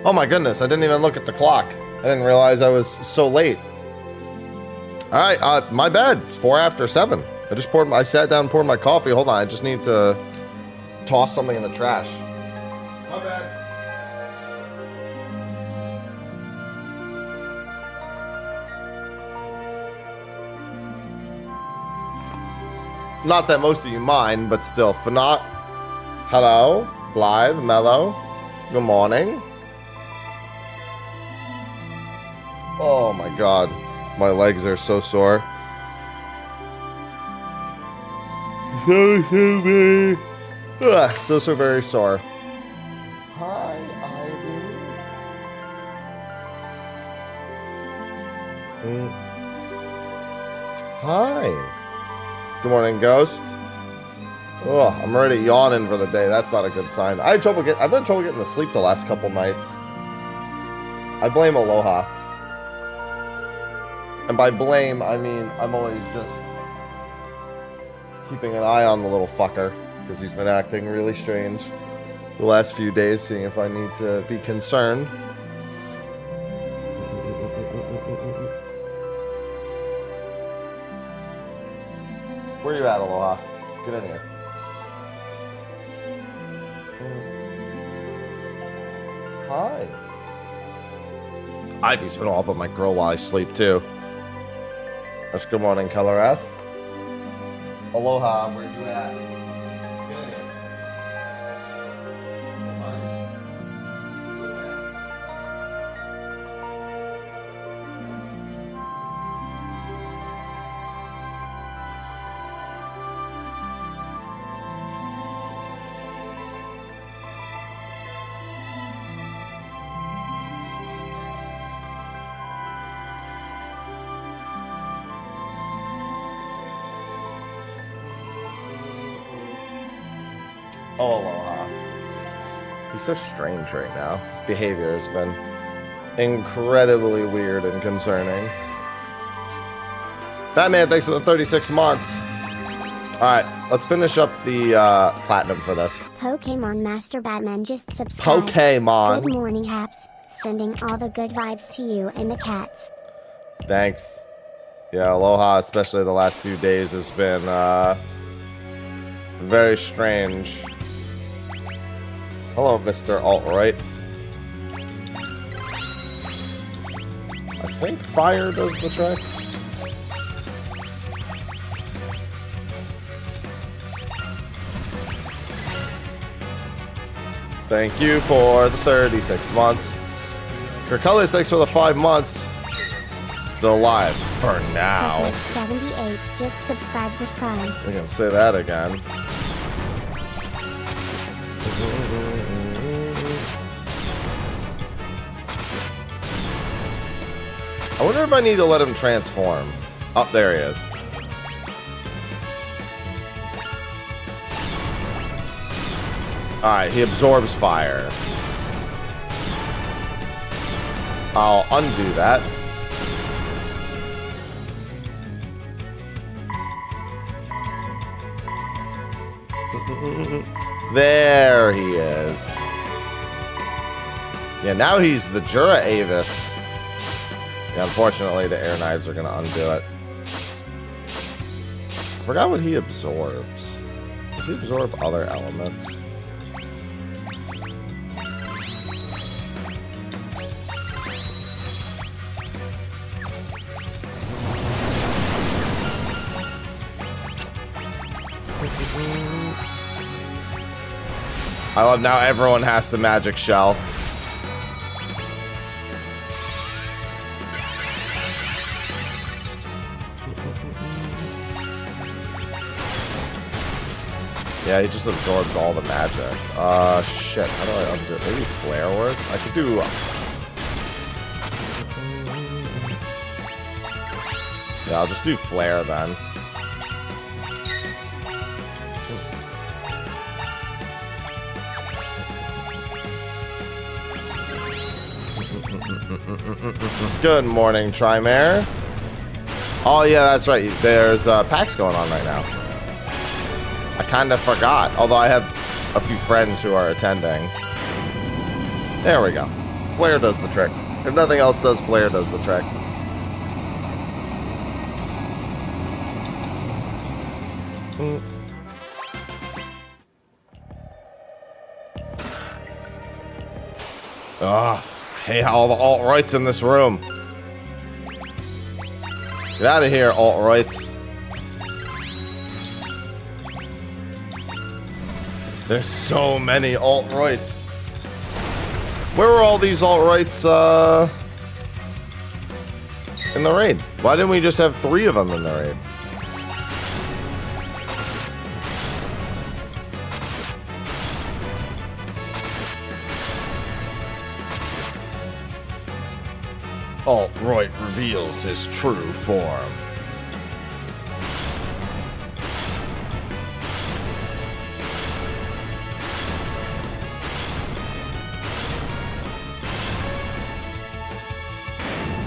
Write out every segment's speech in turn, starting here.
Oh my goodness, I didn't even look at the clock. I didn't realize I was so late. All right, my bad. It's 4 after 7. I sat down and poured my coffee. Hold on, I just need to toss something in the trash. My bad. Not that most of you mind, but still. Fanat. Hello. Blythe. Mellow. Good morning. Oh my god. My legs are so sore. So very sore. Hi, Ivy. Hi. Good morning, Ghost. Oh, I'm already yawning for the day. That's not a good sign. I've had trouble getting to sleep the last couple nights. I blame Aloha. And by blame, I mean I'm always just keeping an eye on the little fucker because he's been acting really strange the last few days, seeing if I need to be concerned. Where you at, Aloha? Get in here. Hi. Ivy's been all up on my grill while I sleep, too. That's good morning, Coloreth. Aloha, where you at? Get in here. Oh, Aloha. He's so strange right now. His behavior has been incredibly weird and concerning. Batman, thanks for the 36 months. Alright, let's finish up the platinum for this. Pokemon Master Batman just subscribed. Pokemon. Good morning, Haps. Sending all the good vibes to you and the cats. Thanks. Yeah, Aloha, especially the last few days, has been very strange. Hello, Mr. Alt-Right. I think fire does the trick. Thank you for the 36 months. Kirkullis, thanks for the 5 months. Still alive for now. 78 just subscribed with Prime. We can say that again. I wonder if I need to let him transform. Oh, there he is. Alright, he absorbs fire. I'll undo that. There he is. Yeah, now he's the Jura Avis. Yeah, unfortunately, the air knives are going to undo it. I forgot what he absorbs. Does he absorb other elements? I love now everyone has the magic shell. Yeah, he just absorbs all the magic. Shit. How do I undo it? Maybe flare works? I could do... Yeah, I'll just do flare then. Good morning, Trimare. Oh, yeah, that's right. There's PAX going on right now. I kind of forgot, although I have a few friends who are attending. There we go. Flare does the trick. If nothing else does, Flare does the trick. Ugh. Hey, all the alt-rights in this room. Get out of here, alt-rights. There's so many alt-rights. Where were all these alt-rights in the raid? Why didn't we just have 3 of them in the raid? Alt-right reveals his true form.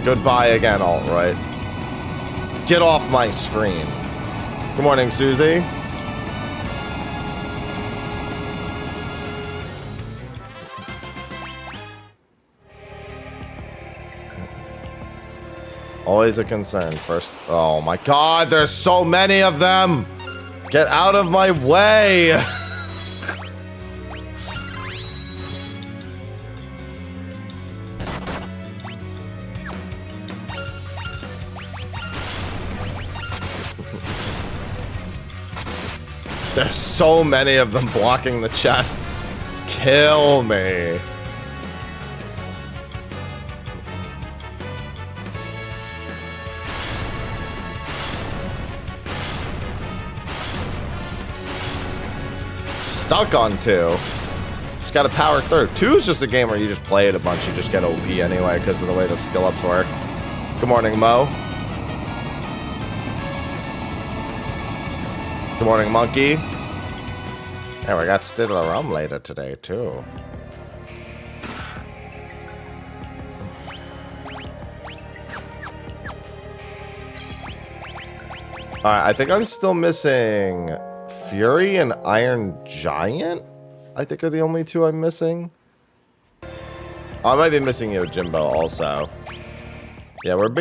Goodbye again, alt-right. Get off my screen. Good morning, Susie. Always a concern. First, oh my god, there's so many of them! Get out of my way! There's so many of them blocking the chests. Kill me. Stuck on 2. Just gotta power through. 2 is just a game where you just play it a bunch. You just get OP anyway because of the way the skill ups work. Good morning, Mo. Good morning, Monkey. And we got Still a Rum later today, too. Alright, I think I'm still missing Fury and Iron Giant. I think are the only 2 I'm missing. Oh, I might be missing Yojimbo also. Yeah, we're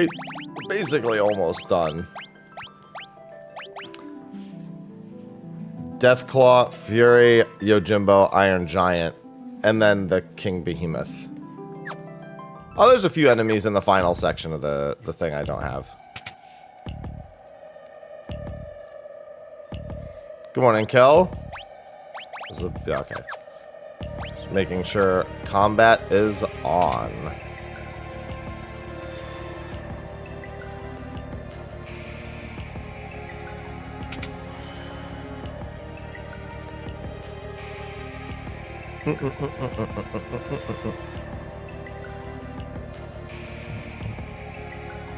basically almost done. Deathclaw, Fury, Yojimbo, Iron Giant, and then the King Behemoth. Oh, there's a few enemies in the final section of the thing I don't have. Good morning, Kel. Yeah, okay. Just making sure combat is on.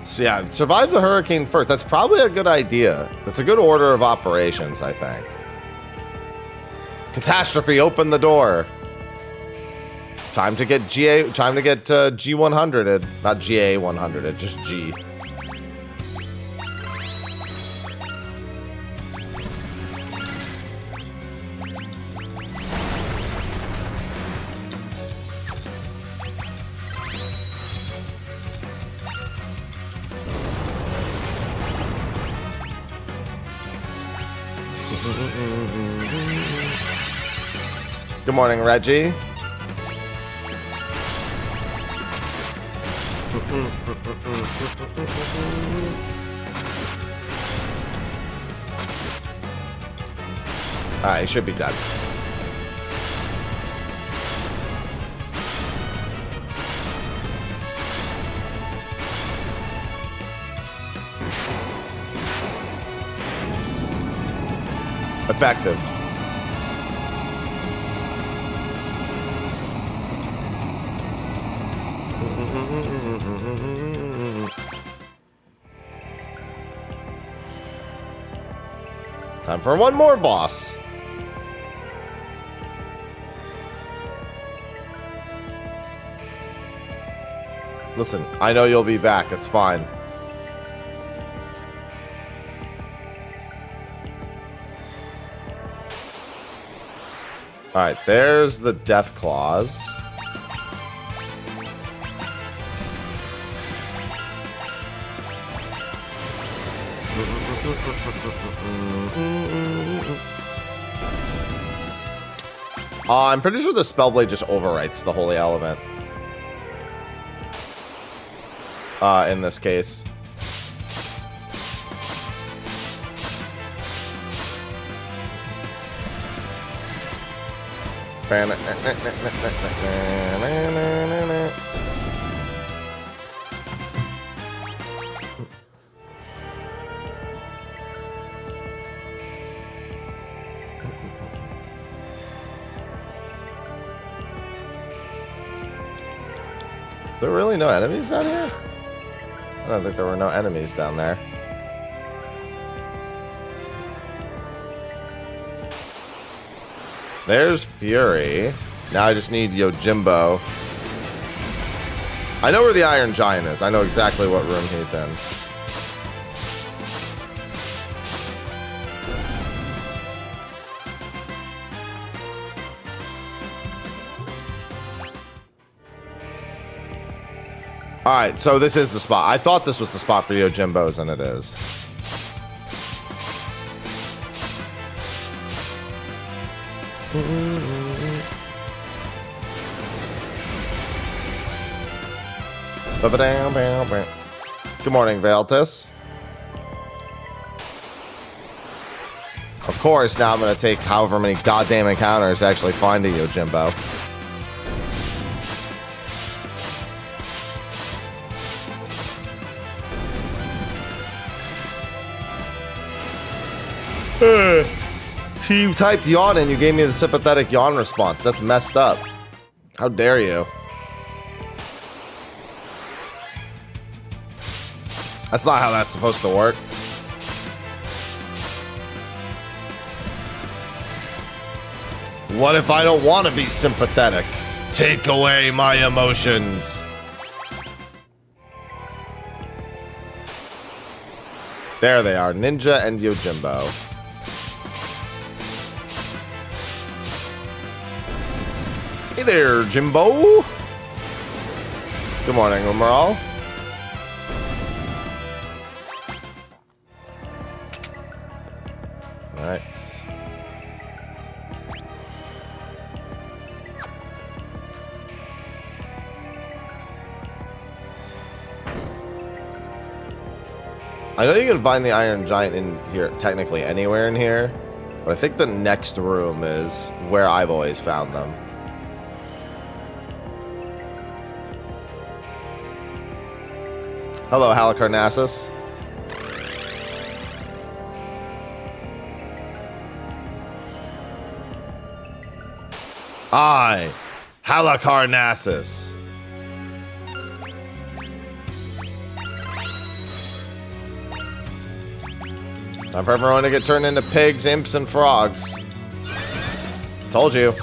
So yeah, survive the hurricane first. That's probably a good idea. That's a good order of operations, I think. Catastrophe, open the door. Time to get G100'd. Not GA100'd, just G. Good morning, Reggie. Alright, he should be dead. Effective. Time for one more boss. Listen, I know you'll be back. It's fine. Alright, there's the death claws. I'm pretty sure the Spellblade just overwrites the Holy Element. In this case. There were really no enemies down here? I don't think there were no enemies down there. There's Fury. Now I just need Yojimbo. I know where the Iron Giant is. I know exactly what room he's in. Alright, so this is the spot. I thought this was the spot for Yojimbos, and it is. Good morning, Valtis. Of course, now I'm going to take however many goddamn encounters to actually find a Yojimbo. You typed yawn and you gave me the sympathetic yawn response. That's messed up. How dare you? That's not how that's supposed to work. What if I don't want to be sympathetic? Take away my emotions. There they are, Ninja and Yojimbo. Hey there, Jimbo. Good morning, Umaral. All right. I know you can find the Iron Giant in here, technically anywhere in here, but I think the next room is where I've always found them. Hello, Halicarnassus. I, Halicarnassus. Time for everyone to get turned into pigs, imps, and frogs. Told you.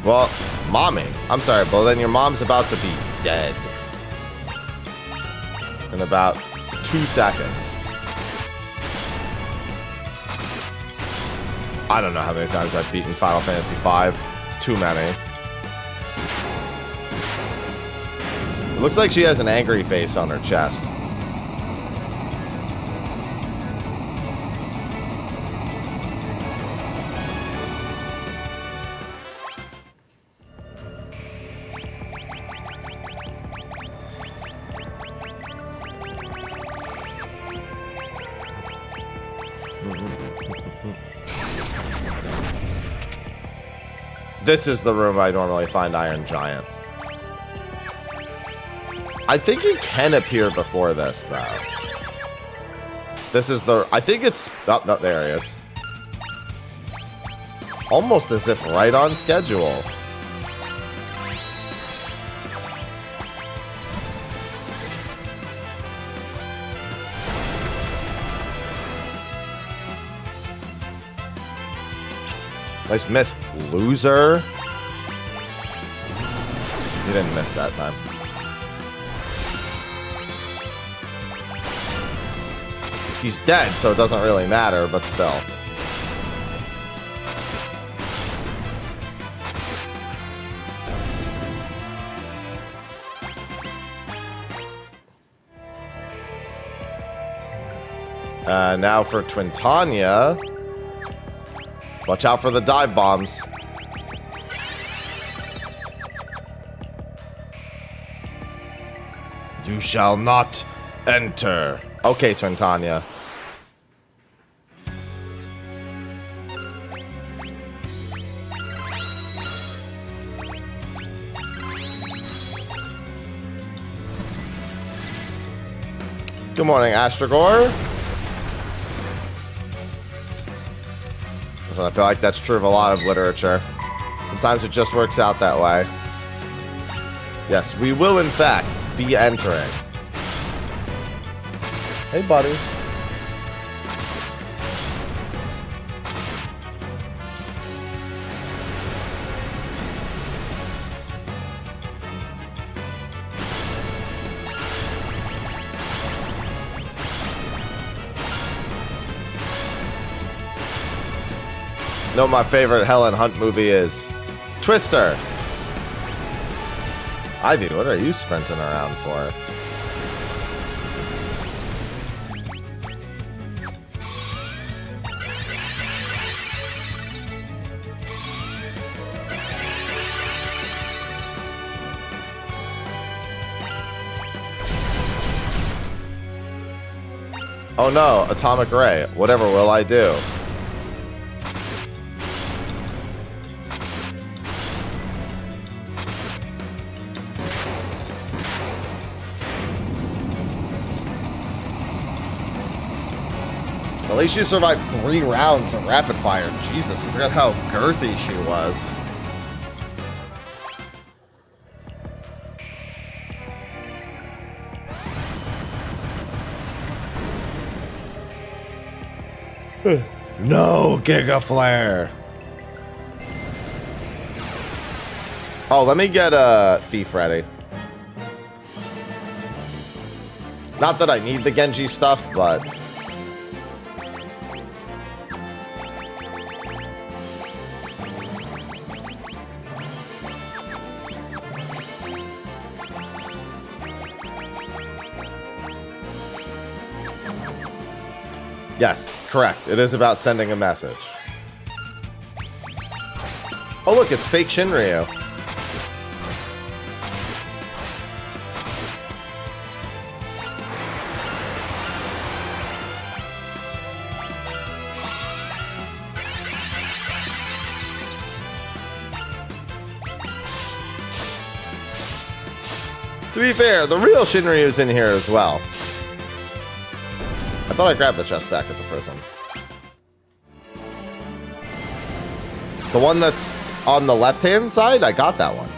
Well, mommy. I'm sorry, but then your mom's about to be dead. In about 2 seconds. I don't know how many times I've beaten Final Fantasy V. Too many. It looks like she has an angry face on her chest. This is the room I normally find Iron Giant. I think he can appear before this, though. This is the... I think it's... Oh, no, there he is. Almost as if right on schedule. Nice miss, loser. You didn't miss that time. He's dead, so it doesn't really matter, but still. Now for Twintania. Watch out for the dive bombs. You shall not enter. Okay, Twintania. Good morning, Astragore. So I feel like that's true of a lot of literature. Sometimes it just works out that way. Yes, we will in fact be entering. Hey, buddy. Know what my favorite Helen Hunt movie is? Twister. Ivy, what are you sprinting around for? Oh no, Atomic Ray. Whatever will I do? At least she survived 3 rounds of rapid fire. Jesus, I forgot how girthy she was. No, Giga Flare. Oh, let me get a Thief ready. Not that I need the Genji stuff, but... Yes, correct. It is about sending a message. Oh, look, it's fake Shinryu. To be fair, the real Shinryu's in here as well. I thought I grabbed the chest back at the prison. The one that's on the left-hand side, I got that one.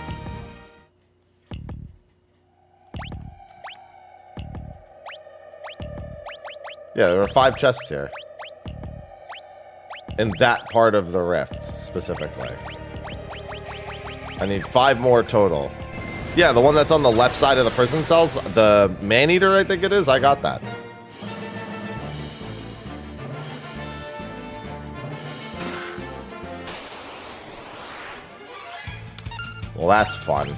Yeah, there were 5 chests here. In that part of the rift, specifically. I need 5 more total. Yeah, the one that's on the left side of the prison cells, the man-eater, I think it is, I got that. Well, that's fun.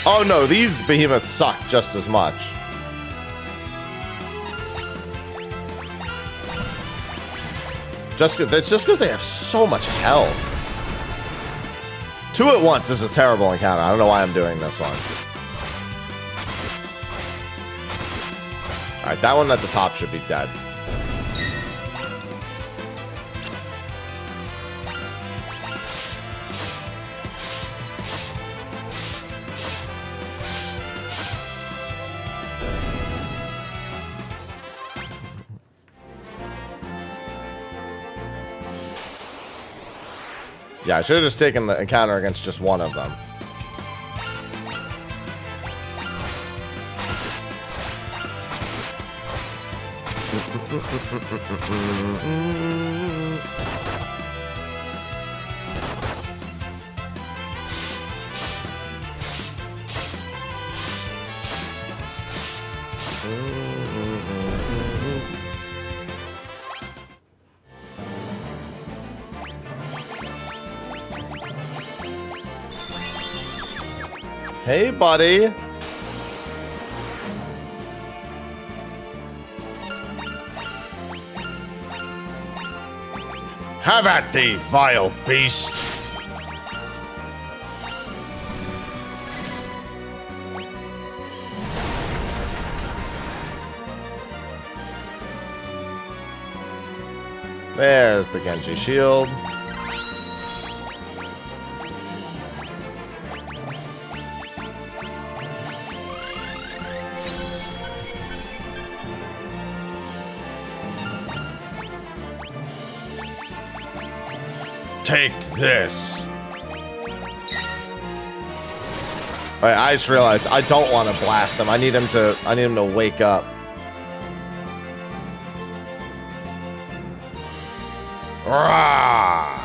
Oh no, these behemoths suck just as much. That's just because they have so much health. 2 at once is a terrible encounter. I don't know why I'm doing this one. Alright, that one at the top should be dead. Yeah, I should have just taken the encounter against just one of them. Hey, buddy. Have at thee, vile beast! There's the Genji shield. Take this. Alright, I just realized I don't want to blast him. I need him to wake up. Rah!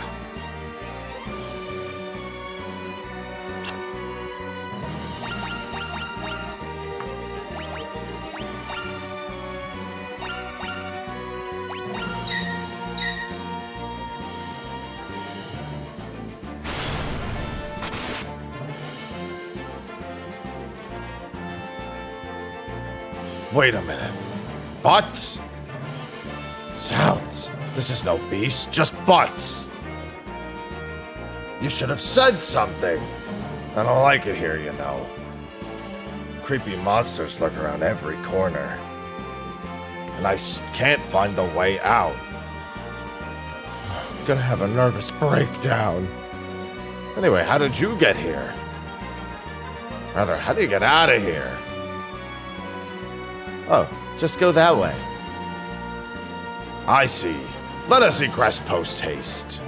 Wait a minute. Butts? Sounds. This is no beast, just butts. You should have said something. I don't like it here, you know. Creepy monsters lurk around every corner. And I can't find the way out. I'm gonna have a nervous breakdown. Anyway, how did you get here? Rather, how do you get out of here? Oh, just go that way. I see. Let us egress post haste.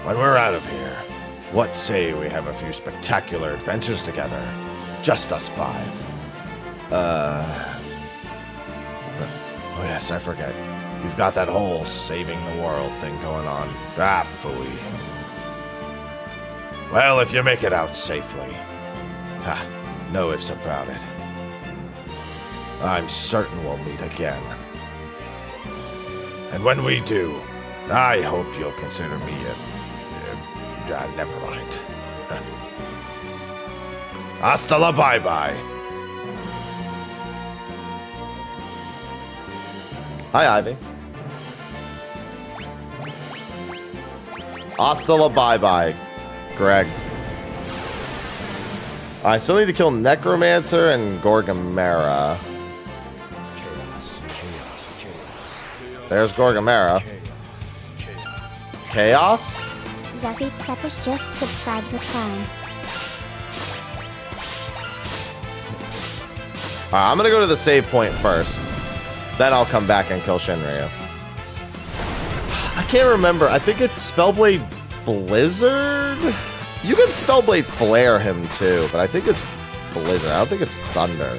When we're out of here, what say we have a few spectacular adventures together? Just us five. Oh yes, I forget. You've got that whole saving the world thing going on. Ah, phooey. Well, if you make it out safely. Ha, no ifs about it. I'm certain we'll meet again. And when we do, I hope you'll consider me never mind. Hasta la bye-bye. Hi, Ivy. Hasta la bye-bye, Greg. I still need to kill Necromancer and Gorgamera. There's Gorgamera. Chaos? Zephy Seppish just subscribed with Prime. Alright, I'm gonna go to the save point first. Then I'll come back and kill Shinryu. I can't remember. I think it's Spellblade Blizzard? You can Spellblade Flare him too, but I think it's Blizzard. I don't think it's Thunder.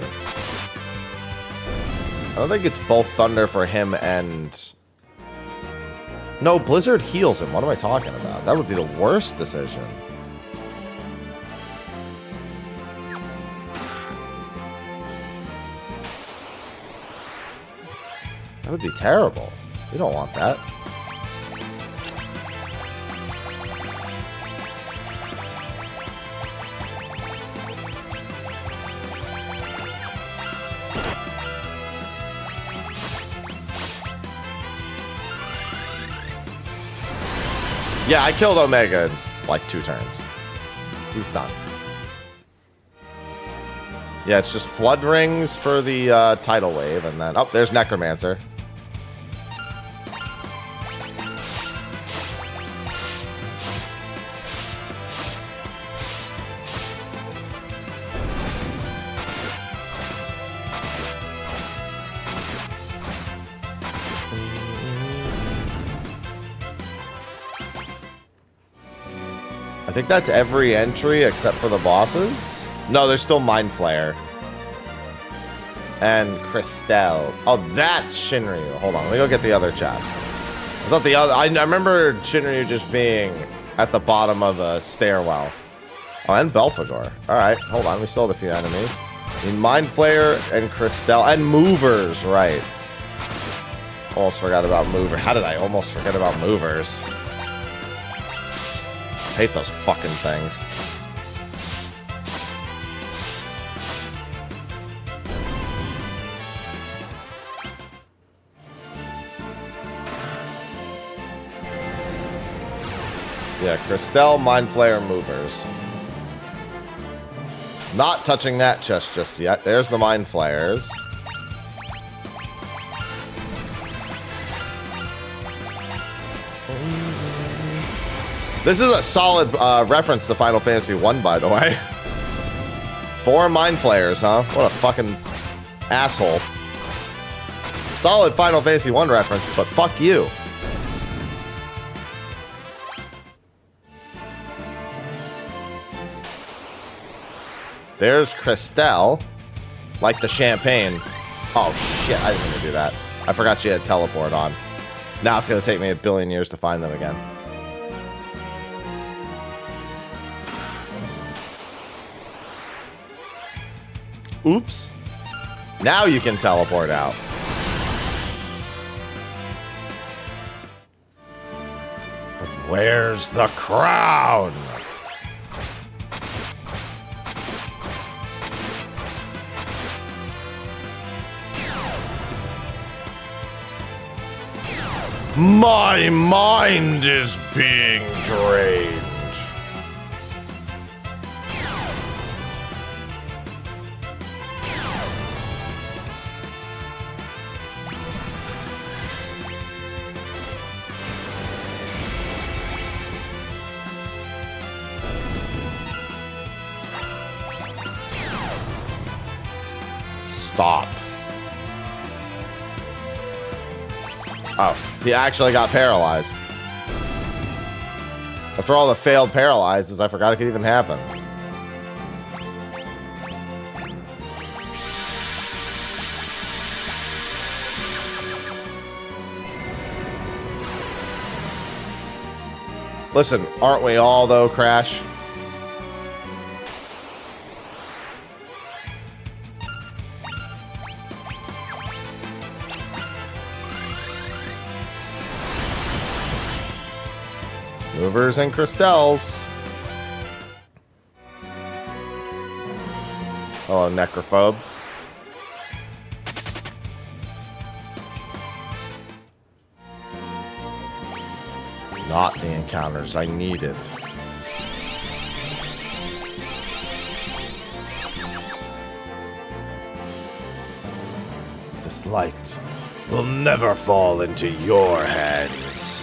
I don't think it's both Thunder for him and... No, Blizzard heals him. What am I talking about? That would be the worst decision. That would be terrible. We don't want that. Yeah, I killed Omega in like 2 turns. He's done. Yeah, it's just Flood Rings for the tidal wave, and then... Oh, there's Necromancer. I think that's every entry except for the bosses. No, there's still Mind Flayer. And Christelle. Oh, that's Shinryu. Hold on, let me go get the other chest. I thought the other... I remember Shinryu just being at the bottom of a stairwell. Oh, and Belphegor. Alright, hold on, we still have a few enemies. I mean, Mind Flayer and Christelle and Movers, right. Almost forgot about Mover. How did I almost forget about Movers? I hate those fucking things. Yeah, Christelle, Mind Flayer, Movers. Not touching that chest just yet. There's the Mind Flayers. This is a solid reference to Final Fantasy 1, by the way. 4 Mind Flayers, huh? What a fucking asshole. Solid Final Fantasy 1 reference, but fuck you. There's Christelle. Like the champagne. Oh shit, I didn't mean to do that. I forgot she had teleport on. Now it's gonna take me 1 billion years to find them again. Oops. Now you can teleport out. But where's the crown? My mind is being drained. Stop. Oh, he actually got paralyzed. After all the failed paralyzes, I forgot it could even happen. Listen, aren't we all, though, Crash? Movers and Christelles. Oh, Necrophobe. Not the encounters I needed. This light will never fall into your hands.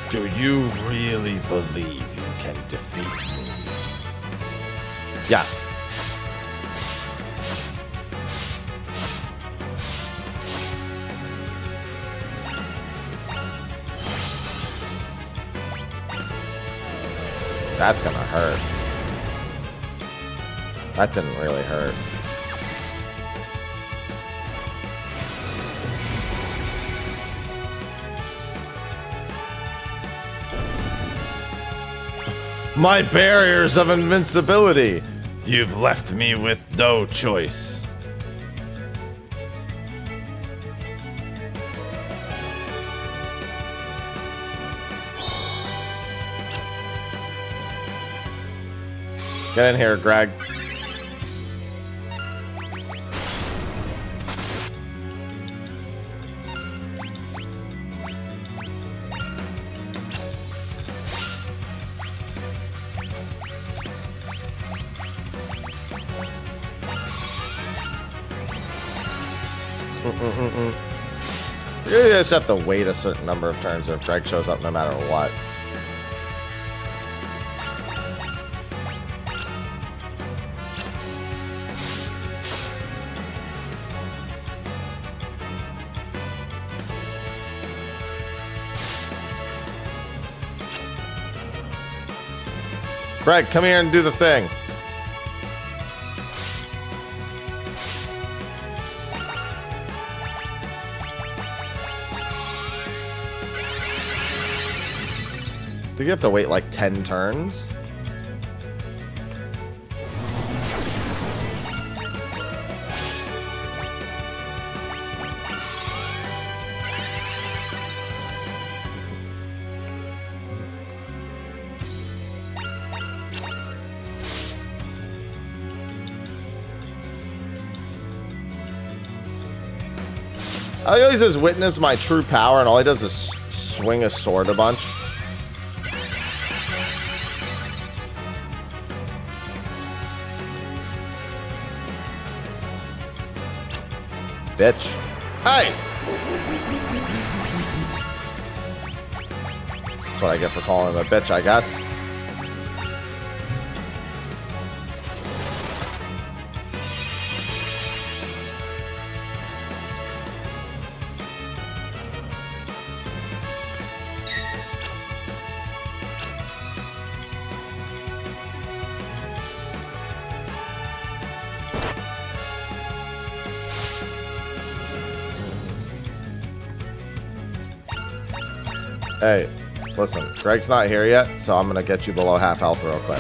Do you really believe you can defeat me? Yes. That's gonna hurt. That didn't really hurt. My barriers of invincibility. You've left me with no choice. Get in here, Greg. You just have to wait a certain number of turns if Greg shows up no matter what. Greg, come here and do the thing. Do you have to wait like 10 turns? I always says witness my true power, and all he does is swing a sword a bunch. Bitch. Hey! That's what I get for calling him a bitch, I guess. Hey, listen, Greg's not here yet, so I'm gonna get you below half health real quick.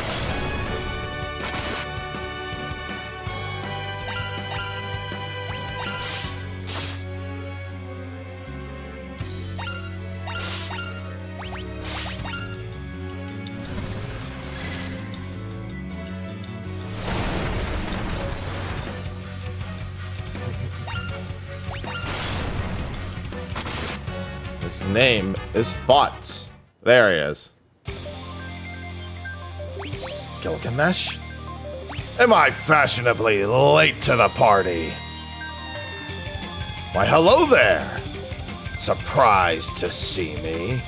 His name is Bots. There he is. Gilgamesh? Am I fashionably late to the party? Why, hello there. Surprised to see me?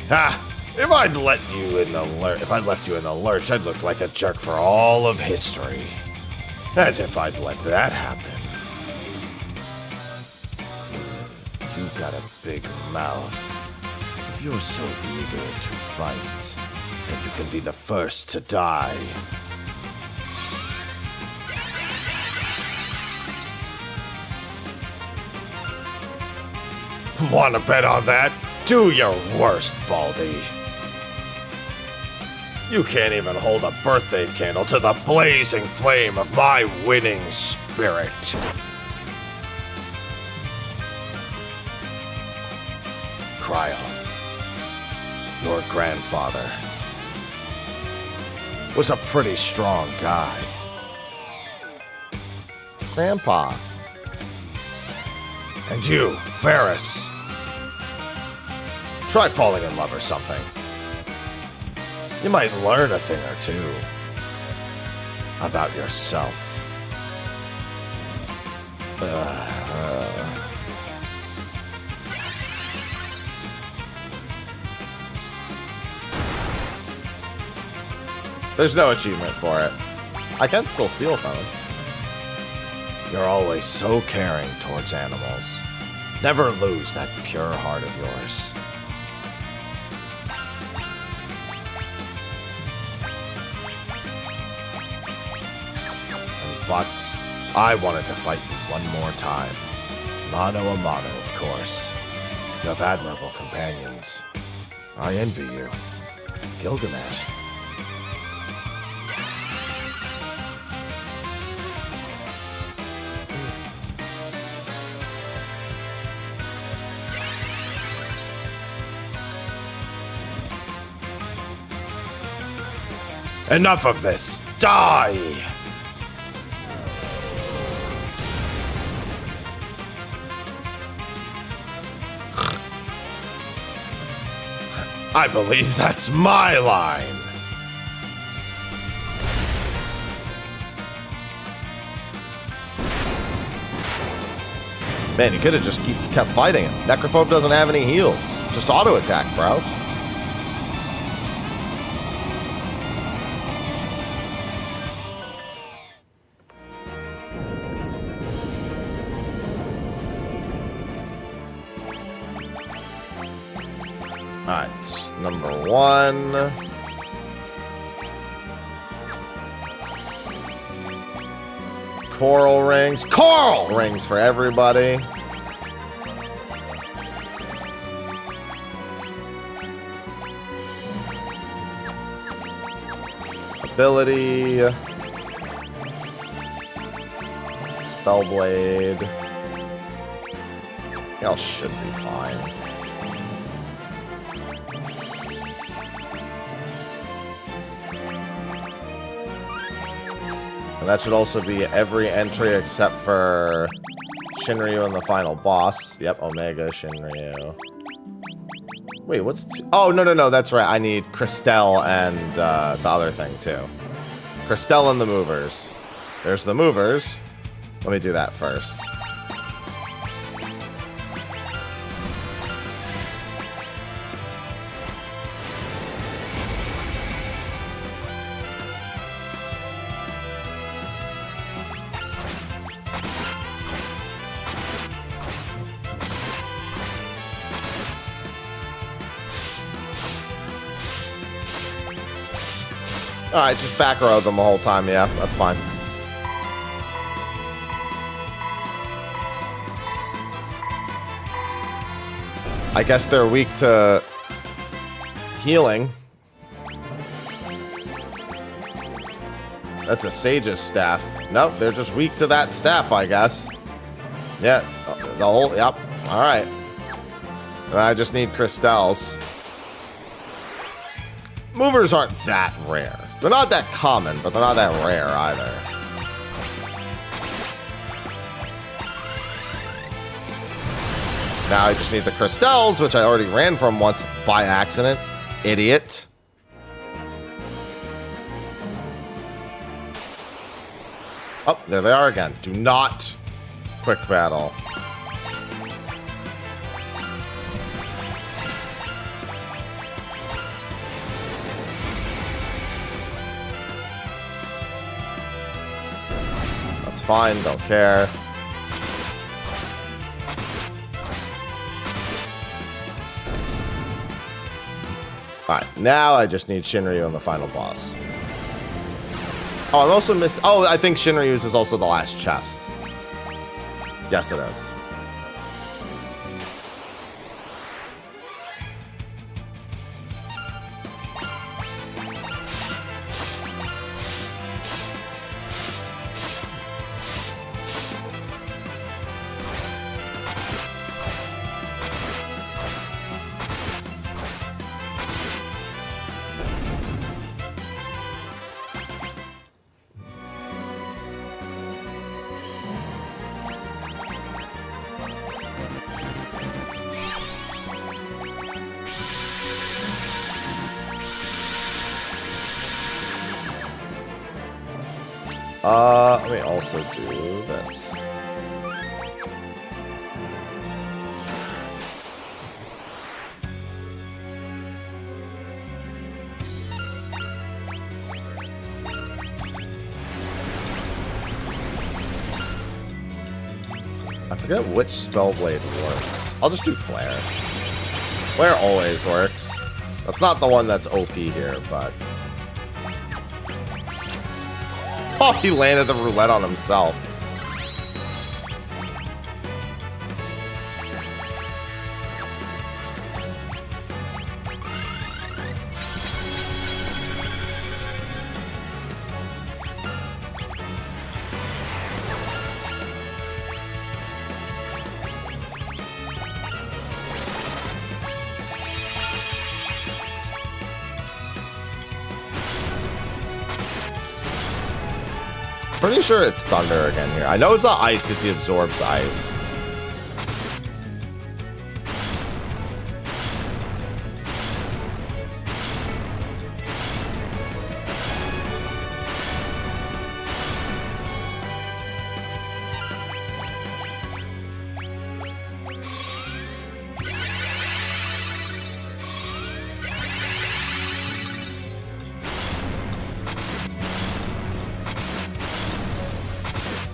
Ah, if I'd left you in the lurch, I'd look like a jerk for all of history. As if I'd let that happen. You've got a big mouth. If you're so eager to fight, then you can be the first to die. Wanna bet on that? Do your worst, Baldy. You can't even hold a birthday candle to the blazing flame of my winning spirit. Cryo, your grandfather was a pretty strong guy. Grandpa. And you, Ferris, try falling in love or something. You might learn a thing or two about yourself. There's no achievement for it. I can still steal from him. You're always so caring towards animals. Never lose that pure heart of yours. But I wanted to fight you one more time. Mano a mano, of course. You have admirable companions. I envy you. Gilgamesh. Enough of this! Die! I believe that's my line. Man, you could have just kept fighting him. Necrophobe doesn't have any heals. Just auto attack, bro. Alright, number 1. Coral rings. Coral rings for everybody. Ability. Spellblade. Y'all should be fine. And that should also be every entry except for Shinryu and the final boss. Yep, Omega, Shinryu. Wait, what's... Oh, no, that's right. I need Christelle and the other thing, too. Christelle and the movers. There's the movers. Let me do that first. Alright, just back row them the whole time, yeah, that's fine. I guess they're weak to healing. That's a sage's staff. Nope, they're just weak to that staff, I guess. Yeah, the whole, yep, alright. And I just need Christelle's. Movers aren't that rare. They're not that common, but they're not that rare either. Now I just need the Christelles, which I already ran from once by accident. Idiot. Oh, there they are again. Do not quick battle. Fine, don't care. Alright, now I just need Shinryu and the final boss. Oh, I'm also missing... Oh, I think Shinryu's is also the last chest. Yes, it is. Let me also do this. I forget which Spellblade works. I'll just do Flare. Flare always works. That's not the one that's OP here, but... Oh, he landed the roulette on himself. Pretty sure it's thunder again here. I know it's not ice because he absorbs ice.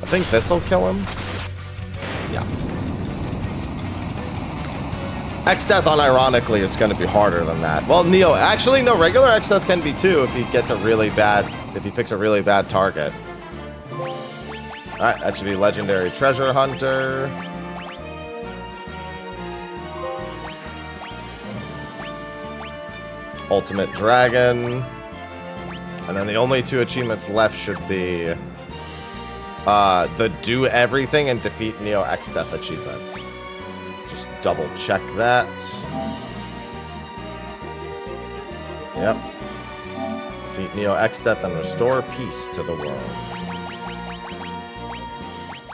think this'll kill him. Yeah. Exdeath, unironically, is going to be harder than that. Well, Neo, actually, no, regular Exdeath can be too if he gets a really bad, if he picks a really bad target. Alright, that should be Legendary Treasure Hunter. Ultimate Dragon. And then the only 2 achievements left should be the Do Everything and Defeat Neo Exdeath achievements. Just double check that. Yep. Defeat Neo Exdeath and restore peace to the world.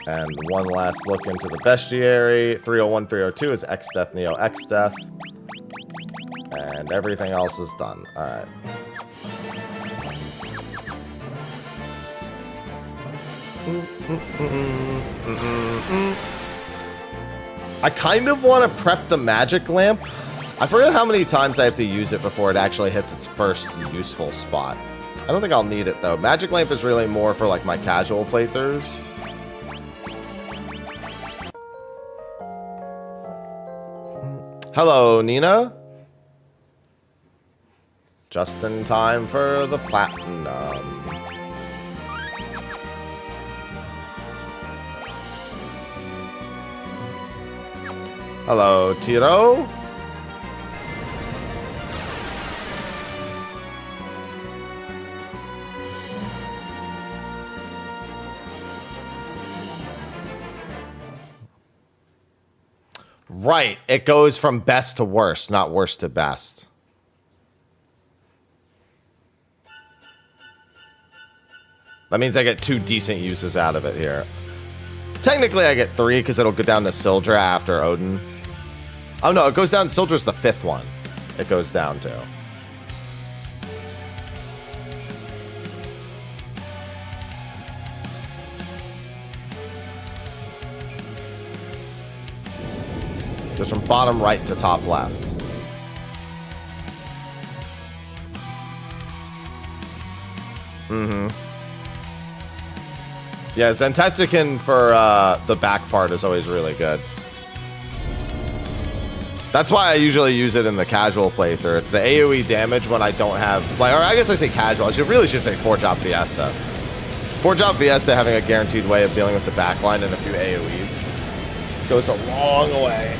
And one last look into the Bestiary. 301, 302 is Exdeath, Neo Exdeath. And everything else is done. Alright. I kind of want to prep the magic lamp. I forget how many times I have to use it before it actually hits its first useful spot. I don't think I'll need it though. Magic lamp is really more for like my casual playthroughs. Hello, Nina. Just in time for the platinum. Hello, Tiro. Right, it goes from best to worst, not worst to best. That means I get 2 decent uses out of it here. Technically, I get 3 because it'll go down to Sildra after Odin. Oh no, it goes down. Sildra's the 5th one. It goes down to. Goes from bottom right to top left. Mm-hmm. Yeah, Zentetsuken for the back part is always really good. That's why I usually use it in the casual playthrough. It's the AoE damage when I don't have, like, or I guess I say casual. I really should say 4-Job Fiesta. 4-Job Fiesta having a guaranteed way of dealing with the backline and a few AoEs goes a long way.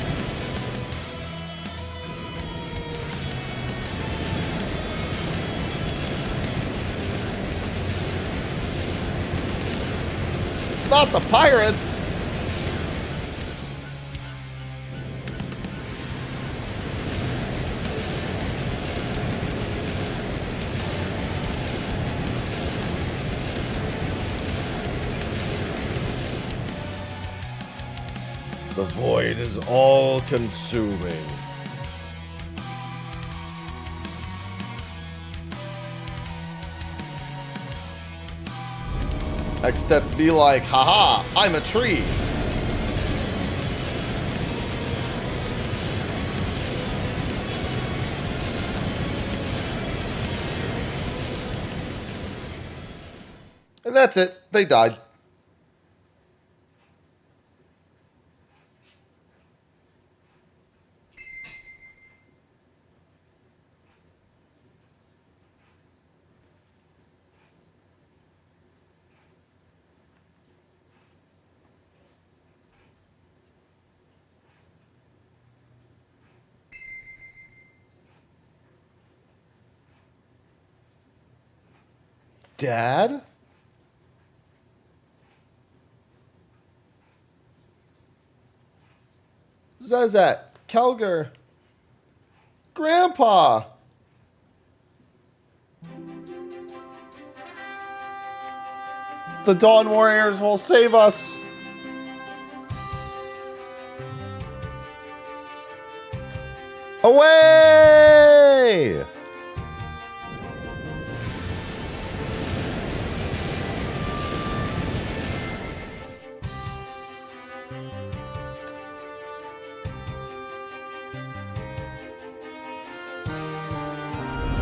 Not the pirates. The void is all consuming. Exdeath be like, haha, I'm a tree. And that's it. They died. Dad? Zezat, Kelger, Grandpa. The Dawn Warriors will save us. Away!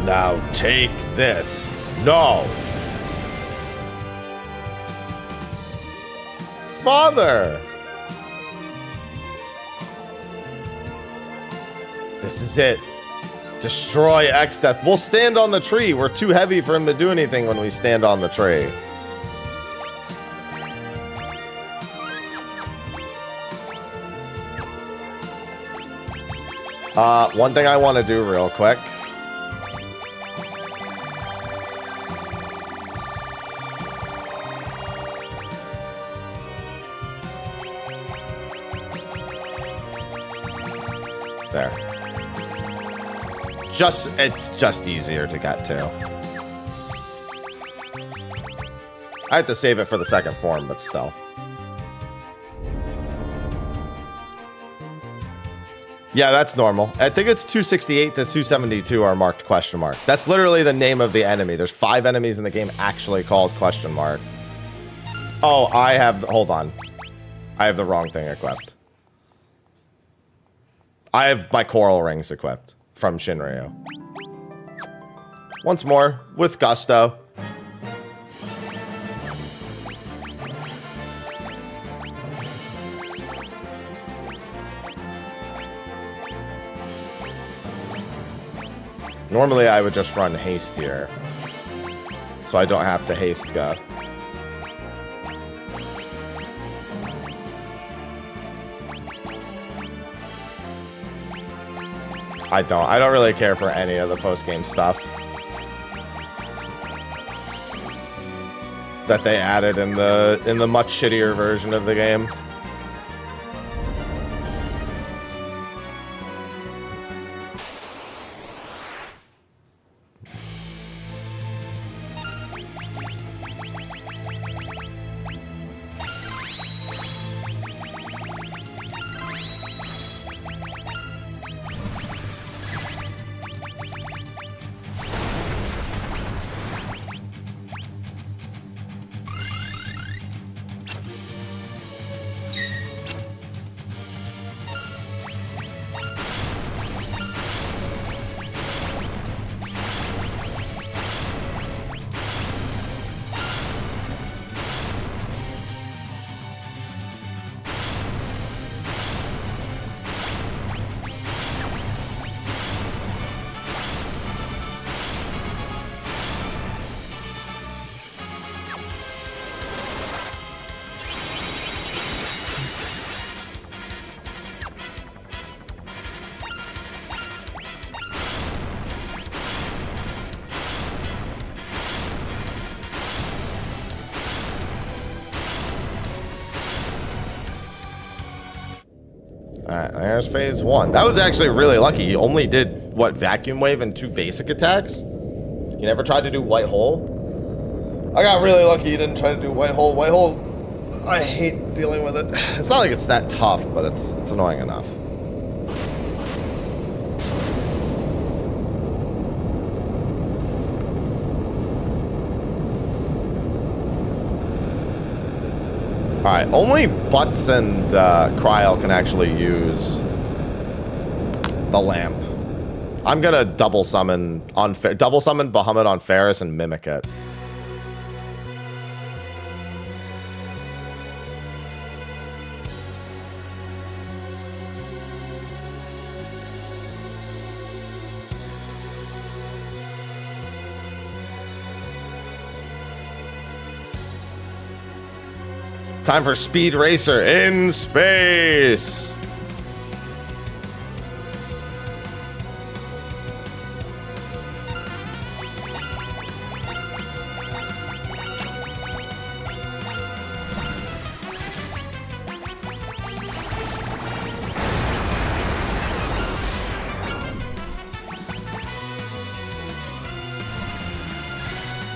Now take this. No. father. This is it. Destroy Exdeath. We'll stand on the tree. We're too heavy for him to do anything when we stand on the tree. One thing I want to do real quick. There. It's just easier to get to. I have to save it for the second form, but still. Yeah, that's normal. I think it's 268 to 272 are marked question mark. That's literally the name of the enemy. There's 5 enemies in the game actually called question mark. Oh, hold on. I have the wrong thing equipped. I have my coral rings equipped from Shinryu. Once more, with gusto. Normally, I would just run haste here, so I don't have to haste go. I don't really care for any of the post-game stuff that they added in the much shittier version of the game. Alright, there's phase 1. That was actually really lucky. He only did, what, Vacuum Wave and 2 basic attacks? He never tried to do White Hole? I got really lucky he didn't try to do White Hole. White Hole, I hate dealing with it. It's not like it's that tough, but it's annoying enough. Alright, only Butts and Kryl can actually use the lamp. I'm gonna double summon Bahamut on Ferris and mimic it. Time for Speed Racer in space.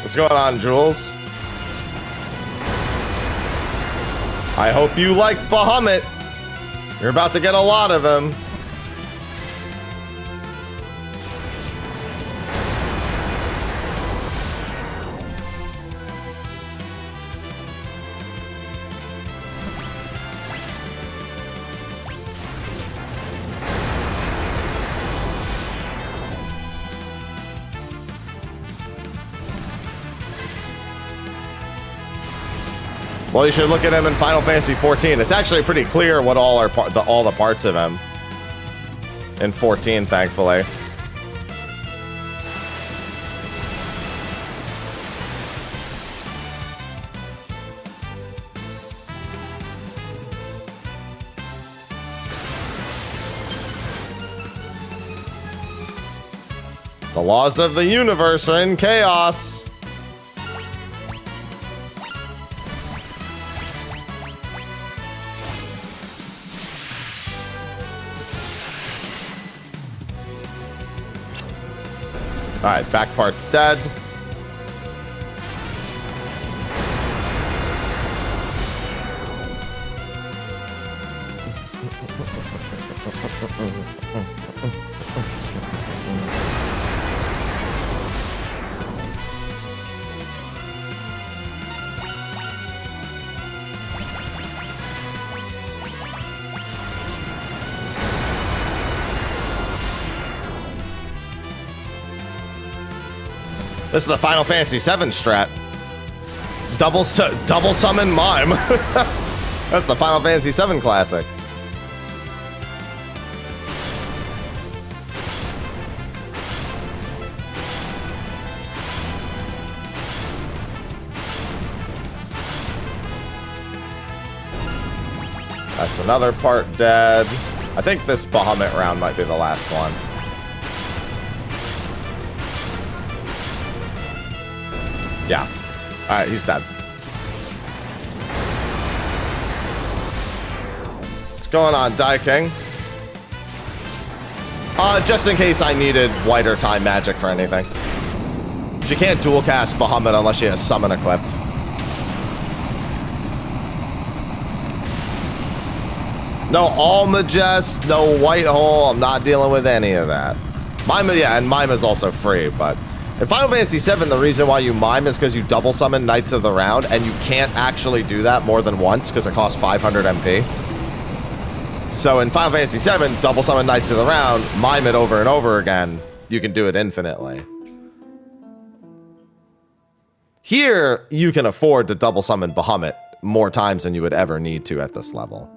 What's going on, Jules? I hope you like Bahamut. You're about to get a lot of them. Well, you should look at him in Final Fantasy XIV. It's actually pretty clear what all are all the parts of him. In 14, thankfully. The laws of the universe are in chaos. All right, back part's dead. This is the Final Fantasy VII strat. Double summon mime. That's the Final Fantasy VII classic. That's another part dead. I think this Behemoth round might be the last one. Yeah. All right, he's dead. What's going on, Die King? Just in case I needed white or time magic for anything. She can't dual cast Behemoth unless she has summon equipped. No Almagest, no White Hole. I'm not dealing with any of that. Mime, yeah, and Mime is also free, but in Final Fantasy VII, the reason why you mime is because you double summon Knights of the Round, and you can't actually do that more than once because it costs 500 MP. So in Final Fantasy VII, double summon Knights of the Round, mime it over and over again. You can do it infinitely. Here, you can afford to double summon Behemoth more times than you would ever need to at this level.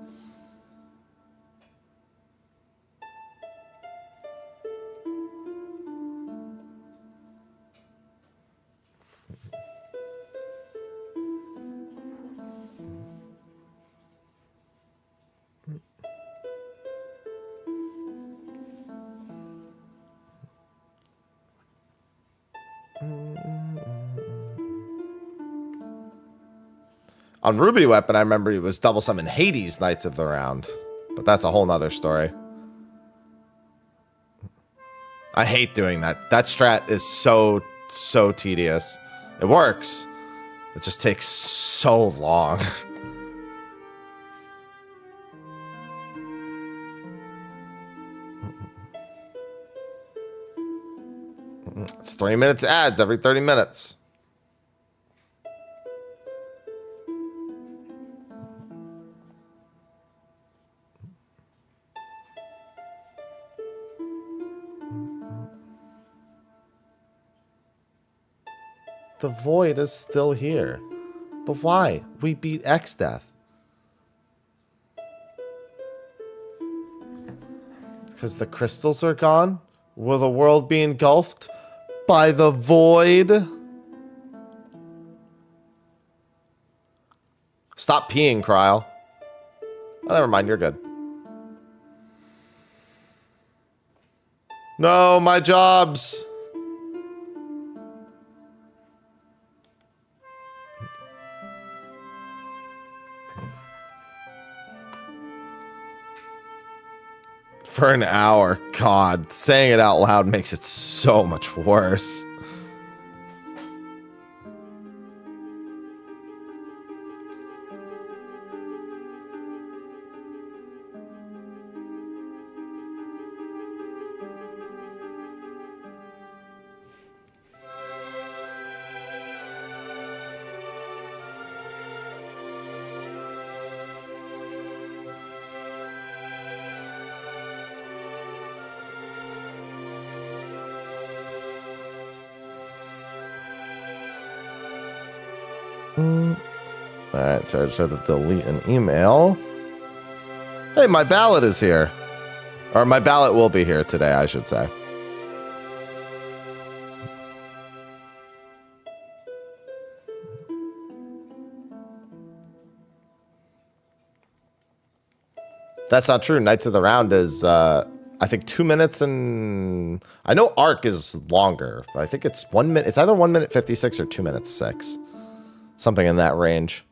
On Ruby Weapon, I remember it was double summon Hades Knights of the Round, but that's a whole nother story. I hate doing that. That strat is so tedious. It works. It just takes so long. It's 3 minutes ads every 30 minutes. The void is still here. But why? We beat Exdeath. Because the crystals are gone? Will the world be engulfed by the void? Stop peeing, Kryl. Oh, never mind, you're good. No, my jobs. For an hour. God, saying it out loud makes it so much worse. Alright, so I just had to delete an email. Hey, my ballot is here. Or my ballot will be here today, I should say. That's not true. Knights of the Round is, I think 2 minutes and... I know Arc is longer, but I think it's 1 minute. It's either 1 minute 56 or 2 minutes 6. Something in that range.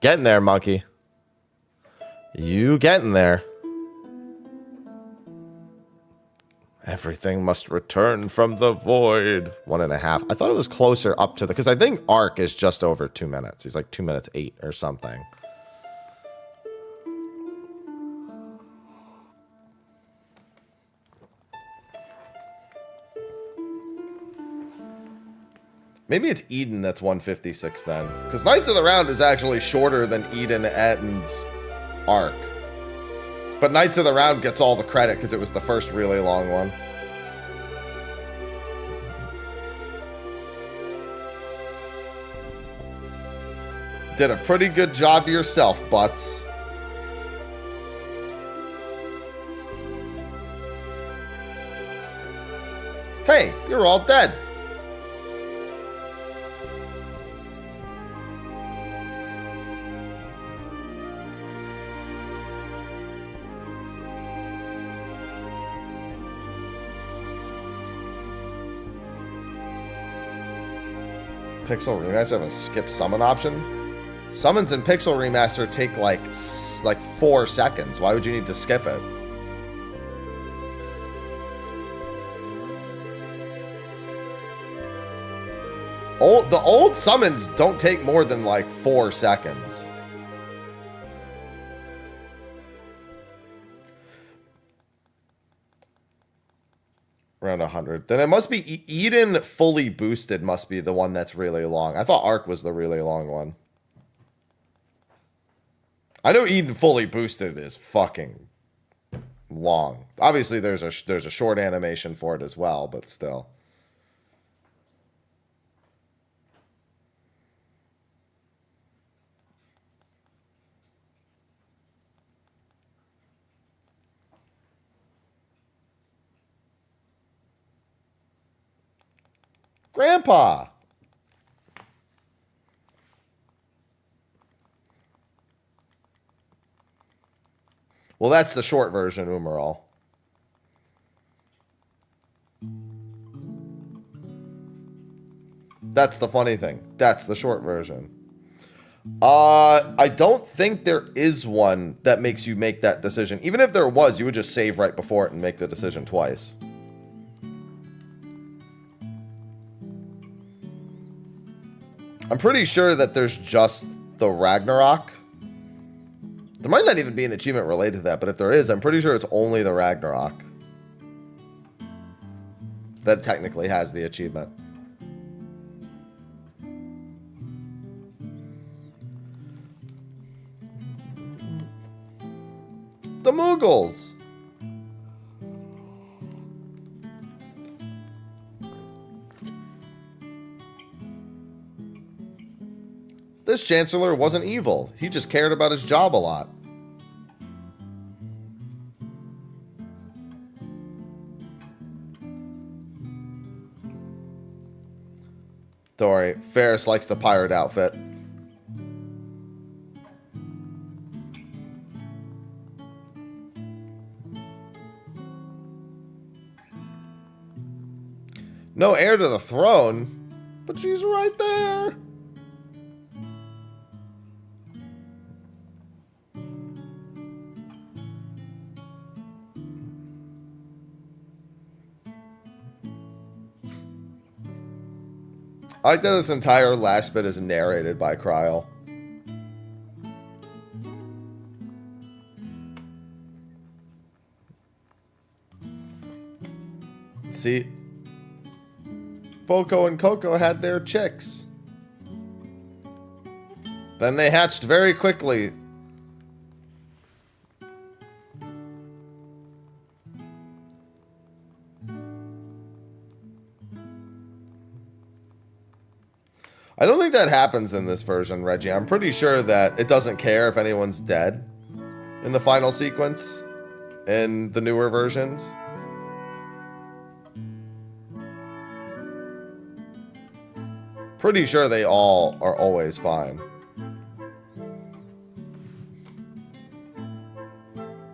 Getting there, monkey. You getting there. Everything must return from the void. 1.5. I thought it was closer up to the... Because I think Arc is just over 2 minutes. He's like 2 minutes 8 or something. Maybe it's Eden that's 156 then. Because Knights of the Round is actually shorter than Eden and Arc. But Knights of the Round gets all the credit because it was the first really long one. Did a pretty good job yourself, Butts. Hey, you're all dead. Pixel Remaster have a skip summon option? Summons in Pixel Remaster take like 4 seconds. Why would you need to skip it? The old summons don't take more than like 4 seconds. Around 100. Then it must be Eden fully boosted must be the one that's really long. I thought Arc was the really long one. I know Eden fully boosted is fucking long. Obviously there's a short animation for it as well, but still. Grandpa! Well, that's the short version, Umaral. That's the funny thing. That's the short version. I don't think there is one that makes you make that decision. Even if there was, you would just save right before it and make the decision twice. I'm pretty sure that there's just the Ragnarok. There might not even be an achievement related to that, but if there is, I'm pretty sure it's only the Ragnarok that technically has the achievement. The Mughals! This Chancellor wasn't evil. He just cared about his job a lot. Don't worry, Ferris likes the pirate outfit. No heir to the throne, but she's right there. I like that this entire last bit is narrated by Kryl. See, Boko and Coco had their chicks. Then they hatched very quickly. I don't think that happens in this version, Reggie. I'm pretty sure that it doesn't care if anyone's dead in the final sequence in the newer versions. Pretty sure they all are always fine.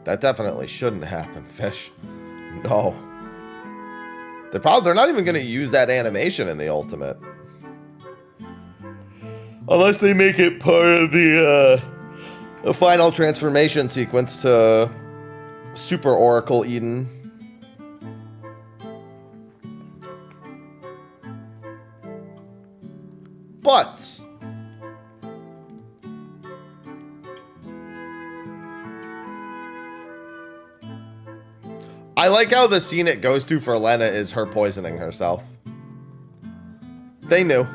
That definitely shouldn't happen, Fish. No. They're not even going to use that animation in the Ultimate. Unless they make it part of the final transformation sequence to Super Oracle Eden. But I like how the scene it goes to for Lena is her poisoning herself. They knew.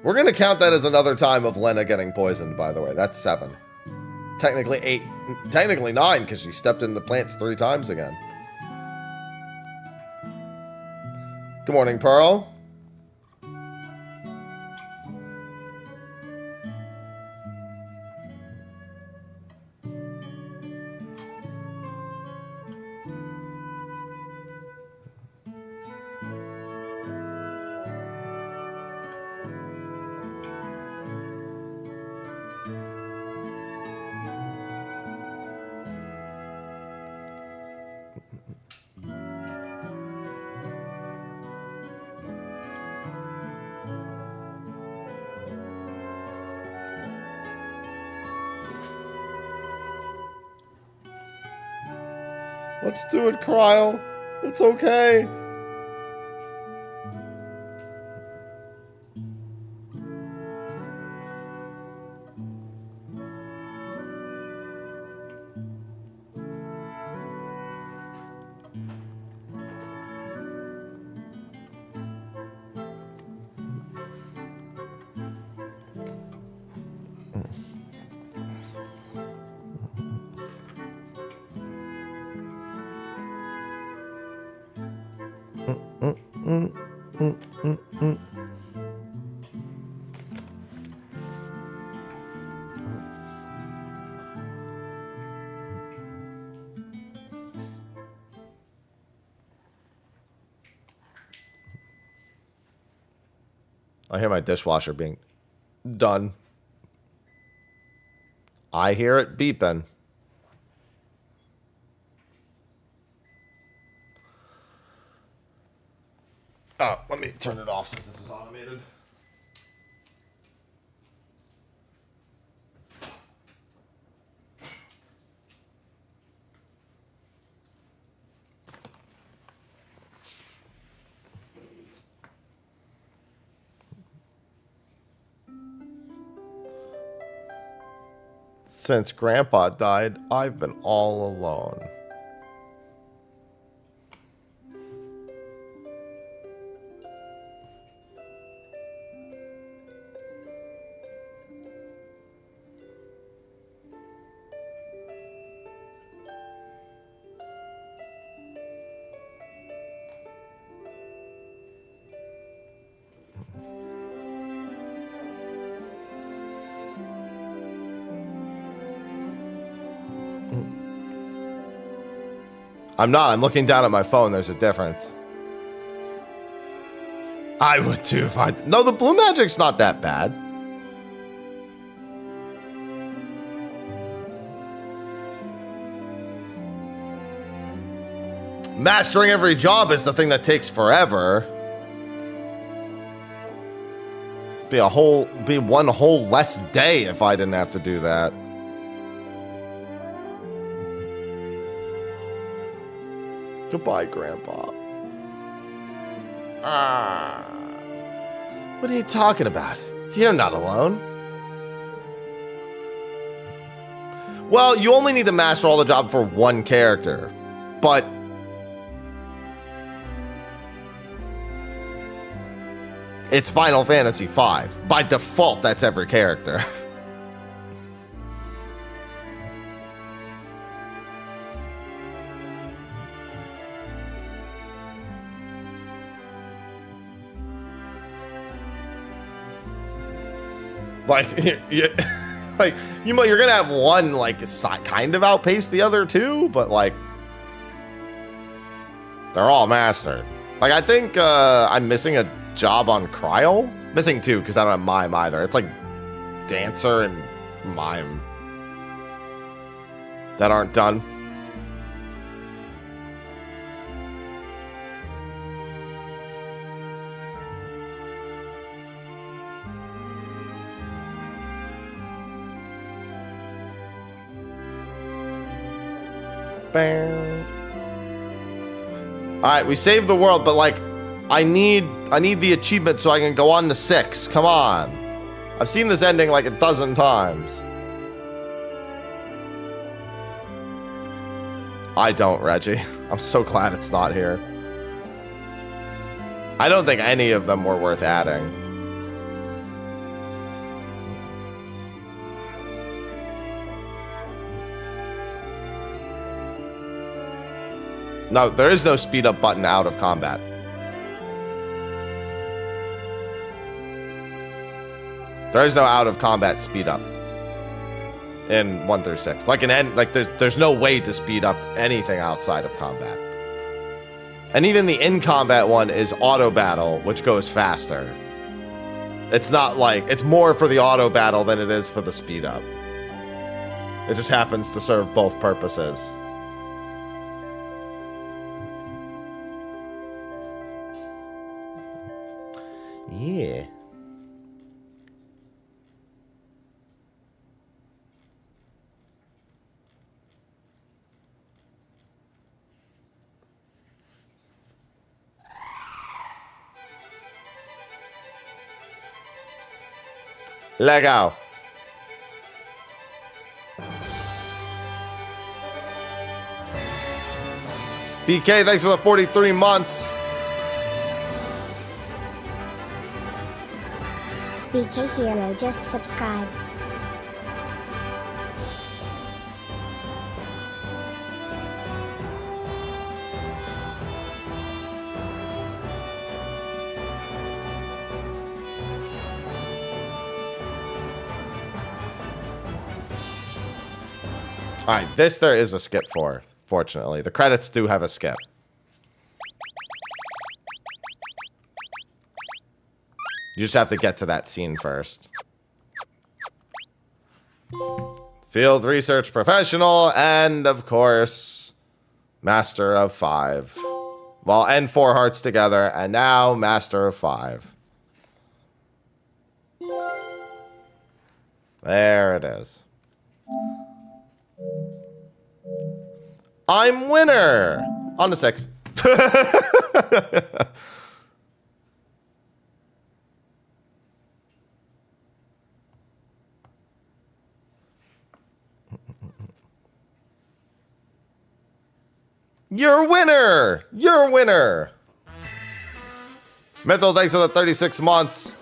We're going to count that as another time of Lena getting poisoned, by the way. That's 7. Technically 8. Technically 9, because she stepped in the plants 3 times again. Good morning, Pearl. Let's do it, Cryle. It's okay. I hear my dishwasher being done. I hear it beeping. Oh, let me turn it off since this is automated. Since Grandpa died, I've been all alone. I'm not. I'm looking down at my phone. There's a difference. I would too if I... No, the blue magic's not that bad. Mastering every job is the thing that takes forever. Be one whole less day if I didn't have to do that. Goodbye, Grandpa. What are you talking about? You're not alone. Well, you only need to master all the job for one character, but it's Final Fantasy V. By default, that's every character. Like, like you're gonna have one like kind of outpace the other two, but like they're all mastered. Like I think I'm missing a job on Cryle. Missing two because I don't have Mime either. It's like Dancer and Mime that aren't done. Alright, we saved the world, but like I need the achievement so I can go on to 6. Come on. I've seen this ending like a dozen times. I don't, Reggie. I'm so glad it's not here. I don't think any of them were worth adding. No, there is no speed up button out of combat. There is no out of combat speed up in 1 through 6. Like there's no way to speed up anything outside of combat. And even the in combat one is auto battle, which goes faster. It's not like it's more for the auto battle than it is for the speed up. It just happens to serve both purposes. Yeah. Lego. BK, thanks for the 43 months. BK Hero just subscribed. All right, this there is a skip for, fortunately. The credits do have a skip. You just have to get to that scene first. Field research professional, and of course, master of 5. Well, and 4 hearts together, and now master of 5. There it is. I'm winner! On to 6. You're a winner! You're a winner! Mythal, thanks for the 36 months.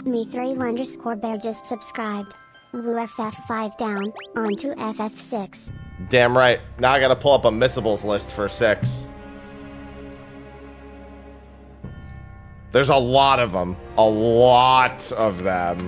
Me3_bear just subscribed. Woo FF5 down, onto FF6. Damn right. Now I gotta pull up a missables list for 6. There's a lot of them. A lot of them.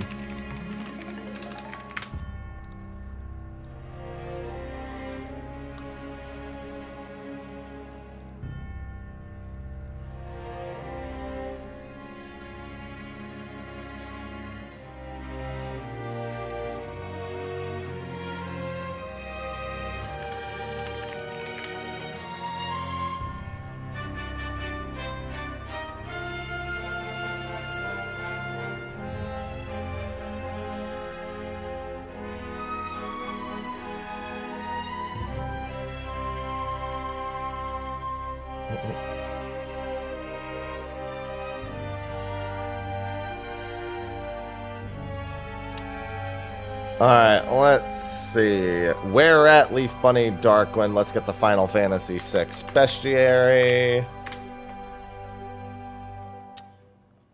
Alright, let's see. Where at Leaf Bunny Darkwind? Let's get the Final Fantasy VI Bestiary.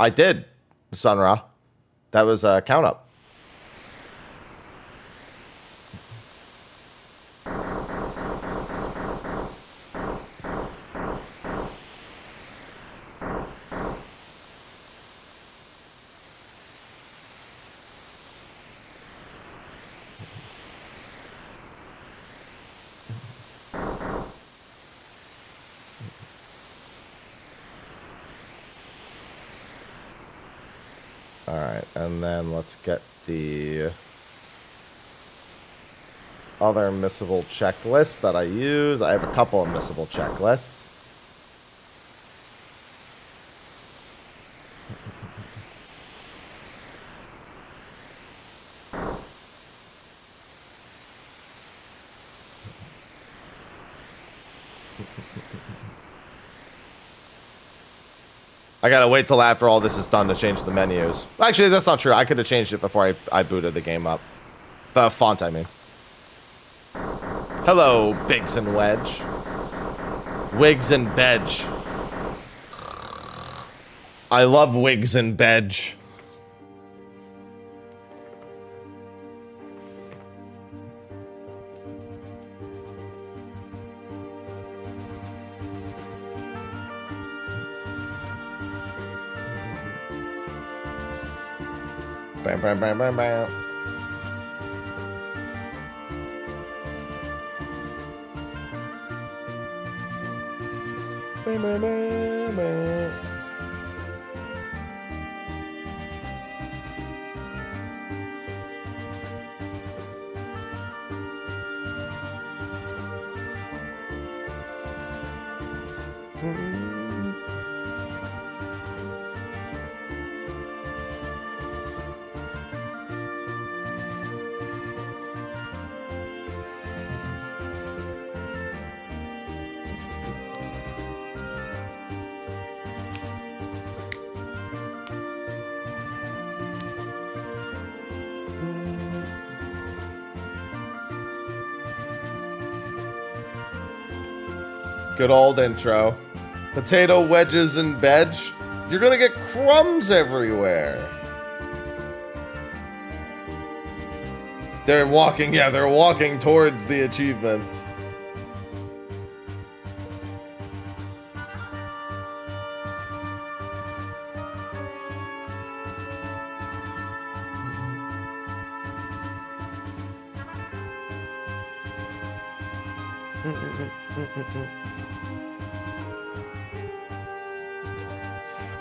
I did, Sunra. That was a count up. And then let's get the other missable checklist that I use. I have a couple of missable checklists. I gotta wait till after all this is done to change the menus. Actually, that's not true. I could have changed it before I booted the game up. The font, I mean. Hello, Biggs and Wedge. Wigs and Bedge. I love Wigs and Bedge. Bam, bam, bam, bam, bam. Bam, bam, bam, bam. Good old intro. Potato wedges and veg. You're gonna get crumbs everywhere. They're walking, yeah, they're walking towards the achievements.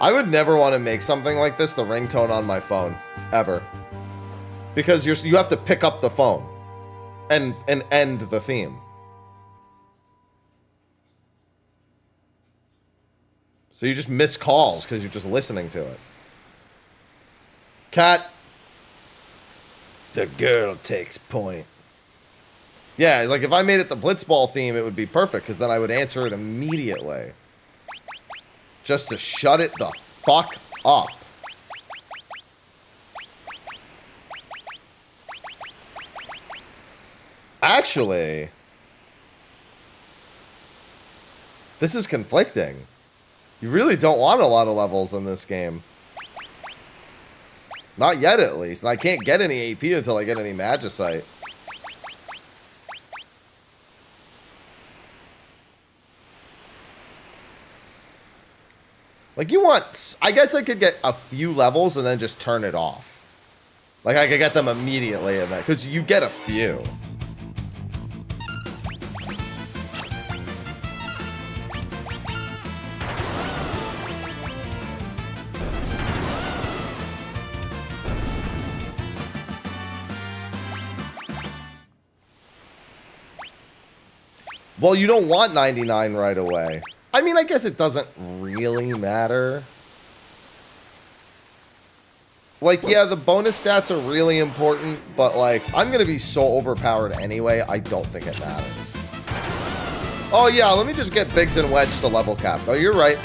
I would never want to make something like this the ringtone on my phone, ever. Because you have to pick up the phone and end the theme. So you just miss calls because you're just listening to it. Cat. The girl takes point. Yeah, like if I made it the Blitzball theme, it would be perfect because then I would answer it immediately. Just to shut it the fuck up. Actually, this is conflicting. You really don't want a lot of levels in this game. Not yet, at least. And I can't get any AP until I get any Magicite. Like, you want... I guess I could get a few levels and then just turn it off. Like, I could get them immediately in that. Because you get a few. Well, you don't want 99 right away. I mean, I guess it doesn't really matter. Like, yeah, the bonus stats are really important, but, like, I'm going to be so overpowered anyway, I don't think it matters. Oh, yeah, let me just get Biggs and Wedge to level cap. Oh, you're right.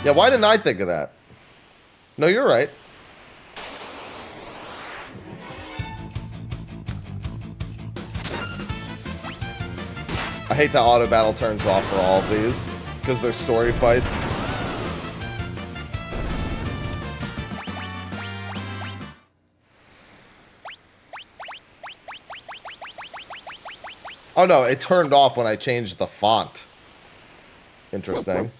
Yeah, why didn't I think of that? No, you're right. I hate that auto battle turns off for all of these because they're story fights. Oh no, it turned off when I changed the font. Interesting.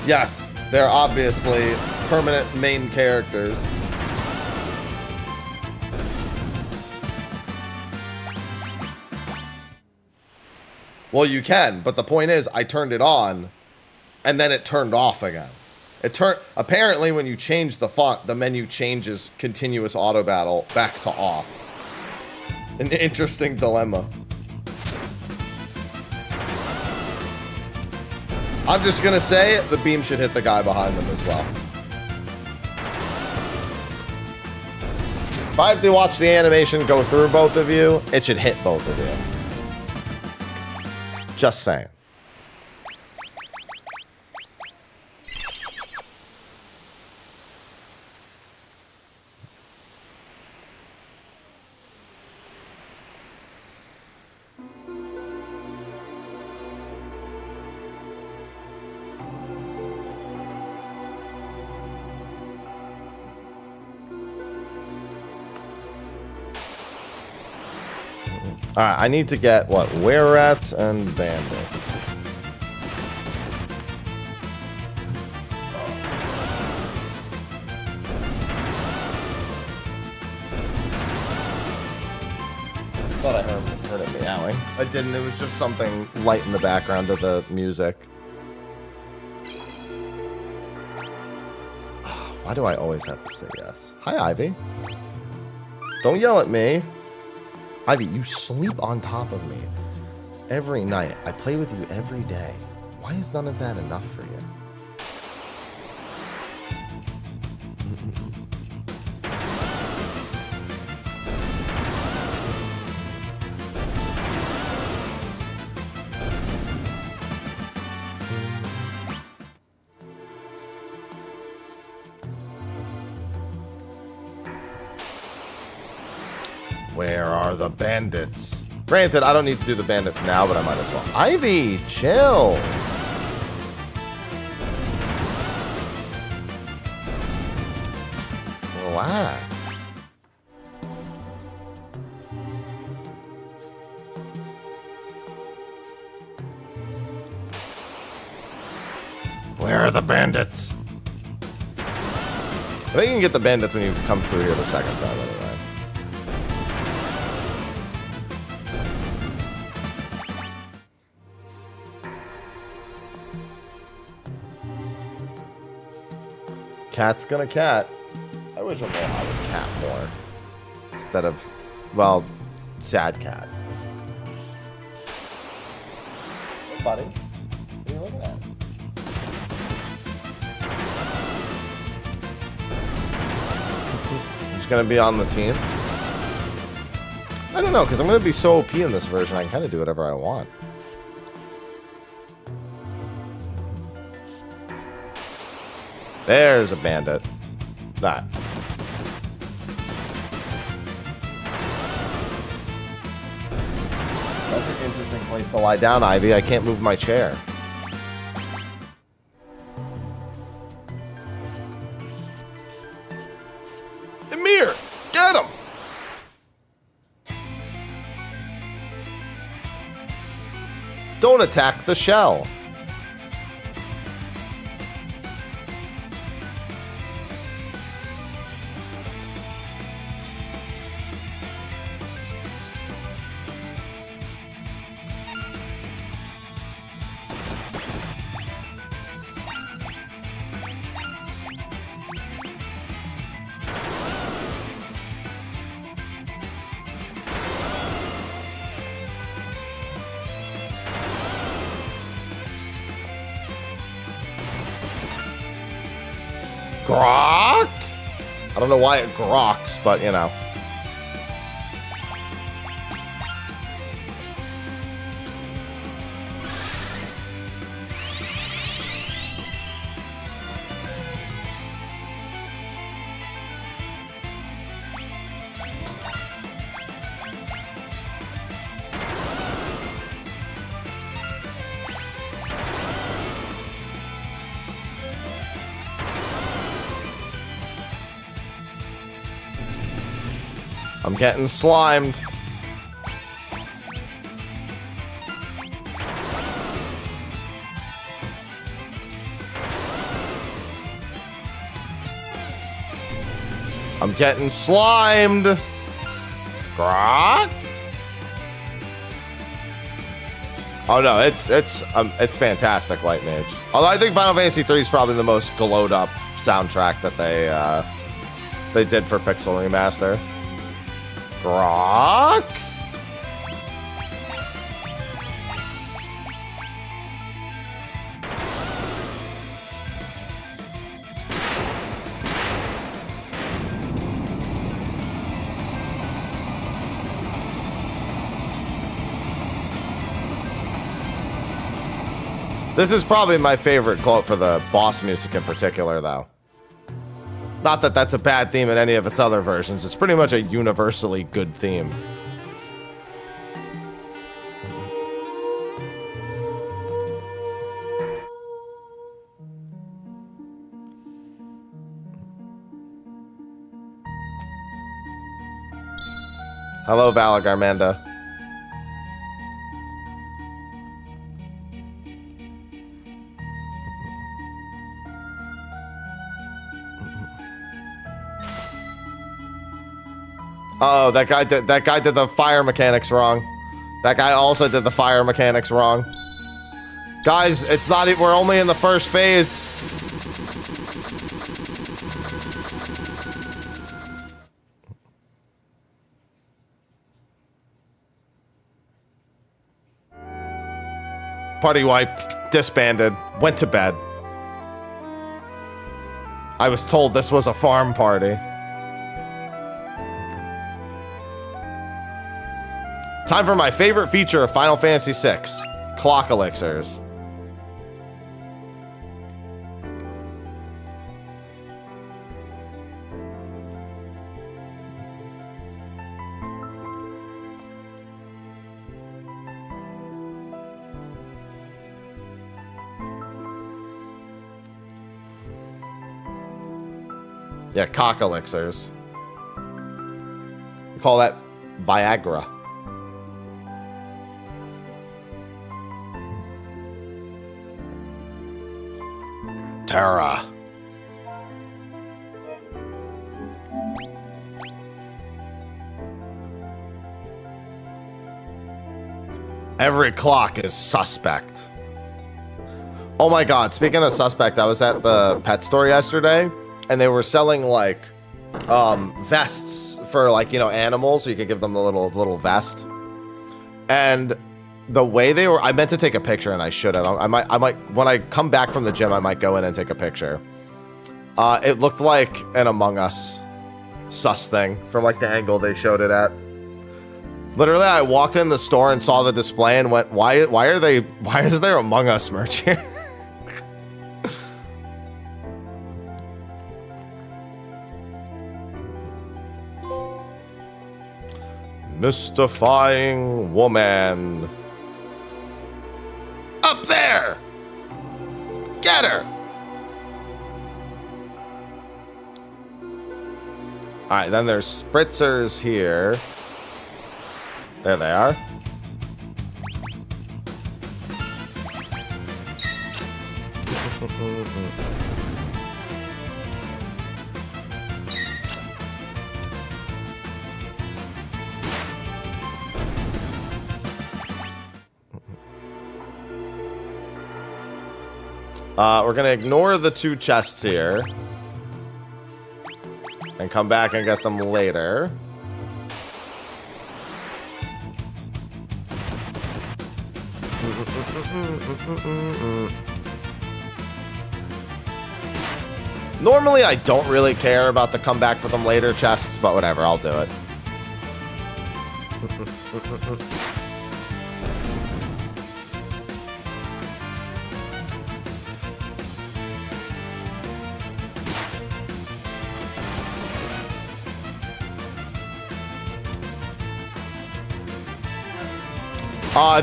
Yes. They're obviously permanent main characters. Well, you can, but the point is, I turned it on, and then it turned off again. Apparently, when you change the font, the menu changes continuous auto battle back to off. An interesting dilemma. I'm just gonna say the beam should hit the guy behind them as well. If I have to watch the animation go through both of you, it should hit both of you. Just saying. Alright, I need to get, what, were-rats and bandit. Thought I heard it meowing. I didn't, it was just something light in the background of the music. Why do I always have to say yes? Hi, Ivy. Don't yell at me. Ivy, you sleep on top of me every night. I play with you every day. Why is none of that enough for you? Where are the bandits? Granted, I don't need to do the bandits now, but I might as well. Ivy, chill. Relax. Where are the bandits? I think you can get the bandits when you come through here the second time anyway. Cat's gonna cat. I wish Aloha would cat more. Instead of, well, sad cat. Hey, buddy. What are you looking at? Who's gonna be on the team? I don't know, because I'm gonna be so OP in this version, I can kind of do whatever I want. There's a bandit. That. That's an interesting place to lie down, Ivy. I can't move my chair. Emir! Get him! Don't attack the shell. Grok? I don't know why it groks, but you know. I'm getting slimed. I'm getting slimed. Grok? Oh no, it's fantastic, Light Mage. Although I think Final Fantasy III is probably the most glowed up soundtrack that they did for Pixel Remaster. Grok. This is probably my favorite quote for the boss music in particular, though. Not that that's a bad theme in any of its other versions. It's pretty much a universally good theme. Hello, Valagarmanda. Oh, that guy did the fire mechanics wrong. That guy also did the fire mechanics wrong. Guys, it's not we're only in the first phase. Party wiped, disbanded, went to bed. I was told this was a farm party. Time for my favorite feature of Final Fantasy VI, clock elixirs. Yeah, cock elixirs. We call that Viagra. Terra. Every clock is suspect. Oh my god, speaking of suspect, I was at the pet store yesterday and they were selling like vests for like, you know, animals, so you could give them the little vest. And the way they were, I meant to take a picture and I should have. I might, when I come back from the gym, I might go in and take a picture. It looked like an Among Us sus thing from like the angle they showed it at. Literally, I walked in the store and saw the display and went, why is there Among Us merch here? Mystifying woman. Up there! Get her! Alright, then there's spritzers here. There they are. We're gonna ignore the two chests here and come back and get them later. Normally, I don't really care about the come back for them later chests, but whatever, I'll do it.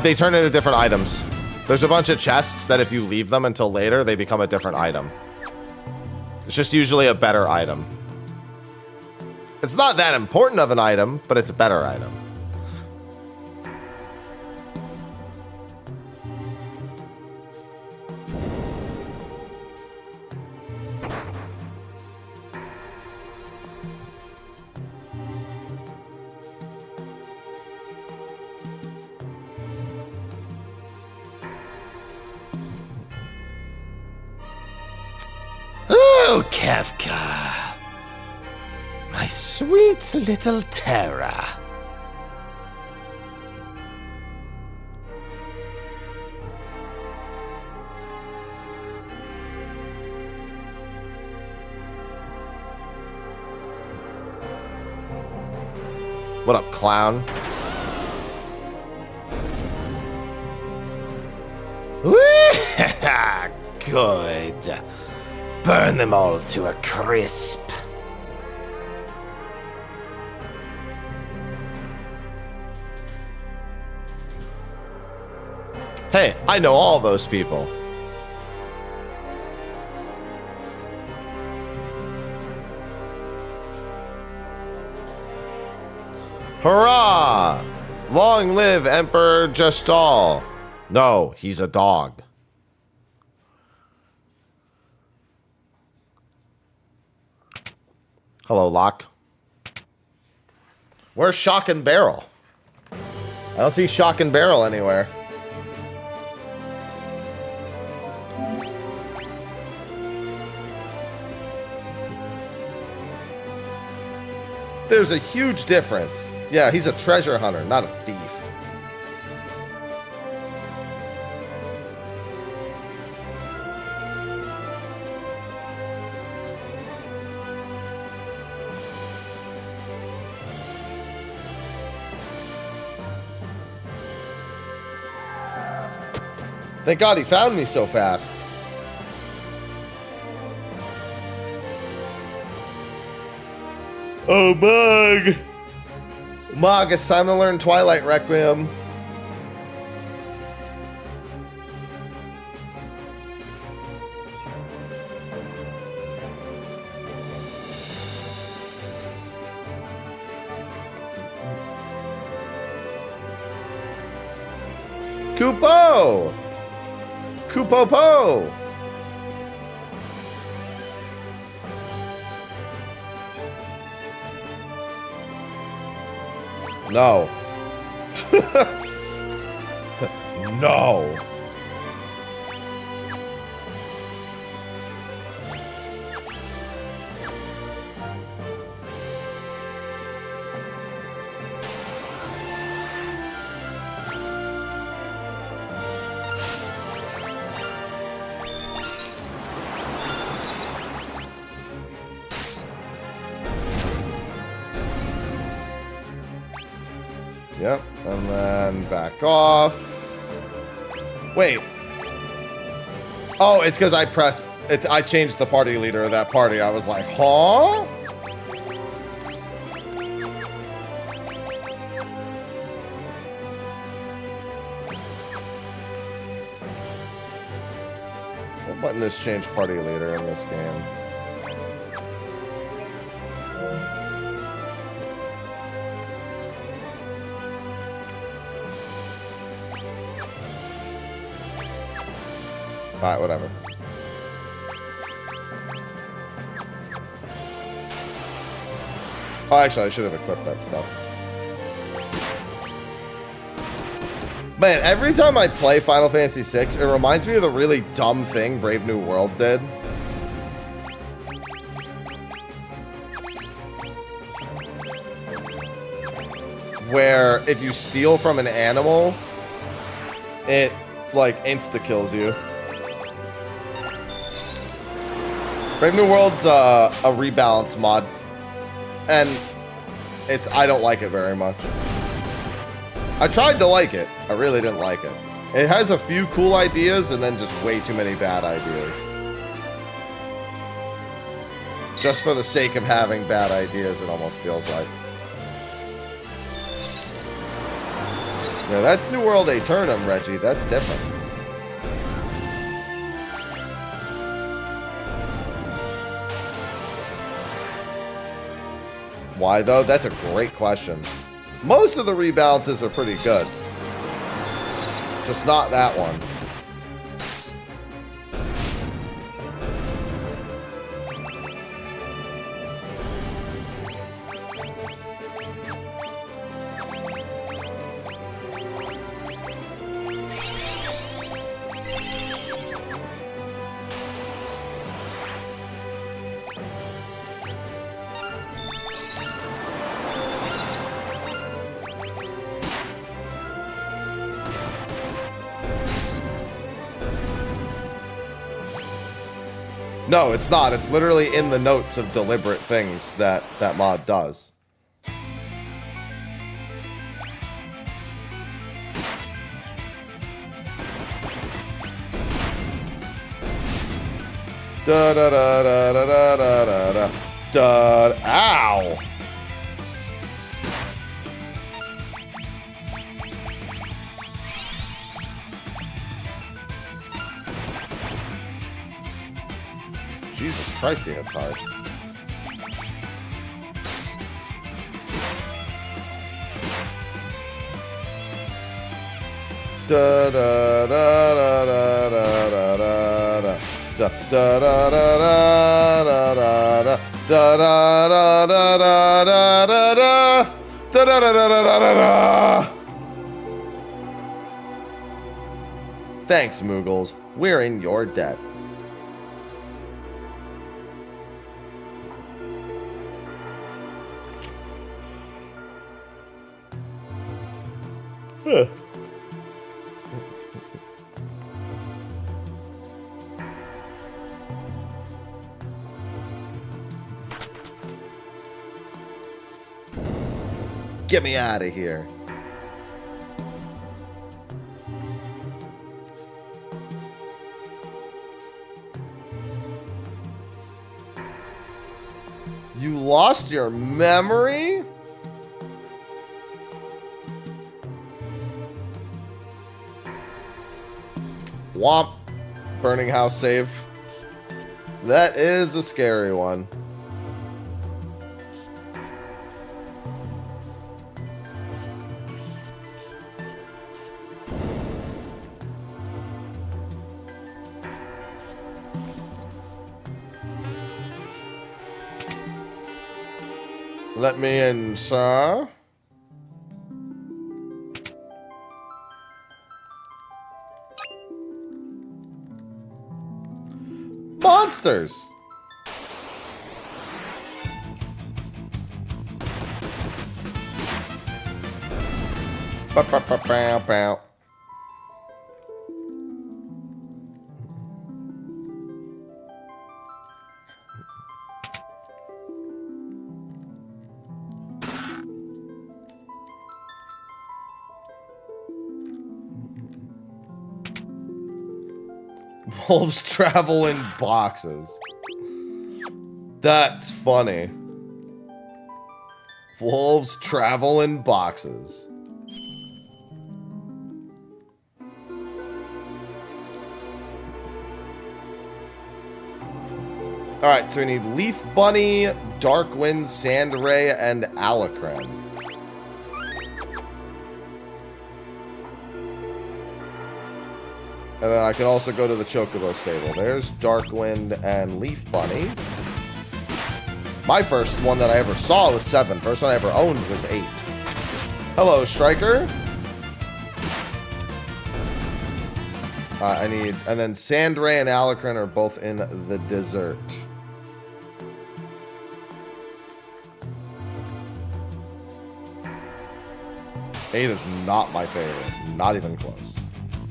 They turn into different items. There's a bunch of chests that if you leave them until later, they become a different item. It's just usually a better item. It's not that important of an item, but it's a better item. Kefka. My sweet little Terra. What up, clown? Good. Burn them all to a crisp. Hey, I know all those people. Hurrah! Long live Emperor Justal. No, he's a dog. Hello, Locke. Where's Shock and Barrel? I don't see Shock and Barrel anywhere. There's a huge difference. Yeah, he's a treasure hunter, not a thief. Thank God he found me so fast. Oh, Mog! Mog, it's time to learn Twilight Requiem. Kupo! Kupopo! No. No. Yep, and then back off. Wait. Oh, it's because I pressed it. I changed the party leader of that party. I was like, huh? What button is change party leader in this game? Alright, whatever. Oh, actually, I should have equipped that stuff. Man, every time I play Final Fantasy VI, it reminds me of the really dumb thing Brave New World did. Where if you steal from an animal, it, like, insta-kills you. Brave New World's a rebalance mod, and I don't like it very much. I tried to like it. I really didn't like it. It has a few cool ideas and then just way too many bad ideas. Just for the sake of having bad ideas, it almost feels like. Yeah, that's New World Aeternum, Reggie. That's different. Why, though? That's a great question. Most of the rebalances are pretty good. Just not that one. No, it's not. It's literally in the notes of deliberate things that that mod does. Da da da da da da da da da. Ow! Jesus Christ, he hits hard. Da da da da da da da da. Da da da da da da da da da da da da da da da da da da da da. Thanks, Moogles. We're in your debt. Huh. Get me out of here. You lost your memory? Womp. Burning house save. That is a scary one. Let me in, sir. Monsters. Bow. Wolves travel in boxes. That's funny. Wolves travel in boxes. Alright, so we need Leaf Bunny, Darkwind, Sandray, and Alacran. And then I can also go to the Chocobo stable. There's Darkwind and Leaf Bunny. My first one that I ever saw was 7. First one I ever owned was 8. Hello, Striker. I need... And then Sandray and Alacran are both in the desert. Eight is not my favorite. Not even close.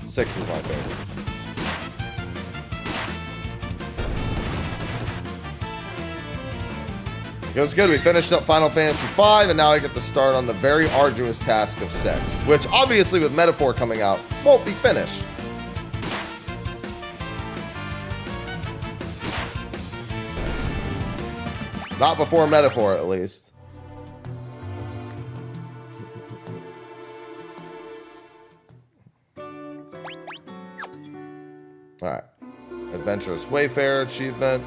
6 is my favorite. It was good. We finished up Final Fantasy V, and now I get to start on the very arduous task of 6, which obviously with Metaphor coming out, won't be finished. Not before Metaphor, at least. Alright. Adventurous Wayfarer achievement.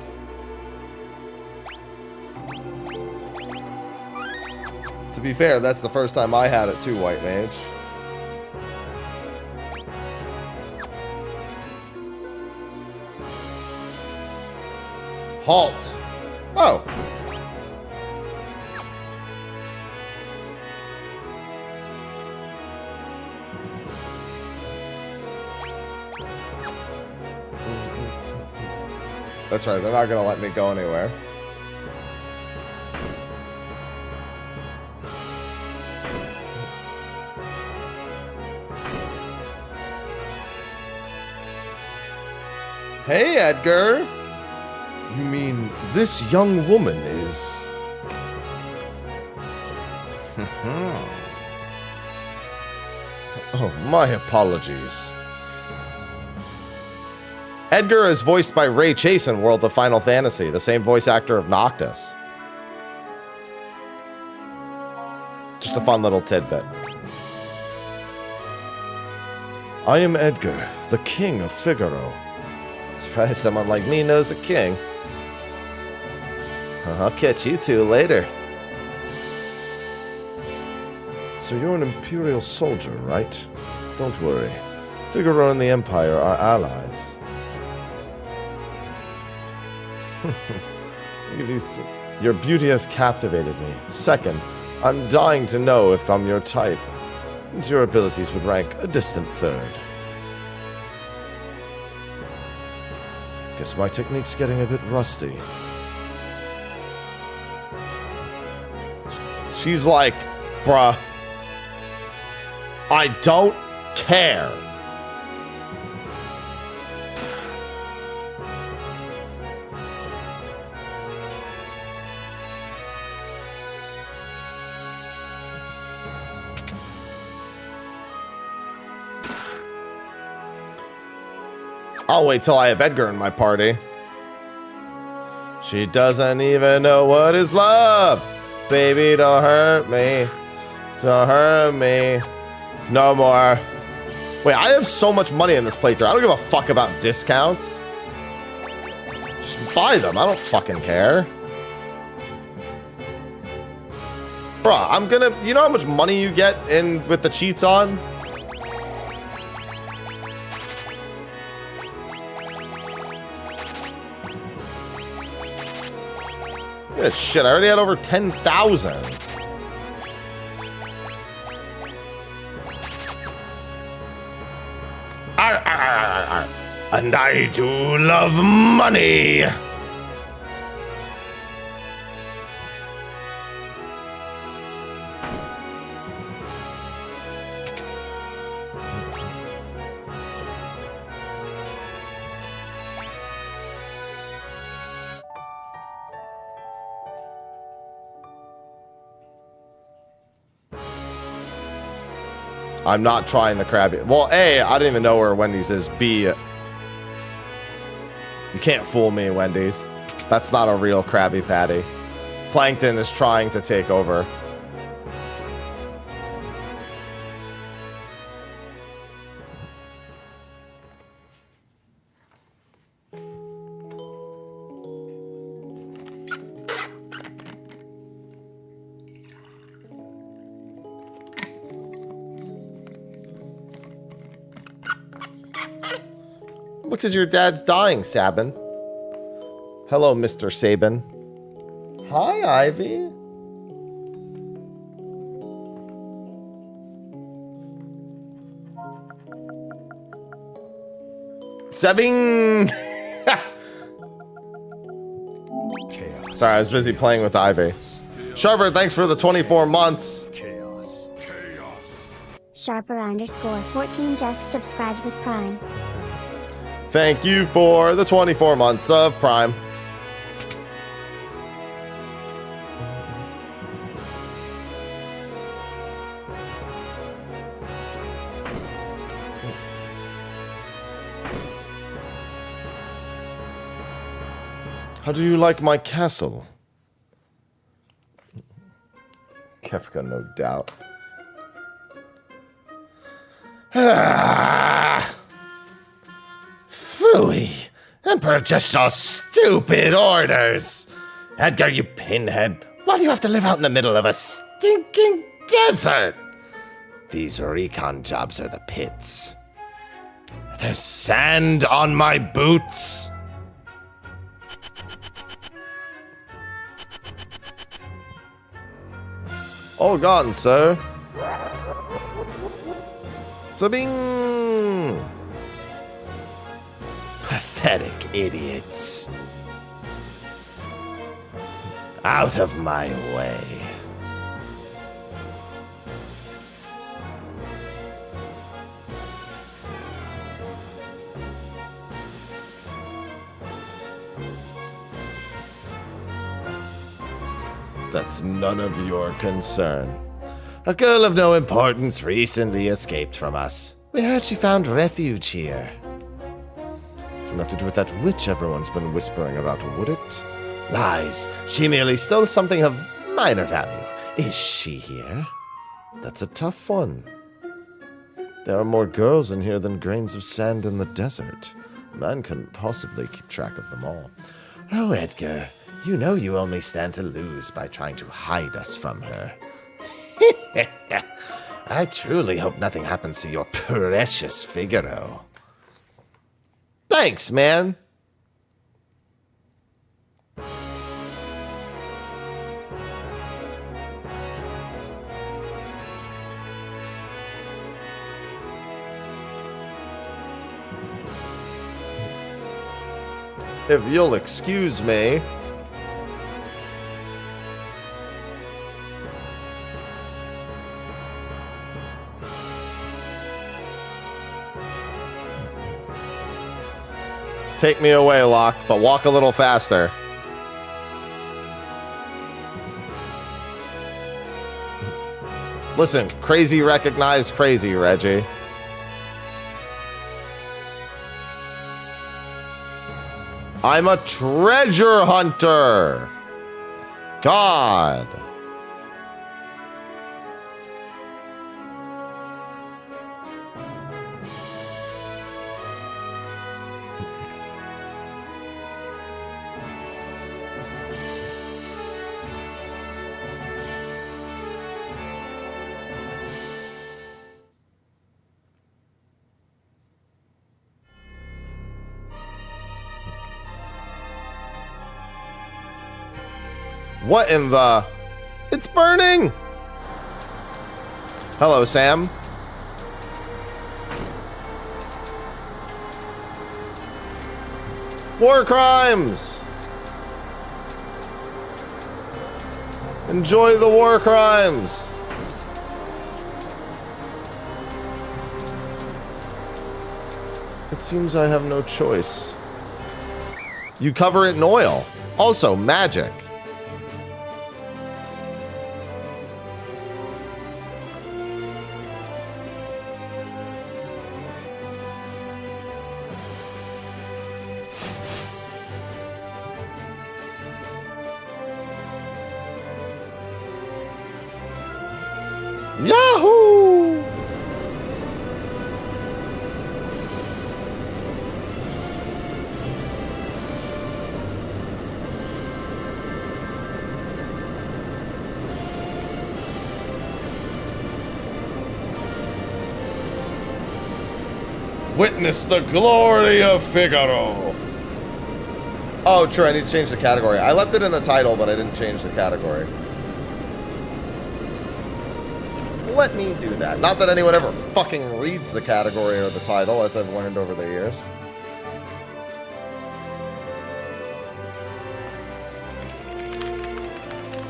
To be fair, that's the first time I had it too, White Mage. Halt. Oh. That's right, they're not gonna let me go anywhere. Hey, Edgar. You mean this young woman is... Oh, my apologies. Edgar is voiced by Ray Chase in World of Final Fantasy, the same voice actor of Noctis. Just a fun little tidbit. I am Edgar, the king of Figaro. Surprised someone like me knows a king. I'll catch you two later. So you're an Imperial soldier, right? Don't worry. Figaro and the Empire are allies. Your beauty has captivated me. Second, I'm dying to know if I'm your type. And your abilities would rank a distant third. Guess my technique's getting a bit rusty. She's like, bruh, I don't care. I'll wait till I have Edgar in my party. She doesn't even know what is love. Baby, don't hurt me. Don't hurt me. No more. Wait, I have so much money in this playthrough. I don't give a fuck about discounts. Just buy them. I don't fucking care. Bruh, I'm gonna... You know how much money you get in with the cheats on? Yeah, shit, I already had over 10,000. And I do love money. I'm not trying the Krabby. Well, A, I didn't even know where Wendy's is. B, you can't fool me, Wendy's. That's not a real Krabby Patty. Plankton is trying to take over. Because your dad's dying, Sabin. Hello, Mr. Sabin. Hi, Ivy. Sabin! Sorry, I was busy playing with Ivy. Sharper, thanks for the 24 months. Sharper_14 just subscribed with Prime. Thank you for the 24 months of Prime. How do you like my castle? Kefka, no doubt. Phooey! Emperor just saw stupid orders! Edgar, you pinhead! Why do you have to live out in the middle of a stinking desert? These recon jobs are the pits. There's sand on my boots! All gone, sir. Sabin! Pathetic idiots. Out of my way. That's none of your concern. A girl of no importance recently escaped from us. We heard she found refuge here. Wouldn't have to do with that witch everyone's been whispering about, would it? Lies. She merely stole something of minor value. Is she here? That's a tough one. There are more girls in here than grains of sand in the desert. Man couldn't possibly keep track of them all. Oh, Edgar, you know you only stand to lose by trying to hide us from her. I truly hope nothing happens to your precious Figaro. Thanks, man. If you'll excuse me. Take me away, Locke, but walk a little faster. Listen, crazy recognize crazy, Reggie. I'm a treasure hunter. God. What in the... It's burning! Hello, Sam. War crimes! Enjoy the war crimes! It seems I have no choice. You cover it in oil. Also, magic. Yahoo! Witness the glory of Figaro. Oh, true, I need to change the category. I left it in the title, but I didn't change the category. Let me do that. Not that anyone ever fucking reads the category or the title, as I've learned over the years.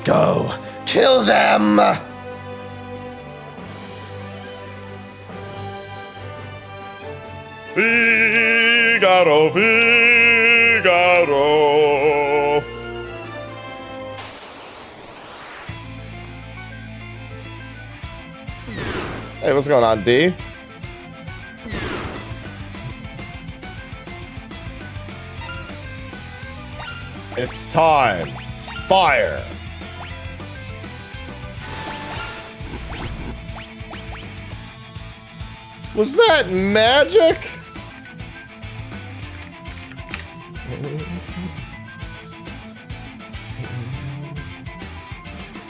Go! Kill them! Figaro, Figaro. Hey, what's going on, D? It's time. Fire. Was that magic?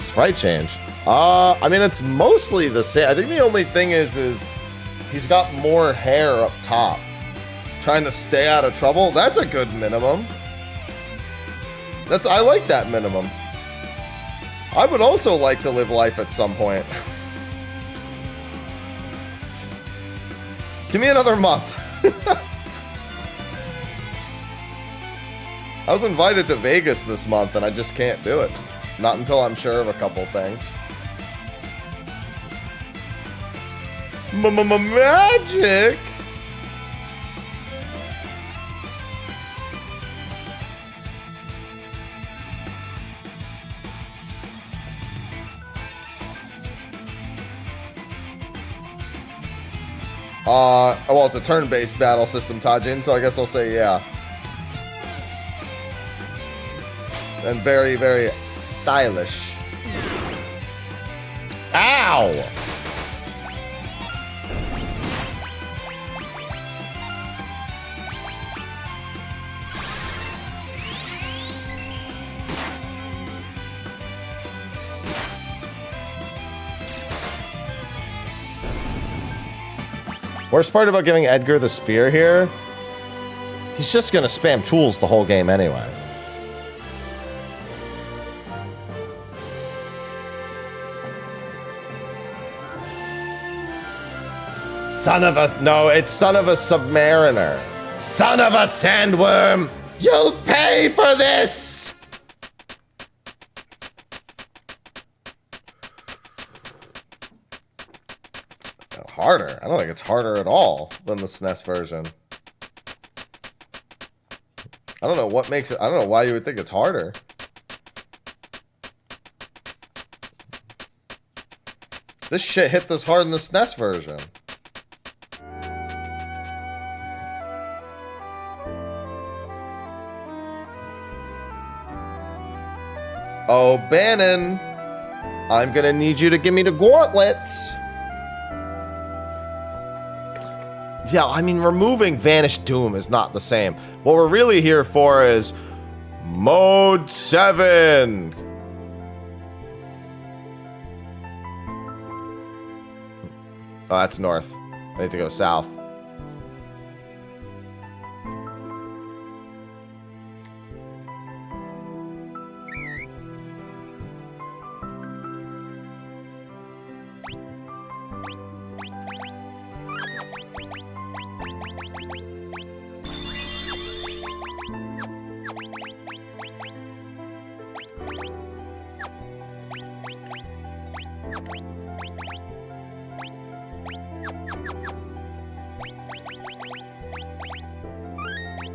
Sprite change. I mean, it's mostly the same. I think the only thing is he's got more hair up top. Trying to stay out of trouble. That's a good minimum. I like that minimum. I would also like to live life at some point. Give me another month. I was invited to Vegas this month and I just can't do it. Not until I'm sure of a couple things. Magic! Well, it's a turn-based battle system, Tajin, so I guess I'll say yeah. And very, very stylish. Ow! Worst part about giving Edgar the spear here, he's just gonna spam tools the whole game anyway. Son of a... No, it's son of a submariner. Son of a sandworm! You'll pay for this! Harder. I don't think it's harder at all than the SNES version. I don't know what makes it... I don't know why you would think it's harder. This shit hit this hard in the SNES version. Oh, Bannon. I'm gonna need you to give me the gauntlets. Yeah, I mean, removing Vanished Doom is not the same. What we're really here for is Mode 7. Oh, that's north. I need to go south.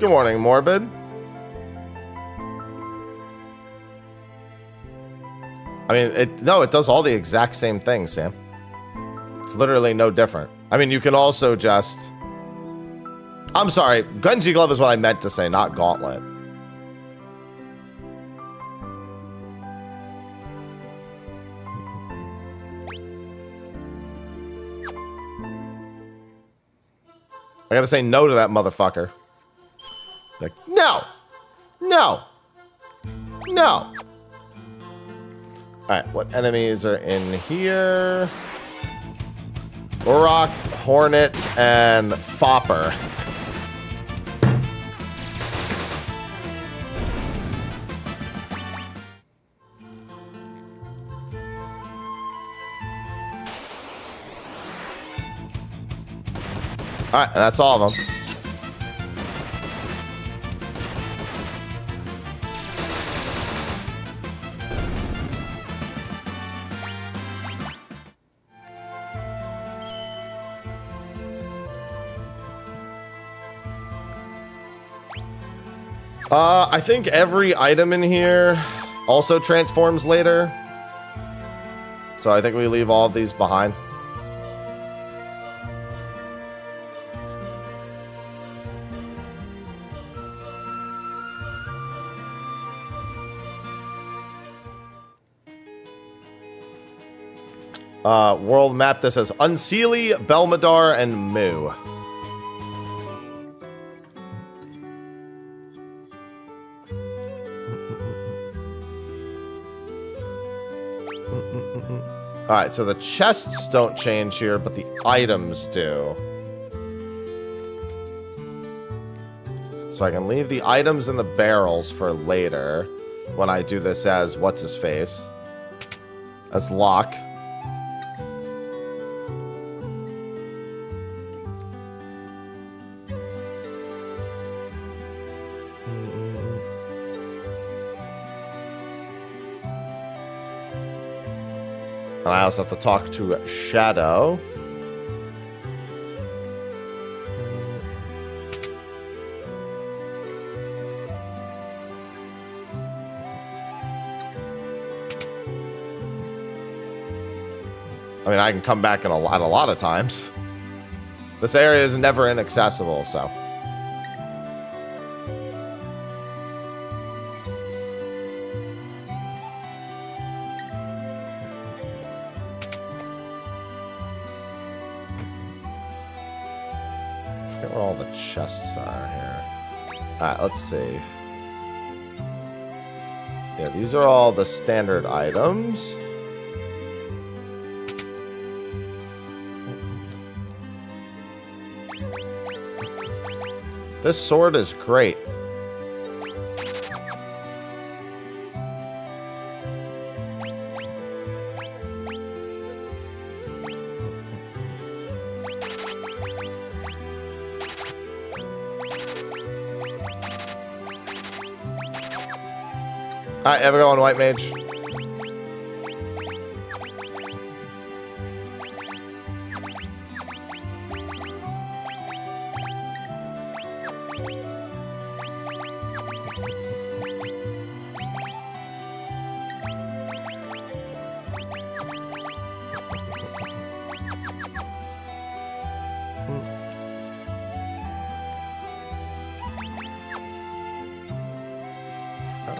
Good morning, Morbid. I mean, it does all the exact same thing, Sam. It's literally no different. I mean, you can also just... I'm sorry, Gungy Glove is what I meant to say, not Gauntlet. I gotta say no to that motherfucker. Like, no! No! No! Alright, what enemies are in here? Urok, Hornet, and Fopper. Alright, and that's all of them. I think every item in here also transforms later. So I think we leave all of these behind. World map that says Unseelie, Belmadar, and Mu. Alright, so the chests don't change here, but the items do. So I can leave the items in the barrels for later when I do this as what's-his-face. As Locke. And I also have to talk to Shadow. I mean, I can come back in a lot of times. This area is never inaccessible, so. Forget where all the chests are here. Alright, let's see. Yeah, these are all the standard items. This sword is great. Alright, have a go on, White Mage.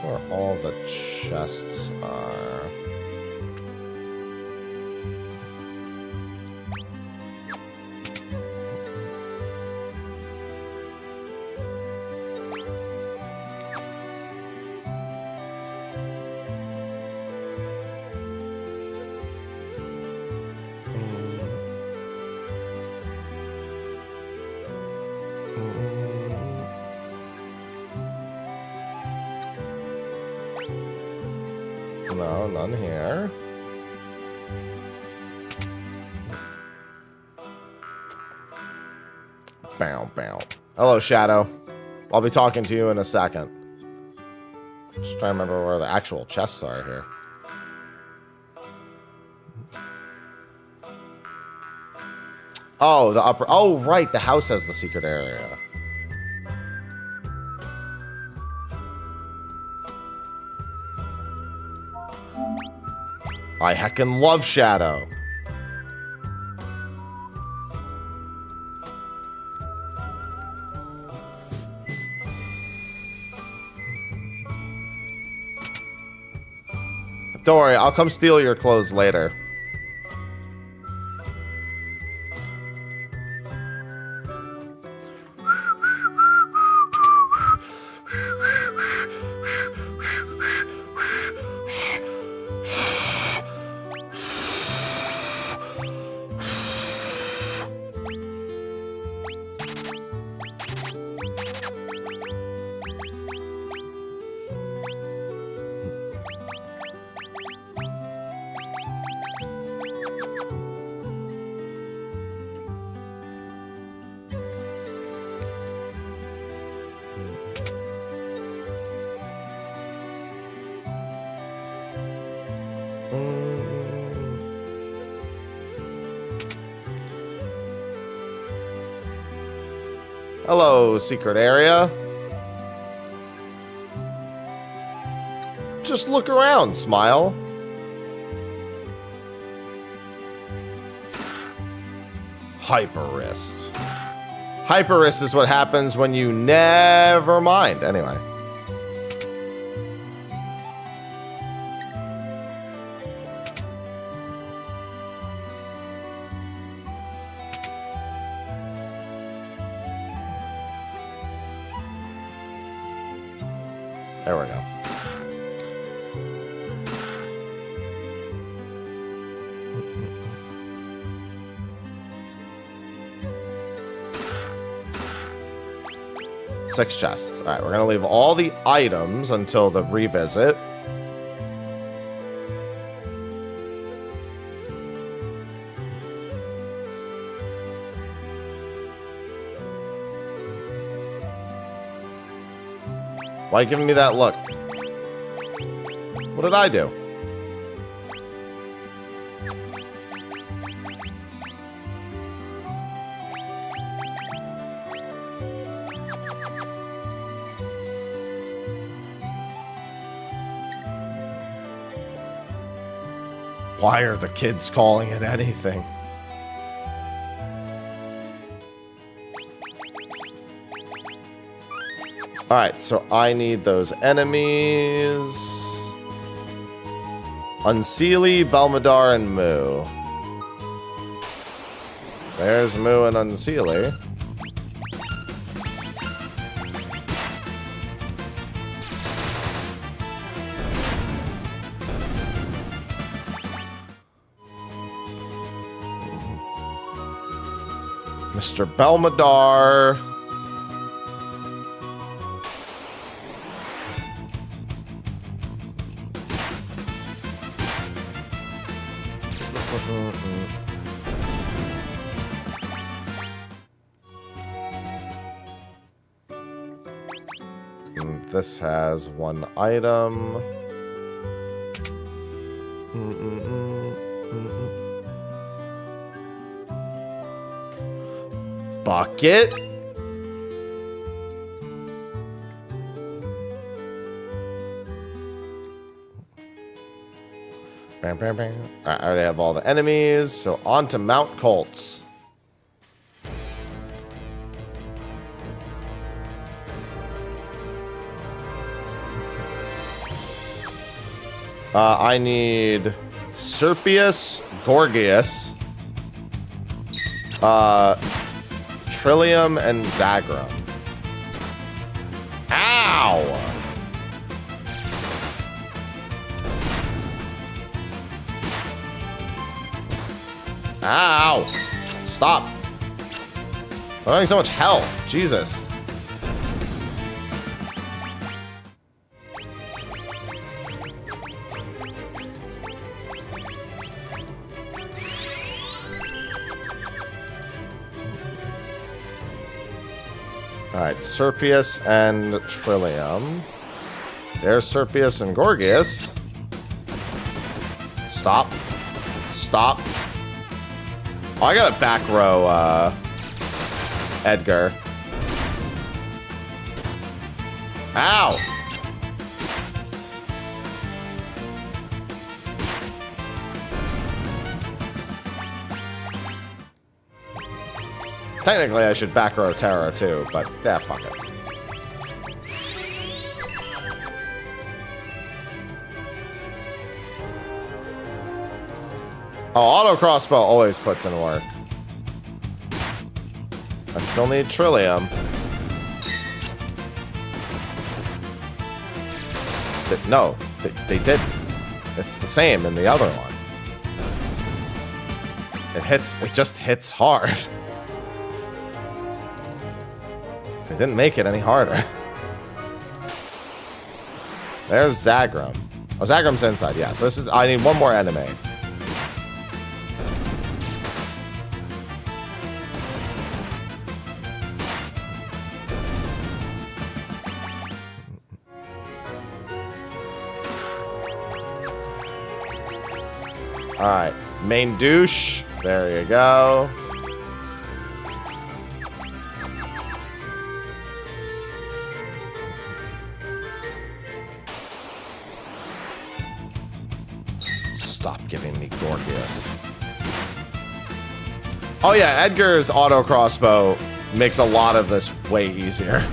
Where all the chests are. No, none here. Bow, bow. Hello, Shadow. I'll be talking to you in a second. Just trying to remember where the actual chests are here. Oh, the upper... Oh, right. The house has the secret area. I heckin' love Shadow. Don't worry, I'll come steal your clothes later. Hello, secret area. Just look around, smile. Hyperwrist. Hyperwrist is what happens when you never mind. Anyway. There we go. Six chests. All right, we're gonna leave all the items until the revisit. Why are you giving me that look? What did I do? Why are the kids calling it anything? Alright, so I need those enemies. Unseelie, Belmadar, and Moo. There's Moo and Unseelie. Mr. Belmadar. And this has one item. Bucket. Bam, bam, bam. Alright, I already have all the enemies, so on to Mount Kolts. I need Serpius Gorgias, Trillium, and Zagrum. Ow! Ow! Stop. I'm having so much health. Jesus. Alright, Serpius and Trillium. There's Serpius and Gorgias. Stop. Stop. Oh, I got a back row, Edgar. Ow! Technically, I should back row Terra too, but yeah, fuck it. Oh, auto crossbow always puts in work. I still need Trillium. No, they didn't. It's the same in the other one. It just hits hard. They didn't make it any harder. There's Zagrum. Oh, Zagrum's inside, yeah. So I need one more enemy. Alright, main douche. There you go. Stop giving me Gorgias. Oh yeah, Edgar's auto crossbow makes a lot of this way easier.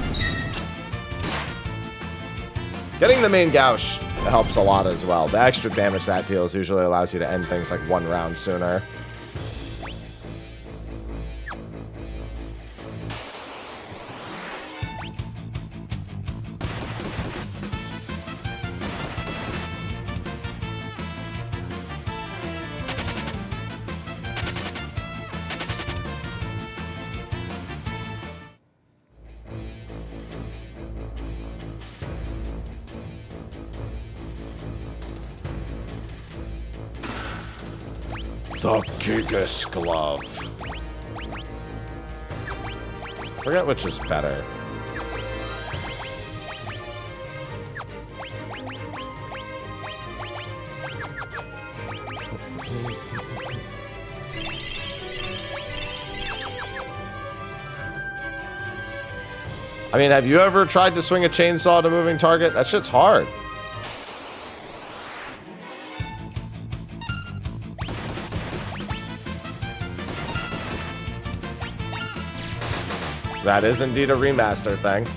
Getting the main gouge helps a lot as well. The extra damage that deals usually allows you to end things like one round sooner. The Gigas Glove. I forget which is better. I mean, have you ever tried to swing a chainsaw at a moving target? That shit's hard. That is indeed a remaster thing.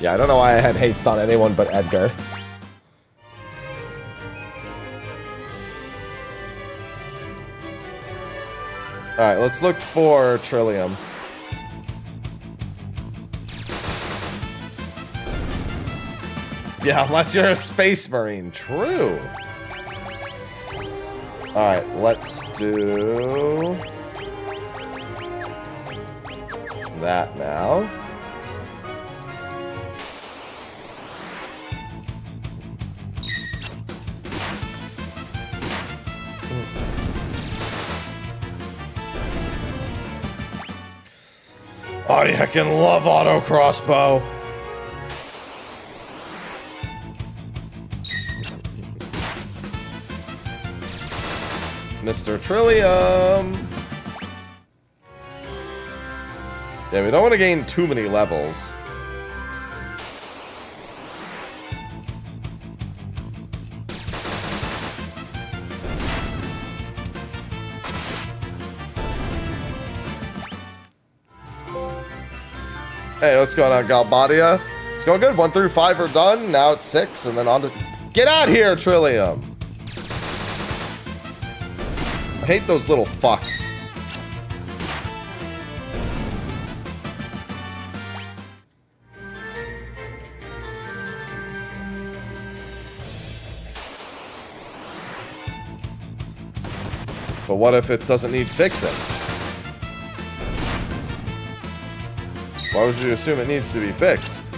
Yeah, I don't know why I had haste on anyone but Edgar. Alright, let's look for Trillium. Yeah, unless you're a space marine. True. Alright, let's do that now. I heckin' love auto crossbow. Mr. Trillium. Yeah, we don't want to gain too many levels. Hey, what's going on, Galbadia? It's going good. 1 through 5 are done. Now it's 6, and then on to... Get out here, Trillium! I hate those little fucks. But what if it doesn't need fixing? Why would you assume it needs to be fixed?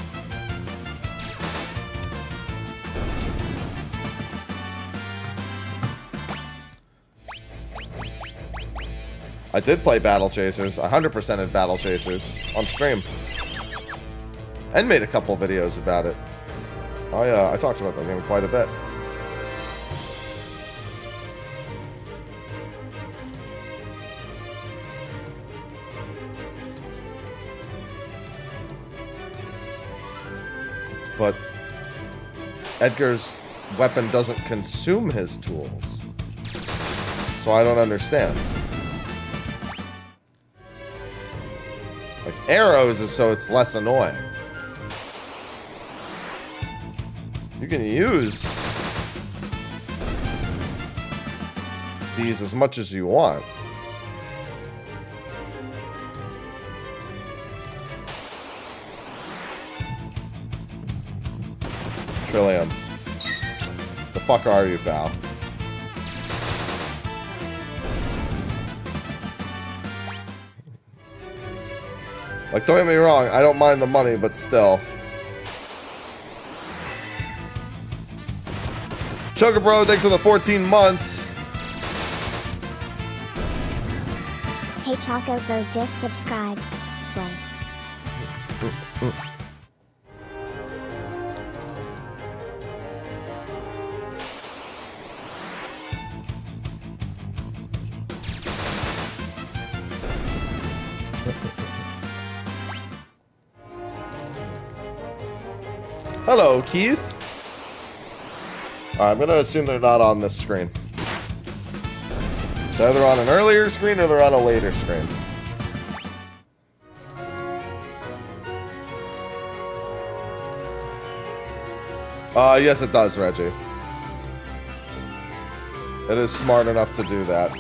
I did play Battle Chasers. 100%ed Battle Chasers on stream. And made a couple videos about it. I talked about that game quite a bit. But Edgar's weapon doesn't consume his tools. So I don't understand. Like, arrows is so it's less annoying. You can use these as much as you want. Trillium. The fuck are you, pal? Like, don't get me wrong, I don't mind the money, but still. Chugga Bro, thanks for the 14 months. Hey Choco Bro, just subscribe. Play. Hello, Keith. I'm gonna assume they're not on this screen. They're either on an earlier screen or they're on a later screen. Yes it does, Reggie. It is smart enough to do that.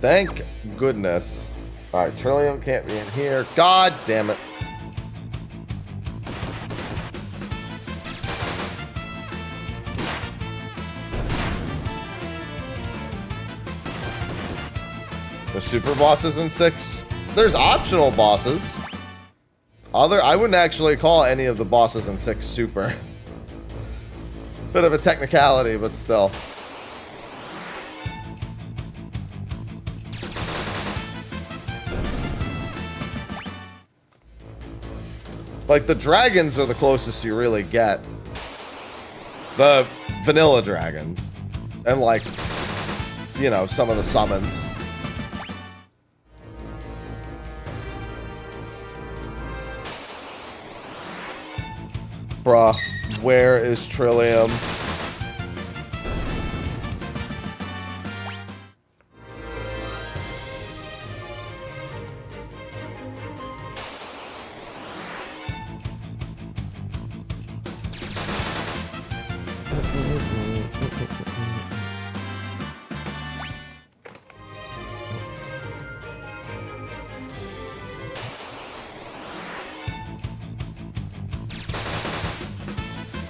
Thank goodness. Alright, Trillium can't be in here. God damn it. There's super bosses in 6. There's optional bosses. I wouldn't actually call any of the bosses in 6 super. Bit of a technicality, but still. Like, the dragons are the closest you really get. The vanilla dragons. And, like, you know, some of the summons. Bruh, where is Trillium?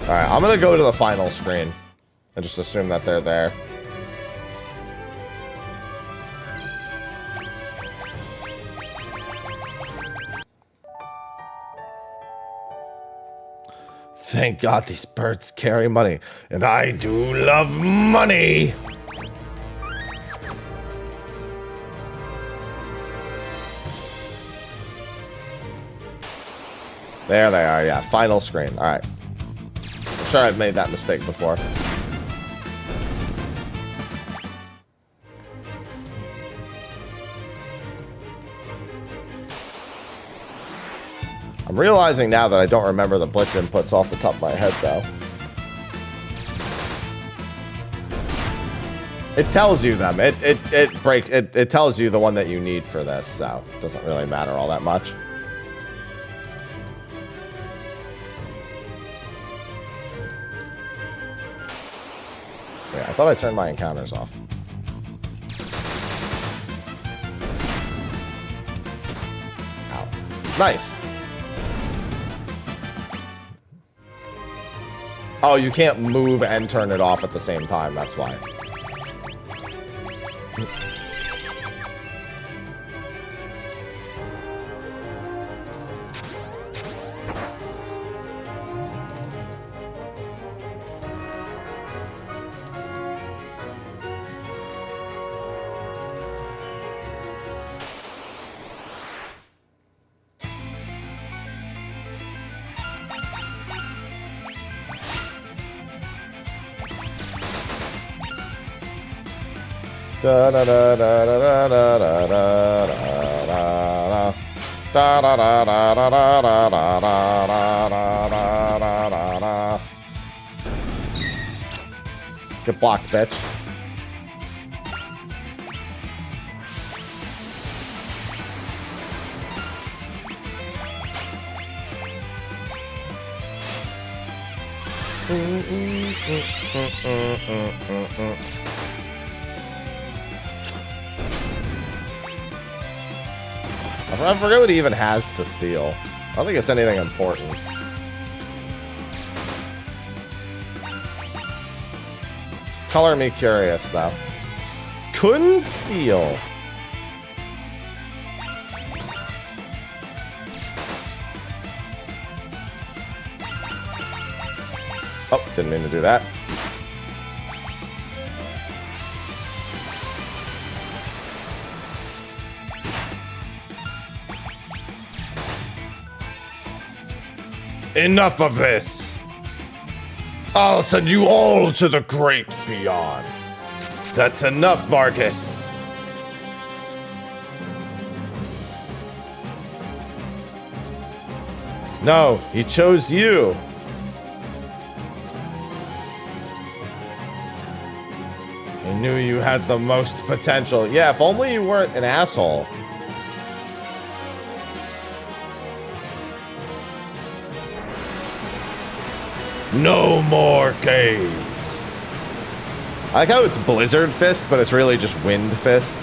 Alright, I'm gonna go to the final screen and just assume that they're there. Thank God these birds carry money, and I do love money! There they are, yeah, final screen, alright. I'm sure I've made that mistake before. I'm realizing now that I don't remember the Blitz inputs off the top of my head, though. It tells you them. It tells you the one that you need for this, so it doesn't really matter all that much. Yeah, I thought I turned my encounters off. Ow. Nice. Oh, you can't move and turn it off at the same time, that's why. Da da da da da da da da da da da da da da da da da da. Get blocked, bitch. I forget what he even has to steal. I don't think it's anything important. Color me curious, though. Couldn't steal. Oh, didn't mean to do that. Enough of this! I'll send you all to the great beyond. That's enough, Vargas. No, he chose you. He knew you had the most potential. Yeah, if only you weren't an asshole. No more games. I like how it's Blizzard Fist, but it's really just Wind Fist.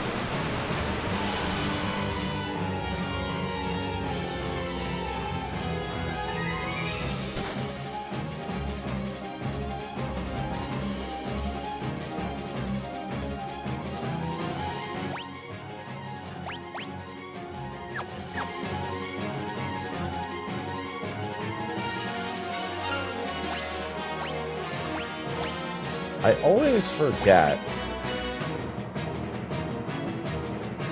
I always forget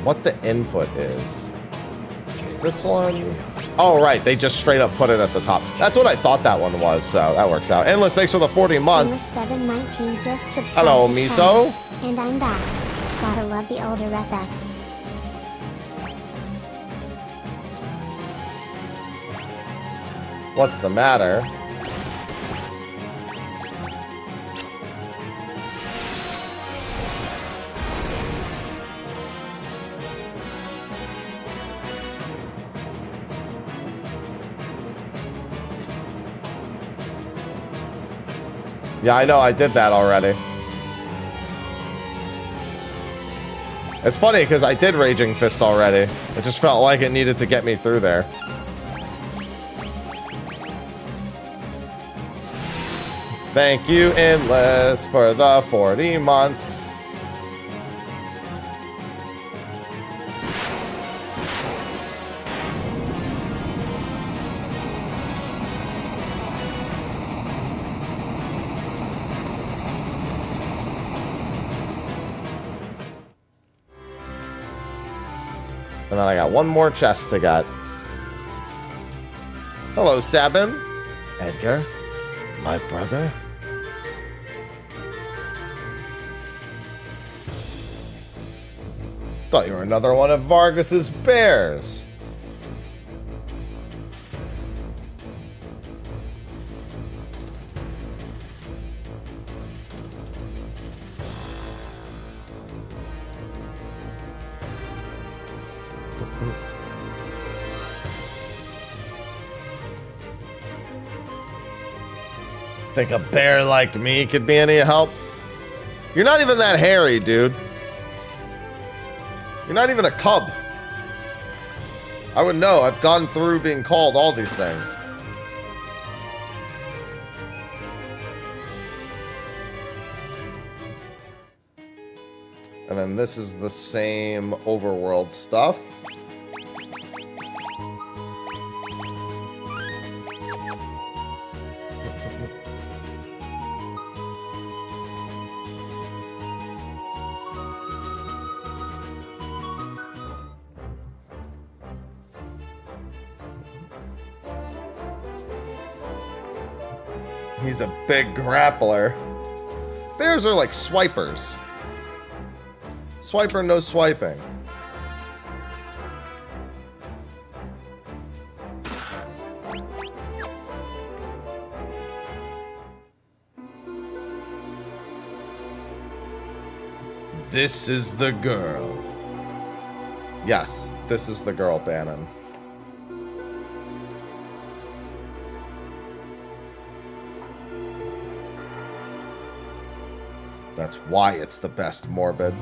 what the input is. Is this one? Oh, right. They just straight up put it at the top. That's what I thought that one was, so that works out. Endless, thanks for the 40 months. 719 just subscribed. Hello, Miso. And I'm back. Gotta love the older FFs. What's the matter? Yeah, I know, I did that already. It's funny, because I did Raging Fist already. It just felt like it needed to get me through there. Thank you, Endless, for the 40 months. And then I got one more chest to get. Hello, Sabin. Edgar? My brother? Thought you were another one of Vargas's bears. Think a bear like me could be any help? You're not even that hairy, dude. You're not even a cub. I would know. I've gone through being called all these things. And then this is the same overworld stuff. He's a big grappler. Bears are like swipers. Swiper, no swiping. This is the girl. Yes, this is the girl, Bannon. That's why it's the best Morbid.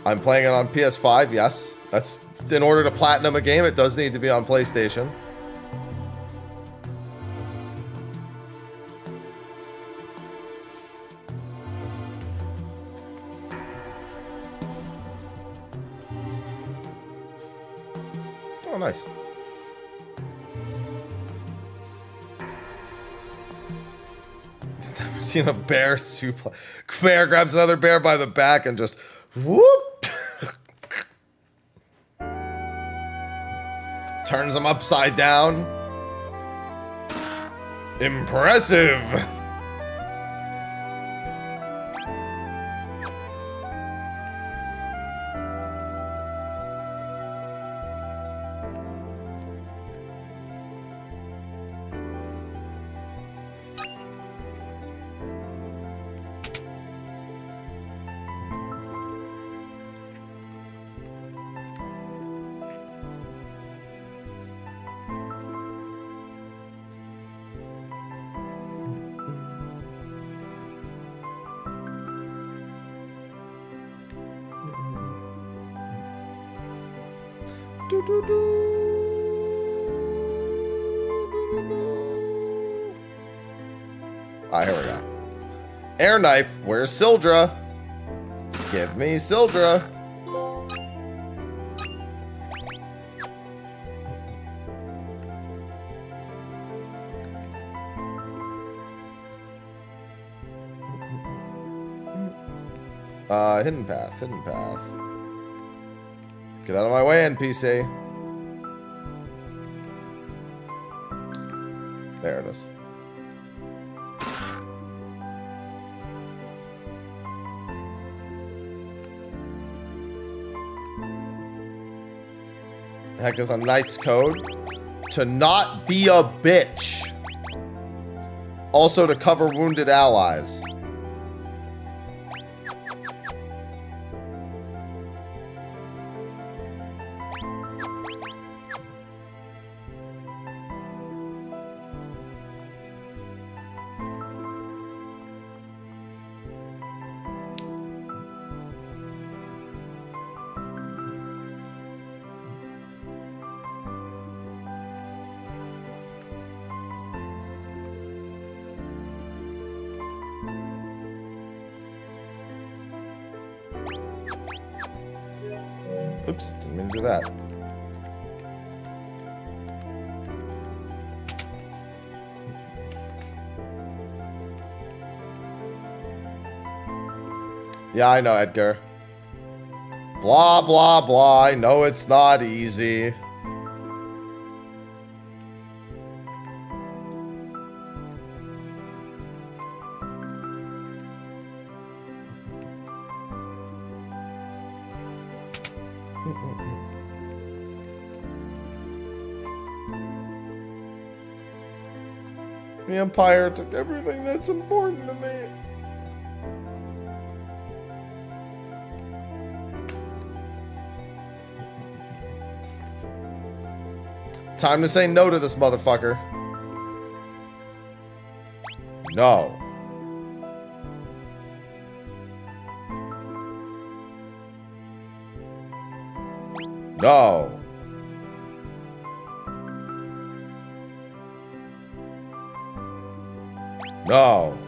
I'm playing it on PS5, yes. That's in order to platinum a game, it does need to be on PlayStation. Oh, nice. I've seen a bear suplex. Bear grabs another bear by the back and just whoop. Turns him upside down. Impressive. Ah, here we go. Air knife. Where's Sildra? Give me Sildra. Hidden path, hidden path. Get out of my way, NPC. There it is. The heck is a knight's code? To not be a bitch. Also to cover wounded allies. Oops, didn't mean to do that. Yeah, I know, Edgar. Blah, blah, blah. I know it's not easy. The Empire took everything that's important to me. Time to say no to this motherfucker. No. No. No.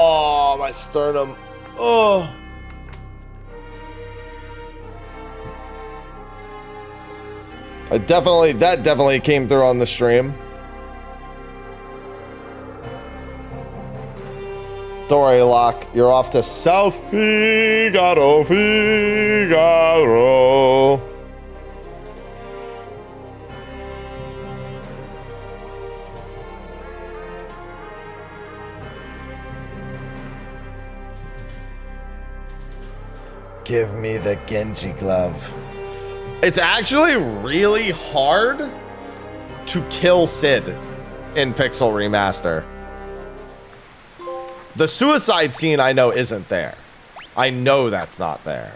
Oh, my sternum. Oh. That definitely came through on the stream. Don't worry, Locke. You're off to South Figaro. Give me the Genji glove. It's actually really hard to kill Sid in Pixel Remaster. The suicide scene I know isn't there. I know that's not there.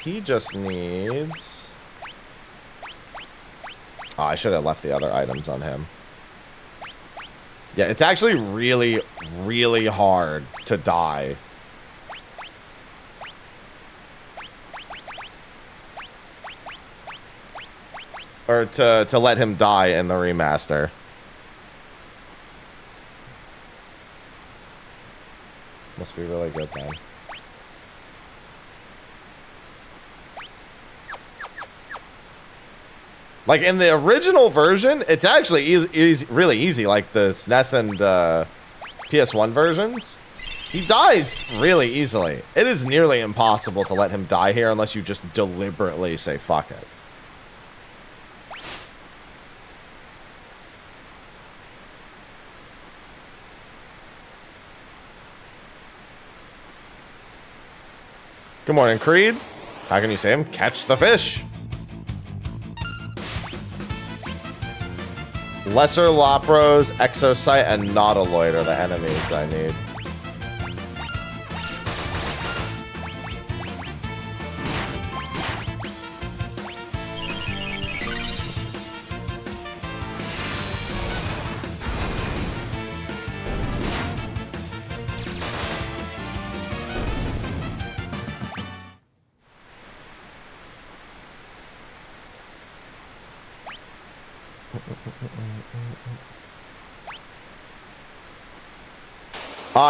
He just needs... Oh, I should have left the other items on him. Yeah, it's actually really, really hard to die. Or to let him die in the remaster. Must be really good then. Like, in the original version, it's actually really easy. Like, the SNES and PS1 versions. He dies really easily. It is nearly impossible to let him die here unless you just deliberately say, fuck it. Good morning, Creed. How can you say him? Catch the fish. Lesser Lopros, Exocyte, and Nautiloid are the enemies I need.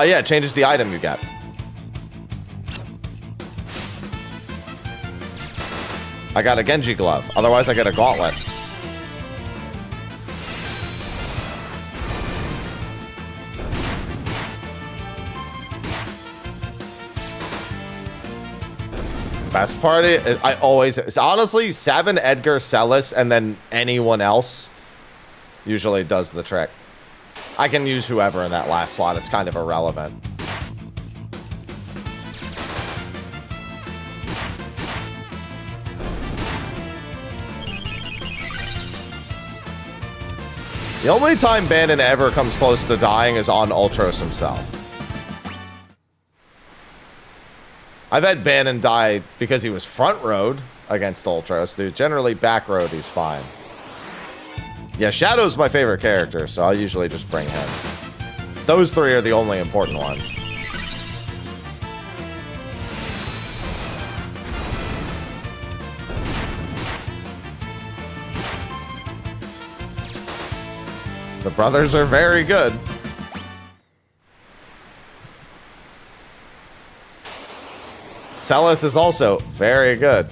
Yeah, it changes the item you get. I got a Genji glove. Otherwise, I get a gauntlet. Best party, I always... It's honestly, Sabin, Edgar, Celis, and then anyone else usually does the trick. I can use whoever in that last slot. It's kind of irrelevant. The only time Bannon ever comes close to dying is on Ultros himself. I've had Bannon die because he was front road against Ultros. Dude, generally back road, he's fine. Yeah, Shadow's my favorite character, so I'll usually just bring him. Those three are the only important ones. The brothers are very good. Celis is also very good.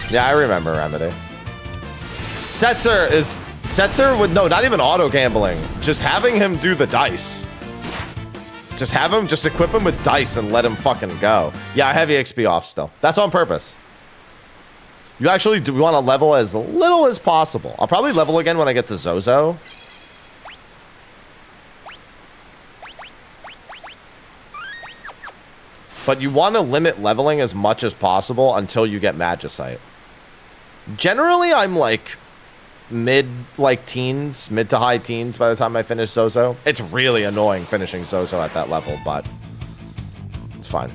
Yeah, I remember Remedy. Setzer with, no, not even auto gambling. Just having him do the dice. Just equip him with dice and let him fucking go. Yeah, I have EXP off still. That's on purpose. You actually do want to level as little as possible. I'll probably level again when I get to Zozo. But you want to limit leveling as much as possible until you get Magicite. Generally, I'm like mid to high teens by the time I finish Zozo. It's really annoying finishing Zozo at that level, but it's fine.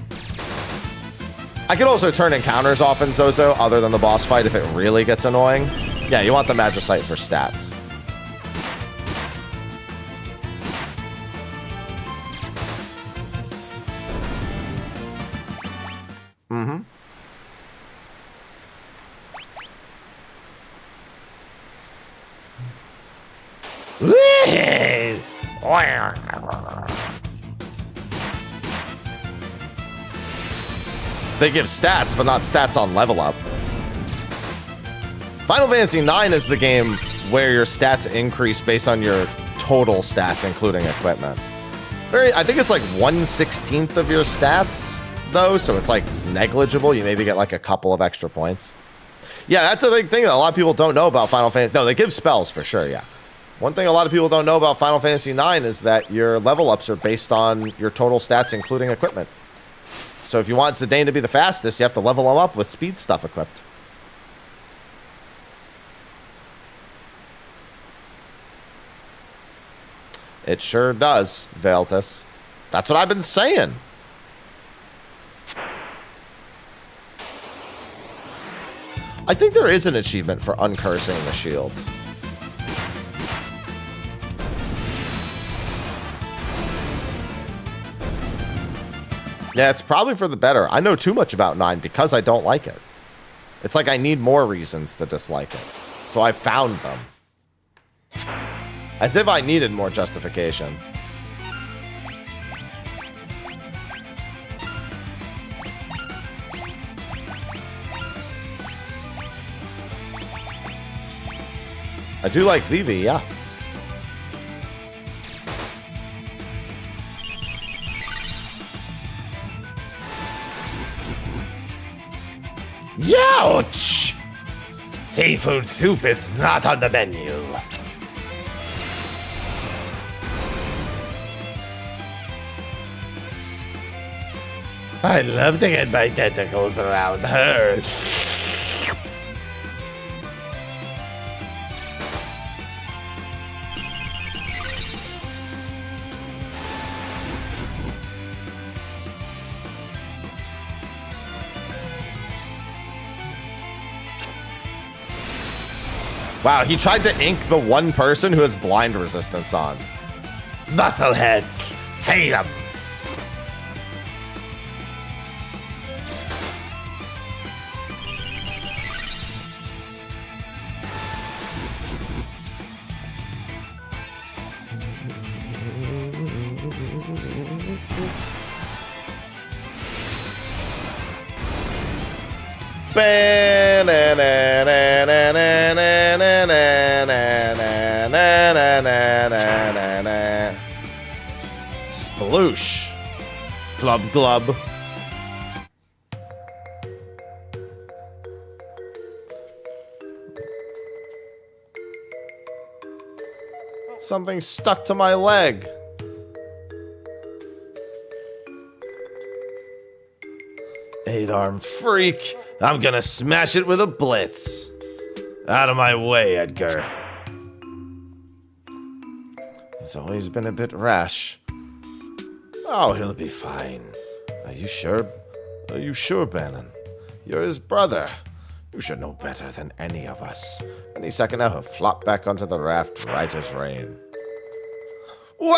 I could also turn encounters off in Zozo other than the boss fight if it really gets annoying. Yeah, you want the Magicite for stats. Mm-hmm. They give stats, but not stats on level up. Final Fantasy IX is the game where your stats increase based on your total stats, including equipment. I think it's like 1/16 of your stats, though, so it's like negligible. You maybe get like a couple of extra points. Yeah, that's a big thing that a lot of people don't know about Final Fantasy. No, they give spells for sure, yeah. One thing a lot of people don't know about Final Fantasy IX is that your level ups are based on your total stats, including equipment. So if you want Zidane to be the fastest, you have to level him up with speed stuff equipped. It sure does, Veltus. That's what I've been saying. I think there is an achievement for uncursing the shield. Yeah, it's probably for the better. I know too much about 9 because I don't like it. It's like I need more reasons to dislike it. So I found them. As if I needed more justification. I do like Vivi, yeah. Youch! Seafood soup is not on the menu. I love to get my tentacles around her. Wow, he tried to ink the one person who has blind resistance on. Muscleheads, hate them. Sploosh. Glub glub. Something stuck to my leg. A blade-armed freak. I'm gonna smash it with a blitz. Out of my way, Edgar. He's always been a bit rash. Oh, he'll be fine. Are you sure? Are you sure, Bannon? You're his brother. You should know better than any of us. Any second now, he'll flop back onto the raft right as rain. Wow!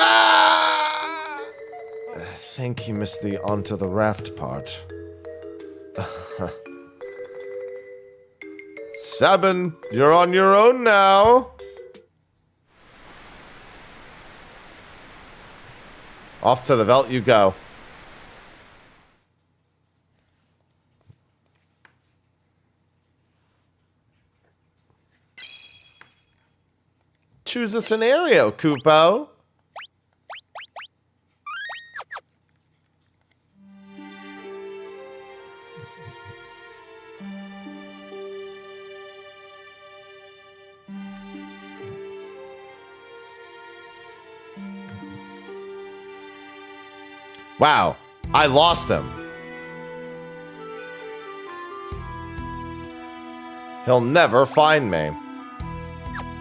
I think he missed the onto the raft part. Sabin, you're on your own now. Off to the Velt you go. Choose a scenario, Kupo. Wow, I lost him. He'll never find me.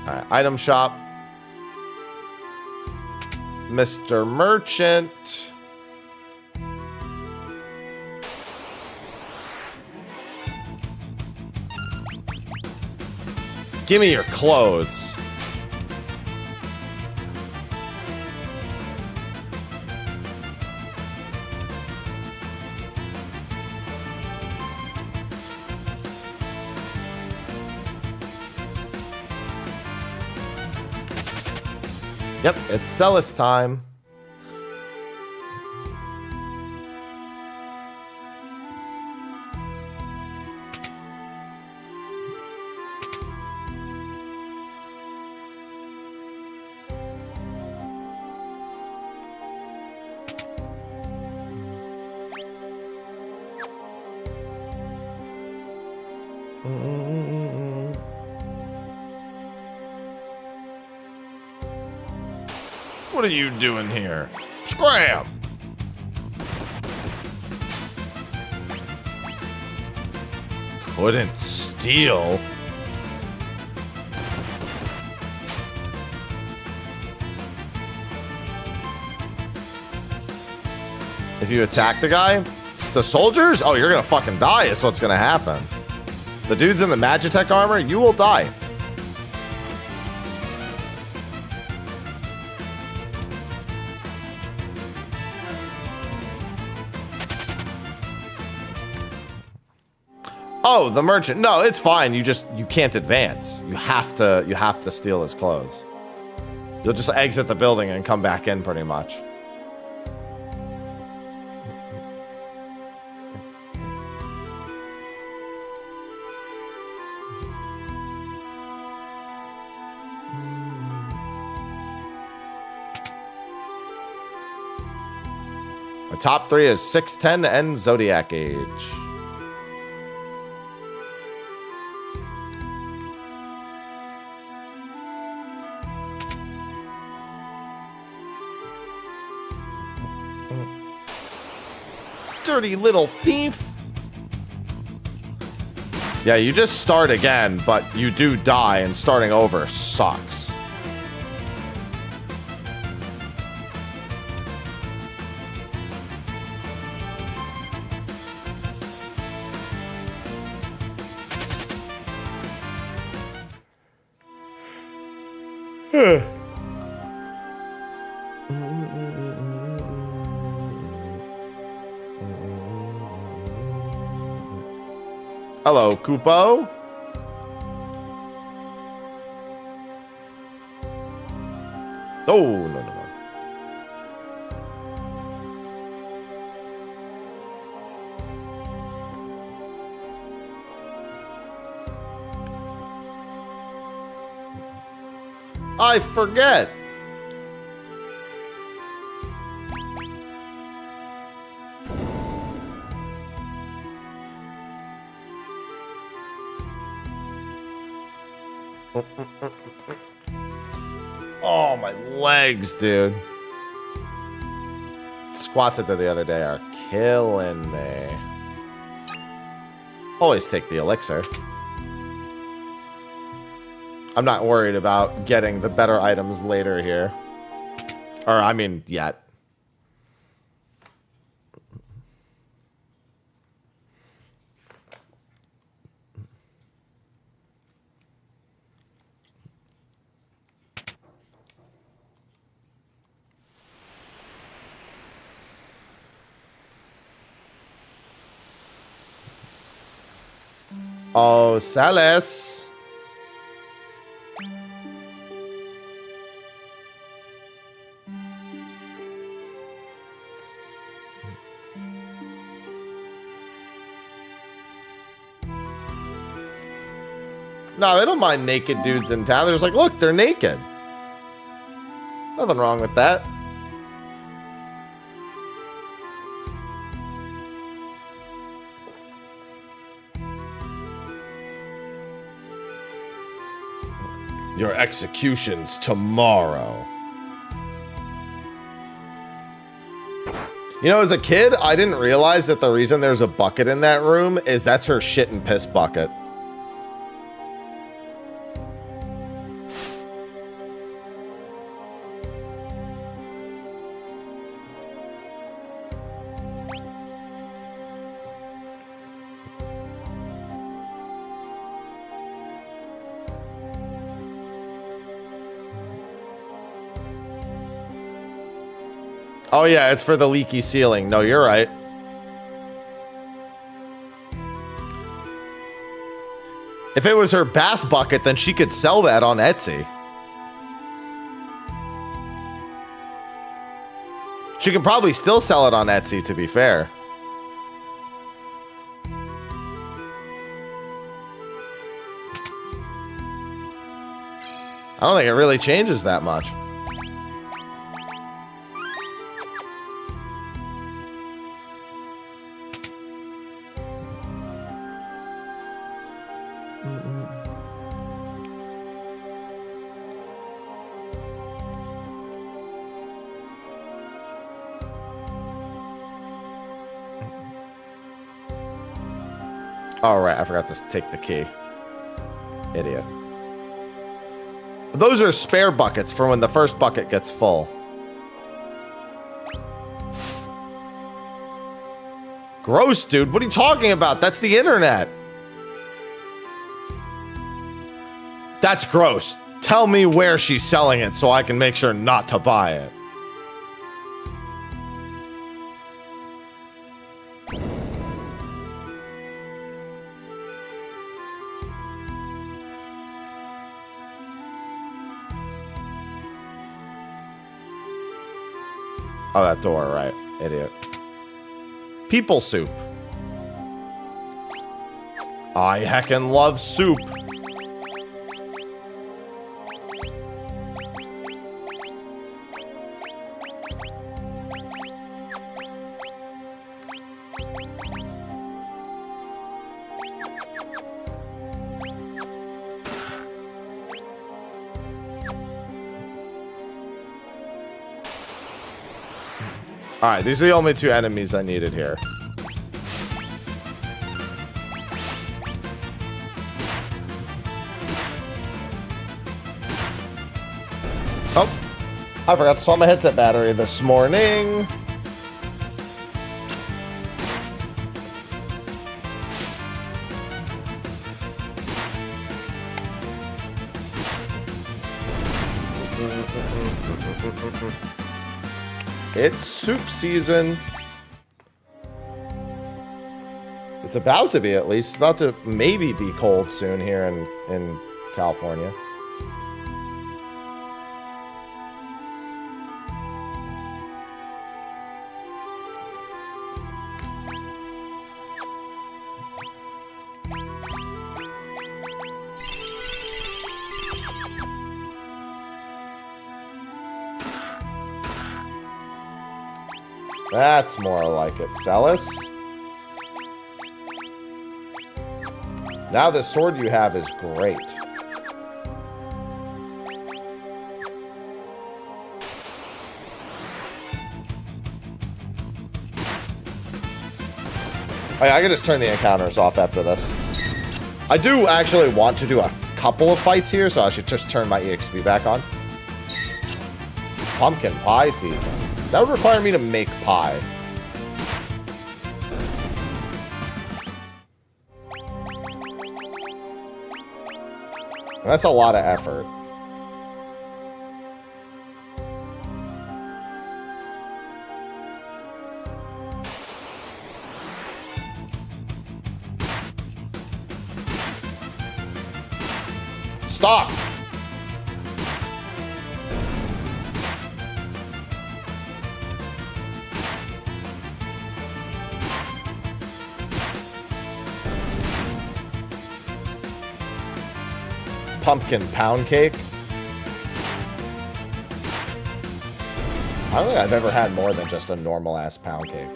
Alright, item shop. Mr. Merchant. Give me your clothes. Yep, it's Celis time. What are you doing here? Scram! Couldn't steal. If you attack the guy, the soldiers, oh, you're gonna fucking die is what's gonna happen. The dudes in the Magitech armor, you will die. Oh, the merchant. No, it's fine. You can't advance. You have to steal his clothes. You'll just exit the building and come back in pretty much. My top 3 is 610 and Zodiac Age. Dirty little thief. Yeah, you just start again, but you do die, and starting over sucks. Hello, Kupo. Oh, no. I forget. Oh, my legs, dude. Squats I did the other day are killing me. Always take the elixir. I'm not worried about getting the better items later here. Or, I mean, yet. Oh, Salas. No, they don't mind naked dudes in town. They're just like, look, they're naked. Nothing wrong with that. Your execution's tomorrow. You know, as a kid, I didn't realize that the reason there's a bucket in that room is that's her shit and piss bucket. Oh yeah, it's for the leaky ceiling. No, you're right. If it was her bath bucket, then she could sell that on Etsy. She can probably still sell it on Etsy, to be fair. I don't think it really changes that much. Oh, right. I forgot to take the key. Idiot. Those are spare buckets for when the first bucket gets full. Gross, dude. What are you talking about? That's the internet. That's gross. Tell me where she's selling it so I can make sure not to buy it. Oh, that door, right. Idiot. People soup. I heckin' love soup. Alright, these are the only two enemies I needed here. Oh, I forgot to swap my headset battery this morning. It's soup season. It's about to be, at least. It's about to maybe be cold soon here in California. That's more like it, Celis. Now the sword you have is great. I can just turn the encounters off after this. I do actually want to do a couple of fights here, so I should just turn my EXP back on. Pumpkin pie season. That would require me to make pie. And that's a lot of effort. Stop! Pumpkin pound cake. I don't think I've ever had more than just a normal ass pound cake.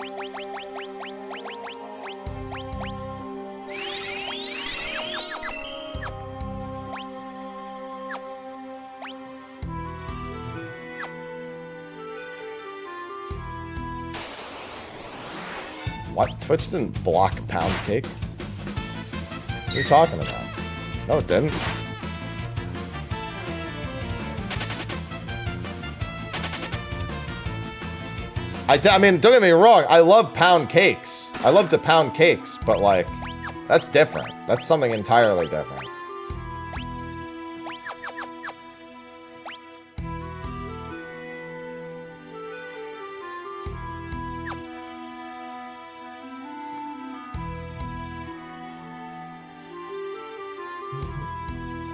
What? Twitch didn't block pound cake? What are you talking about? No, it didn't. I mean, don't get me wrong, I love pound cakes. I love to pound cakes, but like, that's different. That's something entirely different.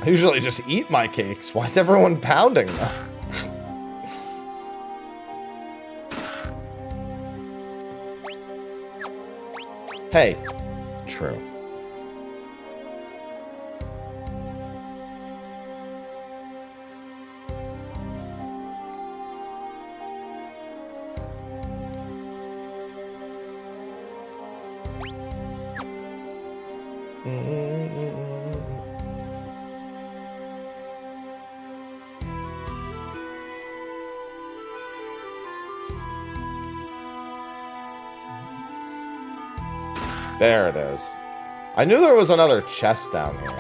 I usually just eat my cakes. Why is everyone pounding them? Hey, true. There it is. I knew there was another chest down here.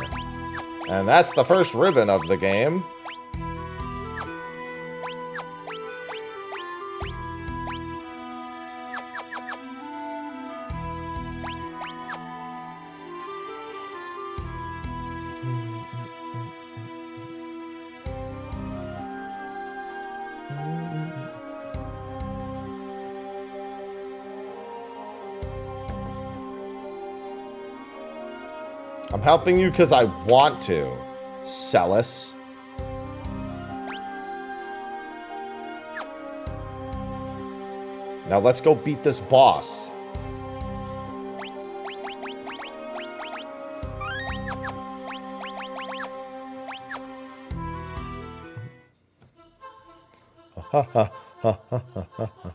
And that's the first ribbon of the game. I'm helping you because I want to, Celis. Now let's go beat this boss. Ha ha ha ha ha ha.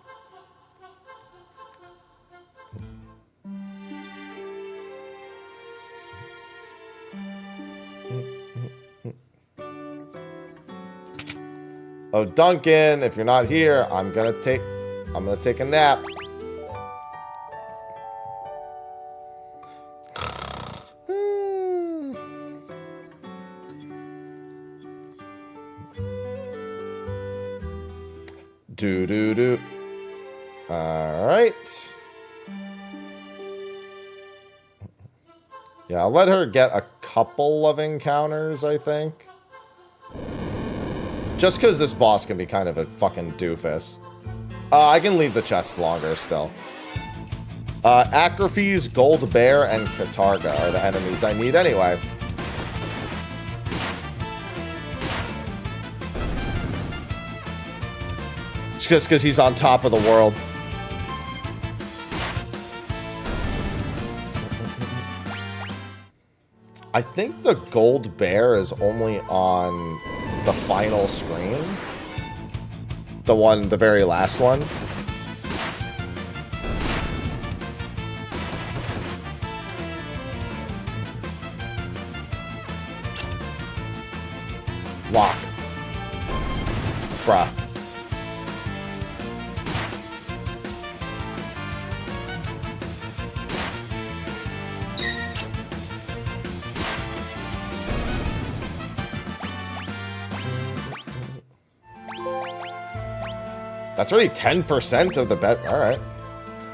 Oh, Duncan, if you're not here, I'm gonna take a nap. Do. All right. Yeah, I'll let her get a couple of encounters, I think. Just because this boss can be kind of a fucking doofus. I can leave the chest longer still. Acrophes, Gold Bear, and Katarga are the enemies I need anyway. It's just because he's on top of the world. I think the Gold Bear is only on the final screen. The very last one. Locke. Bruh. That's really 10% of the bet. All right.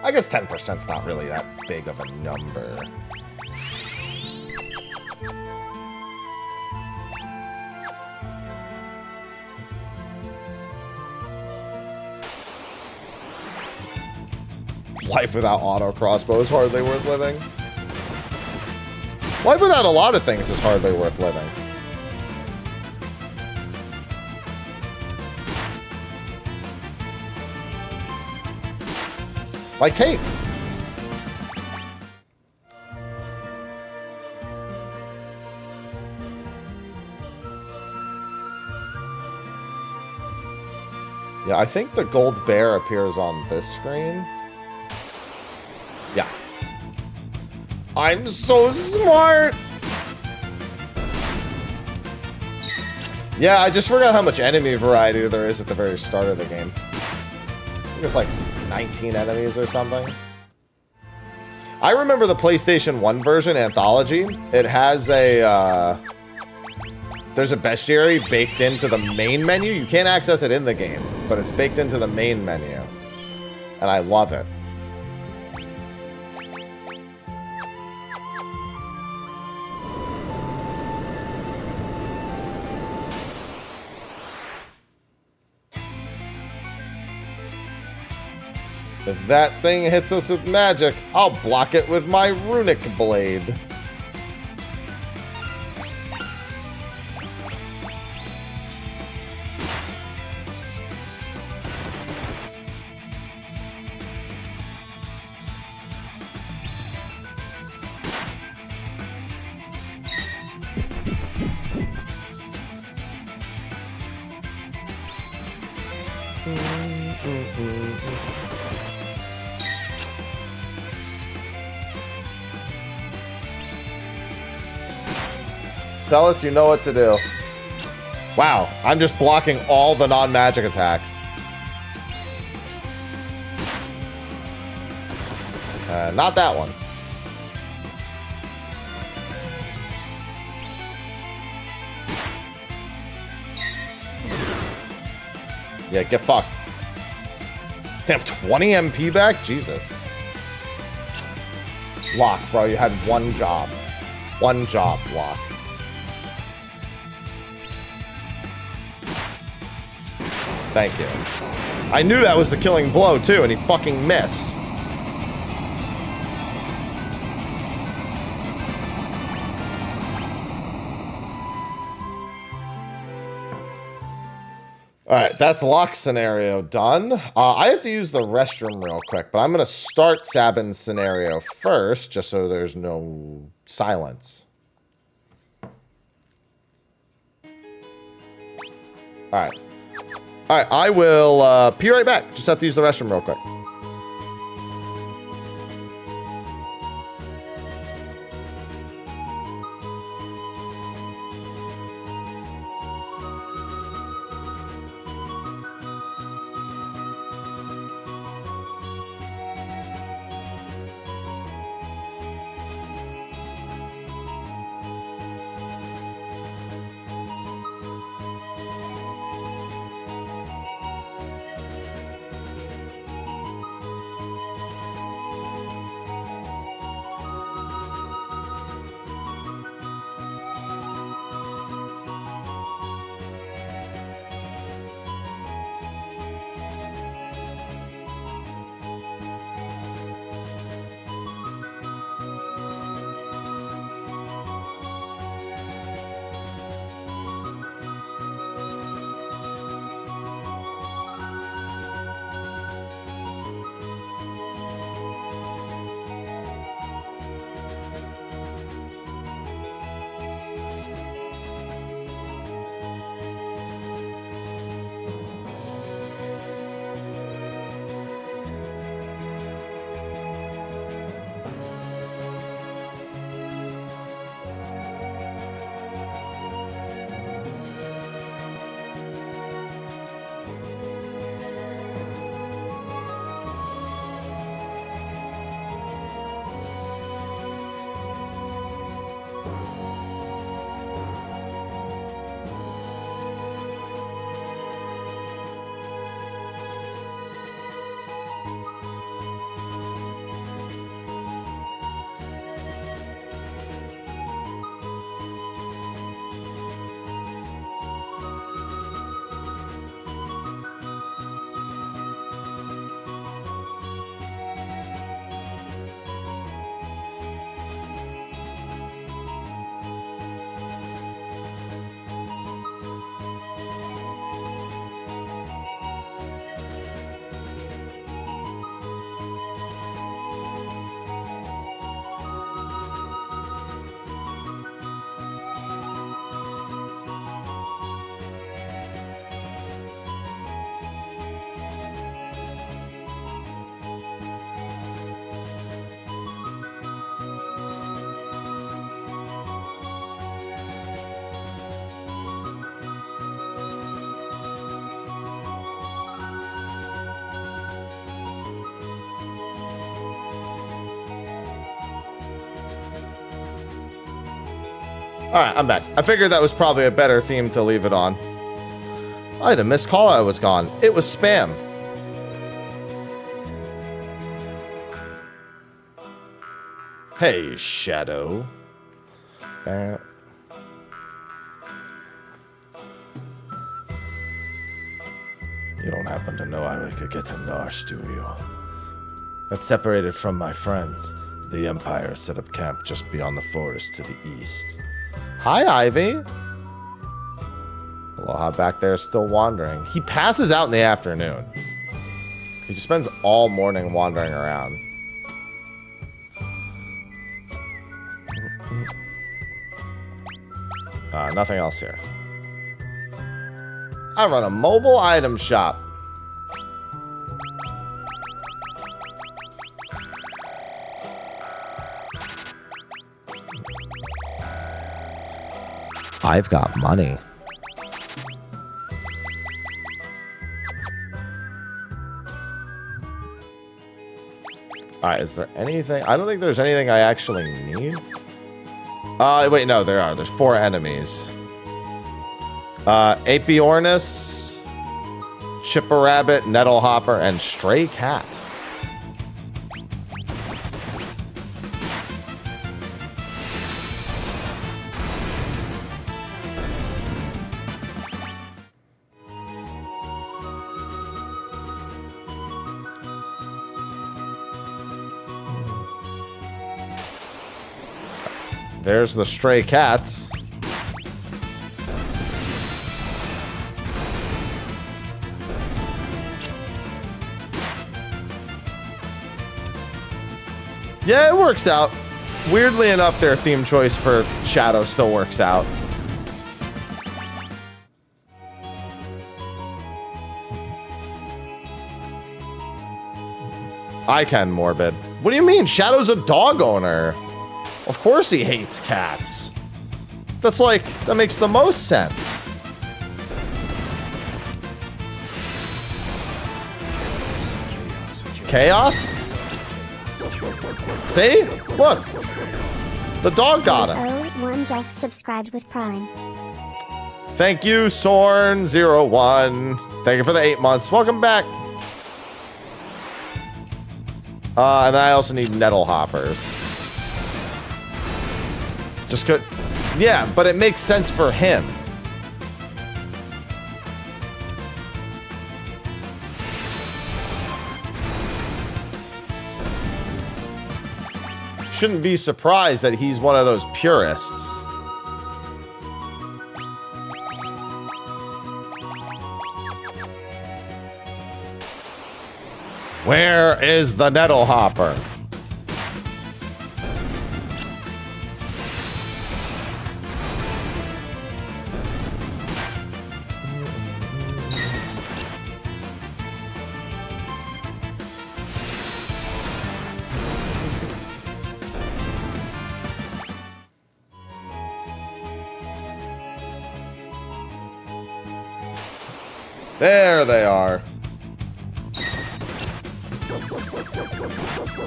I guess 10%'s not really that big of a number. Life without auto crossbow is hardly worth living. Life without a lot of things is hardly worth living. Like Kate. Yeah, I think the gold bear appears on this screen. Yeah. I'm so smart! Yeah, I just forgot how much enemy variety there is at the very start of the game. I think it's like 19 enemies or something. I remember the PlayStation 1 version, Anthology. It has a, there's a Bestiary baked into the main menu. You can't access it in the game, but it's baked into the main menu. And I love it. If that thing hits us with magic, I'll block it with my runic blade. Celis, you know what to do. Wow, I'm just blocking all the non-magic attacks. Not that one. Yeah, get fucked. Damn, 20 MP back? Jesus. Locke, bro, you had one job. One job, Locke. Thank you. I knew that was the killing blow, too, and he fucking missed. Alright, that's Locke's scenario done. I have to use the restroom real quick, but I'm going to start Sabin's scenario first, just so there's no silence. Alright. Alright, I will be right back. Just have to use the restroom real quick. Alright, I'm back. I figured that was probably a better theme to leave it on. I had a missed call, I was gone. It was spam. Hey, Shadow. You don't happen to know how we could get to Narshe, do you? That's separated from my friends. The Empire set up camp just beyond the forest to the east. Hi, Ivy. Aloha back there still wandering. He passes out in the afternoon. He just spends all morning wandering around. Nothing else here. I run a mobile item shop. I've got money. Alright, is there anything? I don't think there's anything I actually need. Wait, no, there are. There's 4 enemies. Apiornis, Chipper Rabbit, Nettle Hopper, and Stray Cat. There's the stray cats. Yeah, it works out. Weirdly enough, their theme choice for Shadow still works out. I can, Morbid. What do you mean? Shadow's a dog owner. Of course he hates cats. That's like, that makes the most sense. Chaos? See? Look. The dog got him. One just subscribed with Prime. Thank you, Sorn01. Thank you for the 8 months. Welcome back. And I also need nettle hoppers. Just good. Yeah, but it makes sense for him. Shouldn't be surprised that he's one of those purists. Where is the nettle hopper? There they are.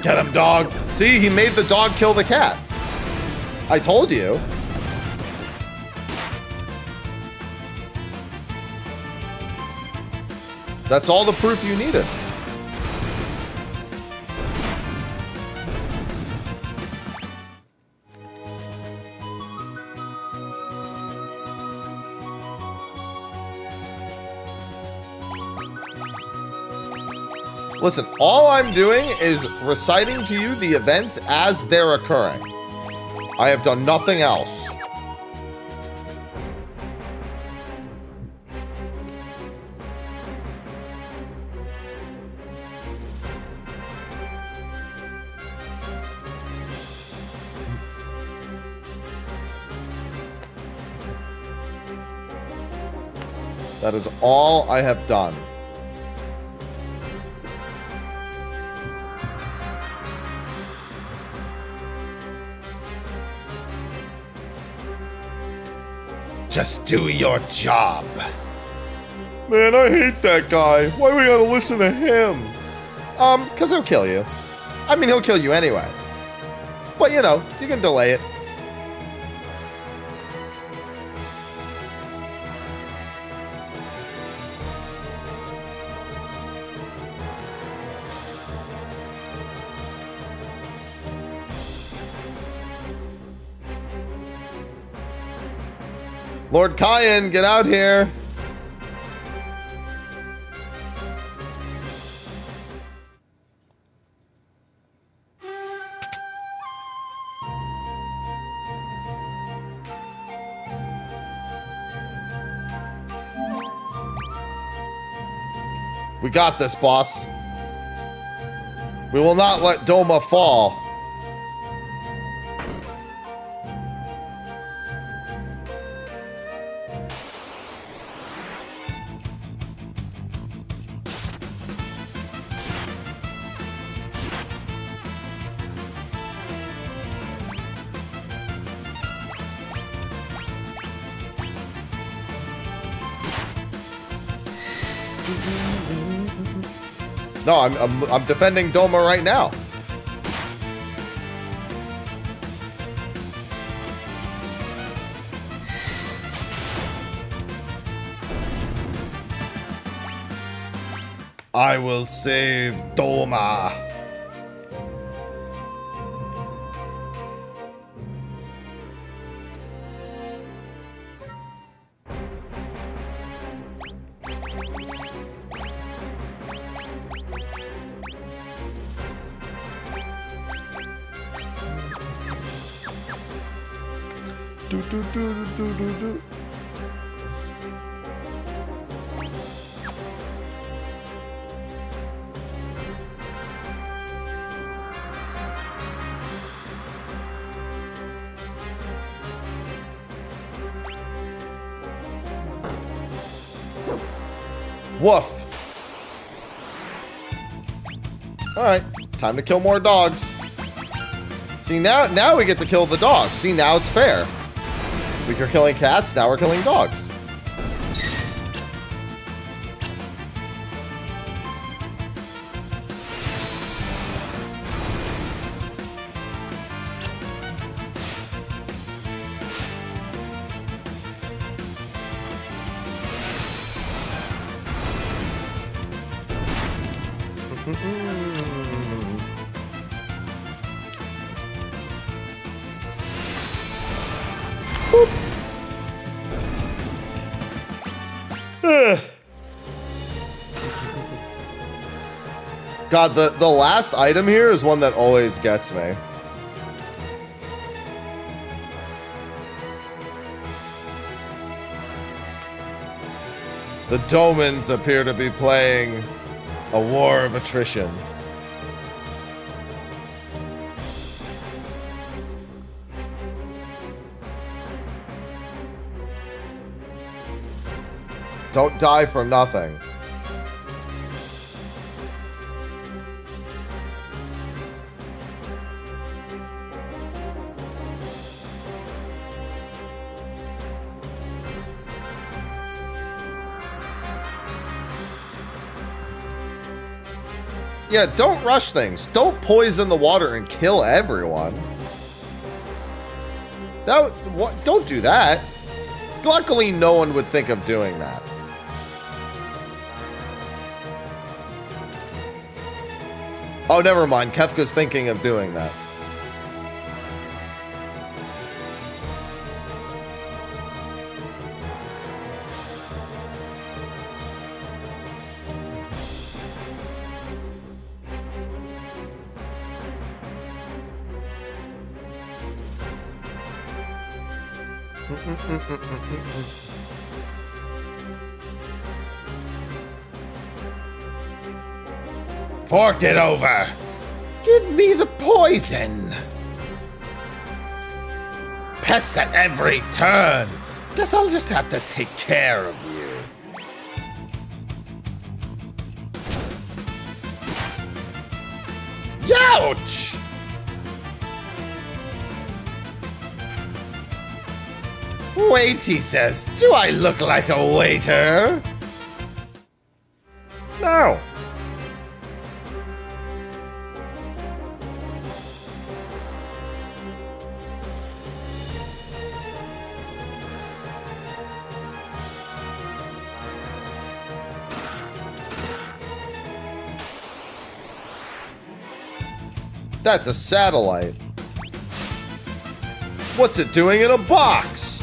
Get him, dog. See, he made the dog kill the cat. I told you. That's all the proof you needed. Listen, all I'm doing is reciting to you the events as they're occurring. I have done nothing else. That is all I have done. Just do your job. Man, I hate that guy. Why we gotta listen to him? Cause he'll kill you. I mean, he'll kill you anyway. But you know, you can delay it. Lord Kyan, get out here. We got this, boss. We will not let Doma fall. No, I'm defending Doma right now. I will save Doma. Woof. All right, time to kill more dogs. See, now we get to kill the dogs. See, now it's fair. We were killing cats, now we're killing dogs. God, the last item here is one that always gets me. The Domans appear to be playing a war of attrition. Don't die for nothing. Yeah, don't rush things. Don't poison the water and kill everyone. Don't do that. Luckily, no one would think of doing that. Oh, never mind. Kefka's thinking of doing that. Fork it over! Give me the poison! Pests at every turn! Guess I'll just have to take care of you. Youch! Wait, he says. Do I look like a waiter? No. That's a satellite. What's it doing in a box?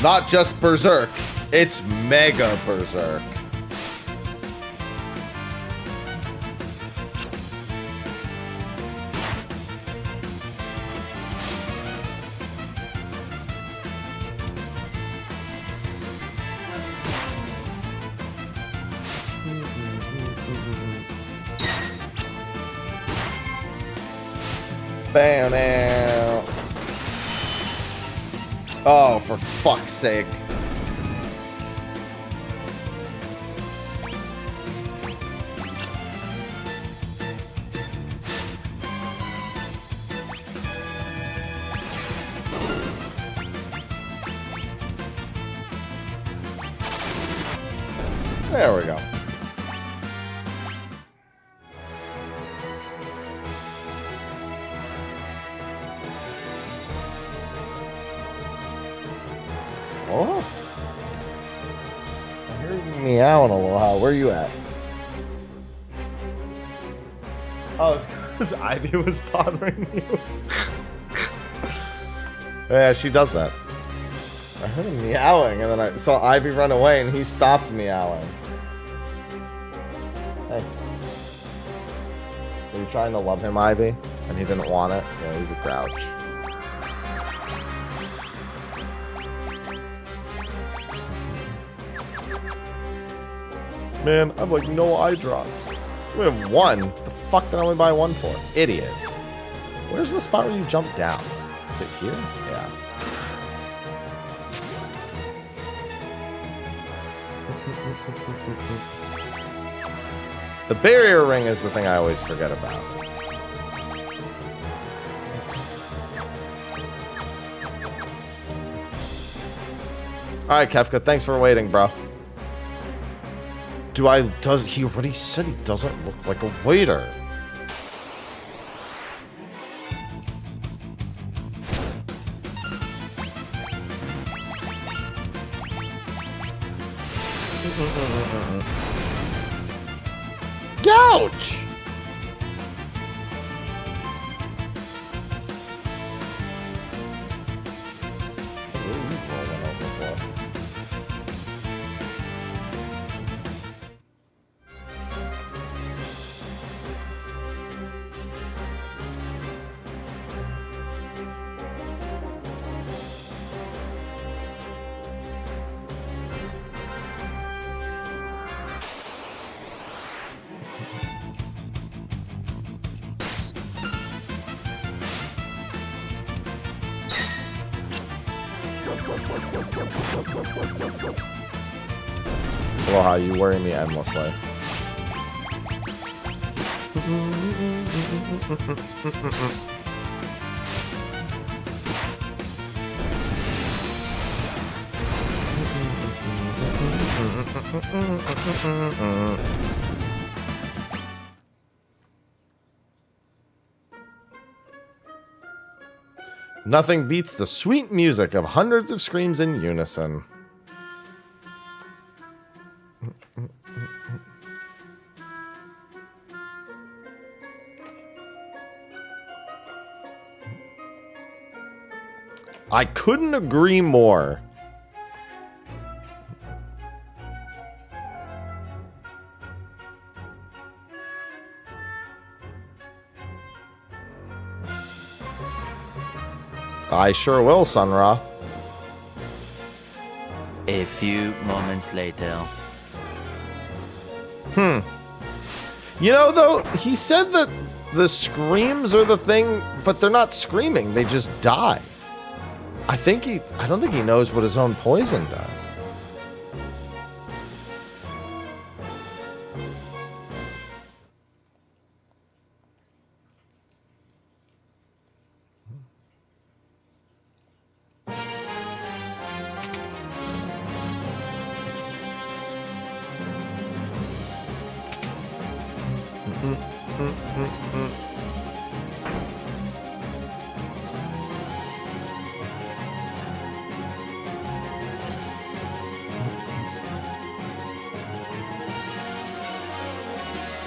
Not just berserk, it's mega berserk. Bam, bam. Oh, for fuck's sake. There we go. Oh. I hear you meowing, Aloha. Where are you at? Oh, it's because Ivy was bothering you. Yeah, she does that. I heard him meowing, and then I saw Ivy run away, and he stopped meowing. Hey. Were you trying to love him, Ivy? And he didn't want it? Yeah, he's a grouch. Man, I have like no eye drops. We have one. The fuck did I only buy one for? Idiot. Where's the spot where you jump down? Is it here? Yeah. The barrier ring is the thing I always forget about. Alright, Kefka, thanks for waiting, bro. He already said he doesn't look like a waiter. Ouch! Aloha, you worry me endlessly. Nothing beats the sweet music of hundreds of screams in unison. I couldn't agree more. I sure will, Sunra. A few moments later. You know, though, he said that the screams are the thing, but they're not screaming. They just die. I don't think he knows what his own poison does.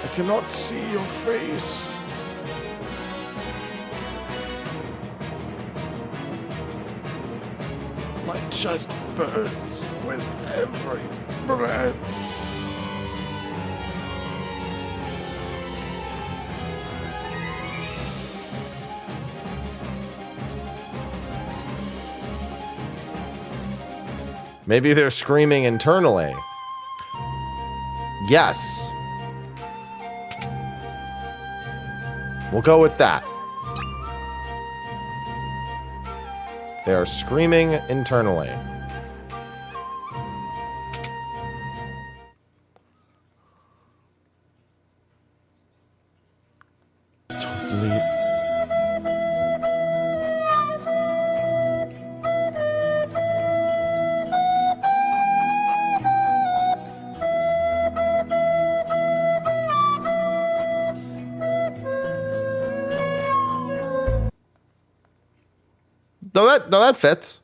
I cannot see your face. My chest burns with every breath. Maybe they're screaming internally. Yes. We'll go with that. They are screaming internally. No, that fits.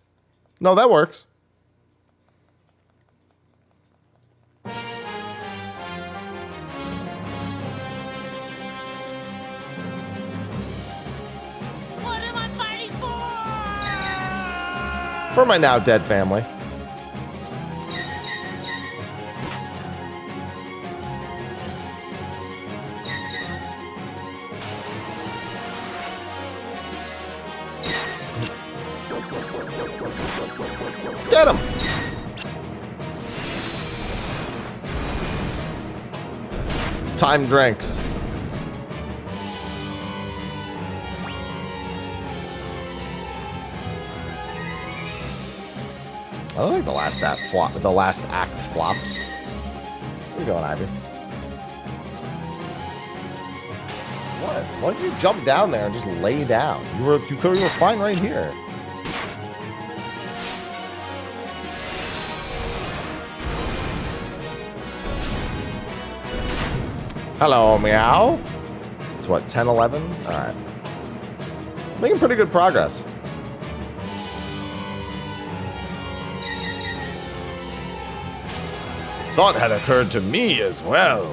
No, that works. What am I fighting for? For my now dead family. Get him! Time drinks. I don't think the last act flopped. Where you going, Ivy? What? Why did you jump down there and just lay down? You were fine right here. Hello, meow. It's what, 10, 11? All right. Making pretty good progress. Thought had occurred to me as well.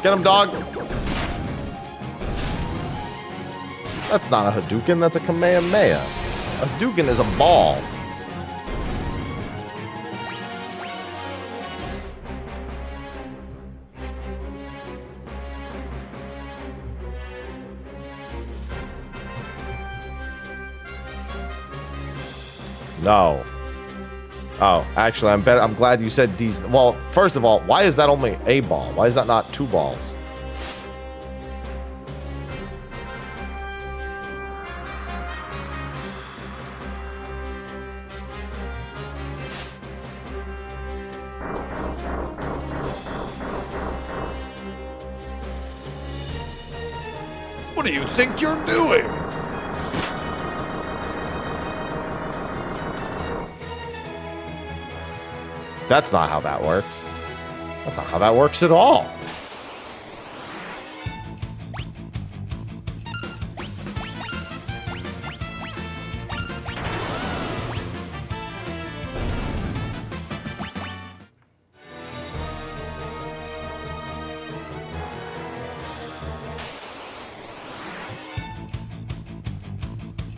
Get him, dog. That's not a Hadouken, that's a Kamehameha. A Hadouken is a ball. No. Oh, actually, I'm glad you said these. Well, first of all, why is that only a ball? Why is that not 2 balls? What do you think you're doing? That's not how that works. That's not how that works at all.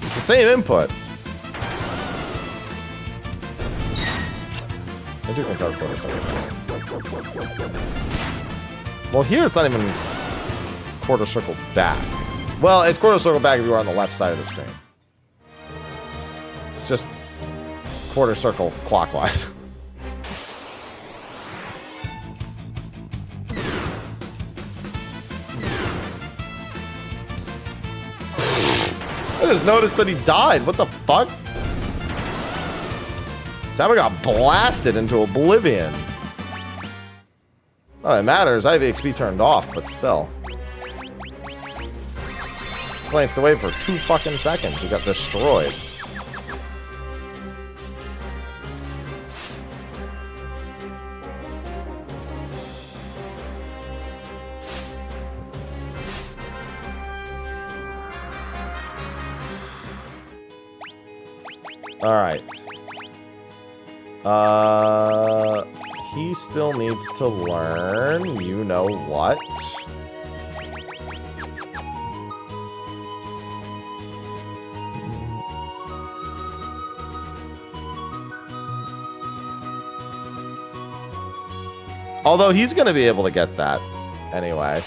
It's the same input. Well, here it's not even quarter circle back. Well, it's quarter circle back if you are on the left side of the screen. It's just quarter circle clockwise. I just noticed that he died. What the fuck? Sabin got blasted into oblivion. Oh, it matters. I have XP turned off, but still. Glanced away for 2 fucking seconds. He got destroyed. All right. He still needs to learn, you know what? Although he's going to be able to get that anyway.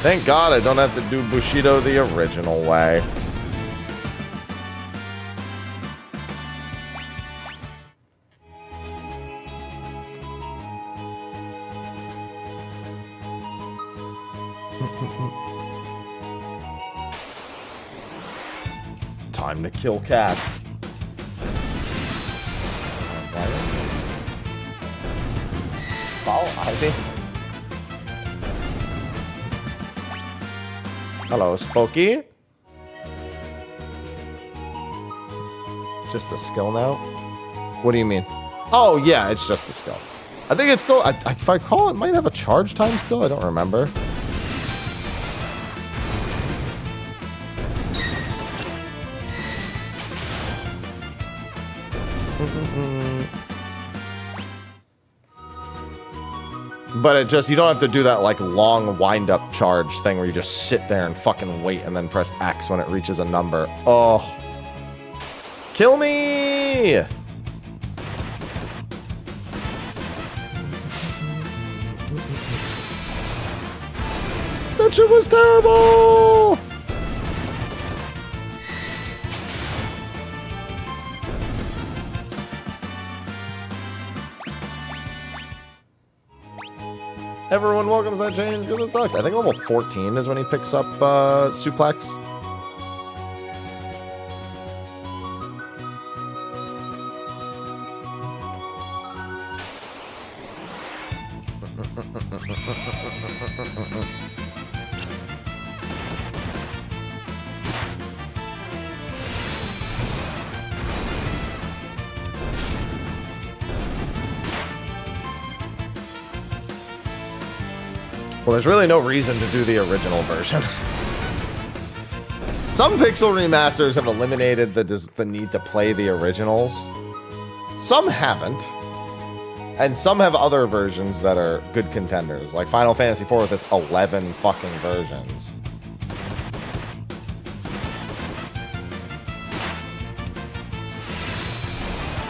Thank God I don't have to do Bushido the original way. Time to kill cats. Follow Ivy. Hello, Spooky. Just a skill now? What do you mean? Oh, yeah, it's just a skill. I think it's still, if I recall, it might have a charge time still. I don't remember. But it just, you don't have to do that like long wind-up charge thing where you just sit there and fucking wait and then press X when it reaches a number. Oh. Kill me! That shit was terrible! Everyone welcomes that change because it sucks. I think level 14 is when he picks up suplex. Well, there's really no reason to do the original version. Some pixel remasters have eliminated the need to play the originals. Some haven't. And some have other versions that are good contenders, like Final Fantasy IV with its 11 fucking versions.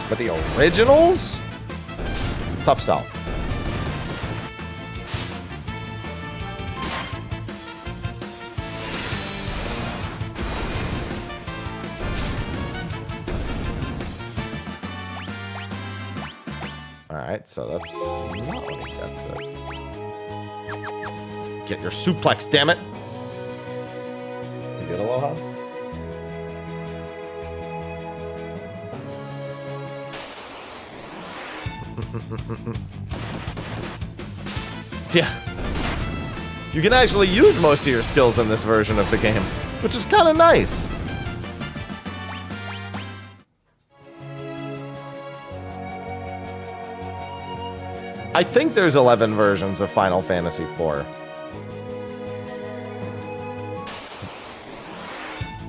But the originals? Tough sell. Alright, so that's not what he gets it. Get your suplex, damn it! You good, Aloha? Yeah. You can actually use most of your skills in this version of the game, which is kind of nice. I think there's 11 versions of Final Fantasy IV.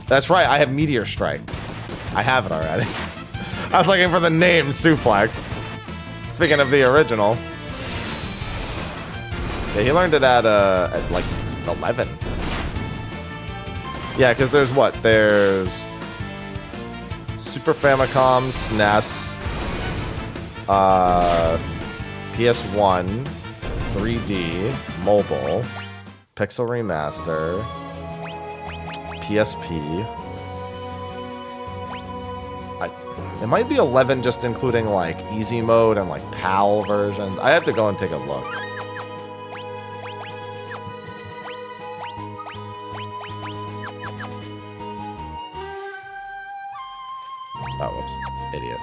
That's right, I have Meteor Strike. I have it already. I was looking for the name Suplex. Speaking of the original. Yeah, he learned it at like 11. Yeah, because there's what? There's Super Famicom, SNES, PS1, 3D, mobile, Pixel Remaster, PSP. It might be 11 just including like easy mode and like PAL versions. I have to go and take a look. Oh, whoops. Idiot.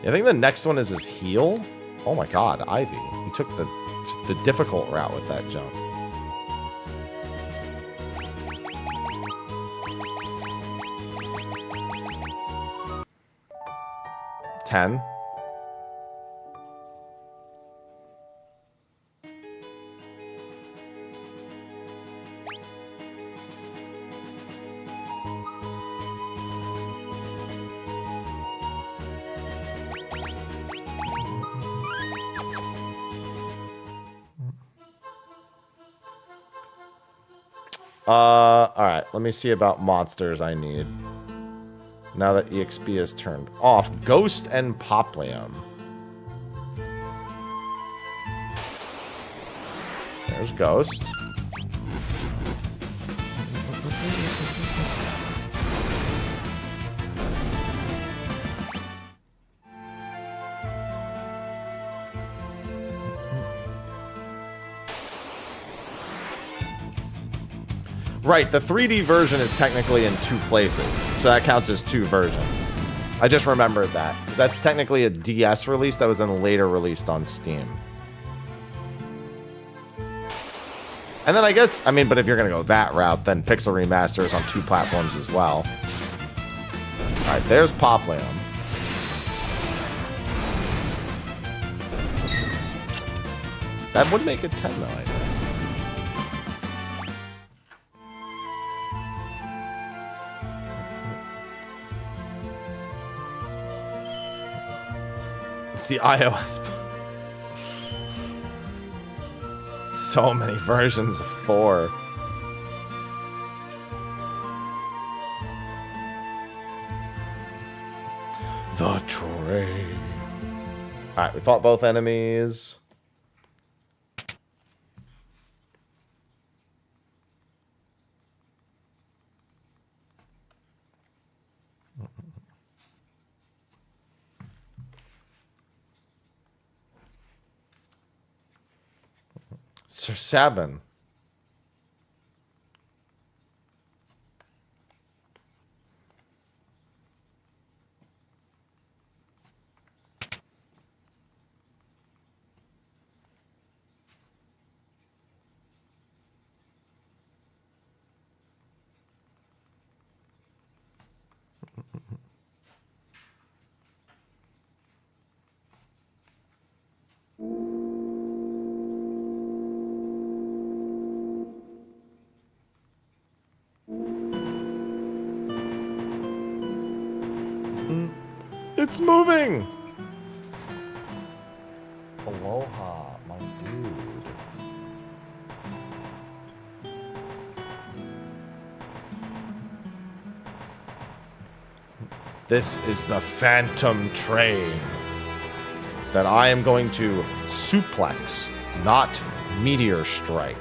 I think the next one is his heal. Oh my god, Ivy. He took the difficult route with that jump. $10. Alright, let me see about monsters I need. Now that EXP is turned off. Ghost and Poplium. There's Ghost. Right, the 3D version is technically in 2 places, so that counts as 2 versions. I just remembered that, because that's technically a DS release that was then later released on Steam. And then I guess, I mean, but if you're going to go that route, then Pixel Remaster is on 2 platforms as well. Alright, there's Poplium. That would make it 10, though, I think. It's the iOS. So many versions of 4. The train. Alright, we fought both enemies. Sir Sabin. It's moving! Aloha, my dude. This is the Phantom Train that I am going to suplex, not meteor strike.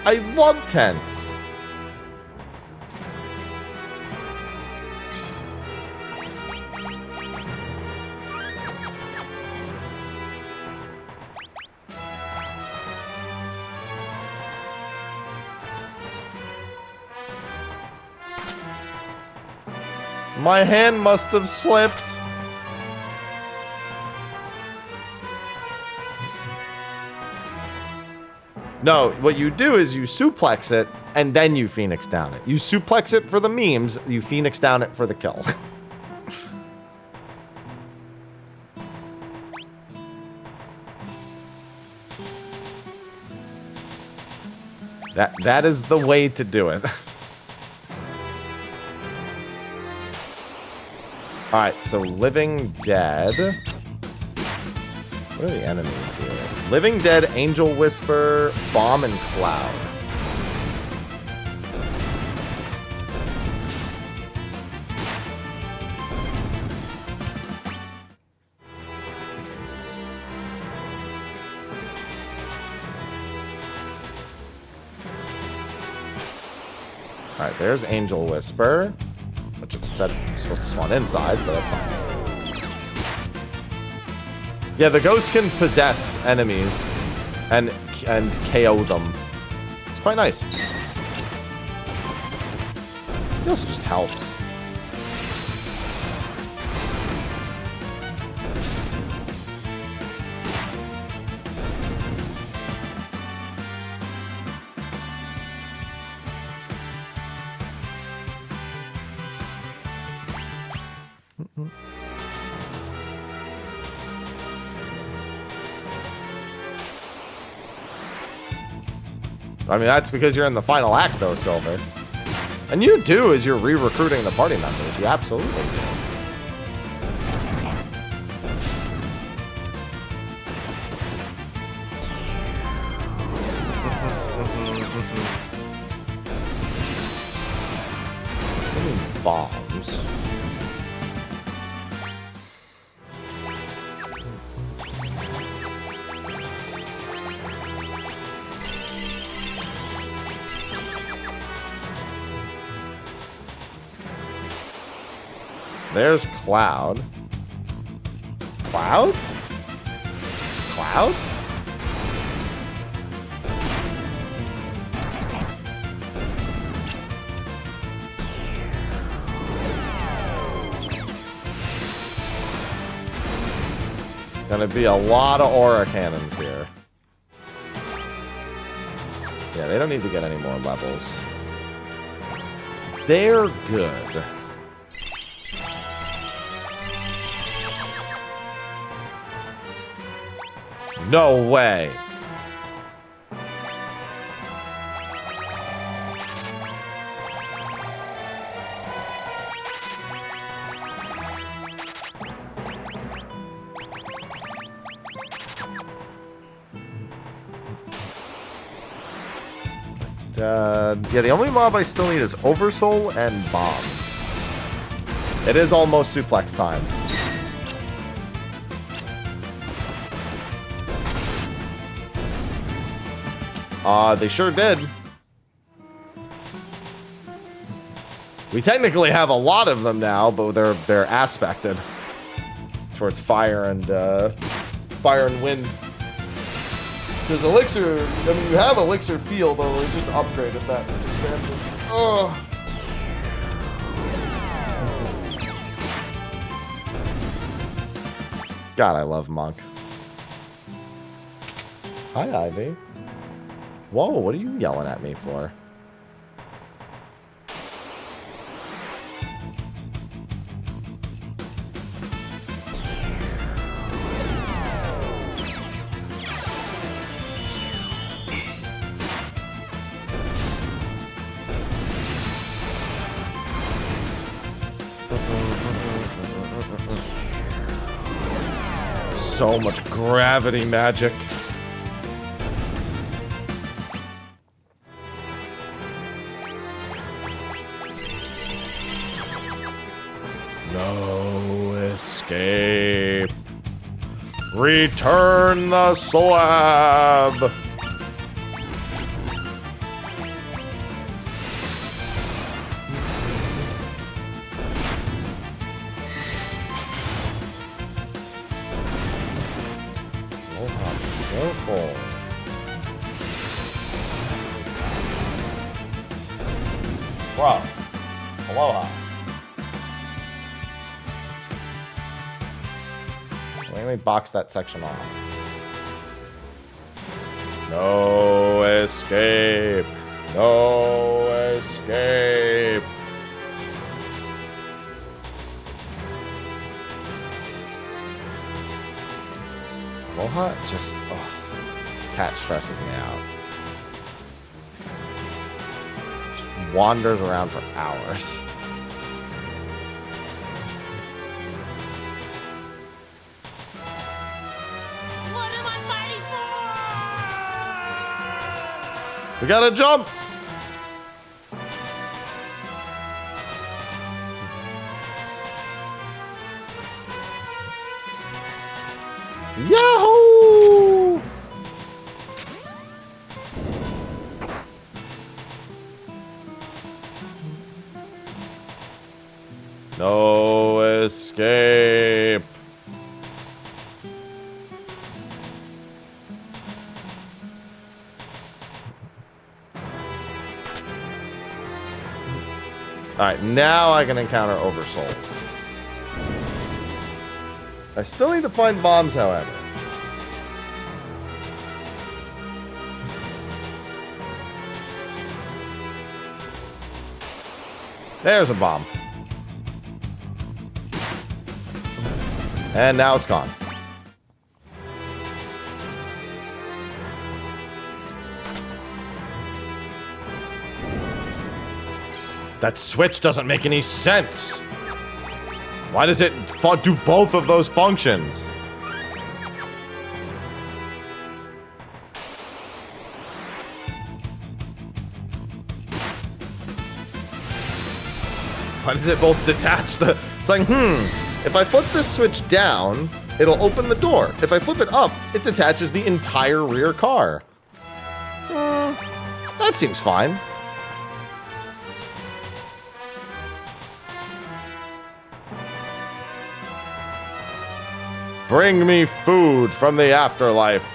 I love tents. My hand must have slipped. No, what you do is you suplex it, and then you Phoenix down it. You suplex it for the memes, you Phoenix down it for the kill. That is the way to do it. Alright, so Living Dead. What are the enemies here? Living Dead, Angel Whisper, Bomb, and Cloud. Alright, there's Angel Whisper. Which it said it's supposed to spawn inside, but that's fine. Yeah, the ghost can possess enemies and KO them. It's quite nice. It also just helps. I mean, that's because you're in the final act, though, Silver. And you do as you're re-recruiting the party members. You absolutely do. Bombs. There's Cloud. Cloud? Cloud? Gonna be a lot of aura cannons here. Yeah, they don't need to get any more levels. They're good. No way. Yeah, the only mob I still need is Oversoul and Bombs. It is almost suplex time. They sure did. We technically have a lot of them now, but they're aspected towards fire and wind. Because Elixir, I mean, you have Elixir Field, though they just upgraded that this expansion. Ugh. God, I love Monk. Hi, Ivy. Whoa, what are you yelling at me for? So much gravity magic. No escape. Return the slab. Bro, Aloha. Let me box that section off. No escape. No escape. Aloha just, cat stresses me out. Wanders around for hours. What am I fighting for? We gotta jump! Yahoo! No escape. Alright, now I can encounter Oversouls. I still need to find bombs, however. There's a bomb. And now it's gone. That switch doesn't make any sense. Why does it do both of those functions? Why does it both detach the... It's like, if I flip this switch down, it'll open the door. If I flip it up, it detaches the entire rear car. That seems fine. Bring me food from the afterlife.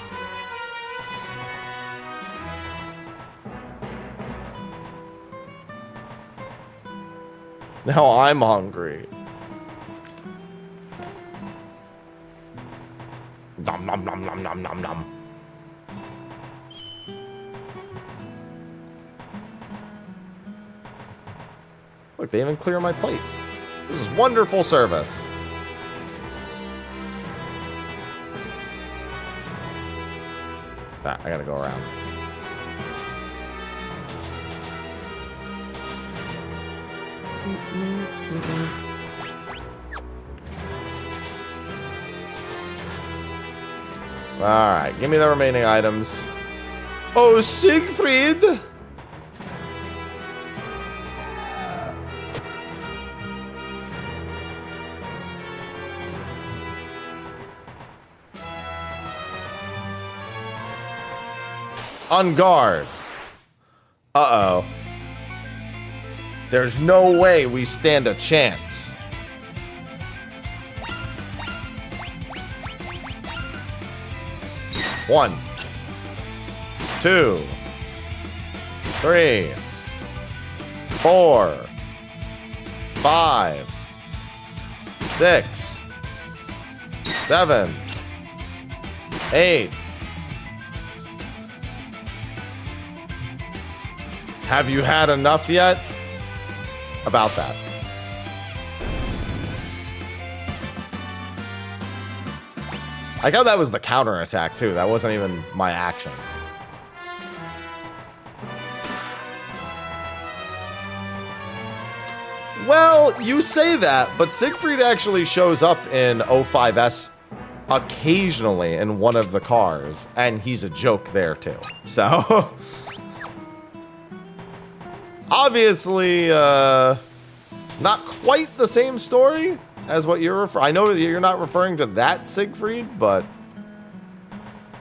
Now I'm hungry. Nom nom nom nom nom nom nom. Look, they even clear my plates. This is wonderful service. I gotta go around. Alright, give me the remaining items. Oh, Siegfried! On guard. Uh-oh. There's no way we stand a chance. One, 2, 3, 4, 5, 6, 7, 8. Have you had enough yet? About that. I thought that was the counterattack too. That wasn't even my action. Well, you say that, but Siegfried actually shows up in 05S occasionally in one of the cars, and he's a joke there too. So... Obviously, not quite the same story as what you're referring. I know that you're not referring to that Siegfried, but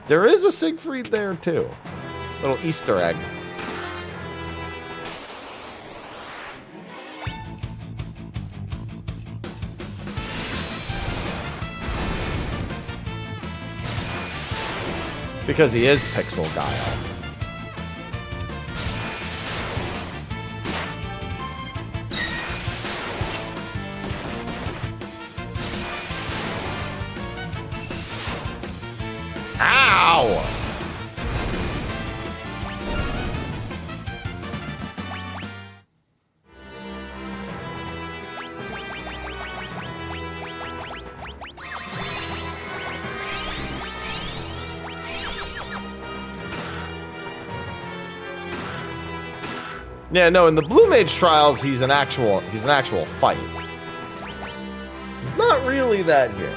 there is a Siegfried there too. Little Easter egg. Because he is Pixel Guile. Yeah, no, in the Blue Mage Trials, he's an actual fight. He's not really that here.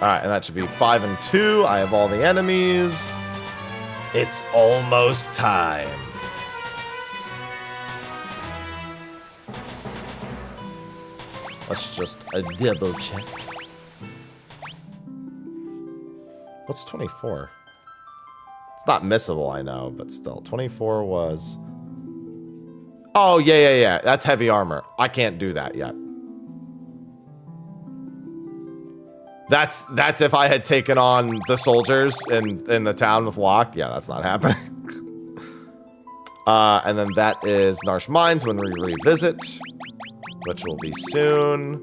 Alright, and that should be 5 and 2. I have all the enemies. It's almost time. Let's just double check. What's 24? It's not missable, I know, but still. 24 was... Oh, yeah. That's heavy armor. I can't do that yet. That's if I had taken on the soldiers in the town with Locke. Yeah, that's not happening. And then that is Narshe Mines when we revisit, which will be soon.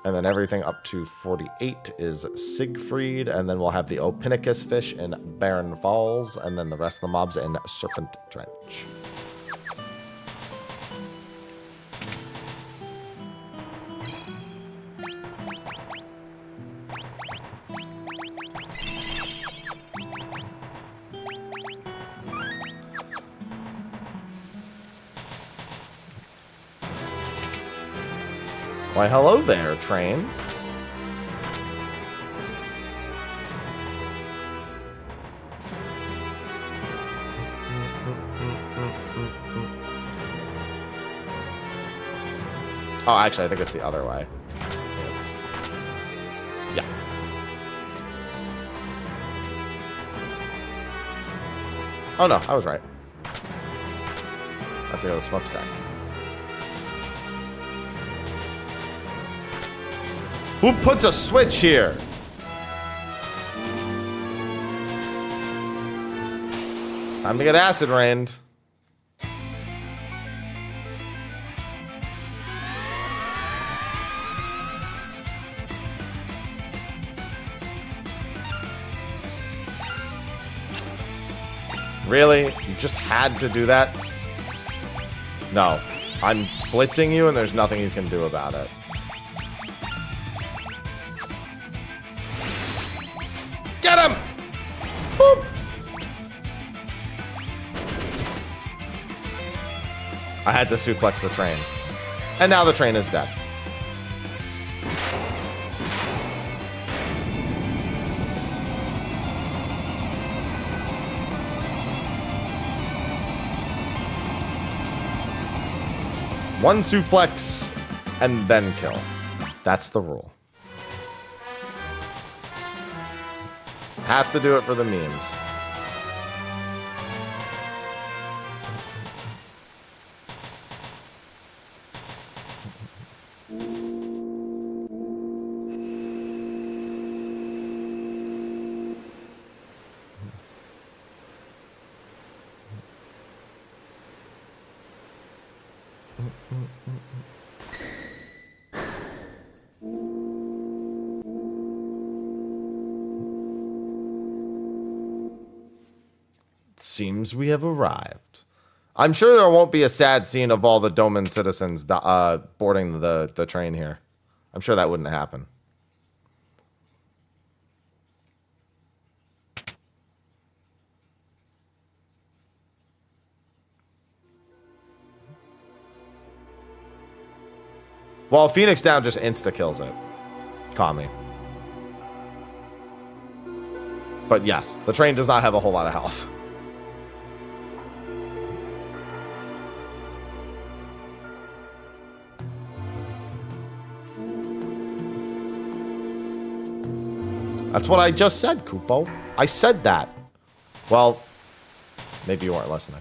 And then everything up to 48 is Siegfried. And then we'll have the Opinicus fish in Barren Falls. And then the rest of the mobs in Serpent Trench. Why, hello there, train. Oh, actually, I think it's the other way. It's... Yeah. Oh, no, I was right. I have to go to the smokestack. Who puts a switch here? Time to get acid rained. Really? You just had to do that? No. I'm blitzing you and there's nothing you can do about it. Get him! Boop! I had to suplex the train. And now the train is dead. One suplex and then kill. That's the rule. Have to do it for the memes. Seems we have arrived. I'm sure there won't be a sad scene of all the Doman citizens boarding the train here. I'm sure that wouldn't happen. Well, Phoenix Down just insta-kills it. Kami. But yes, the train does not have a whole lot of health. That's what I just said, Kupo. I said that. Well, maybe you weren't listening.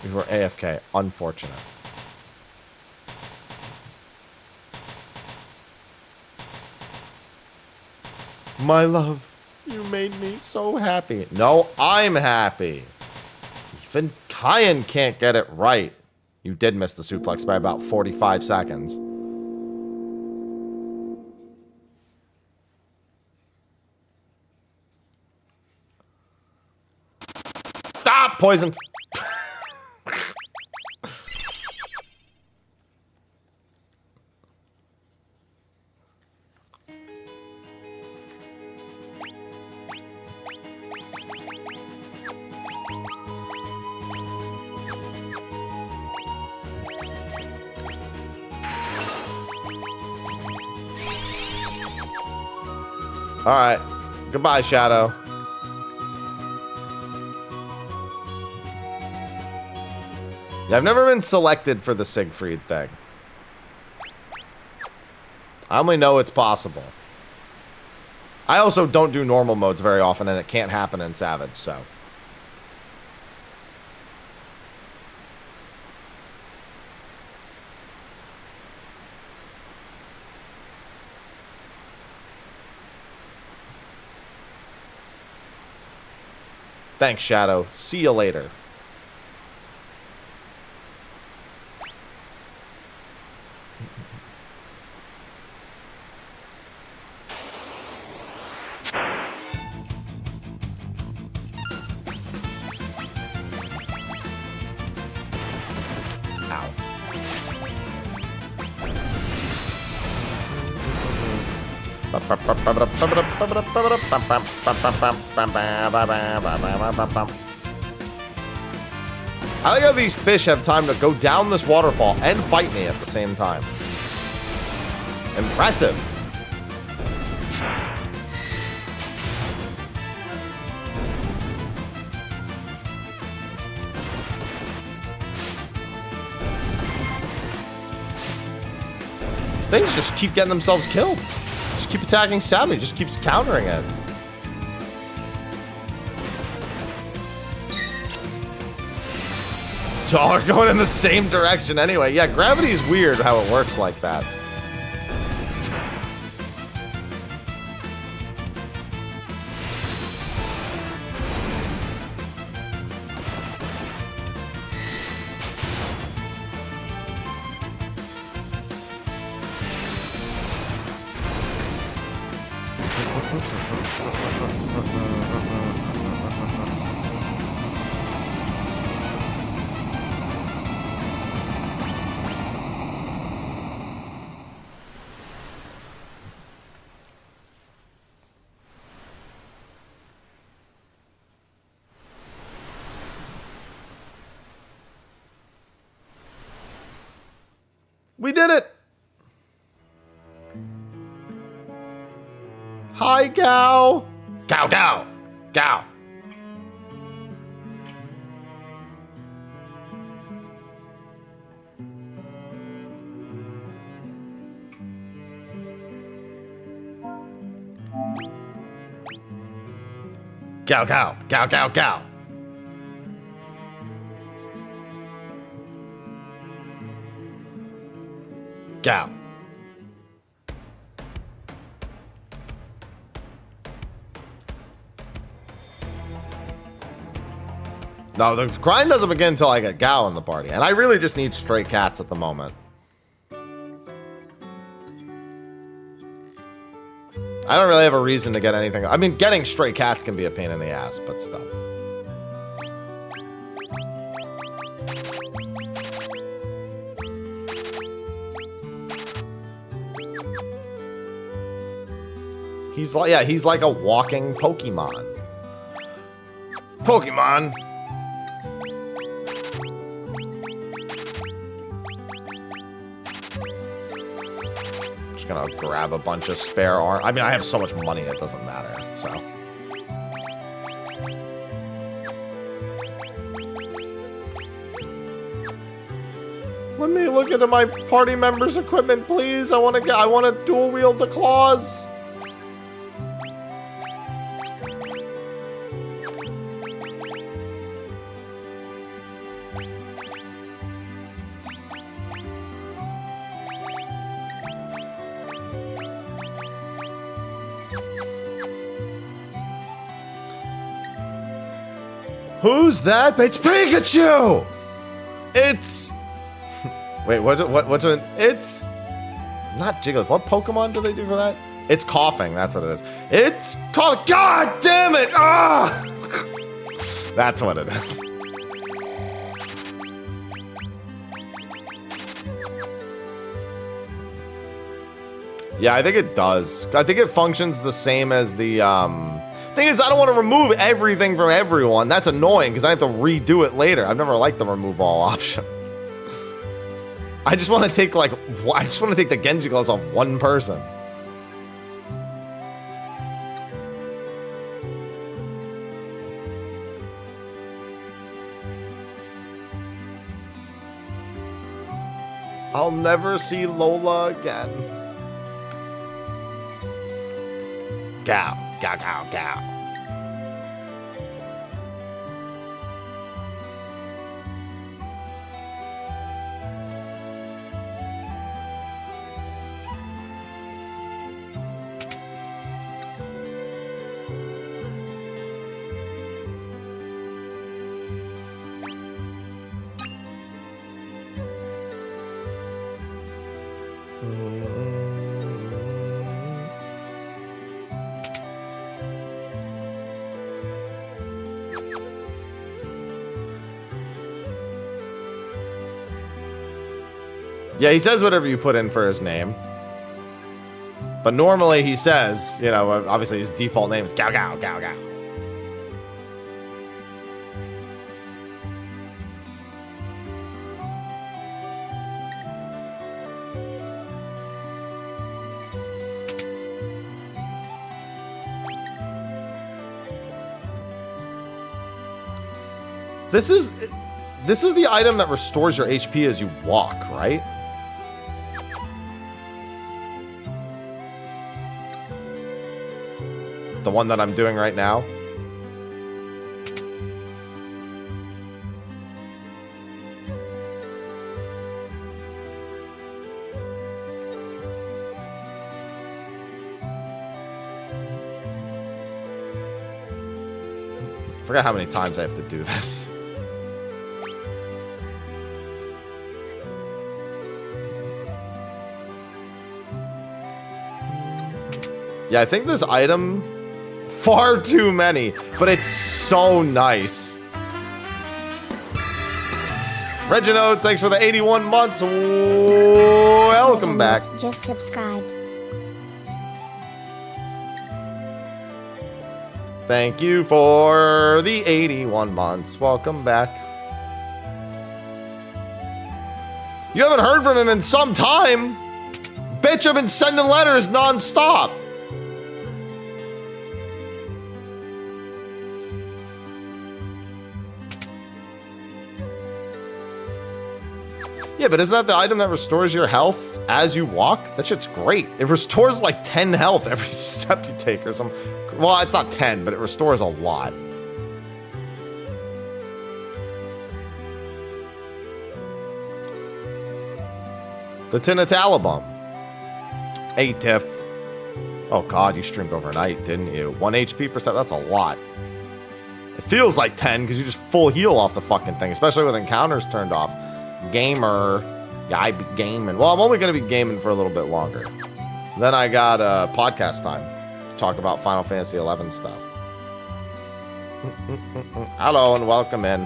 We were AFK. Unfortunate. My love, you made me so happy. No, I'm happy. Even Kyan can't get it right. You did miss the suplex by about 45 seconds. Stop! Poisoned. All right. Goodbye, Shadow. Yeah, I've never been selected for the Siegfried thing. I only know it's possible. I also don't do normal modes very often, and it can't happen in Savage, so. Thanks, Shadow. See you later. I like how these fish have time to go down this waterfall and fight me at the same time. Impressive. These things just keep getting themselves killed. Just keep attacking Sabin, just keeps countering it. Y'all are going in the same direction anyway. Yeah, gravity is weird how it works like that. We did it! Hi, cow! Cow, cow! Cow! Cow, cow! Cow, cow, cow! Cow. No, the grind doesn't begin until I get Gao in the party. And I really just need stray cats at the moment. I don't really have a reason to get anything. I mean, getting stray cats can be a pain in the ass, but still. He's like, yeah, he's like a walking Pokemon. Pokemon. Just gonna grab a bunch of spare arm. I mean, I have so much money, it doesn't matter, so. Let me look into my party members' equipment, please. I want to dual wield the claws. Who's that? It's Pikachu! It's... Wait, what's it? It's... Not Jigglypuff. What Pokemon do they do for that? It's coughing, that's what it is. It's called... God damn it! Ah! That's what it is. Yeah, I think it does. I think it functions the same as the, Thing is, I don't want to remove everything from everyone. That's annoying, because I have to redo it later. I've never liked the remove all option. I just want to take, like, I just want to take the Genji gloves off one person. I'll never see Lola again. Cow. Cow, cow, cow. Yeah, he says whatever you put in for his name. But normally he says, you know, obviously his default name is Gao Gao Gao Gao. This is the item that restores your HP as you walk, right? The one that I'm doing right now. I forgot how many times I have to do this. Yeah, I think this item, far too many, but it's so nice. Reginodes, thanks for the 81 months. Welcome back. Just subscribed. Thank you for the 81 months. Welcome back. You haven't heard from him in some time. Bitch, I've been sending letters non-stop. Yeah, but isn't that the item that restores your health as you walk? That shit's great. It restores like 10 health every step you take or something. Well, it's not 10, but it restores a lot. The Tinatalabum. 8 Tiff. Oh god, you streamed overnight, didn't you? 1 HP percent, that's a lot. It feels like 10 because you just full heal off the fucking thing, especially with encounters turned off. Gamer. Yeah, I be gaming. Well, I'm only going to be gaming for a little bit longer. Then I got podcast time to talk about Final Fantasy XI stuff. Hello and welcome in.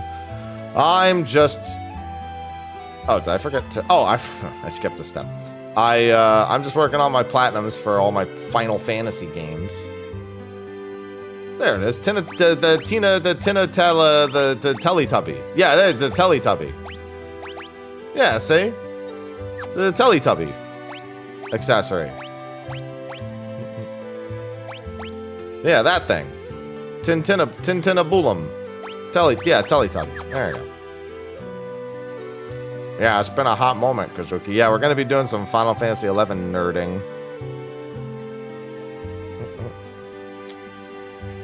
I'm just... Oh, did I forget to... Oh, I skipped a step. I'm just working on my platinums for all my Final Fantasy games. There it is. The Teletubby. Yeah, there's the Teletubby. Yeah, see? The Teletubby accessory. Yeah, that thing. Tintinabulum. Teletubby. There you go. Yeah, it's been a hot moment, Kazuki. Yeah, we're going to be doing some Final Fantasy XI nerding.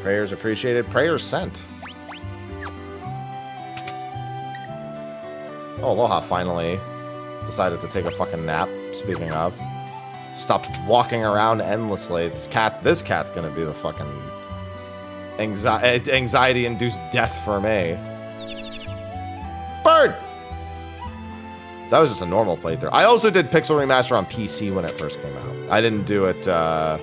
Prayers appreciated. Prayers sent. Oh, Aloha finally decided to take a fucking nap, speaking of. Stopped walking around endlessly. This cat's gonna be the fucking anxiety-induced death for me. Bird! That was just a normal playthrough. I also did Pixel Remaster on PC when it first came out. I didn't do it, I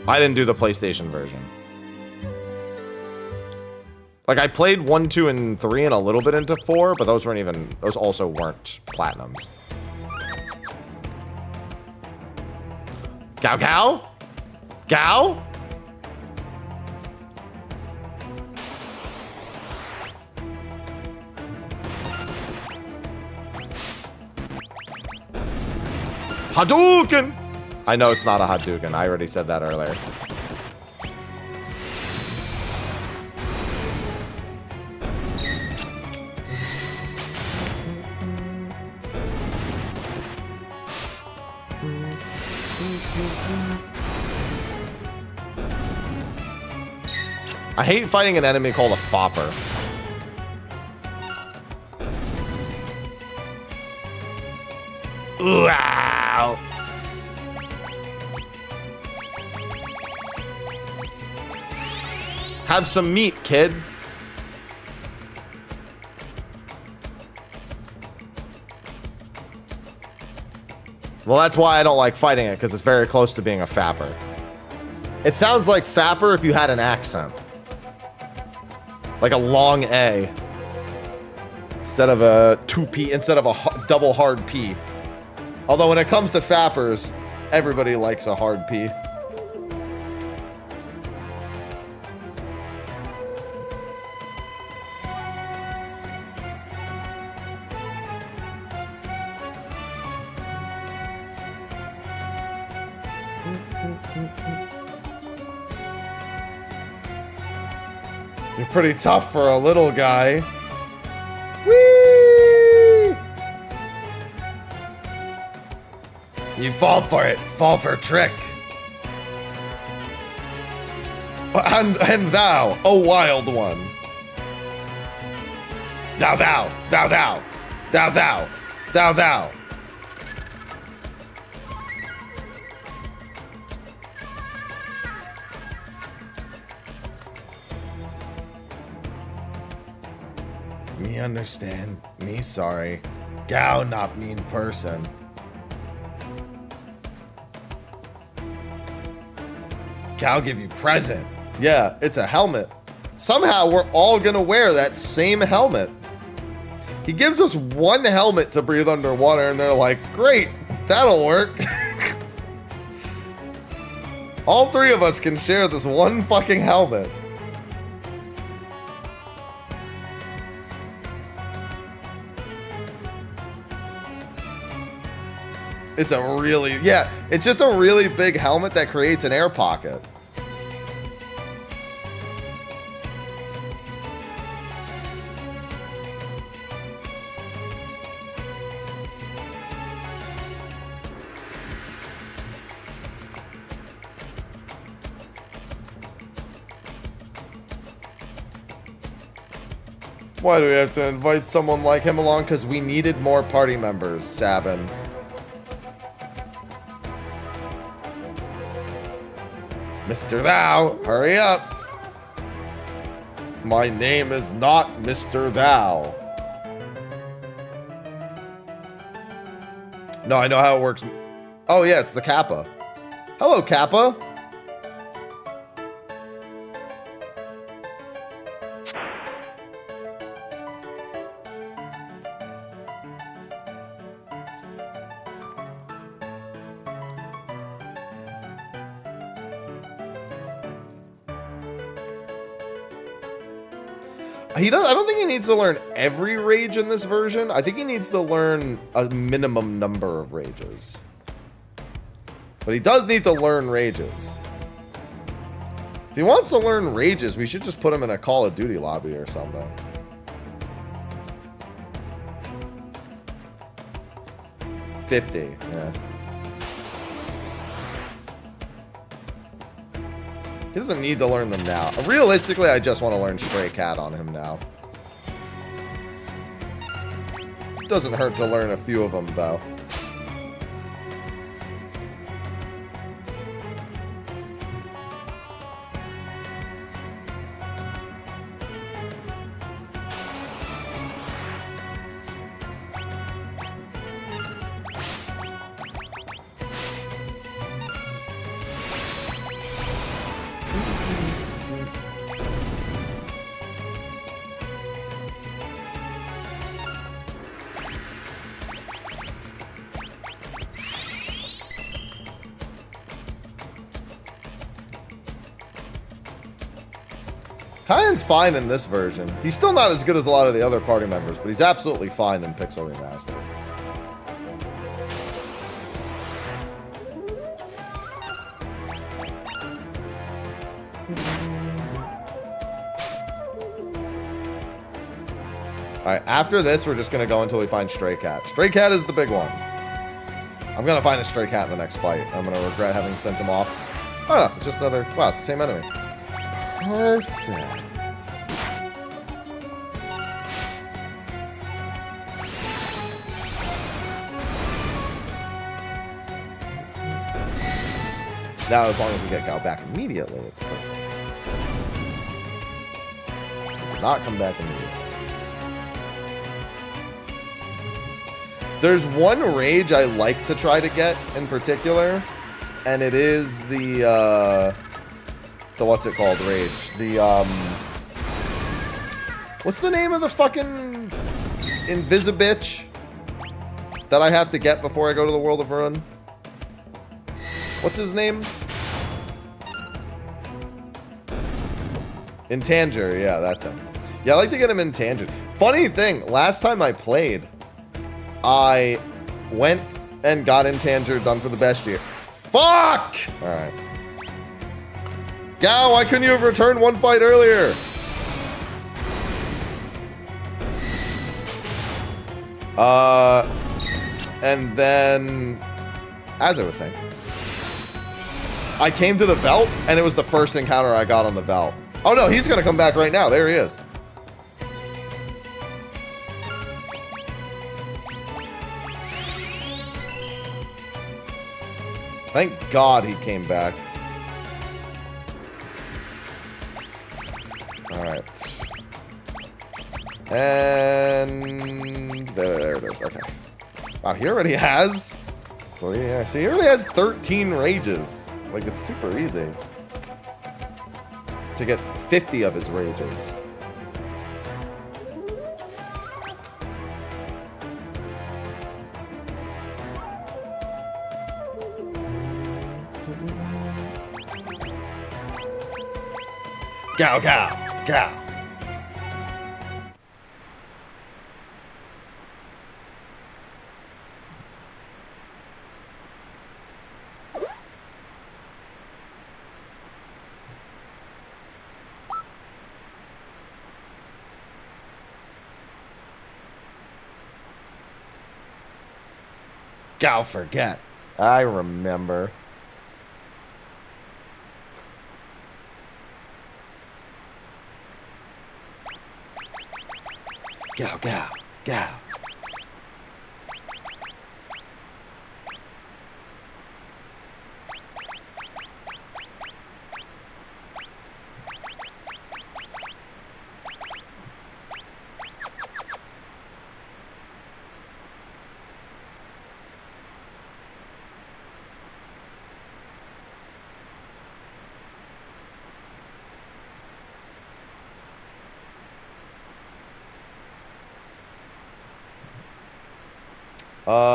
didn't do the PlayStation version. Like, I played 1, 2, and 3 and a little bit into 4, but those also weren't platinums. Gao Gao? Gao? Hadouken! I know it's not a Hadouken. I already said that earlier. I hate fighting an enemy called a Fopper. Wow. Have some meat, kid. Well, that's why I don't like fighting it, because it's very close to being a Fapper. It sounds like Fapper if you had an accent. Like a long A. Instead of a 2P, instead of a double hard P. Although when it comes to fappers, everybody likes a hard P. You're pretty tough for a little guy. Whee! You fall for it. Fall for a trick. And thou, a wild one. Thou. Me understand. Me sorry. Gao not mean person. Gao give you present. Yeah, it's a helmet. Somehow we're all gonna wear that same helmet. He gives us one helmet to breathe underwater and they're like, great, that'll work. All three of us can share this one fucking helmet. It's a really, yeah, it's just a really big helmet that creates an air pocket. Why do we have to invite someone like him along? Because we needed more party members, Sabin. Mr. Thou, hurry up. My name is not Mr. Thou. No, I know how it works. Oh yeah, it's the Kappa. Hello, Kappa. I don't think he needs to learn every rage in this version. I think he needs to learn a minimum number of rages. But he does need to learn rages. If he wants to learn rages, we should just put him in a Call of Duty lobby or something. $50, yeah. He doesn't need to learn them now. Realistically, I just want to learn Stray Cat on him now. Doesn't hurt to learn a few of them, though. Kyan's fine in this version. He's still not as good as a lot of the other party members, but he's absolutely fine in Pixel Remastered. Alright, after this, we're just going to go until we find Stray Cat. Stray Cat is the big one. I'm going to find a Stray Cat in the next fight. I'm going to regret having sent him off. Oh no, it's just another... Wow, it's the same enemy. Perfect. Now, as long as we get Gao back immediately, it's perfect. He did not come back immediately. There's one rage I like to try to get in particular, and it is the what's it called rage? The what's the name of the fucking Invisibitch? that I have to get before I go to the World of Ruin? What's his name? Intanger, yeah, that's him. Yeah, I like to get him Intanger. Funny thing, last time I played, I went and got Intanger done for the Bestiary. Fuck! Alright. Gow, why couldn't you have returned one fight earlier? And then, as I was saying, I came to the Velt, and it was the first encounter I got on the Velt. Oh no, he's gonna come back right now. There he is. Thank God he came back. Alright. And there it is. Okay. Wow, he already has... Oh yeah, see, he already has 13 rages. Like, it's super easy to get 50 of his rages. Gow, gow, gow. Gow, forget. I remember. Gow, gow, gow.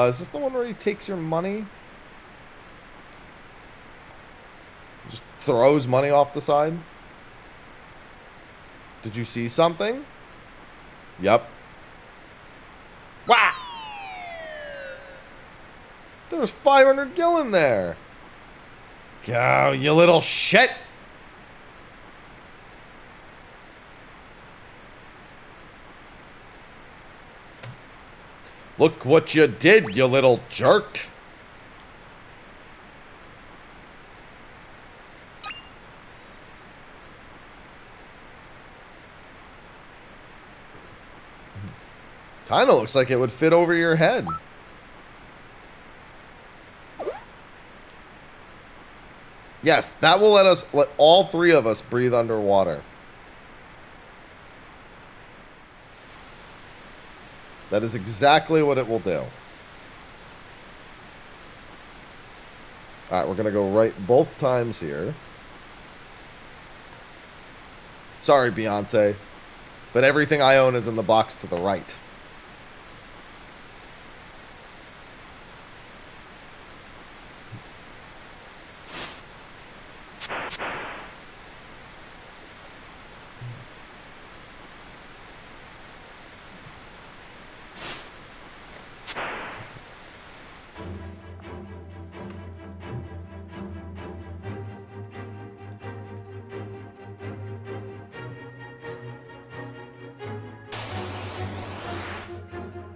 Is this the one where he takes your money? Just throws money off the side? Did you see something? Yep. Wow! There was 500 gil in there. Go, you little shit! Look what you did, you little jerk. Kinda looks like it would fit over your head. Yes, that will let all three of us breathe underwater. That is exactly what it will do. Alright, we're going to go right both times here. Sorry, Beyonce. But everything I own is in the box to the right.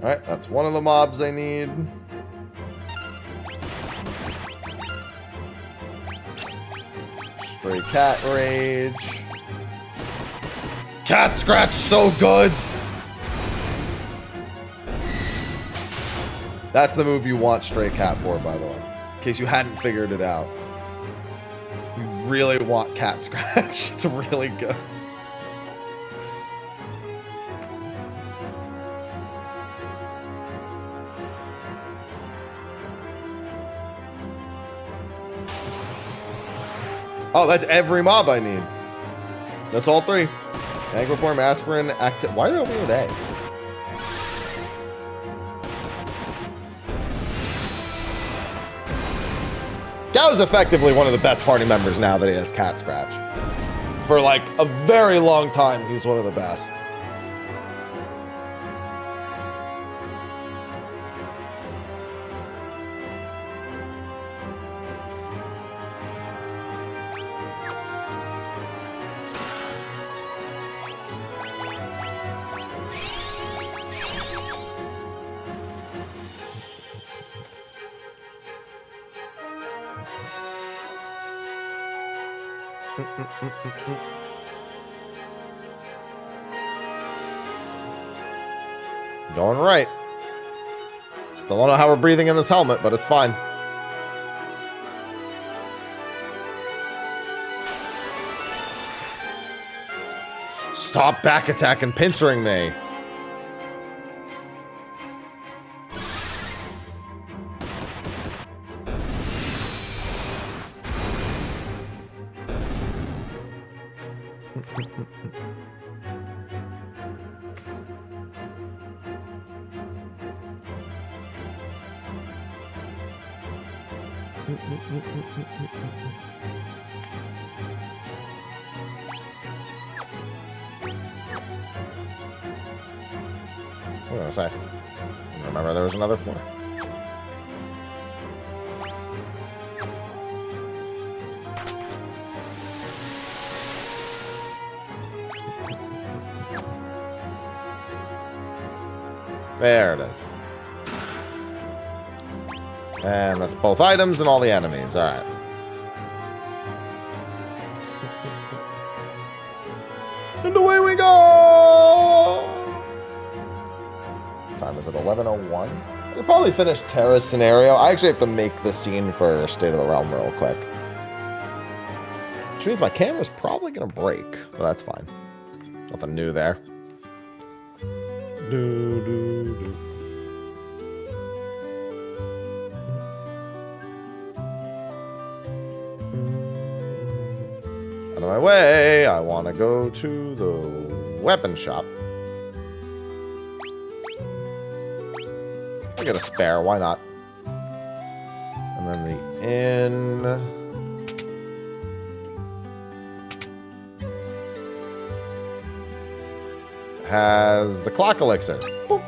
Alright, that's one of the mobs I need. Stray cat rage. Cat scratch so good! That's the move you want stray cat for, by the way. In case you hadn't figured it out. You really want cat scratch. It's really good. Oh, that's every mob I need. That's all three. Necrophobe, aspirin, active. Why are they only with A? That was effectively one of the best party members now that he has Cat Scratch. For like a very long time, he's one of the best. Going right. Still don't know how we're breathing in this helmet, but it's fine. Stop back attack and pincering me. What was I? I remember there was another floor. There it is. And that's both items and all the enemies. All right. And away we go! Time is at 11:01. We'll probably finish Terra's scenario. I actually have to make the scene for State of the Realm real quick. Which means my camera's probably going to break. But that's fine. Nothing new there. Out of my way, I want to go to the weapon shop. I get a spare, why not? And then the inn. Has the clock elixir. Boop.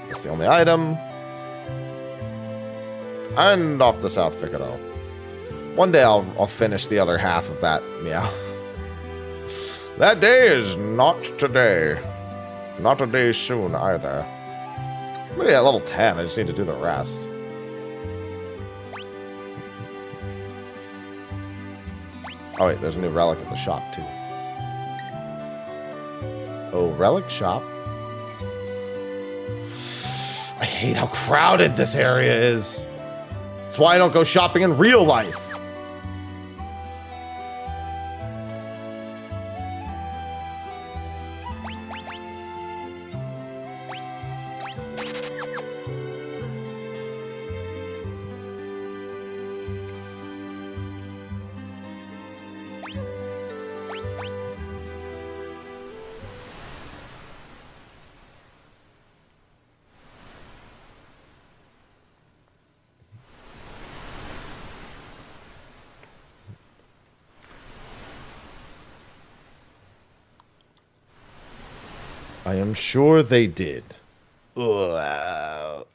That's the only item. And off to South Figaro. One day I'll finish the other half of that meow. That day is not today. Not a day soon either. I'm already at level 10. I just need to do the rest. Oh wait, there's a new relic at the shop too. Oh, relic shop. I hate how crowded this area is. That's why I don't go shopping in real life. I am sure they did. Ugh.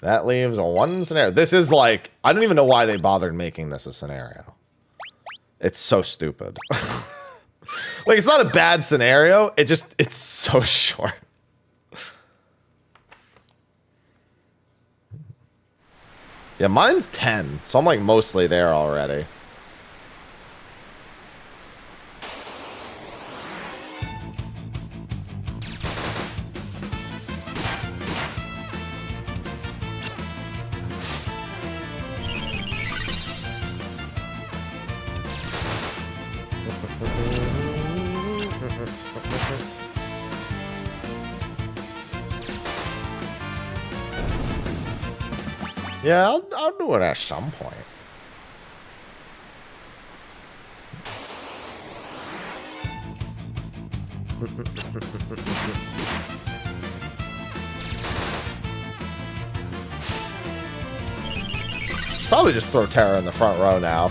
That leaves one scenario. This is like, I don't even know why they bothered making this a scenario. It's so stupid. Like, it's not a bad scenario. It's so short. Yeah, mine's 10, so I'm like mostly there already. Yeah, I'll do it at some point. Probably just throw Terra in the front row now.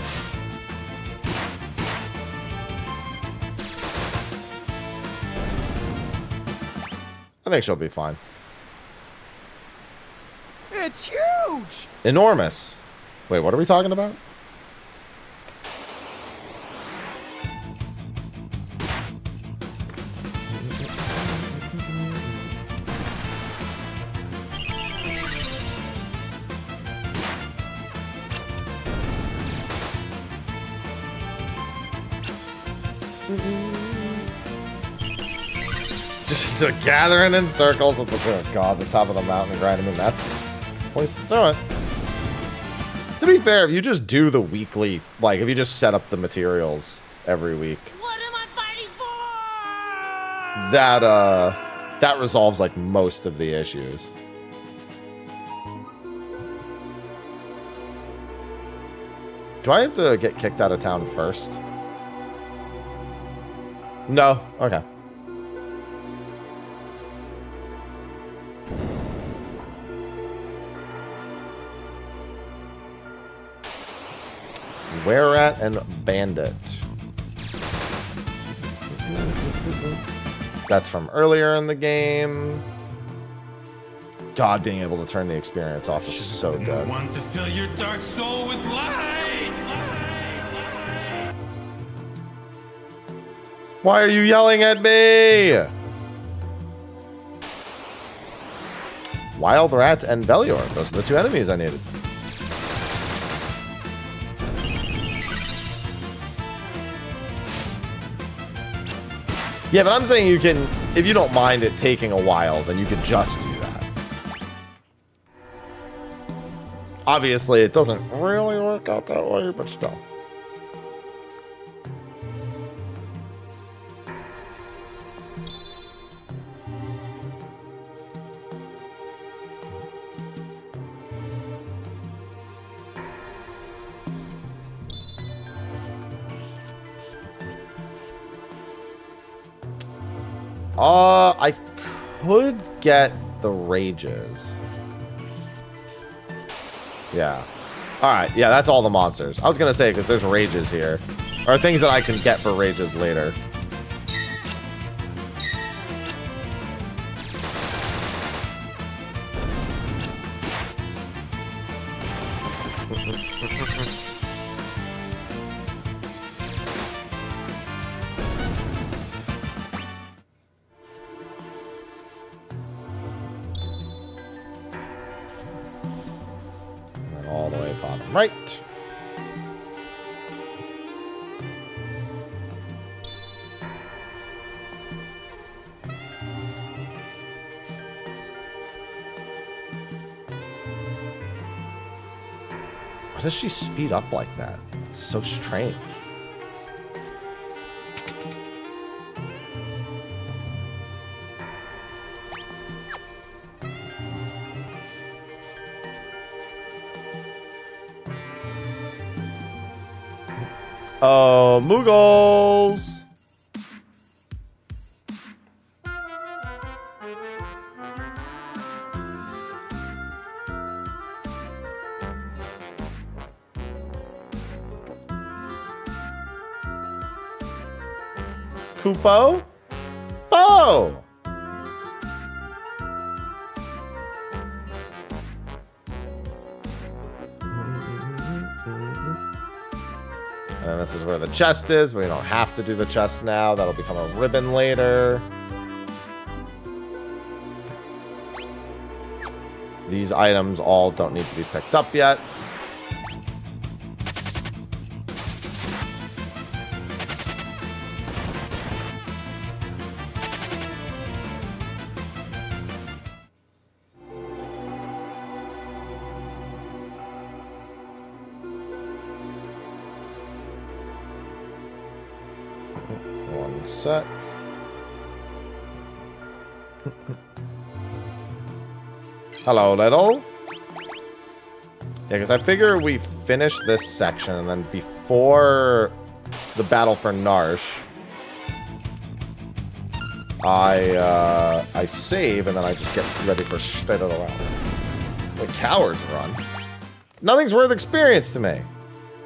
I think she'll be fine. It's huge! Enormous. Wait, what are we talking about? Just gathering in circles at the, oh God, the top of the mountain and grinding them. That's the place to do it. To be fair, if you just do the weekly, like if you just set up the materials every week, What am I fighting for? that resolves like most of the issues. Do I have to get kicked out of town first? No. Okay. Where at and Bandit. That's from earlier in the game. God, being able to turn the experience off is so good. Want to fill your dark soul with light. Why are you yelling at me? Wild Rat and Velior. Those are the two enemies I needed. Yeah, but I'm saying you can, if you don't mind it taking a while, then you could just do that. Obviously, it doesn't really work out that way, but still. I could get the rages. Yeah. Alright, yeah, that's all the monsters. I was gonna say, because there's rages here. Or things that I can get for rages later. Right. Why does she speed up like that? It's so strange. Oh, Muggles! Kupo? Bo! And this is where the chest is. We don't have to do the chest now. That'll become a ribbon later. These items all don't need to be picked up yet. Sec. Hello, little. Yeah, because I figure we finish this section, and then before the battle for Narshe, I save, and then I just get ready for straight out of the round. The cowards run. Nothing's worth experience to me.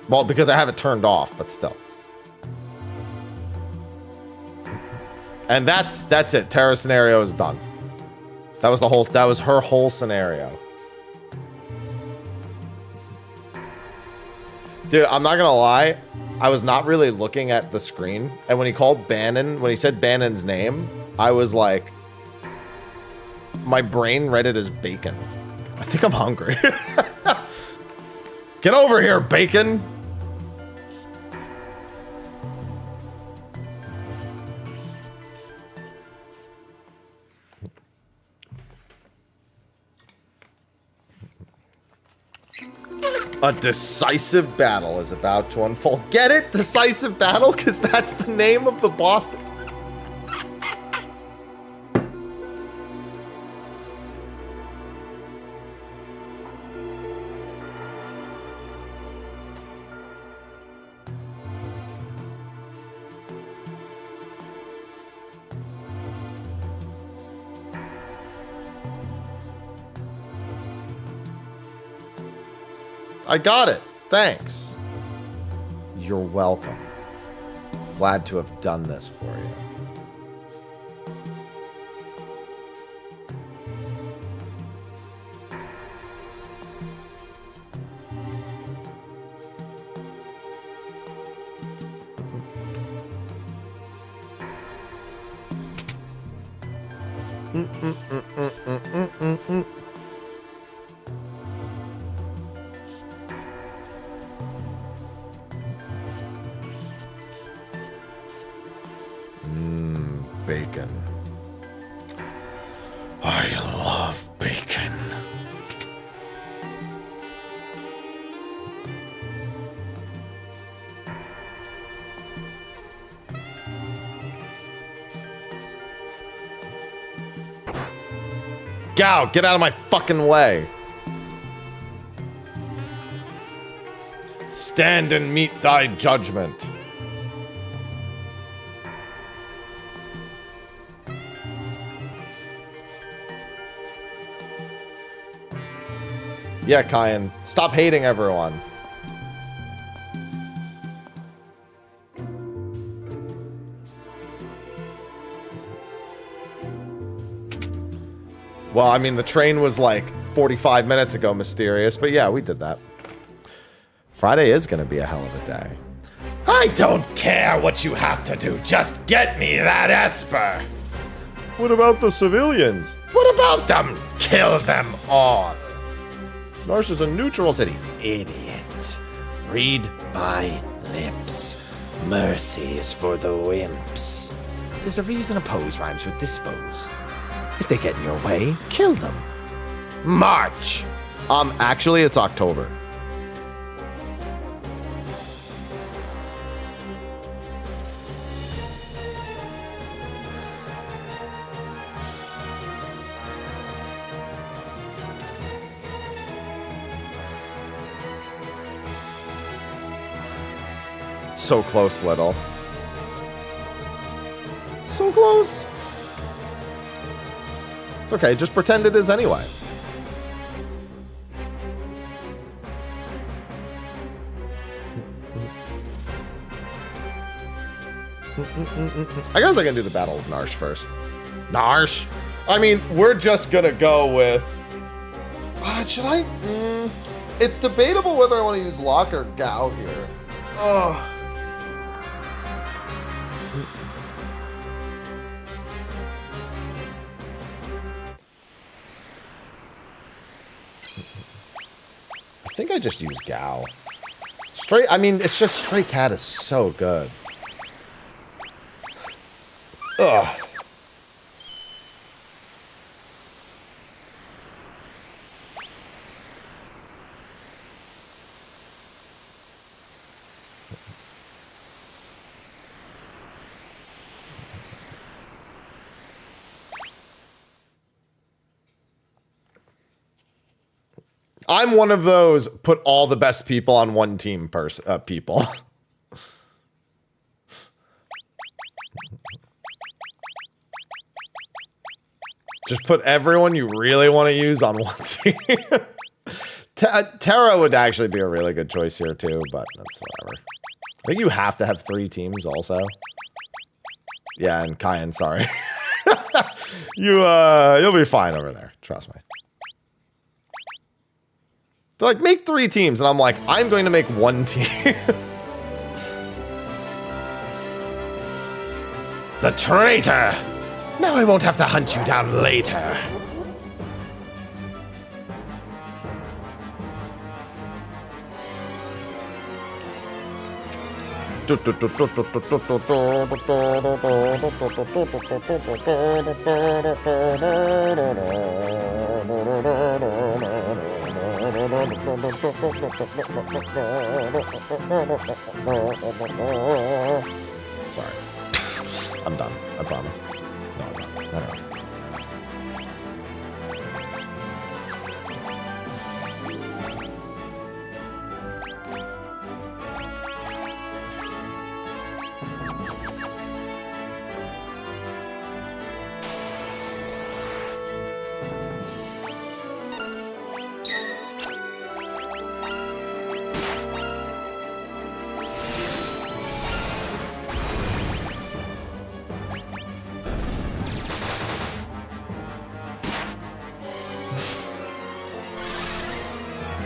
Well, because I have it turned off, but still. And that's it. Terra scenario is done. That was her whole scenario. Dude, I'm not gonna lie. I was not really looking at the screen. And when he called Bannon, when he said Bannon's name, I was like, my brain read it as bacon. I think I'm hungry. Get over here, bacon. A decisive battle is about to unfold. Get it? Decisive battle? Because that's the name of the boss. I got it. Thanks. You're welcome. Glad to have done this for you. Bacon. I love bacon. Gao, get out of my fucking way. Stand and meet thy judgment. Yeah, Kyan. Stop hating everyone. Well, I mean, the train was like 45 minutes ago, mysterious, but yeah, we did that. Friday is going to be a hell of a day. I don't care what you have to do. Just get me that Esper. What about the civilians? What about them? Kill them all. Narshe's a neutral city. Idiot. Read my lips. Mercy is for the wimps. There's a reason oppose rhymes with dispose. If they get in your way, kill them. March. Actually, it's October. So close, little. So close. It's okay, just pretend it is anyway. I guess I can do the Battle of Narshe first. Narshe? I mean, we're just gonna go with... should I? It's debatable whether I want to use Locke or Gao here. Oh. I think I just use Gao. Straight, I mean, it's just Stray Cat is so good. Ugh. I'm one of those put all the best people on one team people. Just put everyone you really want to use on one team. Terra would actually be a really good choice here too, but that's whatever. I think you have to have 3 teams also. Yeah, and Kyan, sorry. You'll be fine over there. Trust me. They're like, make 3 teams, and I'm like, I'm going to make 1 team. The traitor! Now I won't have to hunt you down later. Sorry. I'm done. I promise. No, I'm not. I don't know.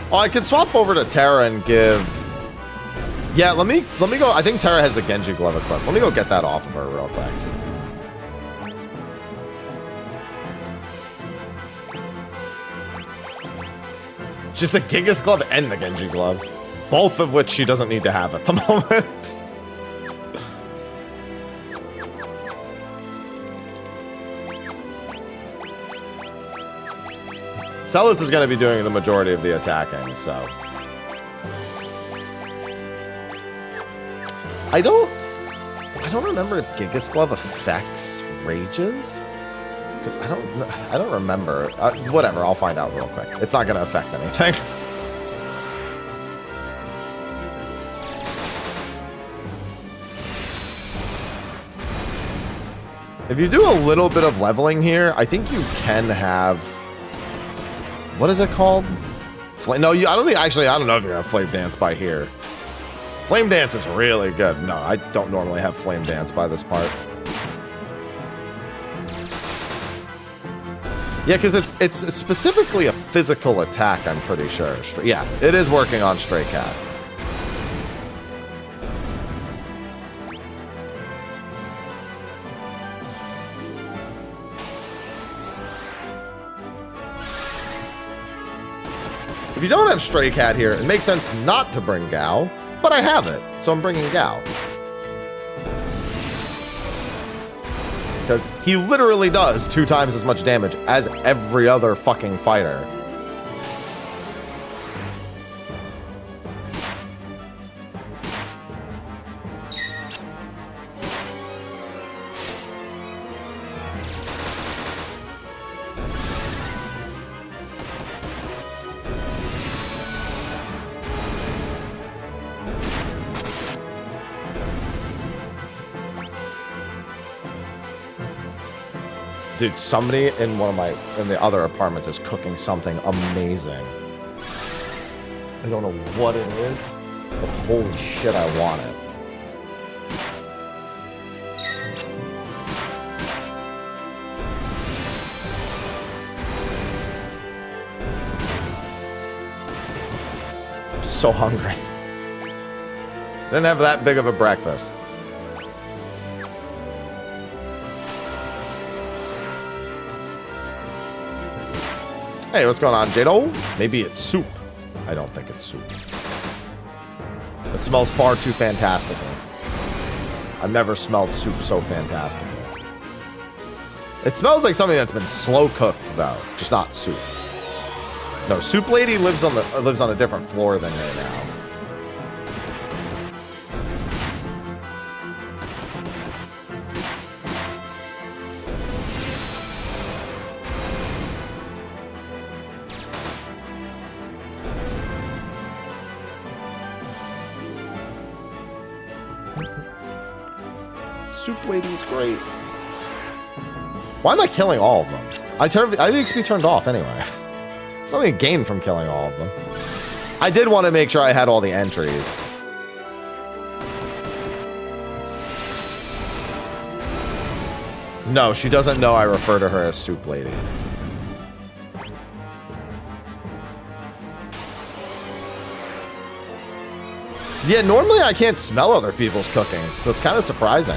Oh, I could swap over to Terra and give... Yeah, let me go... I think Terra has the Genji glove equipped. Let me go get that off of her real quick. Just the Gigas glove and the Genji glove. Both of which she doesn't need to have at the moment. Celis is going to be doing the majority of the attacking, so... I don't remember if Gigas Glove affects rages. I don't remember. Whatever, I'll find out real quick. It's not going to affect anything. If you do a little bit of leveling here, I think you can have... What is it called? No, I don't think... Actually, I don't know if you're going to Flame Dance by here. Flame Dance is really good. No, I don't normally have Flame Dance by this part. Yeah, because it's specifically a physical attack, I'm pretty sure. Yeah, it is working on Stray Cat. If you don't have Stray Cat here, it makes sense not to bring Gao, but I have it, so I'm bringing Gao. Because he literally does 2 times as much damage as every other fucking fighter. Dude, somebody in in the other apartments is cooking something amazing. I don't know what it is, but holy shit, I want it. I'm so hungry. Didn't have that big of a breakfast. Hey, what's going on, Jado? Maybe it's soup. I don't think it's soup. It smells far too fantastical. I've never smelled soup so fantastical. It smells like something that's been slow cooked, though, just not soup. No, Soup Lady lives on a different floor than right now. Soup Lady's great. Why am I killing all of them? I have XP turned off anyway. There's nothing to gain from killing all of them. I did want to make sure I had all the entries. No, she doesn't know I refer to her as Soup Lady. Yeah, normally I can't smell other people's cooking, so it's kind of surprising.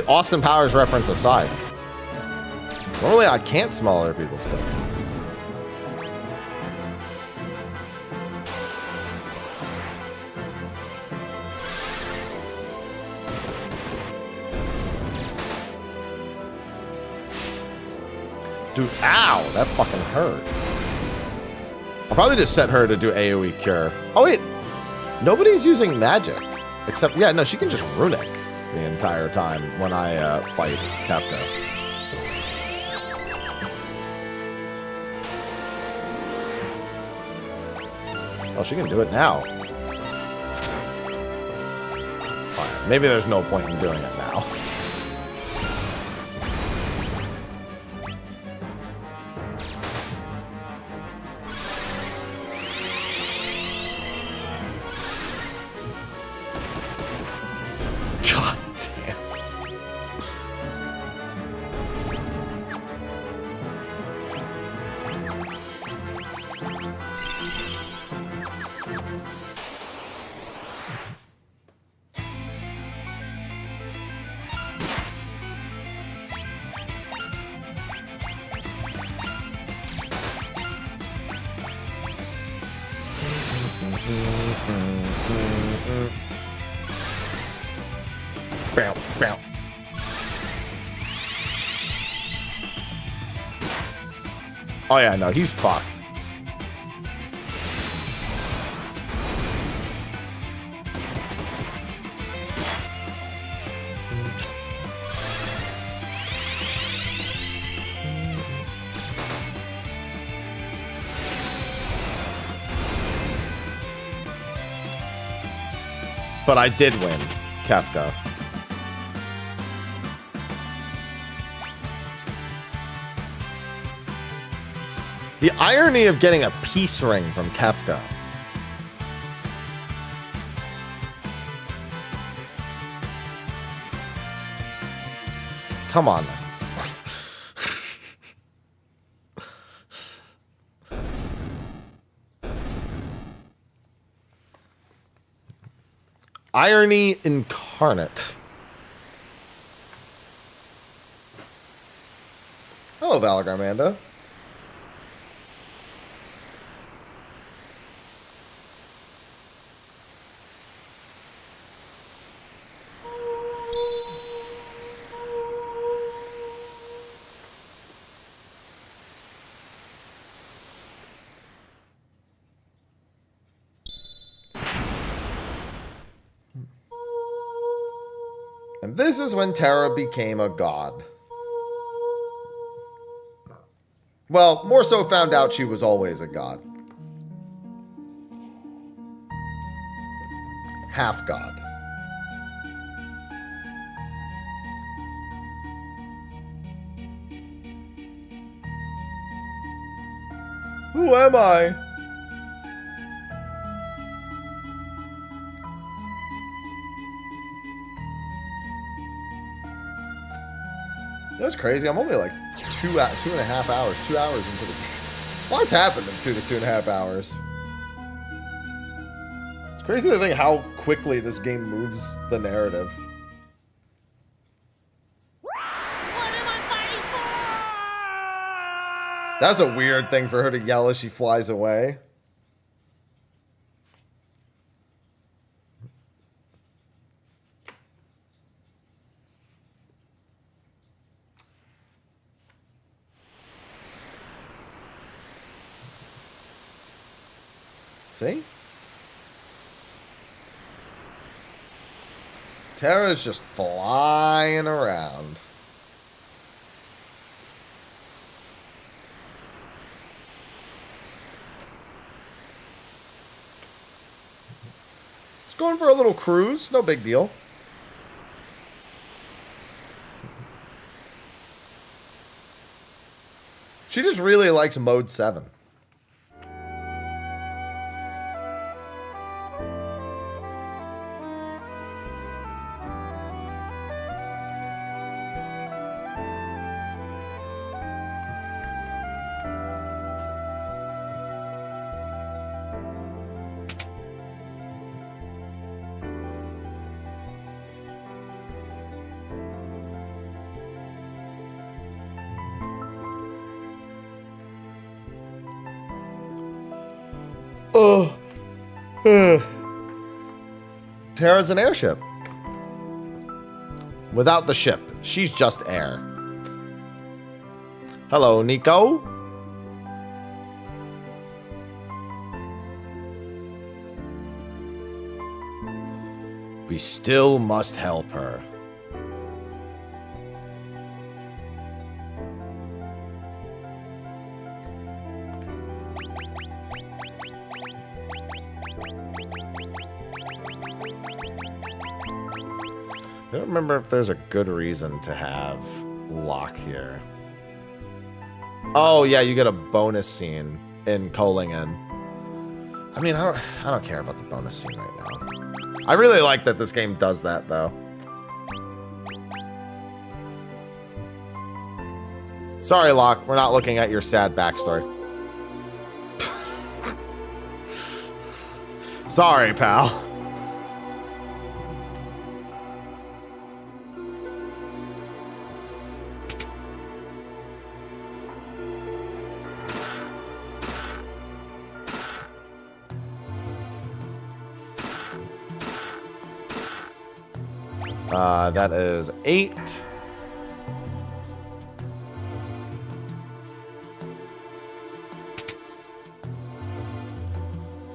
Austin Powers reference aside. Normally I can't smell other people's cooking. Dude, ow, that fucking hurt. I'll probably just set her to do AoE cure. Oh wait, nobody's using magic. Except, yeah, no, she can just runic the entire time when I fight Kefka. Oh, she can do it now. Fine. Maybe there's no point in doing it now. God damn. Bow, bow. Oh yeah, no, he's fucked. But I did win, Kefka. The irony of getting a peace ring from Kefka. Come on. Irony incarnate. Hello, Valgarmanda. And this is when Terra became a god. Well, more so found out she was always a god. Half god. Who am I? You know what's crazy? I'm only like 2.5 hours, 2 hours into the game. Lots happened in 2.5 hours. It's crazy to think how quickly this game moves the narrative. What am I fighting for? That's a weird thing for her to yell as she flies away. See? Terra's just flying around. Just going for a little cruise, no big deal. She just really likes mode 7. Oh. Terra's an airship. Without the ship, she's just air. Hello, Nico. We still must help her. I don't remember if there's a good reason to have Locke here. Oh yeah, you get a bonus scene in Kolingen. I mean, I don't care about the bonus scene right now. I really like that this game does that though. Sorry, Locke, we're not looking at your sad backstory. Sorry, pal. That is 8.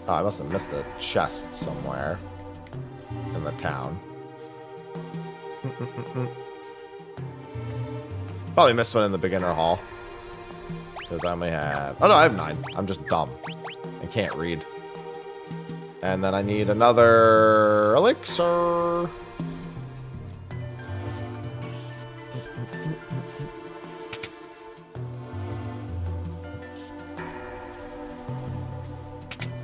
Oh, I must have missed a chest somewhere in the town. Probably missed one in the beginner hall. Because I only have... Oh no, I have 9. I'm just dumb. I can't read. And then I need another elixir.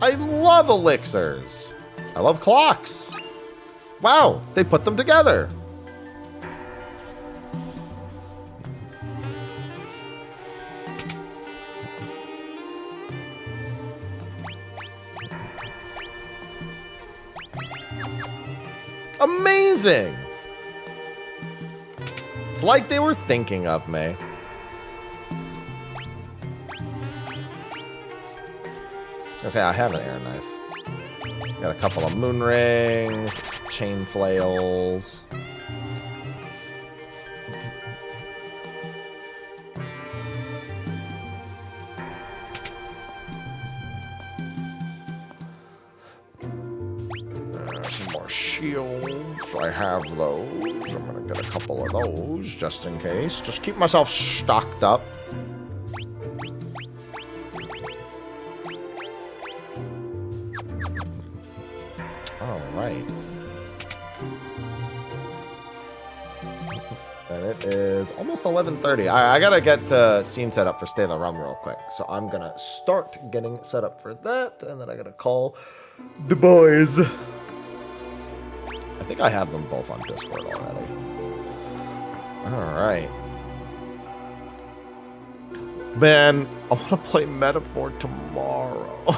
I love elixirs. I love clocks. Wow, they put them together. Amazing. It's like they were thinking of me. I say I have an air knife. Got a couple of moon rings, some chain flails. Some more shields. I have those. I'm gonna get a couple of those just in case. Just keep myself stocked up. Almost 11:30. I gotta get scene set up for Stay in the Realm real quick. So I'm gonna start getting set up for that, and then I gotta call the boys. I think I have them both on Discord already. Alright. Man, I wanna play Metaphor tomorrow.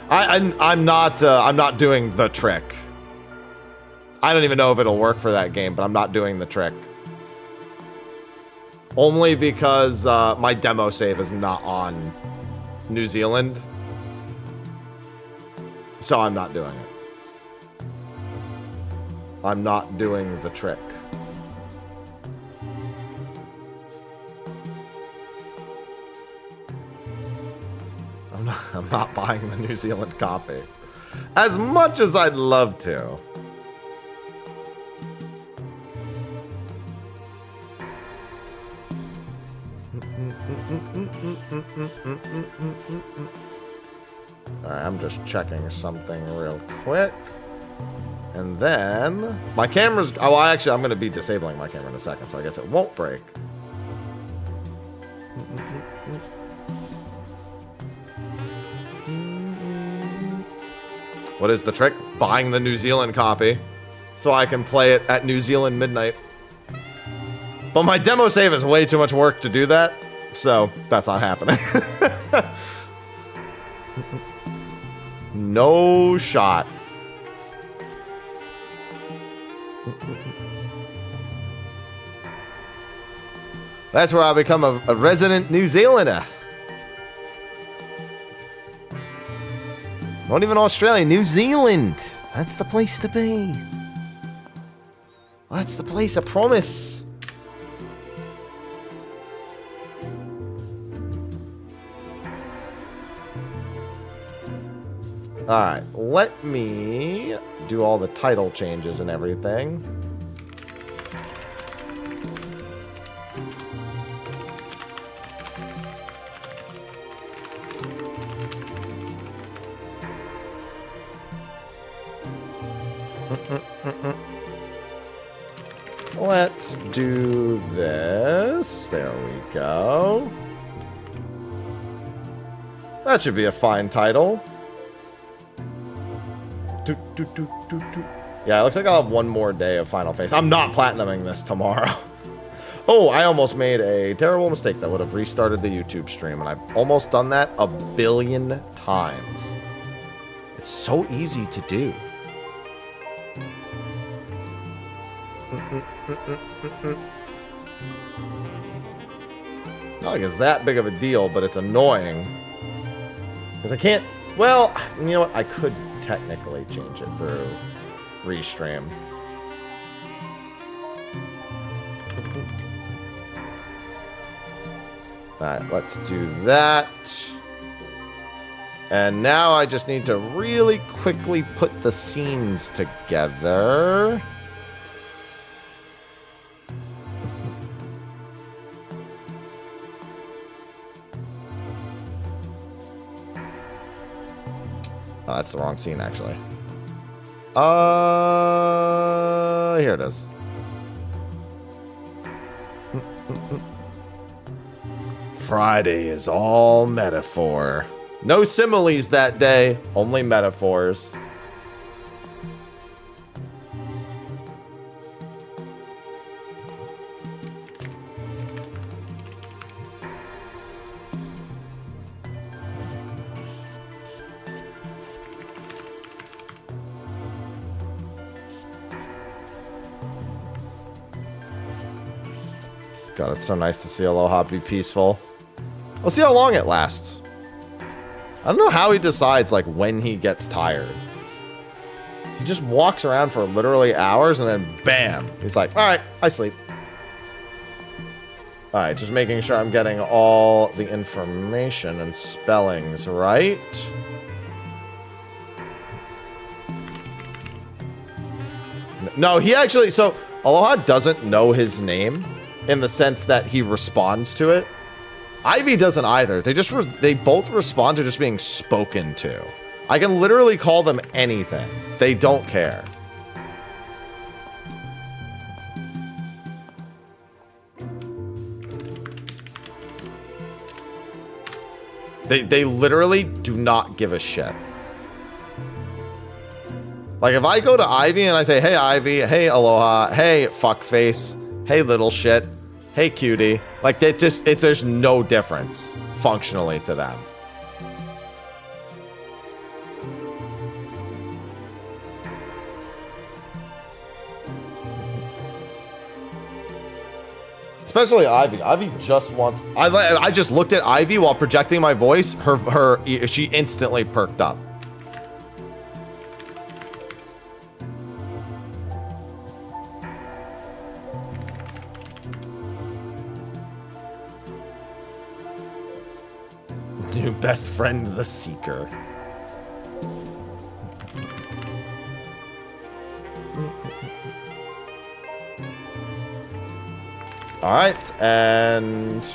I'm not doing the trick. I don't even know if it'll work for that game, but I'm not doing the trick. Only because my demo save is not on New Zealand. So I'm not doing it. I'm not doing the trick. I'm not buying the New Zealand copy. As much as I'd love to. Alright, I'm just checking something real quick. And then my camera's... Oh, actually, I'm going to be disabling my camera in a second, so I guess it won't break. What is the trick? Buying the New Zealand copy so I can play it at New Zealand midnight. But my demo save is way too much work to do that, so that's not happening. No shot. That's where I become a resident New Zealander. Not even Australia, New Zealand. That's the place to be. That's the place, I promise. Alright, let me do all the title changes and everything. Let's do this. There we go. That should be a fine title. Yeah, it looks like I'll have one more day of Final Phase. I'm not platinuming this tomorrow. Oh, I almost made a terrible mistake that would have restarted the YouTube stream, and I've almost done that 1 billion times. It's so easy to do. Not like it's that big of a deal, but it's annoying. Because I can't... Well, you know what? I could technically change it through Restream. Alright, let's do that. And now I just need to really quickly put the scenes together. Oh, that's the wrong scene, actually. Here it is. Friday is all metaphor. No similes that day, only metaphors. God, it's so nice to see Aloha be peaceful. We'll see how long it lasts. I don't know how he decides, like, when he gets tired. He just walks around for literally hours and then bam, he's like, all right, I sleep. All right, just making sure I'm getting all the information and spellings right. No, he actually, so Aloha doesn't know his name in the sense that he responds to it. Ivy doesn't either. They both respond to just being spoken to. I can literally call them anything. They don't care. They literally do not give a shit. Like if I go to Ivy and I say, hey Ivy, hey Aloha, hey fuckface, hey little shit, hey cutie, like they just, there's no difference functionally to them. Especially Ivy. Ivy just wants... I just looked at Ivy while projecting my voice. She instantly perked up. New best friend, the Seeker. All right, and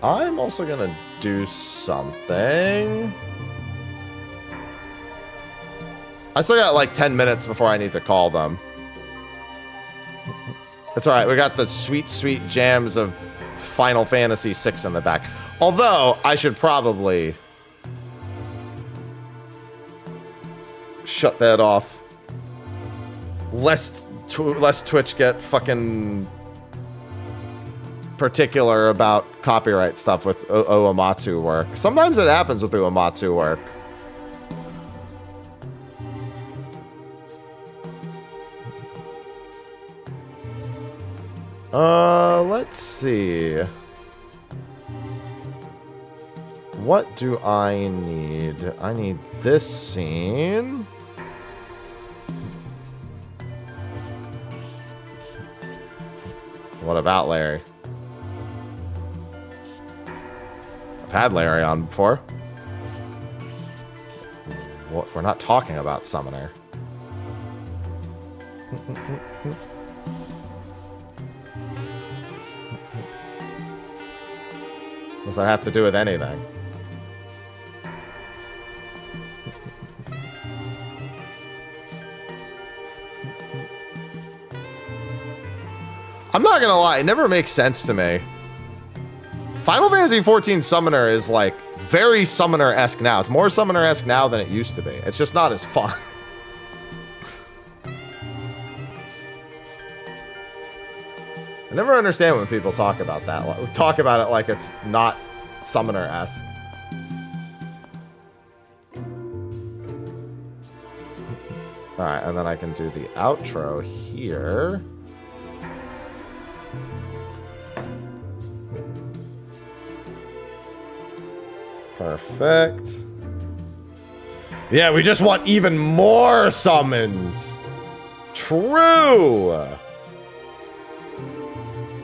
I'm also gonna do something. I still got like 10 minutes before I need to call them. It's all right. We got the sweet, sweet jams of Final Fantasy VI in the back. Although, I should probably shut that off. Lest Twitch get fucking particular about copyright stuff with Uematsu work. Sometimes it happens with Uematsu work. Let's see. What do I need? I need this scene. What about Larry? I've had Larry on before. What? We're not talking about Summoner. What does that have to do with anything? I'm not gonna lie, it never makes sense to me. Final Fantasy XIV Summoner is like very Summoner-esque now. It's more Summoner-esque now than it used to be. It's just not as fun. I never understand when people talk about that. Talk about it like it's not Summoner-esque. Alright, and then I can do the outro here. Perfect. Yeah, we just want even more summons. True.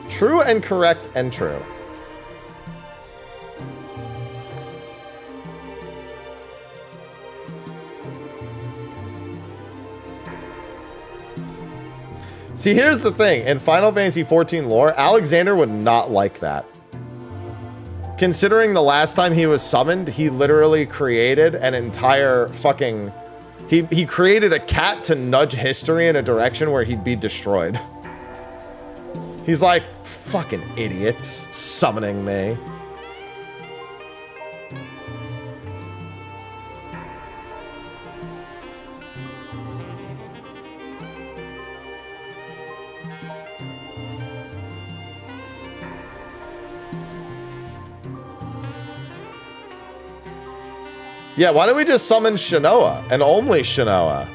True and correct and true. See, here's the thing. In Final Fantasy XIV lore, Alexander would not like that. Considering the last time he was summoned, he literally created an entire fucking... He created a cat to nudge history in a direction where he'd be destroyed. He's like, fucking idiots summoning me. Yeah, why don't we just summon Shinoa and only Shinoa?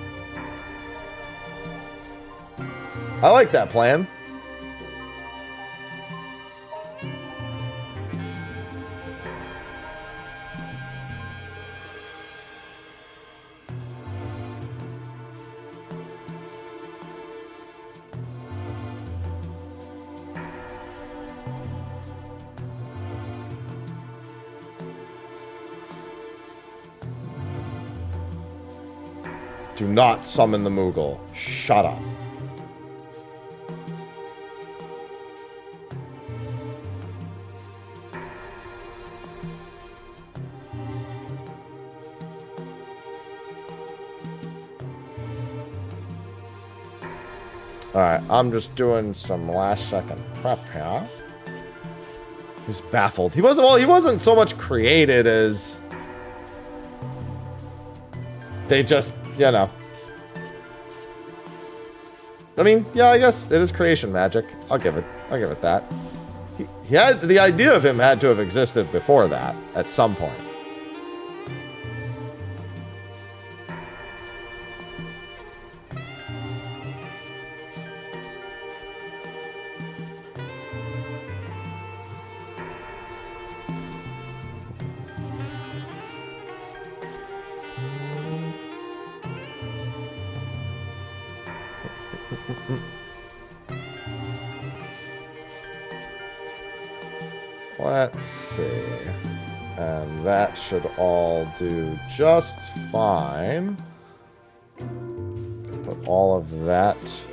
I like that plan. Do not summon the Moogle. Shut up. Alright, I'm just doing some last second prep here. He's baffled. He wasn't so much created as they just, you know. I mean, yeah, I guess it is creation magic. I'll give it that. He had, the idea of him had to have existed before that at some point. Let's see. And that should all do just fine. Put all of that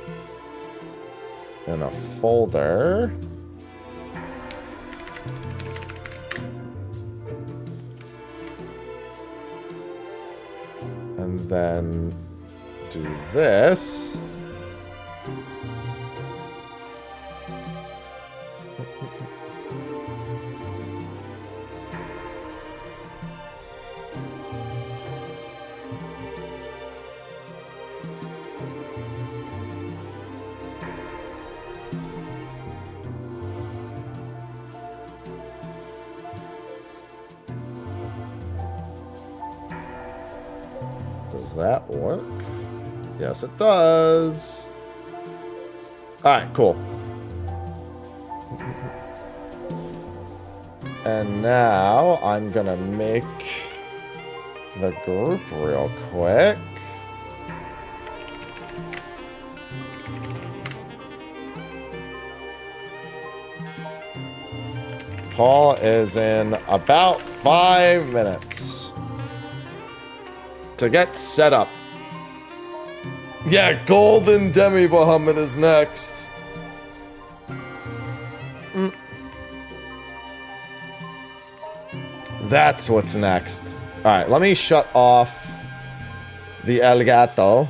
in a folder. And then do this. Does that work? Yes, it does. All right, cool. And now I'm gonna make the group real quick. Call is in about 5 minutes to get set up. Yeah, Golden Demi Behemoth is next. That's what's next. All right, let me shut off the El Gato.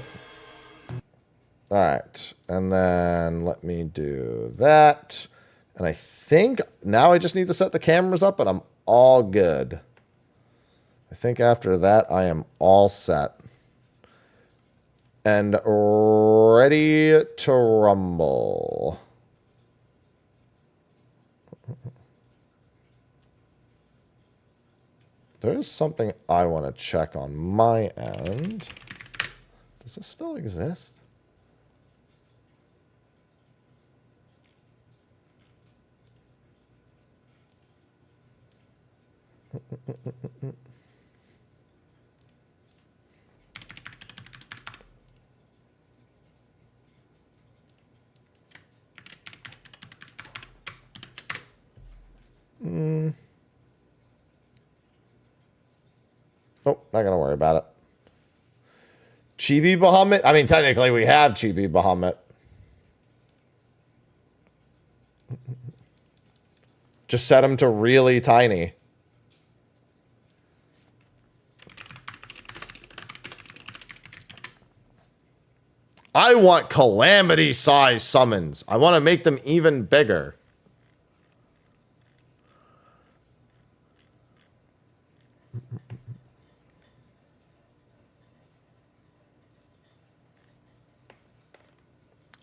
All right, and then let me do that. And I think now I just need to set the cameras up, and I'm all good. I think after that, I am all set. And ready to rumble. There's something I want to check on my end. Does this still exist? Oh, not gonna worry about it. Chibi Bahamut? I mean, technically we have Chibi Bahamut. Just set him to really tiny. I want calamity size summons. I want to make them even bigger.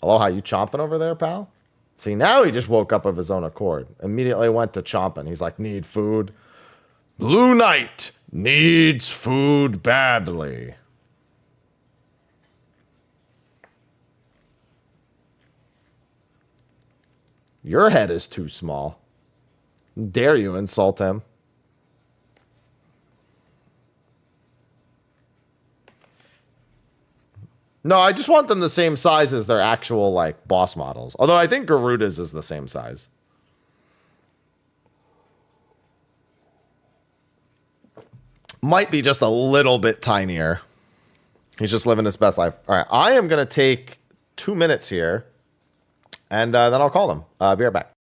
Aloha, you chomping over there, pal? See, now he just woke up of his own accord. Immediately went to chomping. He's like, need food. Blue Knight needs food badly. Your head is too small. Dare you insult him? No, I just want them the same size as their actual, like, boss models. Although I think Garuda's is the same size. Might be just a little bit tinier. He's just living his best life. All right, I am going to take 2 minutes here, and then I'll call them. Be right back.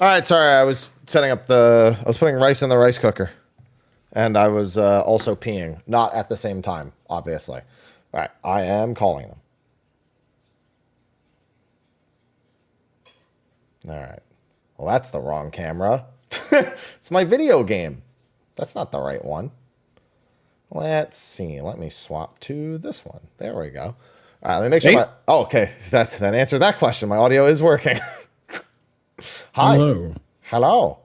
All right, sorry, I was putting rice in the rice cooker. And I was also peeing. Not at the same time, obviously. All right, I am calling them. All right. Well, that's the wrong camera. It's my video game. That's not the right one. Let's see. Let me swap to this one. There we go. All right, let me make sure my... Oh, okay. That answered that question. My audio is working. Hi. Hello. Hello.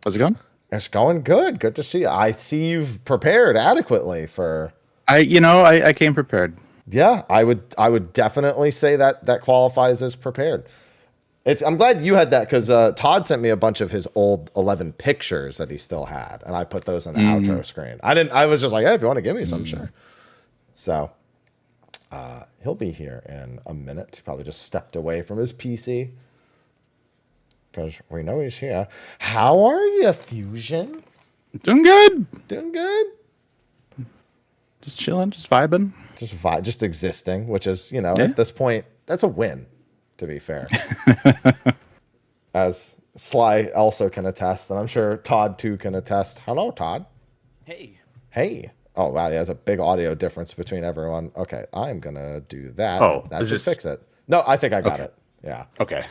How's it going? It's going good. Good to see you. I see you've prepared adequately for... I came prepared. Yeah, I would definitely say that qualifies as prepared. I'm glad you had that because Todd sent me a bunch of his old 11 pictures that he still had, and I put those on the outro screen. I was just like, hey, if you want to give me some, sure. So he'll be here in a minute. He probably just stepped away from his PC because we know he's here. How are you, Fusion? Doing good. Doing good. Just chilling, just vibing. Just existing, which is, at this point, that's a win, to be fair. As Sly also can attest, and I'm sure Todd too can attest. Hello, Todd. Hey. Oh, wow, there's a big audio difference between everyone. Okay, I'm going to do that. Oh, that should fix it. No, I think I got it. Yeah. Okay.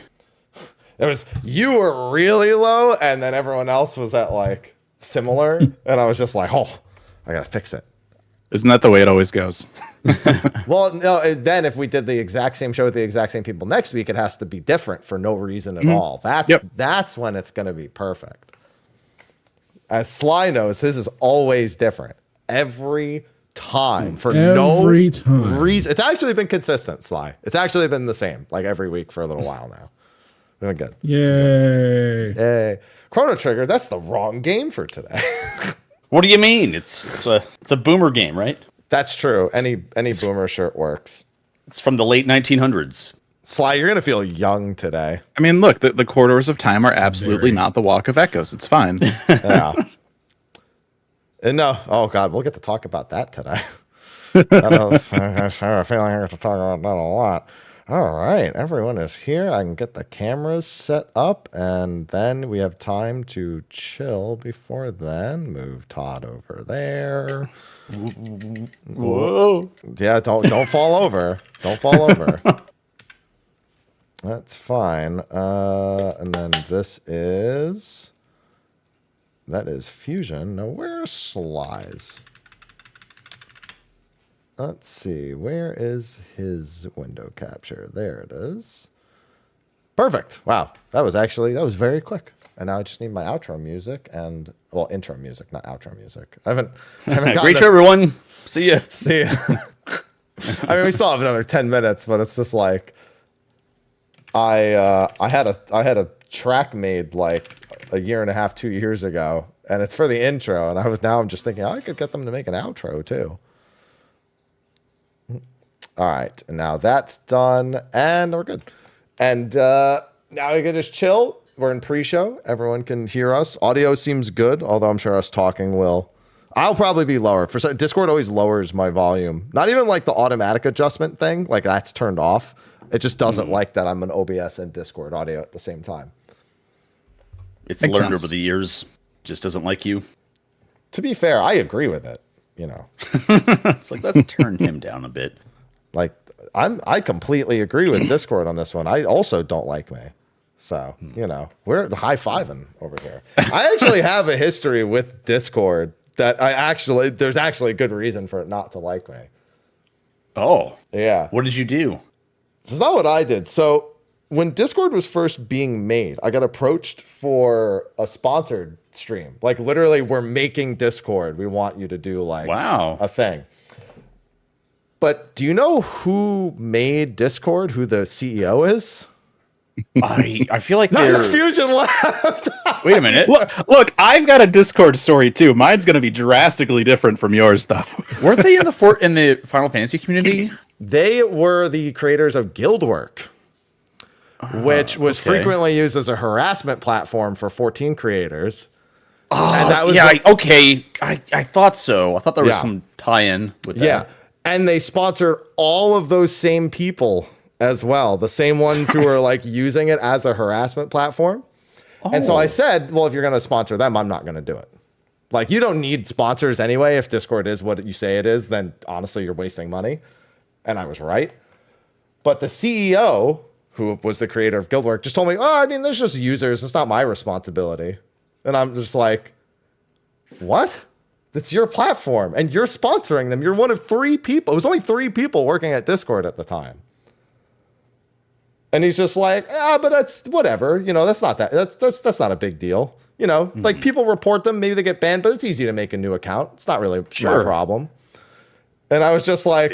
You were really low, and then everyone else was at, like, similar, and I was just like, oh, I got to fix it. Isn't that the way it always goes? Well, no, then if we did the exact same show with the exact same people next week, it has to be different for no reason at all. That's when it's going to be perfect. As Sly knows, his is always different. Every time for no reason. It's actually been consistent, Sly. It's actually been the same, like every week for a little while now. Doing good. Yay. Chrono Trigger, that's the wrong game for today. What do you mean? It's a boomer game, right? That's true. Any boomer shirt works. It's from the late 1900s. Sly, you're gonna feel young today. I mean, look, the corridors of time are absolutely not the Walk of Echoes. It's fine. Yeah. And no, oh god, we'll get to talk about that today. I have a feeling I have to talk about that a lot. All right, everyone is here. I can get the cameras set up, and then we have time to chill before then. Move Todd over there. Whoa. Yeah, don't fall over. Don't fall over. That's fine. And then that is Fusion. Now, where's Sly's? Let's see. Where is his window capture? There it is. Perfect. Wow. That was very quick. And now I just need my outro music intro music, not outro music. I haven't Great show, everyone. See ya. See ya. I mean, we still have another 10 minutes, but it's just like I had a track made like a year and a half, 2 years ago, and it's for the intro, and I'm just thinking I could get them to make an outro too. All right, and now that's done, and we're good. And now we can just chill. We're in pre-show. Everyone can hear us. Audio seems good, although I'm sure us talking will. I'll probably be lower. Discord always lowers my volume. Not even like the automatic adjustment thing. Like that's turned off. It just doesn't like that I'm an OBS and Discord audio at the same time. It's learned over the years. Just doesn't like you. To be fair, I agree with it. It's like, let's turn him down a bit. Like I completely agree with Discord on this one. I also don't like me. So, we're high-fiving over here. I actually have a history with Discord that there's actually a good reason for it not to like me. Oh. Yeah. What did you do? This is not what I did. So when Discord was first being made, I got approached for a sponsored stream. Like literally, we're making Discord. We want you to do like a thing. But do you know who made Discord, who the CEO is? I feel like they're... Fusion left. Wait a minute. Look, I've got a Discord story too. Mine's going to be drastically different from yours, though. Weren't they in the Final Fantasy community? They were the creators of Guildwork, which was frequently used as a harassment platform for 14 creators. And that was I thought so. I thought there was some tie-in with that. Yeah, and they sponsored all of those same people as well. The same ones who are like using it as a harassment platform. And so I said, well, if you're going to sponsor them, I'm not going to do it. Like, you don't need sponsors anyway. If Discord is what you say it is, then honestly, you're wasting money. And I was right. But the CEO, who was the creator of Guildwork, just told me, oh, I mean, there's just users. It's not my responsibility. And I'm just like, what? That's your platform, and you're sponsoring them. You're one of 3 people. It was only 3 people working at Discord at the time. And he's just like, but that's whatever. You know, that's not not a big deal. You know, like people report them, maybe they get banned, but it's easy to make a new account. It's not really my problem. And I was just like,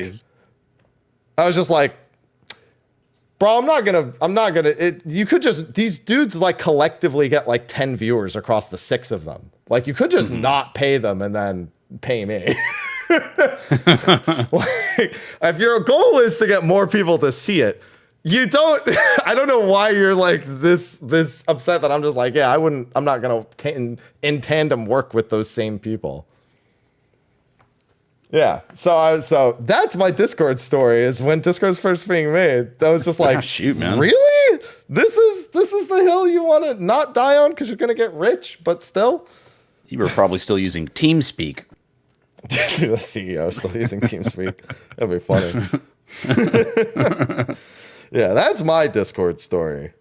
bro, I'm not gonna, you could just, these dudes like collectively get like 10 viewers across the 6 of them. Like, you could just not pay them and then pay me. Like, if your goal is to get more people to see it, you don't, I don't know why you're like this upset that I'm just like, yeah, I'm not gonna in tandem work with those same people. Yeah, so that's my Discord story. Is when Discord's first being made, that was just like, shoot, man, really? This is the hill you want to not die on because you're gonna get rich, but still. You were probably still using TeamSpeak. The CEO still using TeamSpeak. That'd be funny. Yeah, that's my Discord story.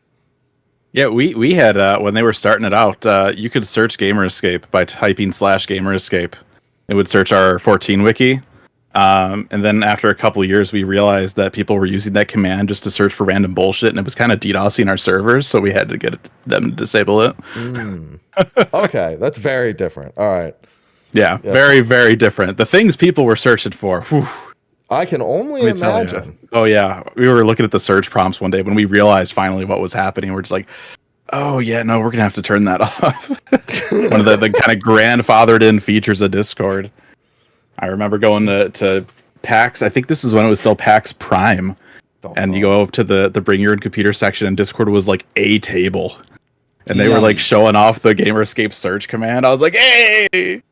Yeah, we had when they were starting it out, you could search Gamer Escape by typing /Gamer Escape. It would search our 14 wiki. And then after a couple of years, we realized that people were using that command just to search for random bullshit, and it was kind of DDoSing our servers, so we had to get them to disable it. Okay, that's very different. All right. Yeah, very, very different. The things people were searching for. Whew. I can only imagine. Oh, yeah. We were looking at the search prompts one day when we realized finally what was happening. We're just like, oh, yeah, no, we're going to have to turn that off. One of the kind of grandfathered in features of Discord. I remember going to PAX. I think this is when it was still PAX Prime. And you go up to the bring your own computer section, and Discord was like a table. And they were like showing off the Gamer Escape search command. I was like, hey!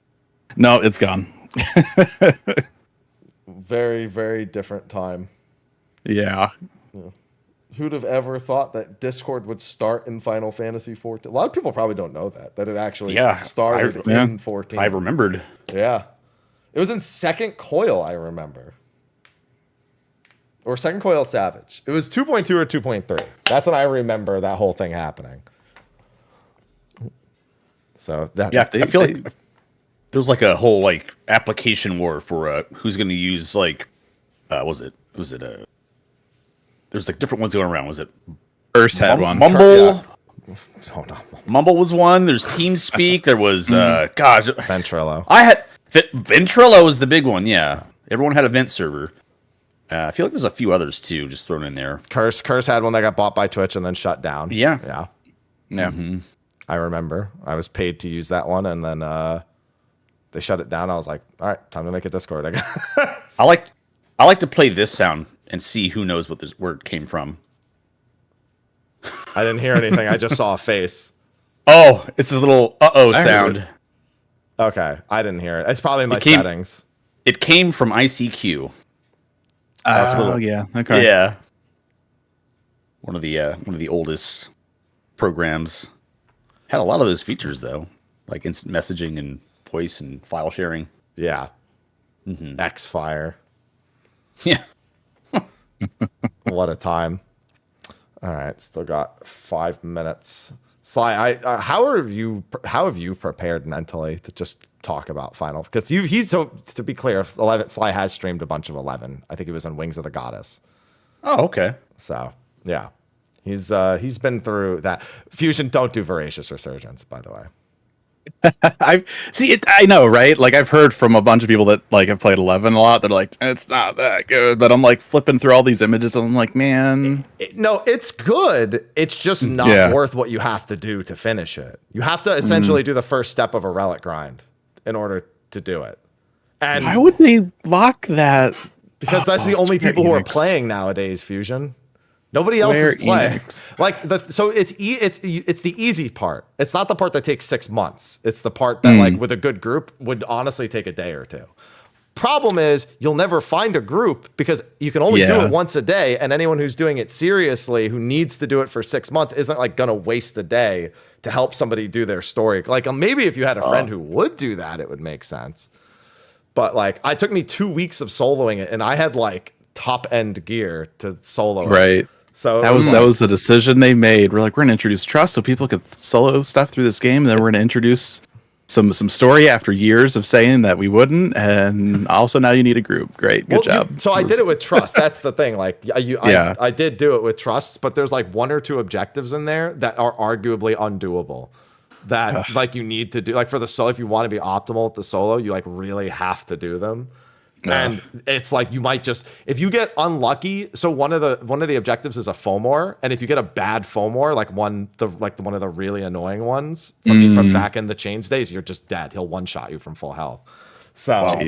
No, it's gone. Very, very different time. Yeah. Who'd have ever thought that Discord would start in Final Fantasy XIV? A lot of people probably don't know that it actually started in 14. I remembered. Yeah. It was in Second Coil, I remember. Or Second Coil Savage. It was 2.2 or 2.3. That's when I remember that whole thing happening. So that I feel like there was like a whole like application war for who's going to use like there's like different ones going around. Was it First had one. Mumble? Oh, no. Mumble was one. There's TeamSpeak. There was Ventrilo. I had Ventrilo was the big one. Yeah, everyone had a vent server. I feel like there's a few others too, just thrown in there. Curse had one that got bought by Twitch and then shut down. Yeah. I remember. I was paid to use that one, and then they shut it down. I was like, all right, time to make a Discord, I guess. I like to play this sound and see who knows what this word came from. I didn't hear anything. I just saw a face. Oh, it's this little sound. Okay, I didn't hear it. It's probably my settings. It came from ICQ. Yeah. Okay. Yeah. One of the oldest programs. Had a lot of those features though, like instant messaging and voice and file sharing. Yeah. X-Fire. Yeah. What a time. All right, still got 5 minutes. Sly, how have you prepared mentally to just talk about Final? Because to be clear, 11 Sly has streamed a bunch of 11. I think he was on Wings of the Goddess. Oh, okay. So yeah, he's been through that. Fusion, don't do Voracious Resurgence, by the way. I know, right? Like, I've heard from a bunch of people that like have played 11 a lot. They're like, it's not that good. But I'm like flipping through all these images, and I'm like, man, no, it's good. It's just not worth what you have to do to finish it. You have to essentially do the first step of a relic grind in order to do it. And why would they lock that? Because that's the only people who are playing nowadays. Fusion. Nobody else is playing. Like so it's the easy part. It's not the part that takes 6 months. It's the part that like with a good group would honestly take a day or two. Problem is, you'll never find a group because you can only do it once a day, and anyone who's doing it seriously, who needs to do it for 6 months, isn't like gonna waste a day to help somebody do their story. Like maybe if you had a friend who would do that, it would make sense. But like, it took me 2 weeks of soloing it, and I had like top end gear to solo it. Right. So that was the decision they made. We're like, we're gonna introduce trust so people could solo stuff through this game, and then we're gonna introduce some story after years of saying that we wouldn't, and also now you need a group. Great, good job. So I did it with trust. That's the thing. Like, I did do it with trusts, but there's like 1 or 2 objectives in there that are arguably undoable. That like you need to do, like for the solo. If you want to be optimal at the solo, you like really have to do them. And it's like you might just, if you get unlucky. So one of the objectives is a Fomor, and if you get a bad Fomor, like one of the really annoying ones from back in the Chains days, you're just dead. He'll one shot you from full health. So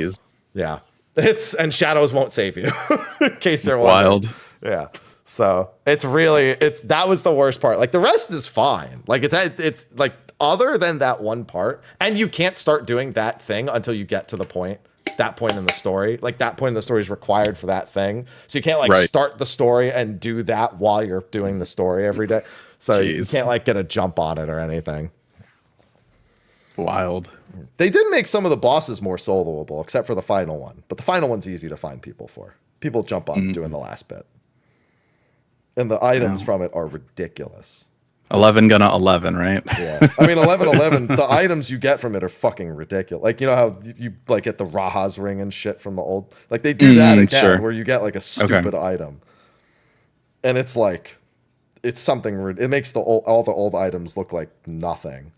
yeah, and Shadows won't save you in case they're wild. Yeah. So that was the worst part. Like the rest is fine. Like it's like other than that one part, and you can't start doing that thing until you get to that point in the story. Like that point in the story is required for that thing. So you can't like start the story and do that while you're doing the story every day. So you can't like get a jump on it or anything. Wild. They did make some of the bosses more soloable, except for the final one. But the final one's easy to find people for. People jump on doing the last bit. And the items from it are ridiculous. 11 gonna 11, right? Yeah. I mean, 11, the items you get from it are fucking ridiculous. Like, you know how you like get the Raha's ring and shit from the old, like they do that again, where you get like a stupid item. And it's like, it's something, it makes all the old items look like nothing.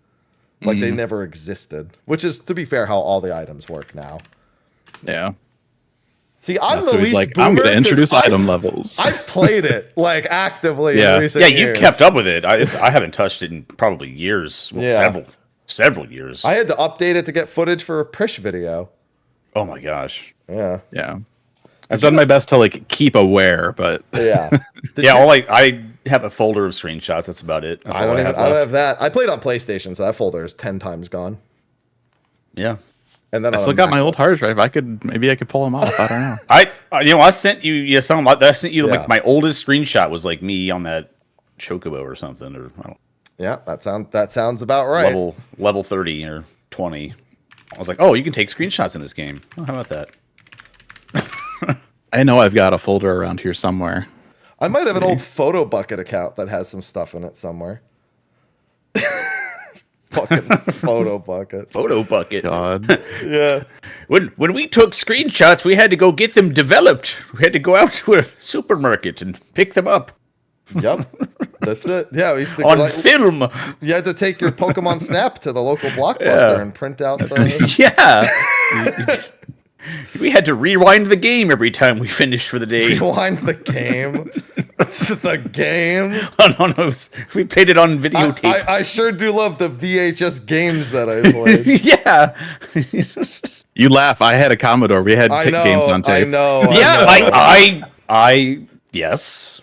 Like they never existed, which is, to be fair, how all the items work now. Yeah. See, I'm the least like, boomer. I'm going to introduce item levels. I've played it like actively in recent years. You've kept up with it. I haven't touched it in probably years. Well, several years. I had to update it to get footage for a Prish video. Oh my gosh. Yeah. Yeah. I've done my best to like keep aware, but yeah. I have a folder of screenshots. That's about it. That's I don't have that. I played on PlayStation, so that folder is 10 times gone. Yeah. And then I still got my old hard drive. Maybe I could pull them off. I don't know. I sent you some. I sent you like my oldest screenshot was like me on that chocobo or something, or I don't. Yeah, that sounds about right. Level 30 or 20. I was like, oh, you can take screenshots in this game. Oh, how about that? I know I've got a folder around here somewhere. I might have an old Photo Bucket account that has some stuff in it somewhere. Fucking Photo Bucket. Photo Bucket. God. Yeah. When we took screenshots, we had to go get them developed. We had to go out to a supermarket and pick them up. Yep. That's it. Yeah, we used to on film. You had to take your Pokemon Snap to the local Blockbuster and print out the We had to rewind the game every time we finished for the day. Rewind the game? It's the game? We played it on videotape. I sure do love the VHS games that I played. Yeah. You laugh. I had a Commodore. We had games on tape. I know. Yes,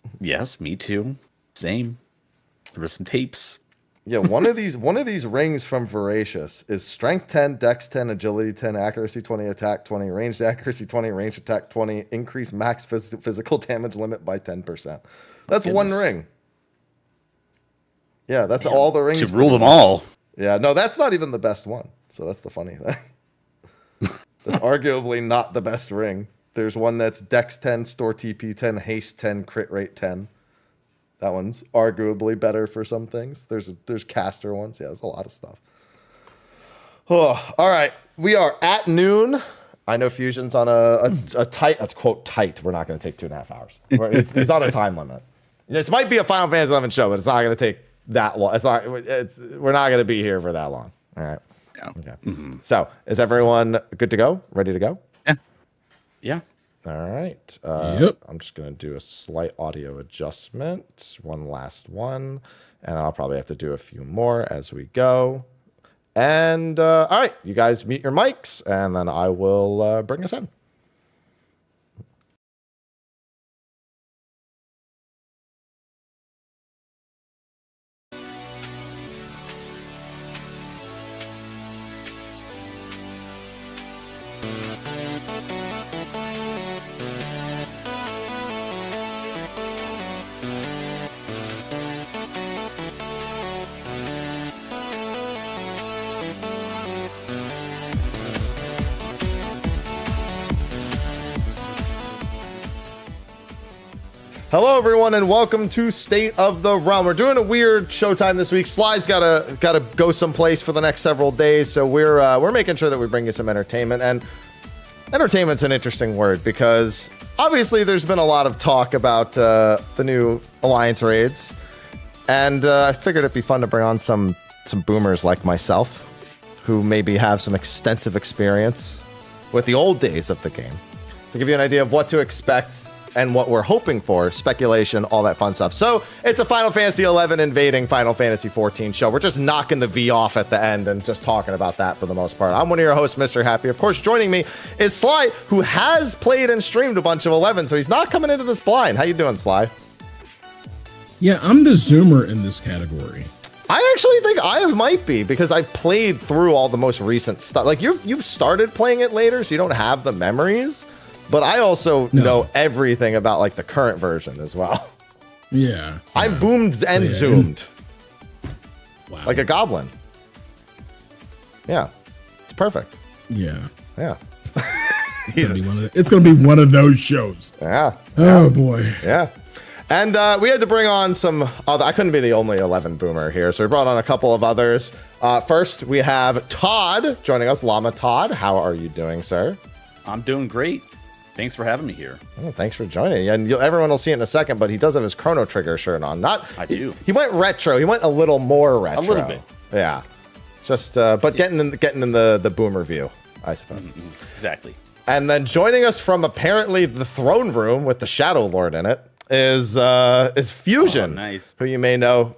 me too. Same. There were some tapes. Yeah, one of these rings from Voracious is strength 10, dex 10, agility 10, accuracy 20, attack 20, ranged accuracy 20, ranged attack 20, increase max physical damage limit by 10%. That's one ring. Yeah, that's all the rings. To rule them all. Yeah, no, that's not even the best one. So that's the funny thing. That's arguably not the best ring. There's one that's dex 10, store TP 10, haste 10, crit rate 10. That one's arguably better for some things. There's caster ones. Yeah, there's a lot of stuff. Oh, all right. We are at noon. I know Fusion's on a tight, that's quote tight. We're not going to take 2.5 hours. He's on a time limit. This might be a Final Fantasy 11 show, but it's not going to take that long. We're not going to be here for that long. All right. Yeah. Okay. Mm-hmm. So is everyone good to go? Ready to go? Yeah. Yeah. All right. Yep. I'm just going to do a slight audio adjustment. One last one. And I'll probably have to do a few more as we go. And all right, you guys mute your mics, and then I will bring us in. Hello, everyone, and welcome to State of the Realm. We're doing a weird showtime this week. Sly's gotta go someplace for the next several days, so we're making sure that we bring you some entertainment. And entertainment's an interesting word because obviously there's been a lot of talk about the new Alliance raids, and I figured it'd be fun to bring on some boomers like myself, who maybe have some extensive experience with the old days of the game, to give you an idea of what to expect and what we're hoping for, speculation, all that fun stuff. So it's a Final Fantasy XI invading Final Fantasy XIV show. We're just knocking the V off at the end and just talking about that for the most part. I'm one of your hosts, Mr. Happy. Of course, joining me is Sly, who has played and streamed a bunch of 11, so he's not coming into this blind. How you doing, Sly? Yeah, I'm the zoomer in this category. I actually think I might be, because I've played through all the most recent stuff. Like, you've started playing it later, so you don't have the memories. But I also know everything about like the current version as well. Yeah. I'm boomed and zoomed. Wow. Like a goblin. Yeah. It's perfect. Yeah. Yeah. It's gonna be one of those shows. Yeah. Oh boy. Yeah. And we had to bring on some other, I couldn't be the only 11 boomer here, so we brought on a couple of others. First, we have Todd joining us. Llama Todd, how are you doing, sir? I'm doing great. Thanks for having me here. Oh, thanks for joining. And everyone will see it in a second, but he does have his Chrono Trigger shirt on. I do. He went retro. He went a little more retro. A little bit. Yeah. Just, but getting in the boomer view, I suppose. Exactly. And then joining us from apparently the throne room with the Shadow Lord in it is Fusion. Oh, nice. Who you may know.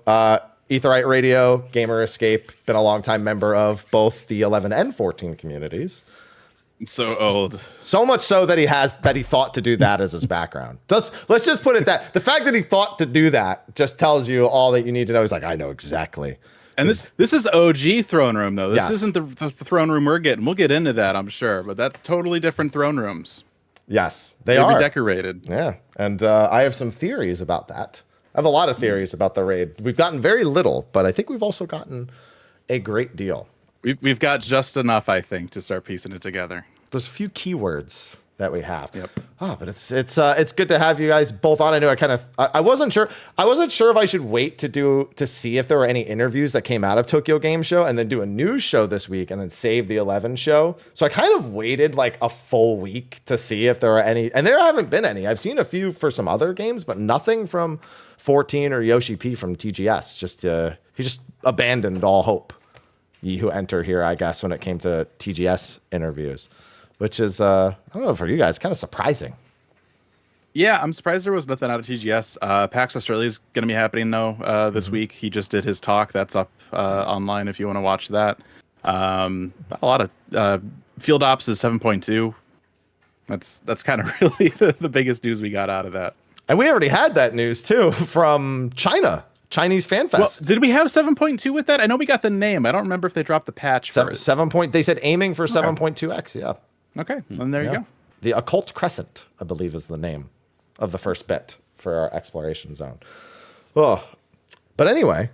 Etherite Radio, Gamer Escape, been a longtime member of both the 11 and 14 communities. So old. So much so that he thought to do that as his background. Let's just put it that the fact that he thought to do that just tells you all that you need to know. He's like, I know exactly. And this is OG throne room though. This Yes. isn't the throne room we're getting. We'll get into that, I'm sure, but that's totally different throne rooms. Yes, they They're are decorated. Yeah, and I have some theories about that. I have a lot of theories about the raid. We've gotten very little, but I think we've also gotten a great deal. We've got just enough, I think, to start piecing it together. There's a few keywords that we have. Yep. Oh, but it's good to have you guys both on. I knew I wasn't sure if I should wait to see if there were any interviews that came out of Tokyo Game Show and then do a news show this week and then save the 11 show. So I kind of waited like a full week to see if there were any, and there haven't been any. I've seen a few for some other games, but nothing from 14 or Yoshi P from TGS. He just abandoned all hope. Ye who enter here, I guess, when it came to TGS interviews, which is, I don't know, for you guys, kind of surprising. Yeah, I'm surprised there was nothing out of TGS. PAX Australia is going to be happening, though, this week. He just did his talk. That's up online if you want to watch that. A lot of Field Ops is 7.2. That's kind of really the biggest news we got out of that. And we already had that news, too, from China. Chinese Fan Fest. Well, did we have 7.2 with that? I know we got the name. I don't remember if they dropped the patch for it. 7 point. They said aiming for 7.2x. Yeah. Okay. Then there you go. The Occult Crescent, I believe, is the name of the first bit for our exploration zone. Oh, but anyway,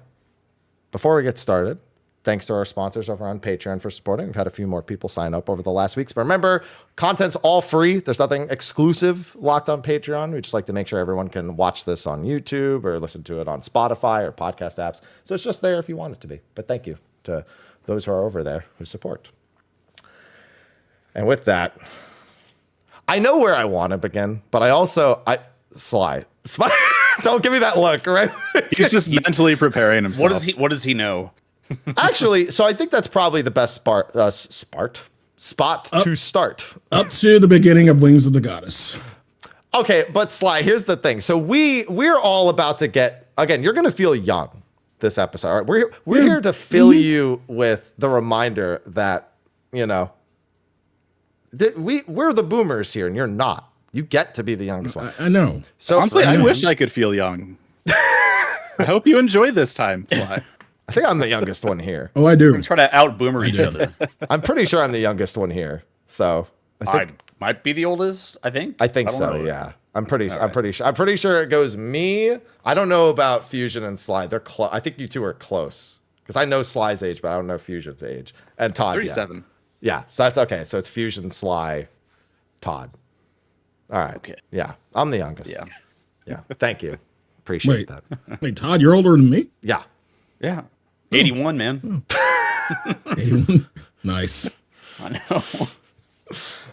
before we get started, thanks to our sponsors over on Patreon for supporting. We've had a few more people sign up over the last weeks. But remember, content's all free. There's nothing exclusive locked on Patreon. We just like to make sure everyone can watch this on YouTube or listen to it on Spotify or podcast apps. So it's just there if you want it to be. But thank you to those who are over there who support. And with that, I know where I want to begin, but Sly, don't give me that look, right? He's just mentally preparing himself. What does he know? Actually, so I think that's probably the best spot to start. Up to the beginning of Wings of the Goddess. Okay, but Sly, here's the thing. So we're all about to get, again, you're going to feel young this episode. All right? We're here to fill you with the reminder that, you know, we're the boomers here and you're not. You get to be the youngest one. I know. So honestly, I wish I could feel young. I hope you enjoy this time, Sly. I think I'm the youngest one here. Oh, I do. We try to out-boomer each other. I'm pretty sure I'm the youngest one here. So I might be the oldest, I think. I think so, yeah. I'm pretty sure it goes me. I don't know about Fusion and Sly. They're close. I think you two are close. Because I know Sly's age, but I don't know Fusion's age. And Todd. 37. Yeah, so that's okay. So it's Fusion, Sly, Todd. All right. Okay. Yeah, I'm the youngest. Yeah. Yeah, thank you. Appreciate Wait. that. Wait, Todd, you're older than me? Yeah. Yeah. 81, man. 81? Nice. I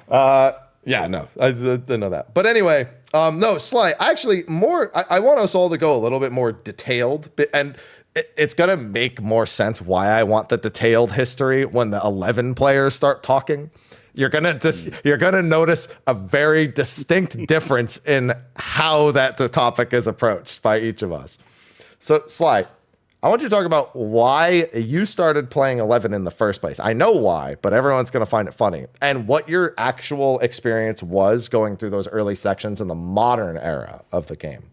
know. Yeah, no, I didn't know that. But anyway, no, Sly, actually, I want us all to go a little bit more detailed, and it's going to make more sense why I want the detailed history when the 11 players start talking. You're gonna notice a very distinct difference in how the topic is approached by each of us. So, Sly, I want you to talk about why you started playing 11 in the first place. I know why, but everyone's going to find it funny. And what your actual experience was going through those early sections in the modern era of the game.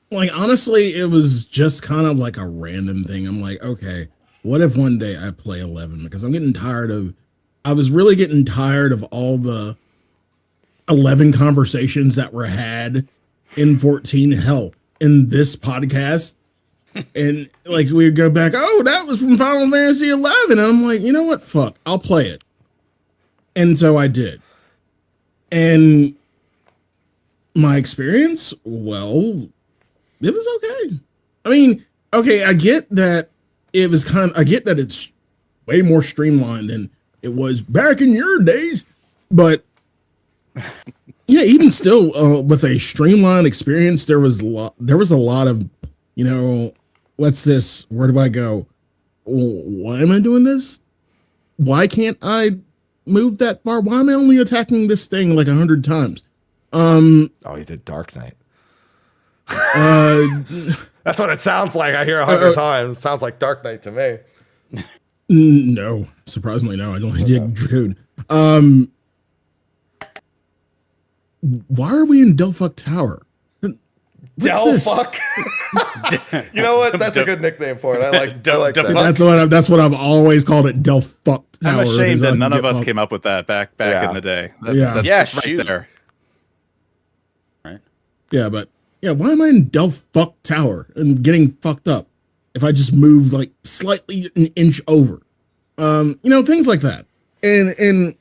Like, honestly, it was just kind of like a random thing. I'm like, okay, what if one day I play 11? Because I was really getting tired of all the 11 conversations that were had in 14, hell, in this podcast. And like, we would go back, oh, that was from Final Fantasy 11. And I'm like, you know what? Fuck, I'll play it. And so I did. And my experience, well, it was okay. I mean, okay, I get that I get that it's way more streamlined than it was back in your days, but yeah, even still, with a streamlined experience, there was a lot of, what's this? Where do I go? Why am I doing this? Why can't I move that far? Why am I only attacking this thing like 100 times? Oh, you did Dark Knight. That's what it sounds like. I hear 100 times. Sounds like Dark Knight to me. No, surprisingly, no. I don't think did Dragoon. Why are we in Delphuck Tower? Delphuck. You know what? That's a good nickname for it. I like that. That's what I've always called it. Delphuck Tower. I'm ashamed that none of us came up with that back in the day. That's right there. Right. Yeah, but yeah, why am I in Delphuck Tower and getting fucked up if I just moved like slightly an inch over? Things like that. And I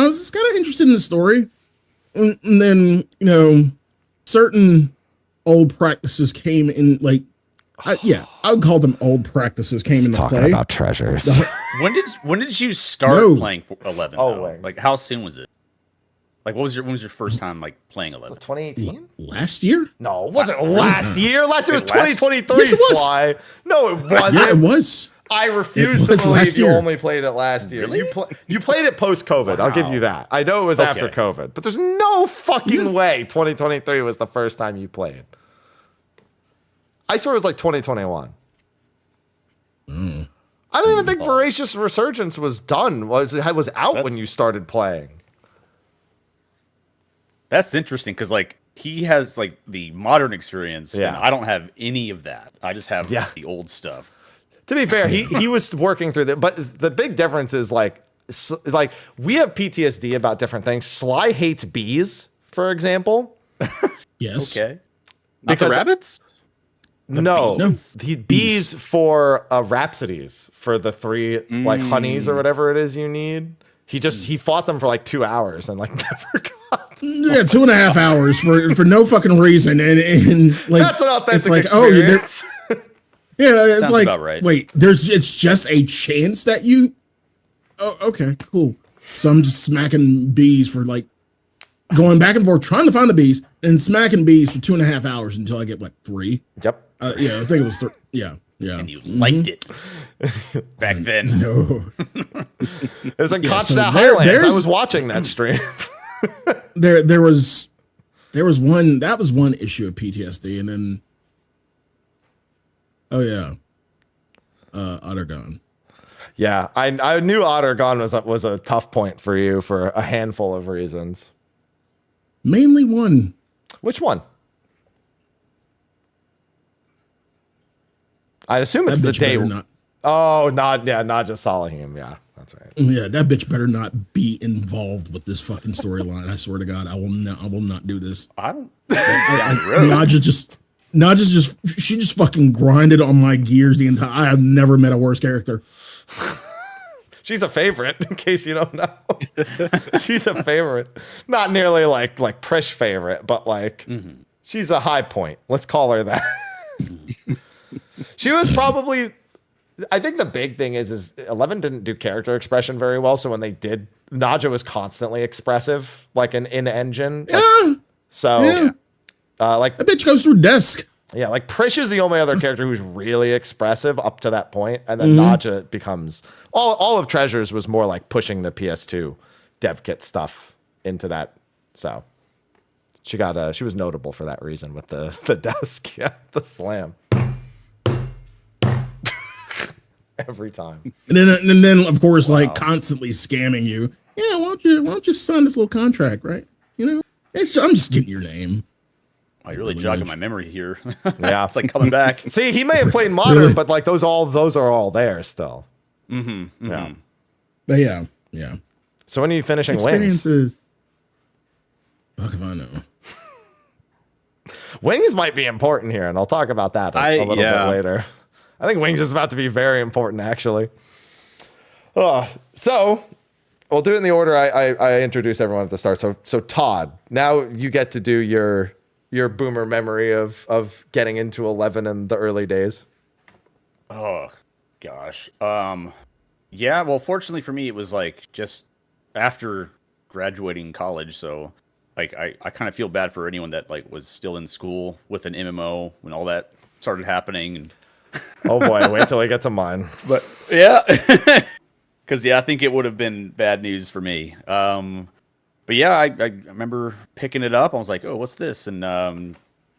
was just kind of interested in the story. And then, certain old practices came in, like, I would call them old practices came into play. Talking about treasures. When did you start playing 11? Oh, like, how soon was it? Like, when was your first time like playing 11? 2018? Last year? No, it wasn't last year. Last year was 2023. Yes, it was. Sly. No, it wasn't. Yeah, it was. I refuse to believe you only played it last year. Really? You played it post-COVID. Wow. I'll give you that. I know it was after COVID, but there's no fucking way 2023 was the first time you played. I swear it was like 2021. I don't even think Voracious Resurgence was done. Was out when you started playing. That's interesting because like he has like the modern experience, and I don't have any of that. I just have the old stuff. To be fair, he was working through that, but the big difference is like we have PTSD about different things. Sly hates bees, for example. Yes. Okay. Not the rabbits? No, the bees for rhapsodies for the 3 like honeys or whatever it is you need. He fought them for like 2 hours and like never got them. Yeah, 2.5 hours for no fucking reason, and like that's an authentic it's like experience. Yeah, it's sounds like about right. Wait, it's just a chance that you. Oh, okay, cool. So I'm just smacking bees for like going back and forth trying to find the bees and smacking bees for 2.5 hours until I get like 3. Yep. Yeah, I think it was 3. Yeah. And you liked it back then. No. It was in Conchita Highlands. I was watching that stream. there was one that was one issue of PTSD, and then Ottergon. Yeah, I knew Ottergon was a tough point for you for a handful of reasons. Mainly one. Which one? I'd assume it's the day. Not just Salahim. Yeah, that's right. Yeah, that bitch better not be involved with this fucking storyline. I swear to God, I will not do this. I don't. Naja she just fucking grinded on my gears the entire. I have never met a worse character. She's a favorite, in case you don't know. She's a favorite. Not nearly like Prish favorite, but like she's a high point. Let's call her that. She was probably, I think the big thing is 11 didn't do character expression very well. So when they did, Naja was constantly expressive, like an in-engine. Yeah. So, like that bitch goes through desk. Yeah, like Prish is the only other character who's really expressive up to that point, and then Naja becomes all of Treasures was more like pushing the PS2 dev kit stuff into that. So she was notable for that reason with the desk, the slam. Every time. And then of course, like constantly scamming you. Yeah, why don't you sign this little contract, right? You know, I'm just getting your name. Oh, you're really jogging my memory here. Yeah, it's like coming back. See, he may have played modern, but like those are all there still. Yeah. But yeah. So when are you finishing Experiences. Fuck if I know. Wings might be important here, and I'll talk about that a little bit later. I think Wings is about to be very important, actually. So we'll do it in the order I introduced everyone at the start. So Todd, now you get to do your boomer memory of getting into 11 in the early days. Oh gosh. Yeah, well, fortunately for me, it was like just after graduating college. So like I kind of feel bad for anyone that like was still in school with an MMO when all that started happening. And oh boy, wait till I get to mine. But yeah, because I think it would have been bad news for me. But yeah, I remember picking it up. I was like, oh, what's this? And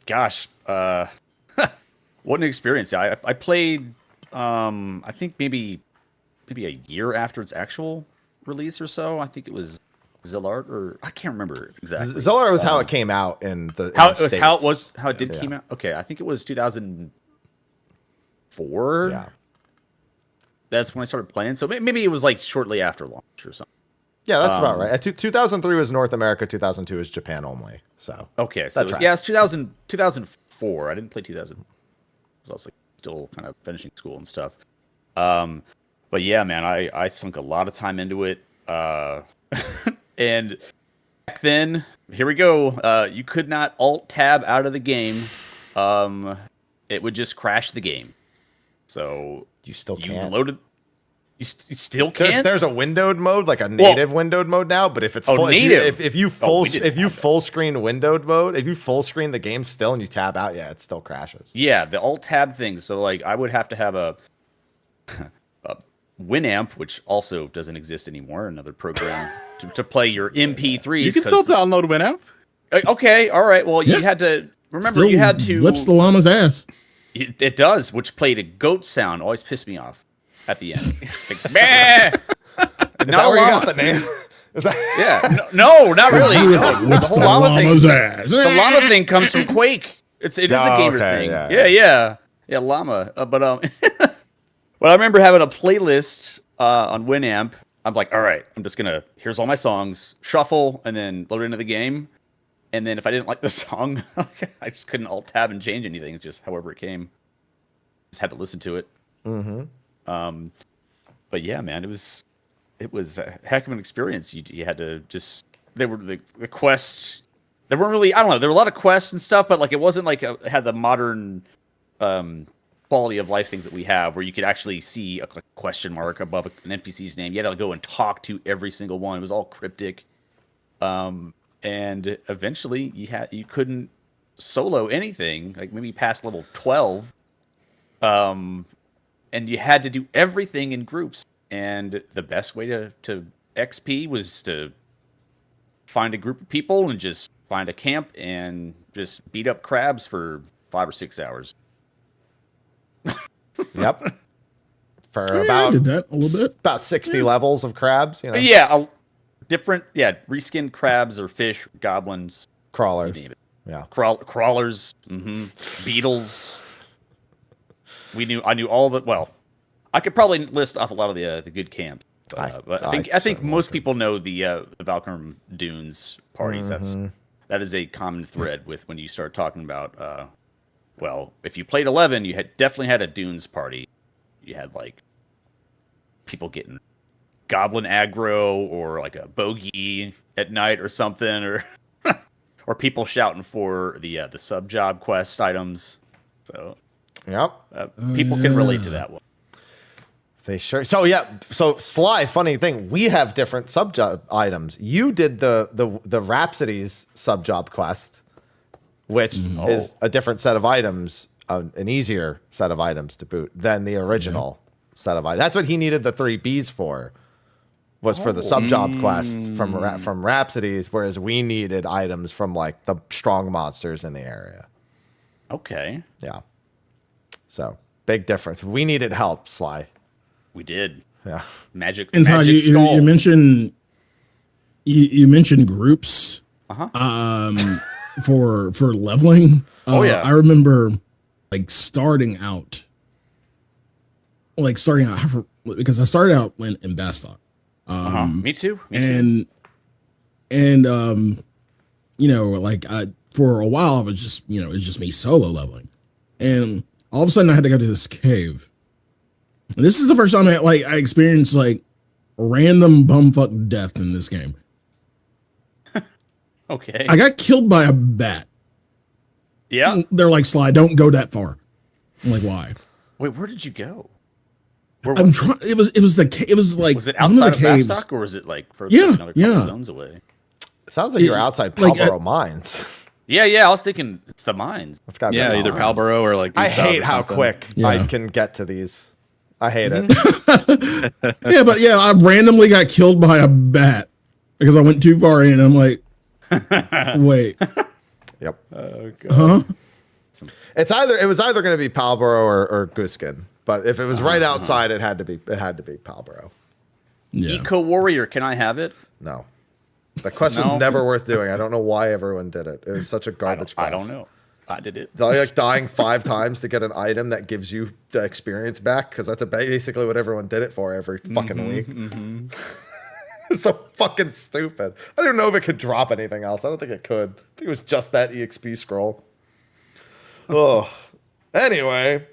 gosh, what an experience. I played, I think maybe a year after its actual release or so. I think it was Zillard, or I can't remember exactly. Zillard was how it came out in the how it did came out. Okay, I think it was 2004. Yeah, that's when I started playing. So maybe it was like shortly after launch or something. Yeah, that's about right. 2003 was North America. 2002 was Japan only. So okay, so it's 2004. I didn't play 2000. I was also still kind of finishing school and stuff. But yeah, man, I sunk a lot of time into it. And back then, here we go. You could not alt tab out of the game. It would just crash the game. So you still can't. You still can't. There's a windowed mode, like a native windowed mode now. But if it's full, native, if you full screen windowed mode, if you full screen the game still and you tab out, yeah, it still crashes. Yeah, the alt tab thing. So like, I would have to have a Winamp, which also doesn't exist anymore, another program to play your MP3s. You can still download Winamp. Okay, all right. Well, you had to remember still you had to whips the llama's ass. It does, which played a goat sound. Always pissed me off at the end. Like, meh! Is that where you got the name? Is that yeah? No, not really. No, Whips the llama's ass. The llama thing comes from Quake. It is a gamer thing. Yeah. Llama. But I remember having a playlist on Winamp. I'm like, all right, I'm just gonna here's all my songs, shuffle, and then load it into the game. And then if I didn't like the song, I just couldn't alt tab and change anything. It's just however it came. Just had to listen to it. But yeah, man, it was a heck of an experience. You had to just there were the quests. There weren't really, I don't know. There were a lot of quests and stuff, but like it wasn't like it had the modern quality of life things that we have, where you could actually see a question mark above an NPC's name. You had to go and talk to every single one. It was all cryptic. And eventually you couldn't solo anything, like maybe past level 12. And you had to do everything in groups. And the best way to XP was to find a group of people and just find a camp and just beat up crabs for 5 or 6 hours. Yep. For I did that a little bit. About 60 levels of crabs. You know? Yeah, reskinned crabs or fish, goblins, crawlers. Yeah, crawlers, beetles. I knew all the. Well, I could probably list off a lot of the good camps. But I think most people know the Valkyrie Dunes parties. That is a common thread with when you start talking about. Well, if you played 11, you definitely had a Dunes party. You had like people getting goblin aggro or like a bogey at night or something, or or people shouting for the sub job quest items. So Yep. people can relate to that one. They sure. So yeah. So Sly, funny thing, we have different sub job items. You did the Rhapsody's sub job quest, which is a different set of items, an easier set of items to boot than the original set of items. That's what he needed the 3 Bs for. Was for the sub job quests from Rhapsody's, whereas we needed items from like the strong monsters in the area. Okay. Yeah. So big difference. We needed help, Sly. We did. Yeah. Magic. And so magic skull. you mentioned you mentioned groups for leveling. I remember like starting out because I started out in Bastok. Me too. And like for a while I was just it's just me solo leveling, and all of a sudden I had to go to this cave. And this is the first time I experienced like random bumfuck death in this game. Okay. I got killed by a bat. Yeah. They're like, Sly, don't go that far. I'm like, why? Wait, where did you go? I'm trying. It was like, was it outside of Bastok, or was it like further another couple zones away? It sounds like you're outside Palboro Mines. Yeah, I was thinking it's the mines. It's got either Palboro or like. I hate how quick I can get to these. I hate it. I randomly got killed by a bat because I went too far in. I'm like, wait. Yep. Oh god. It was either going to be Palboro or Guskin, but if it was right outside, it had to be Palboro. Yeah. Eco Warrior, can I have it? No. The quest was never worth doing. I don't know why everyone did it. It was such a garbage quest. I don't know. I did it. It's like dying 5 times to get an item that gives you the experience back, because that's basically what everyone did it for every fucking week. It's so fucking stupid. I don't know if it could drop anything else. I don't think it could. I think it was just that EXP scroll. Oh. Anyway.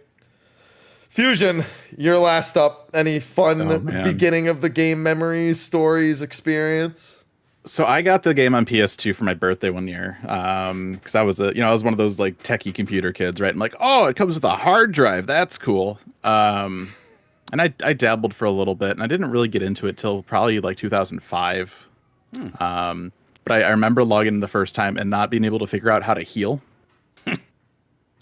Fusion, you're last up. Any fun beginning of the game memories, stories, experience? So I got the game on PS2 for my birthday one year, because I was I was one of those like techie computer kids, right? I'm like, oh, it comes with a hard drive. That's cool. And I dabbled for a little bit, and I didn't really get into it till probably like 2005. But I remember logging in the first time and not being able to figure out how to heal. And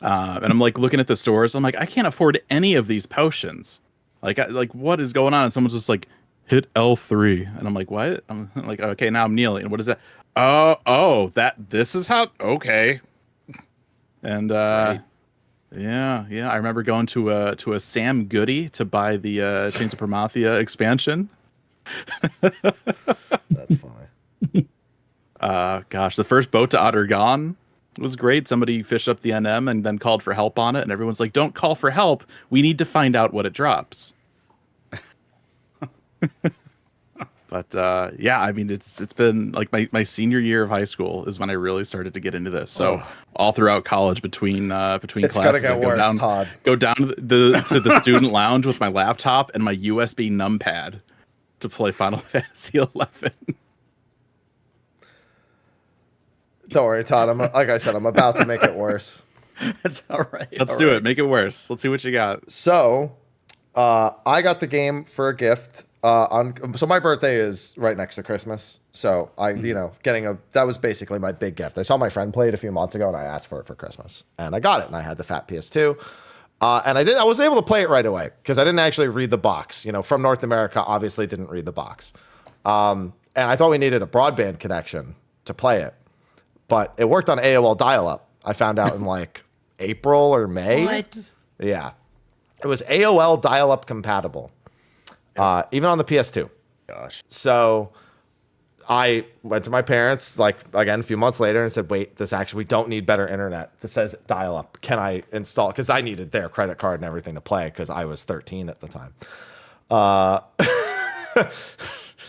I'm like looking at the stores. I'm like, I can't afford any of these potions. Like what is going on? And someone's just like, hit L3, and I'm like, what? I'm like, okay, now I'm kneeling. What is that? Oh, this is how. Okay. And yeah. I remember going to a Sam Goody to buy the Chains of Promathia expansion. That's funny. Gosh, the first boat to Ottergon was great. Somebody fished up the NM and then called for help on it, and everyone's like, don't call for help. We need to find out what it drops. But I mean, it's been like my senior year of high school is when I really started to get into this. So all throughout college, between it's classes, gonna get worse, Todd. Go down to the student lounge with my laptop and my USB numpad to play Final Fantasy XI. Don't worry, Todd. Like I said, I'm about to make it worse. That's all right. Let's do it. Make it worse. Let's see what you got. So, I got the game for a gift. So my birthday is right next to Christmas. So that was basically my big gift. I saw my friend play it a few months ago, and I asked for it for Christmas, and I got it, and I had the fat PS2. And I was able to play it right away because I didn't actually read the box. From North America, obviously didn't read the box. And I thought we needed a broadband connection to play it, but it worked on AOL dial-up. I found out in like April or May. What? Yeah, it was AOL dial-up compatible. Even on the PS2. Gosh. So I went to my parents, like, again, a few months later and said, wait, we don't need better internet. This says dial up. Can I install? Because I needed their credit card and everything to play because I was 13 at the time.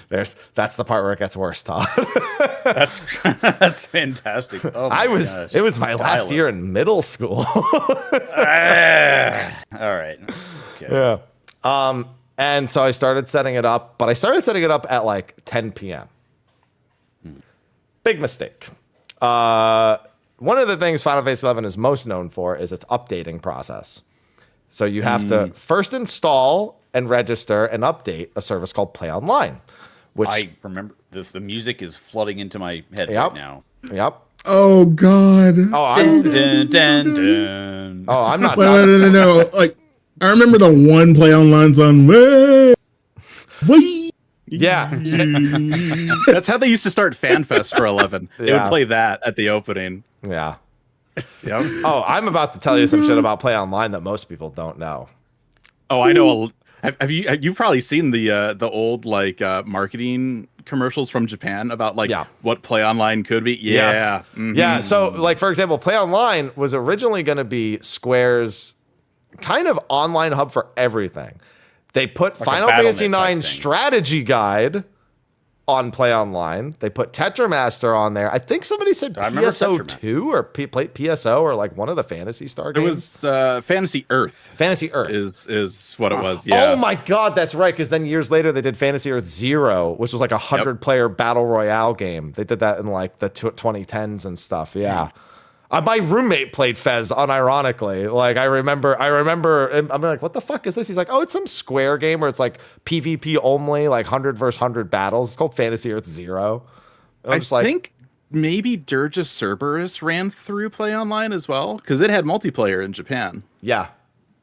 That's the part where it gets worse, Todd. That's fantastic. Oh gosh. It was my last year in middle school. All right. Okay. Yeah. And so I started setting it up, but I started setting it up at like 10 p.m. Big mistake. One of the things Final Fantasy XI is most known for is its updating process. So you have to first install and register and update a service called Play Online, which I remember the music is flooding into my head right now. Yep. Oh God. Oh, I'm not. No. Like I remember the one Play Online song. Wait. Yeah. That's how they used to start FanFest for 11. They would play that at the opening. Yeah. Yep. Oh, I'm about to tell you some shit about Play Online that most people don't know. Oh, I know. You've probably seen the old like marketing commercials from Japan about like what Play Online could be. Yeah. Yes. Yeah. So like, for example, Play Online was originally going to be Square's kind of online hub for everything. They put like Final Fantasy IX strategy guide on Play Online. They put Tetramaster on there. I think somebody said PSO2 or PSO or like one of the Fantasy Star games. It was Fantasy Earth. Fantasy Earth is what it was. Yeah. Oh my God, that's right. Because then years later they did Fantasy Earth Zero, which was like a 100-player battle royale game. They did that in like the 2010s and stuff. Yeah. My roommate played Fez unironically. Like I remember, I'm like, what the fuck is this? He's like, oh, it's some Square game where it's like PvP only, like 100 versus 100 battles. It's called Fantasy Earth Zero. I think maybe Dirge Cerberus ran through Play Online as well because it had multiplayer in Japan. Yeah,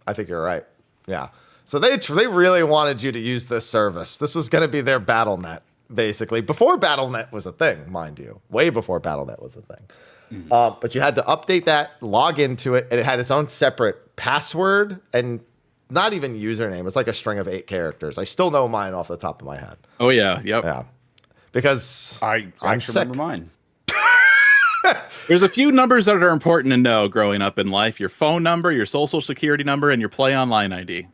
I think you're right. Yeah. So they really wanted you to use this service. This was going to be their BattleNet, basically. Before BattleNet was a thing, mind you. Way before BattleNet was a thing. But you had to update that, log into it, and it had its own separate password and not even username. It's like a string of 8 characters. I still know mine off the top of my head. Oh, yeah. Yep. Yeah. Because I'm sick. Remember mine. There's a few numbers that are important to know growing up in life. Your phone number, your social security number, and your Play Online ID.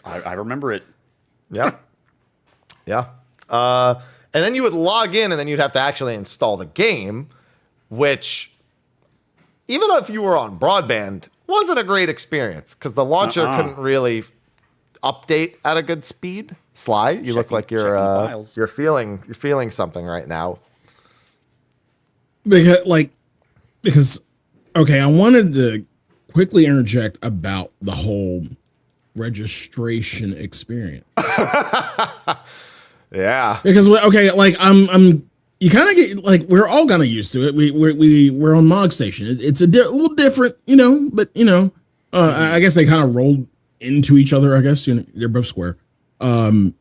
I remember it. Yeah. Yeah. And then you would log in, and then you'd have to actually install the game, which, even if you were on broadband, wasn't a great experience because the launcher couldn't really update at a good speed. Sly, you look like you're feeling something right now. Because okay, I wanted to quickly interject about the whole registration experience. Yeah. Because okay, like I'm you kind of get like we're all kind of used to it. We're on Mog Station. It's a little different, but I guess they kind of rolled into each other. I guess they're both Square. Because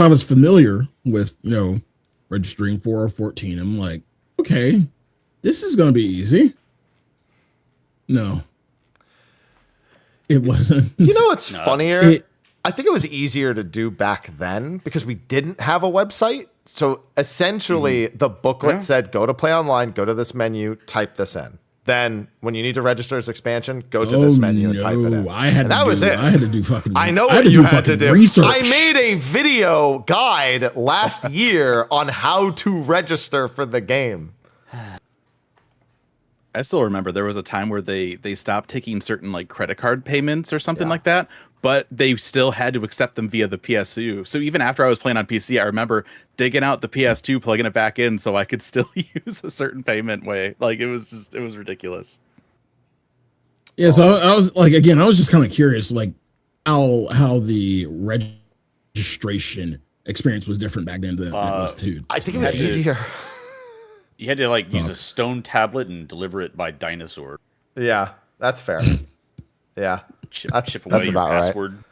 I was familiar with registering 4 or 14. I'm like, okay, this is gonna be easy. No, it wasn't. You know what's funnier? I think it was easier to do back then because we didn't have a website. So essentially, the booklet said, go to Play Online, go to this menu, type this in. Then when you need to register as expansion, go to this menu and type it in. I had to do fucking. I know what you had to do. Research. I made a video guide last year on how to register for the game. I still remember there was a time where they stopped taking certain like credit card payments or something like that, but they still had to accept them via the PSU. So even after I was playing on PC, I remember digging out the PS2, plugging it back in so I could still use a certain payment way. Like it was ridiculous. Yeah, so I was like, again, I was just kind of curious, like how the registration experience was different back then than it was too. I think it was easier. You had to like use a stone tablet and deliver it by dinosaur. Yeah, that's fair. Yeah, that's about password.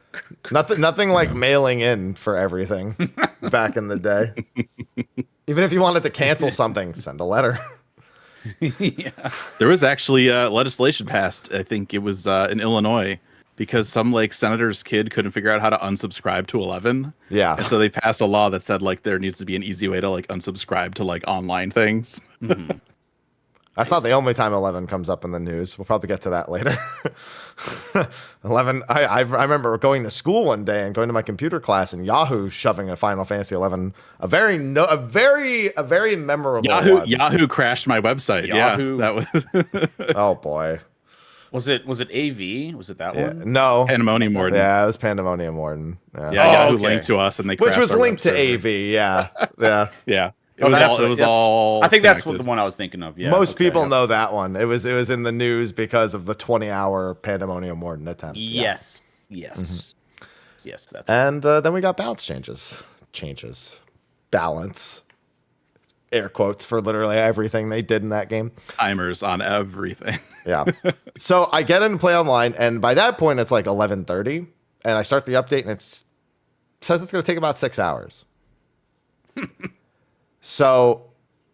Right. Nothing like mailing in for everything back in the day. Even if you wanted to cancel something, send a letter. Yeah. There was actually legislation passed. I think it was in Illinois because some like senator's kid couldn't figure out how to unsubscribe to 11. Yeah. And so they passed a law that said like there needs to be an easy way to like unsubscribe to like online things. Mm-hmm. That's not the only time 11 comes up in the news. We'll probably get to that later. 11. I remember going to school one day and going to my computer class and Yahoo shoving a Final Fantasy 11. A very memorable one. Yahoo crashed my website. Yahoo. Yeah, that was. Oh boy. Was it AV? Was it that Yeah. one? No. Pandemonium Warden. Yeah, it was Pandemonium Warden. Yeah, Yeah. Yahoo okay. linked to us, and they Which crashed was our linked to web server. AV. Yeah. Yeah. Yeah, Oh, that's it was right. all. I think that's connected. the one I was thinking of. Yeah. Most okay. people know that one. It was in the news because of the 20-hour Pandemonium Warden attempt. Yeah. Yes. Yes. Yes. That's. And then we got balance changes. Balance. Air quotes for literally everything they did in that game. Timers on everything. Yeah. So I get in and play online, and by that point it's like 11:30, and I start the update, and it says it's going to take about 6 hours. So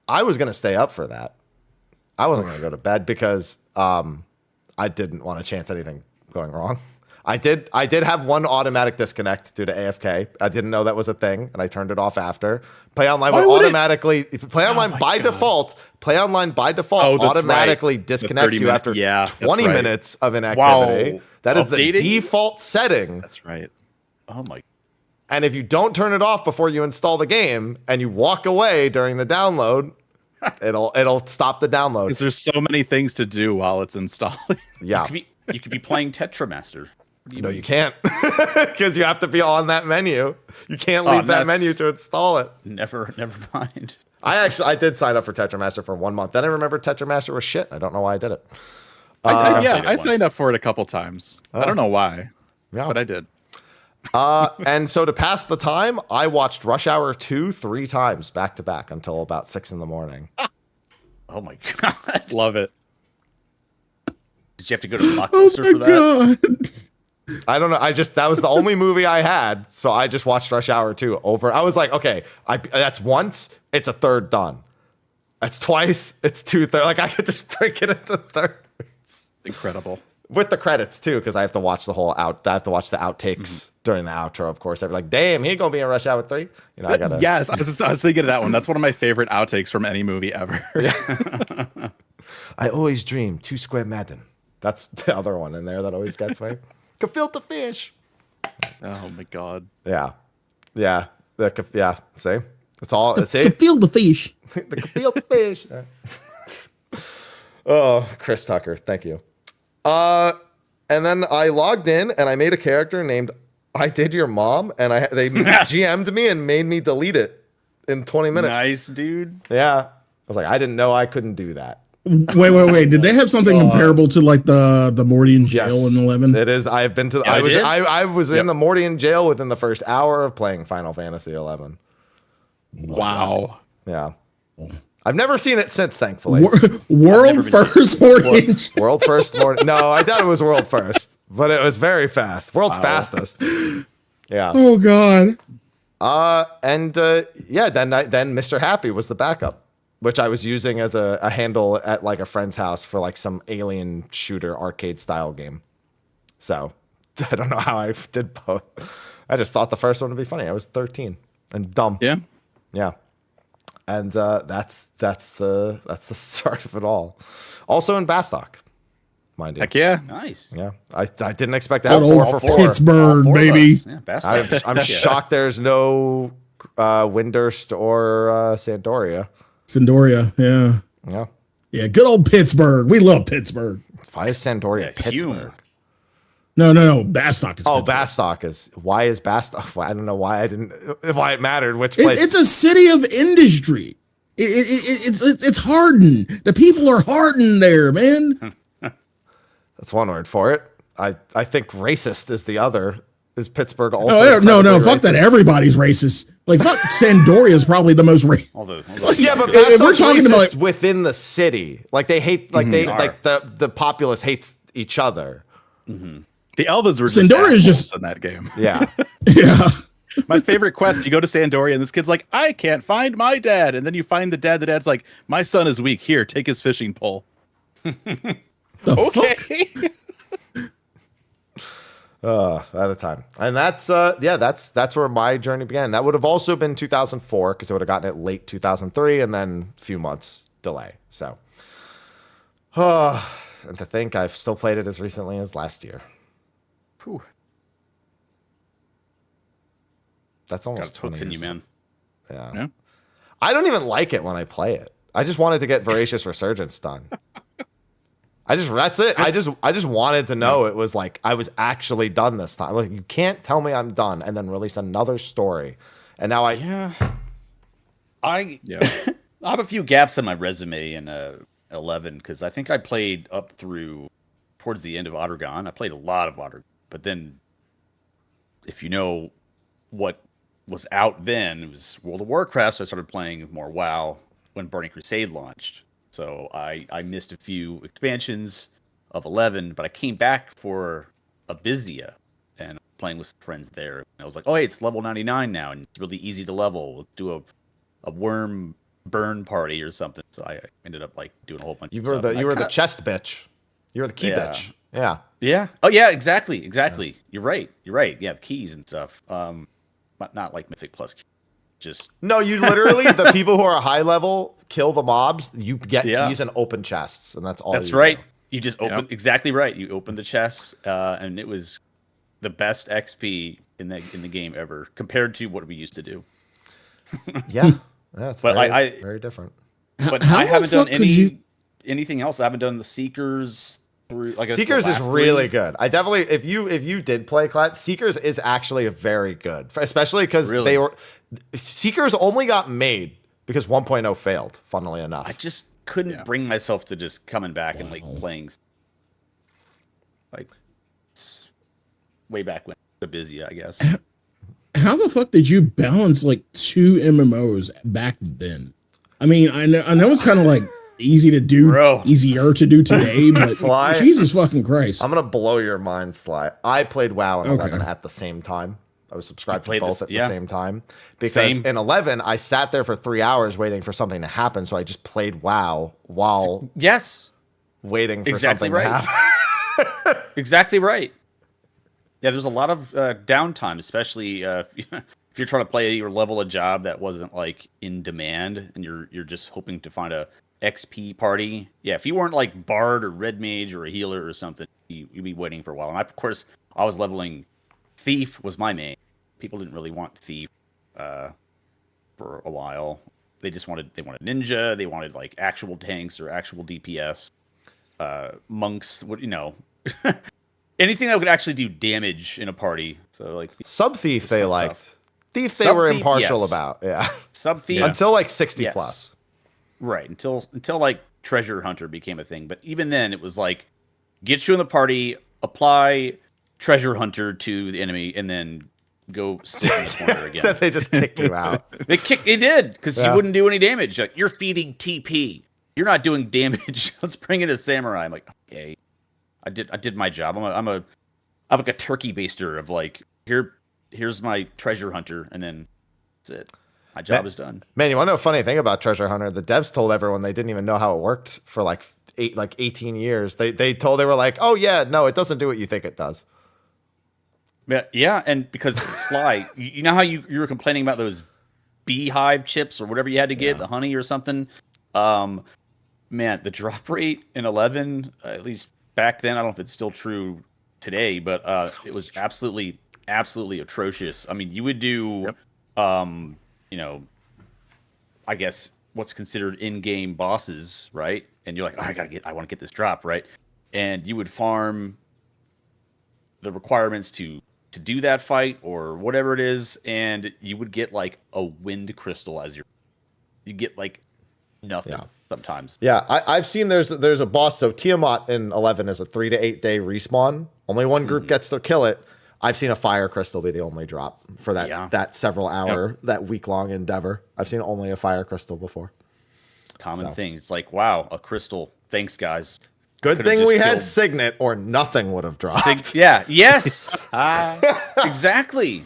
I was going to stay up for that. I wasn't going to go to bed because I didn't want to chance anything going wrong. I did have one automatic disconnect due to AFK. I didn't know that was a thing, and I turned it off after. Play online would automatically play online by default. Play online by default automatically disconnects you after 20 minutes of inactivity. Wow. That is Updating? the default setting. That's right. Oh my. And if you don't turn it off before you install the game and you walk away during the download, it'll stop the download. Because there's so many things to do while it's installing. Yeah. You could be playing Tetramaster. No, you can't, because you have to be on that menu. You can't leave that menu to install it. Never mind. I did sign up for Tetramaster for 1 month. Then I remember Tetramaster was shit. I don't know why I did it. I signed up for it a couple times. I don't know why, but I did. And so to pass the time, I watched Rush Hour 2 3 times back to back until about 6 in the morning. Oh my god. Love it. Did you have to go to Blockbuster for that? God. I don't know. That was the only movie I had, so I just watched Rush Hour 2 over. I was like, okay, that's once, it's a third done. That's twice, it's 2/3. Like I could just break it into thirds. Incredible. With the credits too, because I have to watch the whole I have to watch the outtakes during the outro, of course. I'd be like, damn, he gonna be in Rush Hour 3. You know, I gotta. Yes, I was thinking of that one. That's one of my favorite outtakes from any movie ever. I always dream 2 Square Madden. That's the other one in there that always gets me. Gefilte fish. Oh my god. Yeah. Yeah. See? It's all. See? Feel the fish. The gefilte fish. Oh, Chris Tucker. Thank you. And then I logged in and I made a character named I Did Your Mom, and they GM'd me and made me delete it in 20 minutes. Nice, dude. Yeah. I was like, I didn't know I couldn't do that. Wait. Did they have something comparable to like the Mordian jail in 11? It is. I've been to. I was in the Mordian jail within the first hour of playing Final Fantasy 11. Wow. Yeah. I've never seen it since, thankfully. World first Mordian. World first Mordian. No, I doubt it was world first, but it was very fast. World's fastest. Yeah. Oh god. Then Mr. Happy was the backup, which I was using as a handle at like a friend's house for like some alien shooter arcade style game. So I don't know how I did both. I just thought the first one would be funny. I was 13 and dumb. Yeah. Yeah. And that's the start of it all. Also in Bastock, mind you. Heck yeah. Nice. Yeah. I didn't expect to have Good 4 old for 4. Pittsburgh, baby. Yeah, best. I'm shocked there's no Windurst or Sandoria. Sandoria, yeah. Yeah. Yeah, good old Pittsburgh. We love Pittsburgh. Why is Sandoria Yeah, Pittsburgh? Hume. No. Bastock is Oh, Pittsburgh. Bastock is. Why is Bastock? I don't know why why it mattered. Which place? It's a city of industry. It's hardened. The people are hardened there, man. That's one word for it. I think racist is the other. Is Pittsburgh also? No. Fuck that. Everybody's racist. Like fuck. Sandoria is probably the most racist. Yeah, but If we're Bastock's talking racist about within the city. Like they hate. Like the populace hates each other. The Elvas were Sandoria is just just- in that game. Yeah. yeah. My favorite quest, you go to Sandoria and this kid's like, I can't find my dad. And then you find the dad. The dad's like, my son is weak. Here, take his fishing pole. The fuck? At a time. And that's where my journey began. That would have also been 2004 because I would have gotten it late 2003 and then a few months delay. So, and to think I've still played it as recently as last year. Whew. That's almost Got 20 hooks in you, years. man. Yeah. I don't even like it when I play it. I just wanted to get Voracious Resurgence done. That's it. I just wanted to know it was like I was actually done this time. Like you can't tell me I'm done and then release another story. And now I have a few gaps in my resume in 11 because I think I played up through towards the end of Ottergon. I played a lot of Ottergon, but then if you know what was out then, it was World of Warcraft, so I started playing more WoW when Burning Crusade launched. So I missed a few expansions of 11, but I came back for Abysia and playing with some friends there. And I was like, oh, hey, it's level 99 now, and it's really easy to level. Let's do a worm burn party or something. So I ended up like doing a whole bunch of stuff. You were the chest bitch. You were the key bitch. Yeah. Yeah. Oh, yeah, exactly. Yeah. You're right. Yeah, the keys and stuff. But not like Mythic Plus keys. Just no, you literally the people who are high level kill the mobs. You get keys and open chests, and that's all. That's right. Do. You just open exactly right. You open the chests, and it was the best XP in the game ever compared to what we used to do. Yeah, that's but very different. But I haven't done anything else. I haven't done the Seekers. Seekers is really good. I definitely, if you did play class, Seekers is actually very good, especially because Seekers only got made because 1.0 failed. Funnily enough, I just couldn't bring myself to just coming back and like playing. Like way back when busy, I guess. How the fuck did you balance like 2 MMOs back then? I mean, I know it's kind of like easy to do, easier to do today, but Sly, Jesus fucking Christ. I'm gonna blow your mind, Sly. I played WoW and 11 at the same time. I was subscribed to both at the same time because in 11 I sat there for 3 hours waiting for something to happen, so I just played WoW while waiting for something to happen. Exactly right. Yeah, there's a lot of downtime, especially if you're trying to play or level a job that wasn't like in demand, and you're just hoping to find a XP party. Yeah, if you weren't like Bard or Red Mage or a healer or something, you'd be waiting for a while. And of course, I was leveling Thief was my main. People didn't really want Thief for a while. They wanted Ninja. They wanted like actual tanks or actual DPS. Monks, anything that would actually do damage in a party. So like Sub Thief they liked. Thief they were impartial about. Yeah. Sub Thief until like 60 plus. Right, until like Treasure Hunter became a thing. But even then, it was like, get you in the party, apply Treasure Hunter to the enemy, and then go sit in the corner again. Then they just kick you out. They did, because you wouldn't do any damage. Like, you're feeding TP. You're not doing damage. Let's bring in a samurai. I'm like, okay, I did my job. I'm like a turkey baster of like, here's my Treasure Hunter, and then that's it. My job is done. Man, you want to know a funny thing about Treasure Hunter? The devs told everyone they didn't even know how it worked for like 18 years. They were like, oh yeah, no, it doesn't do what you think it does. Yeah, and because Sly, you know how you were complaining about those beehive chips or whatever you had to get, the honey or something? Man, the drop rate in 11, at least back then, I don't know if it's still true today, but it was absolutely atrocious. I mean, you would do I guess what's considered in-game bosses, right? And you're like, oh, I want to get this drop, right? And you would farm the requirements to do that fight or whatever it is, and you would get like a wind crystal as you get like nothing sometimes. Yeah, I've seen there's a boss. So Tiamat in 11 is a 3 to 8 day respawn. Only one group gets to kill it. I've seen a fire crystal be the only drop for that several hour, that week long endeavor. I've seen only a fire crystal before. Common thing. It's like, wow, a crystal. Thanks, guys. Good thing we had Signet, or nothing would have dropped. Yes. Exactly.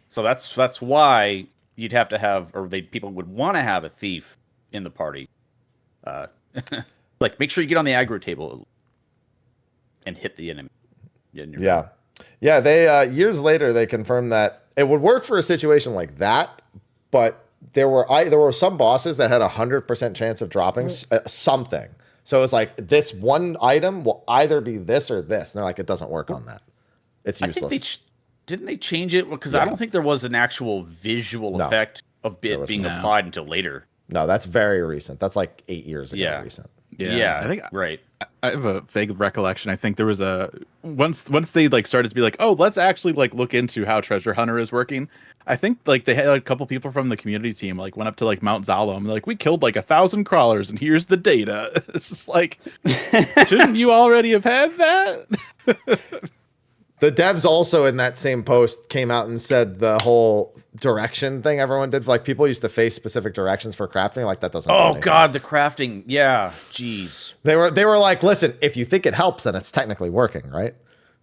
So that's why you'd have to have, or people would want to have a thief in the party. Like, make sure you get on the aggro table and hit the enemy. Yeah, they years later they confirmed that it would work for a situation like that, but there were some bosses that had 100% chance of dropping something. So it's like, this one item will either be this or this. And they're like, it doesn't work on that. It's useless. Didn't they change it? Because I don't think there was an actual visual effect of it being applied until later. No, that's very recent. That's like 8 years ago recent. Yeah, I think right. I have a vague recollection. I think there was a once they like started to be like, oh, let's actually like look into how Treasure Hunter is working. I think like they had a couple people from the community team like went up to like Mount Zalom and like we killed like 1,000 crawlers and here's the data. It's just like, shouldn't you already have had that? The devs also in that same post came out and said the whole direction thing everyone did. Like people used to face specific directions for crafting. Like that doesn't. Oh God, the crafting. Yeah, jeez. They were like, listen, if you think it helps, then it's technically working, right?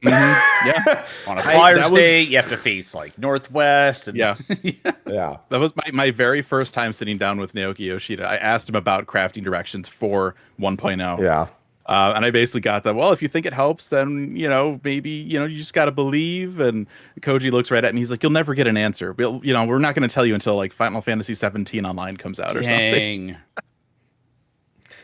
Mm-hmm. Yeah. On a Flyers Day, you have to face like northwest. And yeah. Yeah. That was my very first time sitting down with Naoki Yoshida. I asked him about crafting directions for 1.0. Yeah. And I basically got that, well, if you think it helps, then, maybe, you just got to believe. And Koji looks right at me. He's like, you'll never get an answer. We're not going to tell you until like Final Fantasy 17 online comes out or something.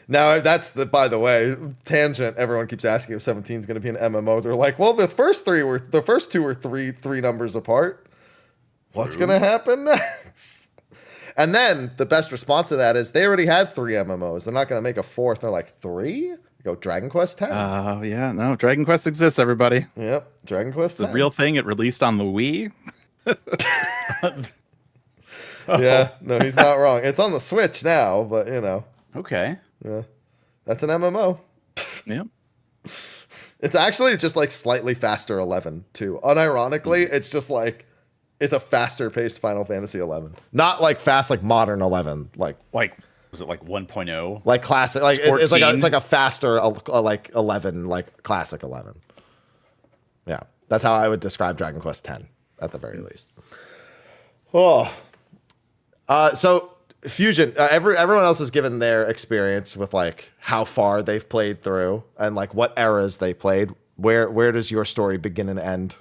Now, that's by the way, tangent. Everyone keeps asking if 17 is going to be an MMO. They're like, well, the first two were three numbers apart. What's going to happen next? And then the best response to that is they already have 3 MMOs. They're not going to make a 4th. They're like 3? Go Dragon Quest 10. Yeah, no, Dragon Quest exists, everybody. Yep, Dragon Quest 10. It's a real thing. It released on the Wii. Yeah, no, he's not wrong. It's on the Switch now, but Okay. Yeah, that's an MMO. Yep. It's actually just like slightly faster 11 too. Unironically, it's just like it's a faster paced Final Fantasy 11. Not like fast like modern 11, like was it like 1.0? like classic, like it's like a faster like 11, like classic 11. Yeah, that's how I would describe Dragon Quest 10 at the very least. Oh, so Fusion. Everyone else has given their experience with like how far they've played through and like what eras they played. Where does your story begin and end?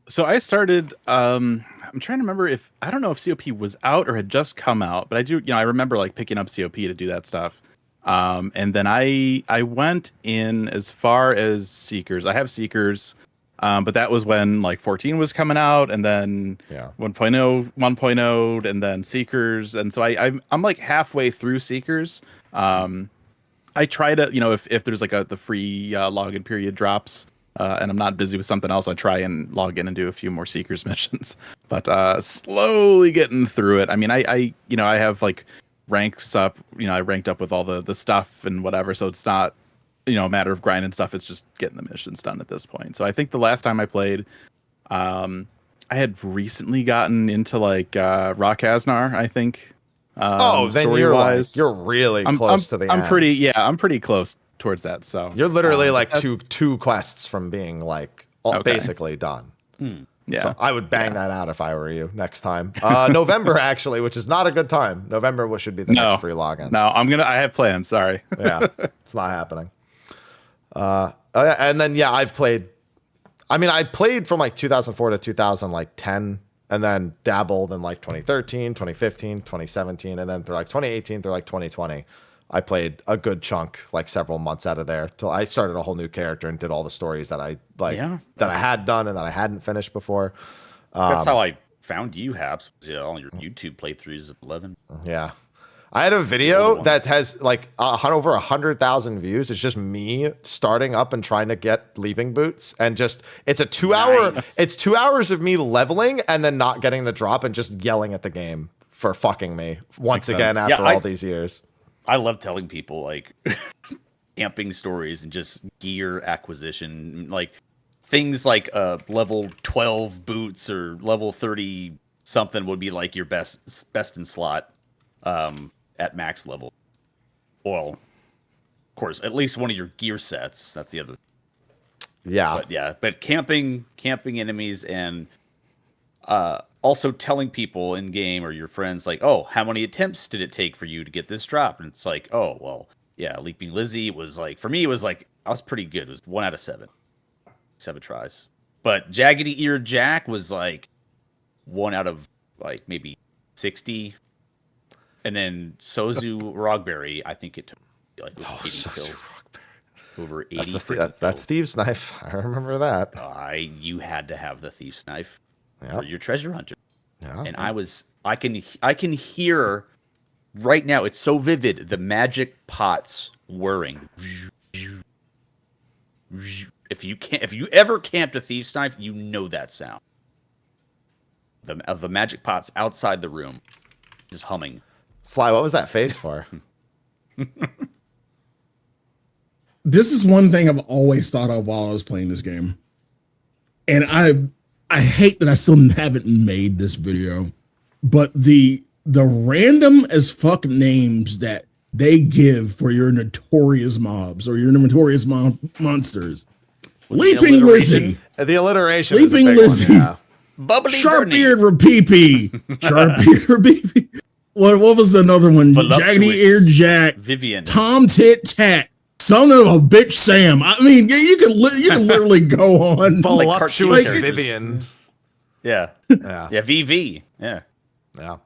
So I started. I'm trying to remember I don't know if COP was out or had just come out, but I do. I remember like picking up COP to do that stuff. And then I went in as far as Seekers. I have Seekers, but that was when like 14 was coming out, and then 1.0, and then Seekers, and so I'm like halfway through Seekers. I try to if there's like the free login period drops. And I'm not busy with something else, I try and log in and do a few more Seekers missions. But slowly getting through it. I mean, I have like ranks up. I ranked up with all the stuff and whatever. So it's not a matter of grinding stuff. It's just getting the missions done at this point. So I think the last time I played, I had recently gotten into like Rock Asnar, I think. Then you're really close to the end. I'm pretty close towards that. So you're literally like two quests from being like basically done. Yeah, so I would bang that out if I were you next time. November actually, which is not a good time. November should be the next free login. No, I have plans. Sorry. Yeah, it's not happening. And then I've played. I mean, I played from like 2004 to 2010, and then dabbled in like 2013, 2015, 2017, and then through like 2018 through like 2020. I played a good chunk, like several months out of there, till I started a whole new character and did all the stories that I that I had done and that I hadn't finished before. That's how I found you, Haps. All your YouTube playthroughs of 11. Yeah, I had a video that has like over 100,000 views. It's just me starting up and trying to get leaping boots, and just it's a 2 hour. It's 2 hours of me leveling and then not getting the drop and just yelling at the game for fucking me once again after all these years. I love telling people like camping stories and just gear acquisition, like things like level 12 boots or level 30 something would be like your best in slot at max level. Well, of course, at least one of your gear sets. That's the other. Yeah. But camping enemies and also telling people in game or your friends like, oh, how many attempts did it take for you to get this drop? And it's like, oh, well, yeah, Leaping Lizzie was like, for me, it was like, I was pretty good. It was 1 out of 7 tries. But Jaggedy Ear Jack was like 1 out of like maybe 60. And then Sozu Rogberry, I think it took like 80 kills. Over 80. That's Thieves' Knife. I remember that. You had to have the Thief's Knife. For your treasure hunter. Yeah. And I can hear right now, it's so vivid, the magic pots whirring. If you ever camped a thief's knife, you know that sound. Of the magic pots outside the room, just humming. Sly, what was that face for? This is one thing I've always thought of while I was playing this game. And I hate that I still haven't made this video, but the random as fuck names that they give for your notorious mobs or your notorious monsters. Leaping Lizzie. The alliteration. Leaping Lizzie. Yeah. Bubbly Sharp-eared Repeepee. Sharp-eared Repeepee. What was another one? Jaggedy-eared Jack. Vivian. Tom Tit Tat. Son of a bitch Sam. I mean, yeah, you can literally go on. Voluptuous Vivian. Yeah. Yeah. Yeah, VV. Yeah. Yeah.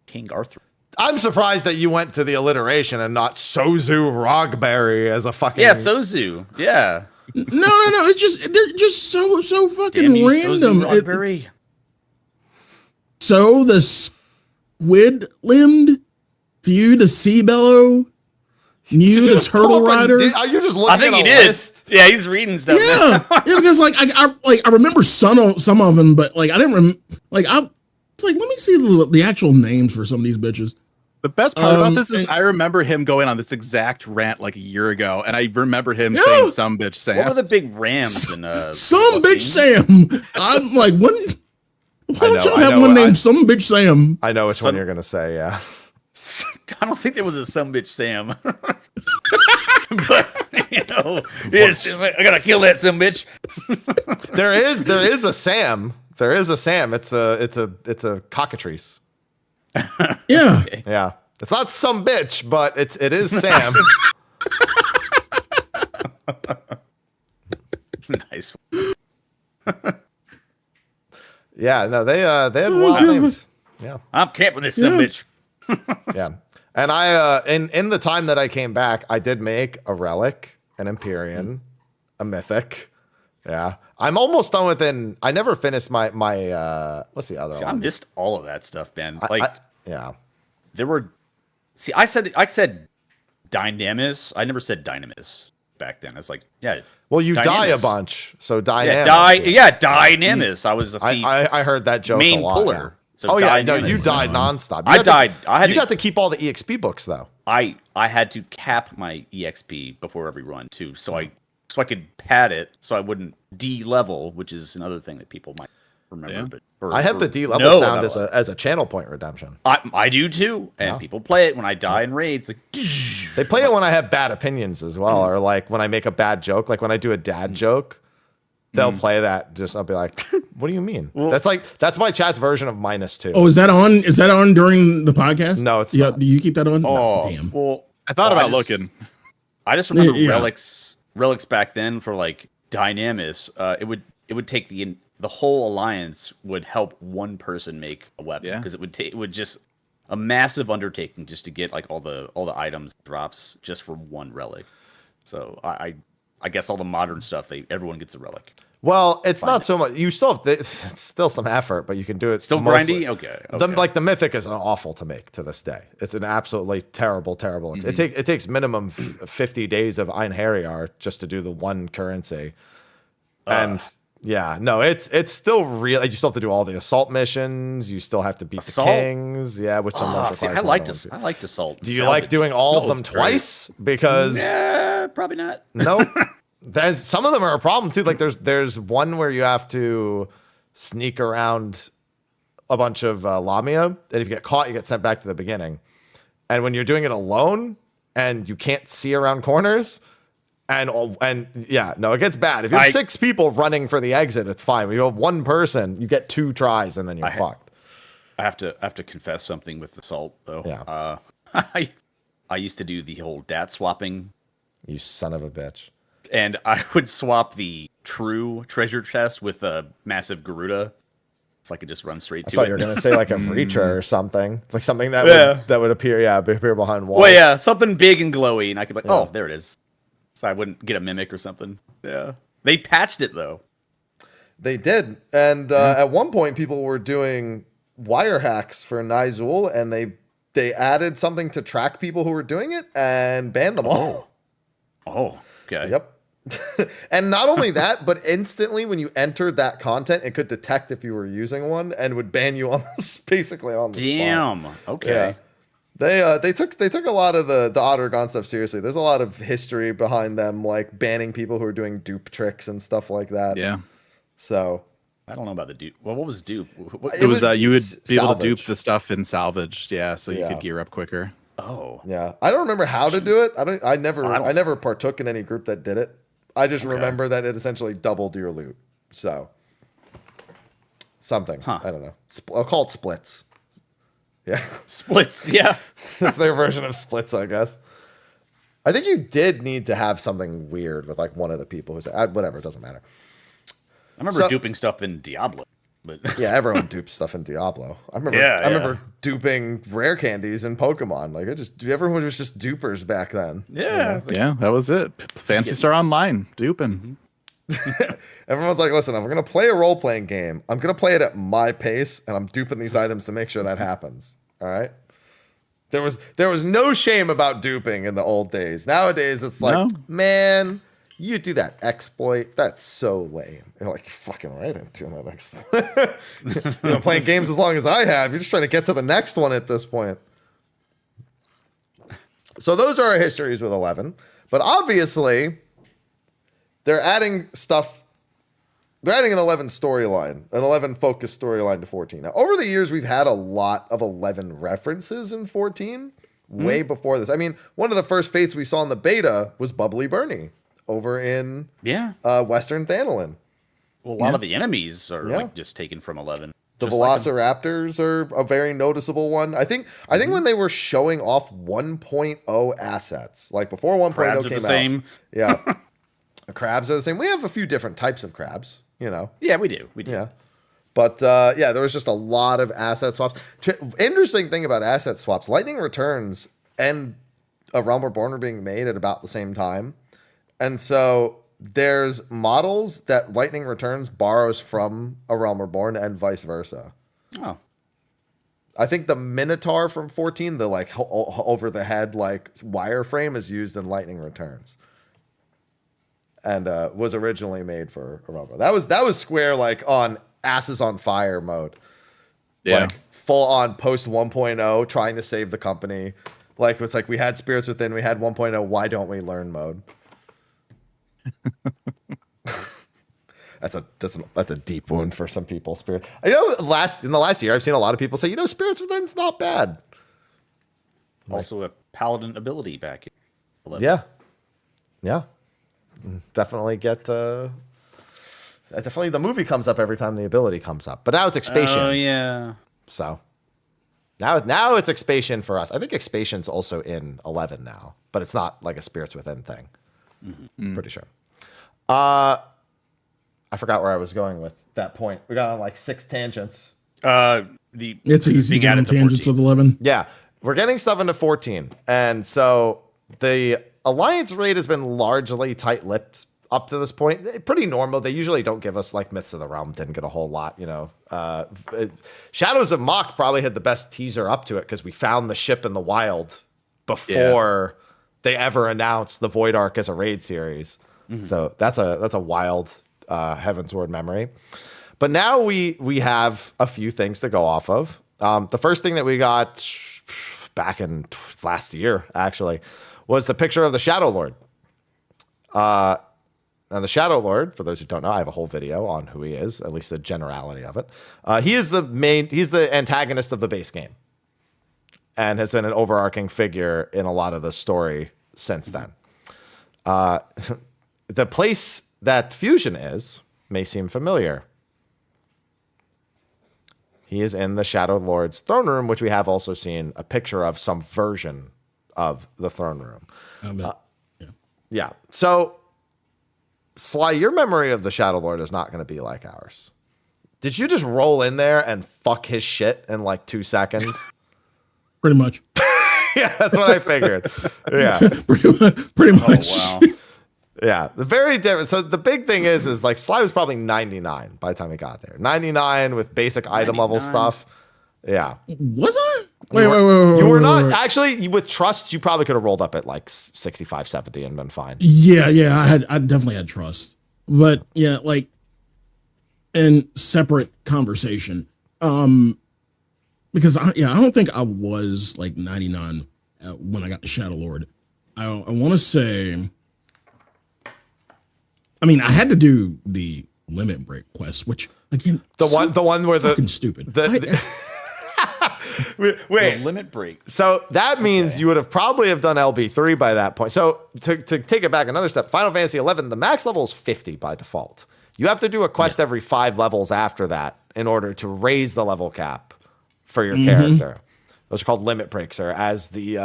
King Arthur. I'm surprised that you went to the alliteration and not Sozu Rogberry as a fucking... Yeah, Sozu. Yeah. No. They're just so fucking Damn you, random. Sozu Rogberry. So the squid-limbed, Few the sea bellow, Mew the turtle rider. Are you just looking I think at he a did. list? Yeah, he's reading stuff. Yeah, because like I remember some of them, but like I didn't let me see the actual names for some of these bitches. The best part about this is I remember him going on this exact rant like a year ago, and I remember him saying "some bitch Sam." What were the big rams in some bitch Sam? I'm like, when? Why don't y'all have one named some bitch Sam? I know which one you're gonna say. Yeah. I don't think there was a some bitch Sam. But yes, I gotta kill that some bitch. there is a Sam. There is a Sam. It's a cockatrice. Yeah. Okay. Yeah. It's not some bitch, but it is Sam. Nice. Yeah, no, they had wild names. Yeah. I'm camping this some bitch. Yeah. And I in the time that I came back, I did make a relic, an Empyrean, a mythic. Yeah. I'm almost done with I never finished my what's the other one? I missed all of that stuff, man. Yeah. There were I said Dynamis. I never said Dynamis back then. I was like, yeah. Well, you Dynamis. die a bunch, so Dynamis. Dynamis. I was a thief. I heard that joke main a lot. puller. Yeah. So Oh yeah, Dynamis. no, you died nonstop. I died. You got to keep all the EXP books though. I had to cap my EXP before every run too, so I could pad it so I wouldn't D-level, which is another thing that people might remember. But I have the D-level sound as a channel point redemption. I do too, and people play it when I die in raids. Like, they play it when I have bad opinions as well, or like when I make a bad joke, like when I do a dad joke. They'll play that. I'll be like, "What do you mean?" Well, that's my chat's version of -2. Oh, is that on? Is that on during the podcast? No, it's not. Do you keep that on? Oh, no, damn. Well, I thought about looking. I just remember relics back then for like Dynamis. It would take the whole alliance would help one person make a weapon because it would just a massive undertaking just to get like all the items drops just for one relic. So I guess all the modern stuff, everyone gets a relic. Well, it's not so much. You still have it's still some effort, but you can do it. Still mostly. grindy. Okay. The mythic is awful to make to this day. It's an absolutely terrible. It takes minimum 50 days of Einherjar just to do the one currency, and yeah, no, it's still real. You still have to do all the assault missions. You still have to beat the kings. Yeah, which sometimes requires. I liked assault. Do you like doing all of them twice? Because probably not. No. Some of them are a problem too. Like there's one where you have to sneak around a bunch of Lamia, and if you get caught, you get sent back to the beginning. And when you're doing it alone and you can't see around corners, and yeah, no, it gets bad. If you have 6 people running for the exit, it's fine. When you have one person, you get 2 tries, and then you're fucked. I have to confess something with assault though. Yeah. I used to do the whole dat swapping. You son of a bitch. And I would swap the true treasure chest with a massive Garuda, so I could just run straight to it. I thought you were gonna say like a Vreacher or something, like something that would appear behind walls. Well, yeah, something big and glowy, and I could be like, oh, there it is. So I wouldn't get a mimic or something. Yeah, they patched it though. They did, and at one point people were doing wire hacks for Nizul, and they added something to track people who were doing it and banned them all. Oh, okay. Yep. And not only that, but instantly when you entered that content, it could detect if you were using one and would ban you on basically on the spot. Damn. Okay. Yeah. They took a lot of the Ottergon stuff seriously. There's a lot of history behind them, like banning people who are doing dupe tricks and stuff like that. Yeah. So I don't know about the dupe. Well, what was dupe? It was you would be able to salvage. dupe the stuff in salvaged, so you Yeah. could gear up quicker. Oh. Yeah, I don't remember how to do it. I never partook in any group that did it. I just remember that it essentially doubled your loot. So something. I don't know. I'll call it splits. Yeah. Splits. Yeah. That's their version of splits, I guess. I think you did need to have something weird with like one of the people who said, whatever, it doesn't matter. I remember duping stuff in Diablo, but yeah, everyone dupes stuff in Diablo. I remember duping rare candies in Pokemon. Like everyone was just dupers back then. Yeah. Yeah, that was it. Fancy Star Online, duping. Everyone's like, listen, if I'm gonna play a role-playing game, I'm gonna play it at my pace, and I'm duping these items to make sure that happens. All right. There was no shame about duping in the old days. Nowadays, it's like, man, you do that exploit. That's so lame. You're like, you're fucking right into that exploit. You've been playing games as long as I have. You're just trying to get to the next one at this point. So those are our histories with 11. But obviously, they're adding stuff. They're adding an 11 storyline, an 11 focused storyline to 14. Now, over the years, we've had a lot of 11 references in 14, way before this. I mean, one of the first fates we saw in the beta was Bubbly Bernie over in Western Thanalin. Well, a lot of the enemies are like just taken from 11. The Velociraptors are a very noticeable one. I think when they were showing off 1.0 assets, like before 1.0 Crabs came are the same. Yeah. Crabs are the same. We have a few different types of crabs, you know. Yeah, we do. Yeah. But there was just a lot of asset swaps. Interesting thing about asset swaps, Lightning Returns and A Realm Reborn are being made at about the same time. And so there's models that Lightning Returns borrows from A Realm Reborn and vice versa. Oh. I think the Minotaur from 14, the like over the head like wireframe, is used in Lightning Returns. And was originally made for A Realm Reborn. That was Square like on asses on fire mode. Yeah. Like full on post 1.0 trying to save the company. Like it's like we had Spirits Within, we had 1.0, why don't we learn mode? That's a deep wound for some people. Spirit. I know in the last year I've seen a lot of people say, Spirits Within's not bad. Also a paladin ability back in 11. Yeah. Yeah. Definitely definitely the movie comes up every time the ability comes up. But now it's Expation. Oh yeah. So now it's Expation for us. I think Expation's also in 11 now, but it's not like a Spirits Within thing. Mm-hmm. Pretty sure. I forgot where I was going with that point. We got on like 6 tangents. It's easy to get on tangents with 11. Yeah, we're getting stuff into 14, and so the alliance rate has been largely tight-lipped up to this point. Pretty normal. They usually don't give us like Myths of the Realm. Didn't get a whole lot, Shadows of Mach probably had the best teaser up to it because we found the ship in the wild before they ever announced the Void Arc as a raid series. Mm-hmm. So that's a wild Heavensward memory. But now we have a few things to go off of. The first thing that we got back in last year, actually, was the picture of the Shadow Lord. Now, the Shadow Lord, for those who don't know, I have a whole video on who he is, at least the generality of it. He's the antagonist of the base game and has been an overarching figure in a lot of the story since then. The place that Fusion is may seem familiar. He is in the Shadow Lord's throne room, which we have also seen a picture of some version of the throne room. Yeah. So, Sly, your memory of the Shadow Lord is not going to be like ours. Did you just roll in there and fuck his shit in like 2 seconds? Pretty much. Yeah, that's what I figured. Yeah. Pretty much. Oh, wow. Yeah, the very different. So the big thing is like Sly was probably 99 by the time he got there. 99 with basic item level stuff. Yeah. Was I? You were wait, not. wait. Actually, with trusts, you probably could have rolled up at like 65, 70 and been fine. Yeah, I definitely had trust. But yeah, like in separate conversation. Because I don't think I was like 99 when I got the Shadow Lord. I want to say, I mean, I had to do the limit break quest, which again, The one where fucking stupid. Wait. The limit break. So that means you would have probably have done LB3 by that point. So to take it back another step, Final Fantasy 11, the max level is 50 by default. You have to do a quest every 5 levels after that in order to raise the level cap for your character. Those are called limit breaks, or as the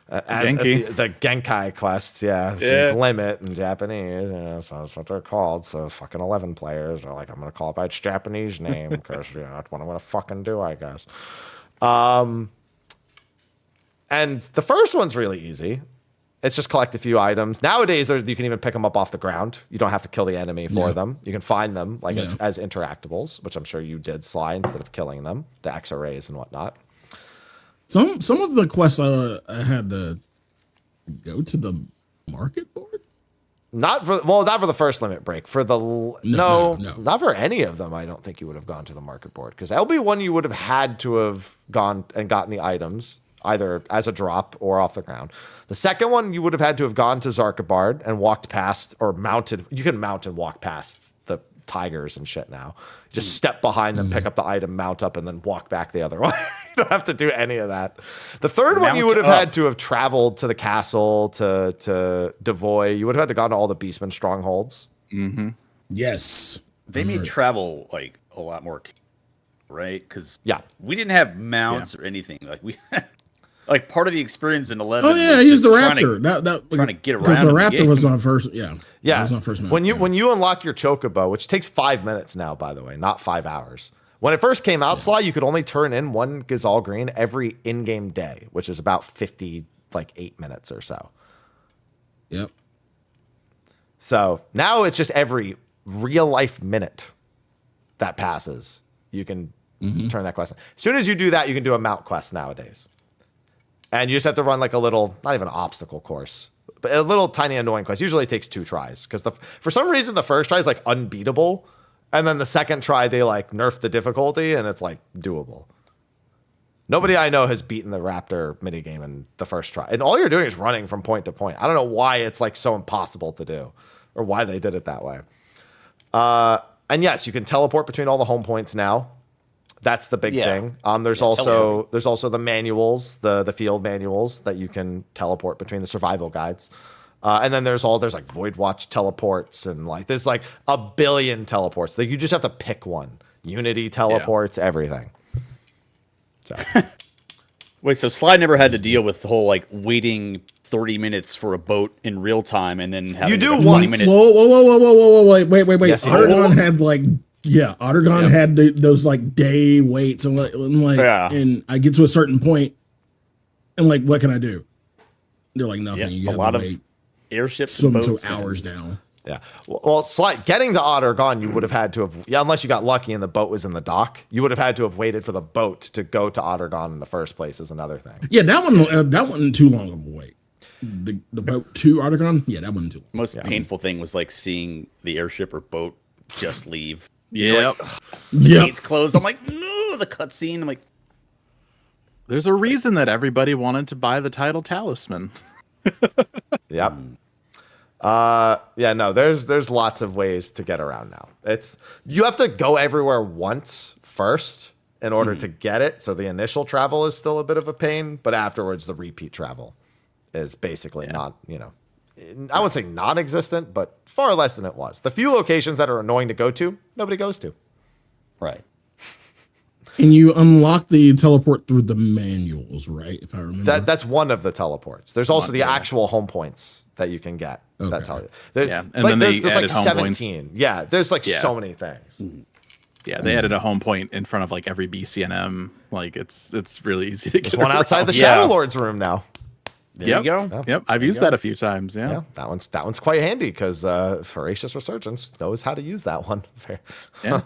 Genkai quests. Yeah, it's limit in Japanese. So that's what they're called. So fucking 11 players are like, I'm gonna call it by its Japanese name because that's what I'm gonna fucking do, I guess. And the first one's really easy. It's just collect a few items. Nowadays, you can even pick them up off the ground. You don't have to kill the enemy for them. You can find them like as interactables, which I'm sure you did, Sly, instead of killing them, the X-rays and whatnot. Some of the quests I had to go to the market board. Not for the first limit break. For the not for any of them. I don't think you would have gone to the market board, because LB1 you would have had to have gone and gotten the items either as a drop or off the ground. The second one, you would have had to have gone to Zarkabard and walked past, or mounted. You can mount and walk past the tigers and shit now. Just step behind them, pick up the item, mount up, and then walk back the other way. You don't have to do any of that. The third one, you would have had to have traveled to the castle, to Devoy. You would have had to gone to all the Beastman strongholds. Yes. They made travel like a lot more, right? Because we didn't have mounts or anything. Like we like part of the experience in 11. Oh yeah, I used the Raptor. Trying to get around. Because the Raptor was my first. Yeah. Yeah. That was my first mount. When you unlock your Chocobo, which takes 5 minutes now, by the way, not 5 hours. When it first came out, Sly, you could only turn in one Gazal Green every in-game day, which is about 8 minutes or so. Yep. So now it's just every real life minute that passes, you can turn that quest in. As soon as you do that, you can do a mount quest nowadays. And you just have to run like a little, not even an obstacle course, but a little tiny annoying quest. Usually it takes 2 tries, because for some reason the first try is like unbeatable, and then the second try they like nerf the difficulty and it's like doable. Nobody I know has beaten the Raptor minigame in the first try, and all you're doing is running from point to point. I don't know why it's like so impossible to do, or why they did it that way. And yes, you can teleport between all the home points now. That's the big thing. There's also the manuals, the field manuals that you can teleport between, the survival guides. And then there's like Void Watch teleports, and like there's like a billion teleports. Like you just have to pick one. Unity teleports, everything. So wait, so Sly never had to deal with the whole like waiting 30 minutes for a boat in real time and then having you do 20 once. minutes. Whoa, wait. Yes, Ottergon had like Ottergon had those like day waits, and and I get to a certain point, and like, what can I do? They're like, nothing. You a have lot to of wait airships, so boats, hours now. Yeah. Well, getting to Ottergon, you would have had to have, unless you got lucky and the boat was in the dock, you would have had to have waited for the boat to go to Ottergon in the first place, is another thing. Yeah, that wasn't too long of a wait. The boat to Ottergon, that wasn't too long. Most painful thing was like seeing the airship or boat just leave. Yep. Gates closed. I'm like, no, the cutscene. I'm like, there's a reason that everybody wanted to buy the title Talisman. Yep. There's lots of ways to get around now. You have to go everywhere once first in order to get it. So the initial travel is still a bit of a pain, but afterwards the repeat travel is basically not, I wouldn't say non-existent, but far less than it was. The few locations that are annoying to go to, nobody goes to. right. And you unlock the teleport through the manuals, right? If I remember. That's one of the teleports. There's also the actual home points that you can get. Okay. That tell you. And then they there's added like home points. 17. Yeah, there's like so many things. Yeah, they added a home point in front of like every BCNM. Like it's really easy to get. There's one around. outside the Shadow Lord's room now. There you go. Yeah. Yep, I've used that a few times. Yeah. Yeah, that one's quite handy because Voracious Resurgence knows how to use that one. Yeah.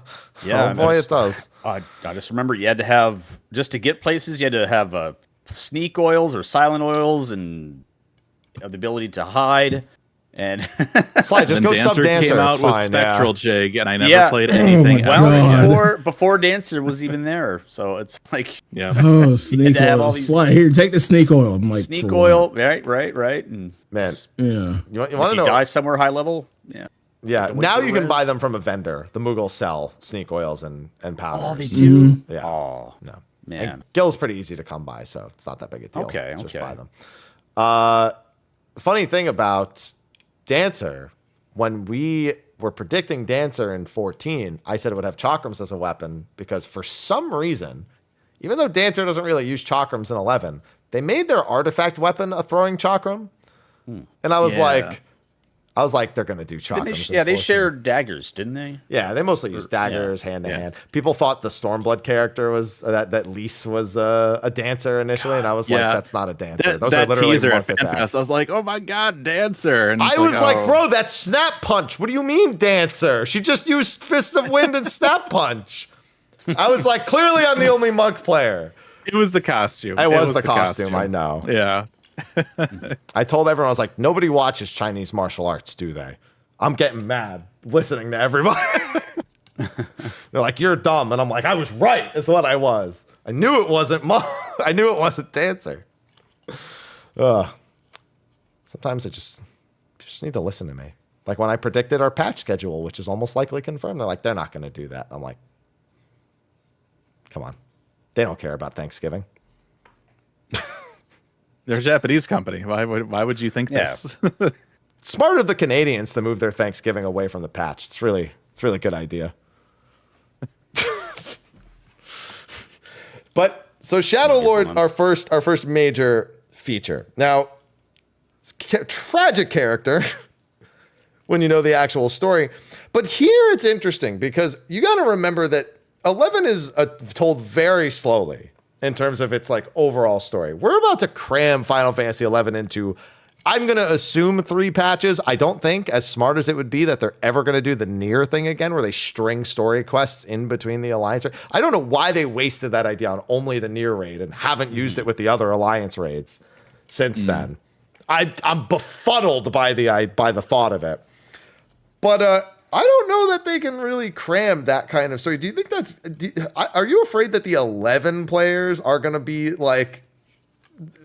Yeah, oh boy, it does. I just remember you had to have, just to get places, you had to have sneak oils or silent oils and the ability to hide. And Slide, just go sub Dancer. Came out it's with fine, Spectral Jig, and I never played anything my else. God. Well, before Dancer was even there, so it's like Oh, sneak to have oil. all these- Slide here. Take the sneak oil. I'm like, sneak for oil, what? right, and Man, Yeah. you want if to you know? die somewhere high level, yeah. Yeah, Wait now for you can Riz. buy them from a vendor. The Mughal sell sneak oils and powders. Oh, they do. Yeah. Oh, No. man. And Gil's pretty easy to come by, so it's not that big a deal. Okay, Just okay. buy them. Funny thing about Dancer, when we were predicting Dancer in 14, I said it would have chakrams as a weapon because for some reason, even though Dancer doesn't really use chakrams in 11, they made their artifact weapon a throwing chakram. And I was like, they're going to do chakrams. in They 14. shared daggers, didn't they? Yeah, they mostly use daggers hand to hand. People thought the Stormblood character was that Lise was a dancer initially, and I was like, that's not a dancer. Those are That literally teaser monk at FanFest, attacks. I was like, oh my god, Dancer! And I it's was like, oh. bro, that's Snap Punch. What do you mean dancer? She just used Fist of Wind and Snap Punch. I was like, clearly I'm the only monk player. It was the costume. It was the costume, I know. Yeah. I told everyone, I was like, nobody watches Chinese martial arts, do they? I'm getting mad listening to everybody. They're like, you're dumb. And I'm like, I was right, is what I was. I knew it wasn't I knew it wasn't Dancer. Sometimes I just need to listen to me. Like when I predicted our patch schedule, which is almost likely confirmed, they're like, they're not going to do that. I'm like, come on. They don't care about Thanksgiving. They're a Japanese company. Why would you think this? Smart of the Canadians to move their Thanksgiving away from the patch. It's really a good idea. But so Shadow Lord, our first major feature. Now, it's tragic character when you know the actual story. But here it's interesting because you got to remember that 11 is told very slowly in terms of its like overall story. We're about to cram Final Fantasy 11 into, I'm going to assume 3 patches. I don't think, as smart as it would be, that they're ever going to do the Nier thing again, where they string story quests in between the Alliance. I don't know why they wasted that idea on only the Nier raid and haven't used it with the other Alliance raids since then. I'm befuddled by the thought of it. But I don't know that they can really cram that kind of story. Do you think are you afraid that the 11 players are going to be like,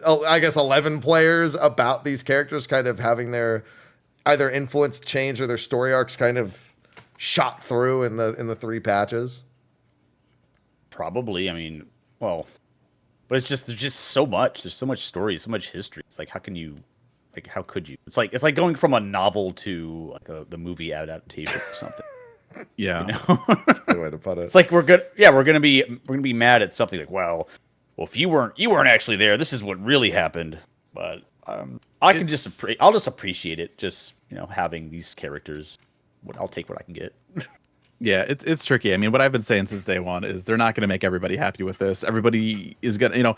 I guess 11 players about these characters kind of having their either influence change or their story arcs kind of shot through in the 3 patches? Probably. I mean, well, but it's just, there's just so much. There's so much story, so much history. It's like, how could you? It's like going from a novel to like the movie adaptation or something. Yeah. You know? That's a good way to put it. It's like we're gonna be mad at something like, well, if you weren't actually there, this is what really happened. But I'll just appreciate it. Just, having these characters. I'll take what I can get. Yeah, it's tricky. I mean, what I've been saying since day one is they're not going to make everybody happy with this. Everybody is going to,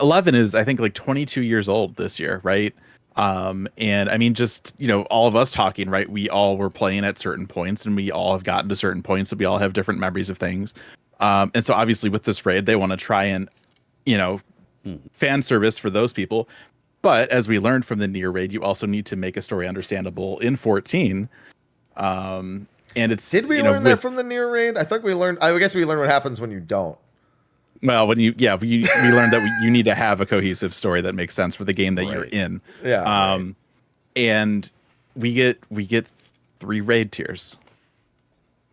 11 is, I think, like 22 years old this year, right? And I mean, just, all of us talking, right? We all were playing at certain points and we all have gotten to certain points. So we all have different memories of things. And so obviously with this raid, they want to try and, fan service for those people. But as we learned from the Nier raid, you also need to make a story understandable in 14. And it's, Did we learn that from the Nier raid? I think we learned, I guess we learned what happens when you don't. Well, we learned that you need to have a cohesive story that makes sense for the game that you're in. Yeah. And we get 3 raid tiers.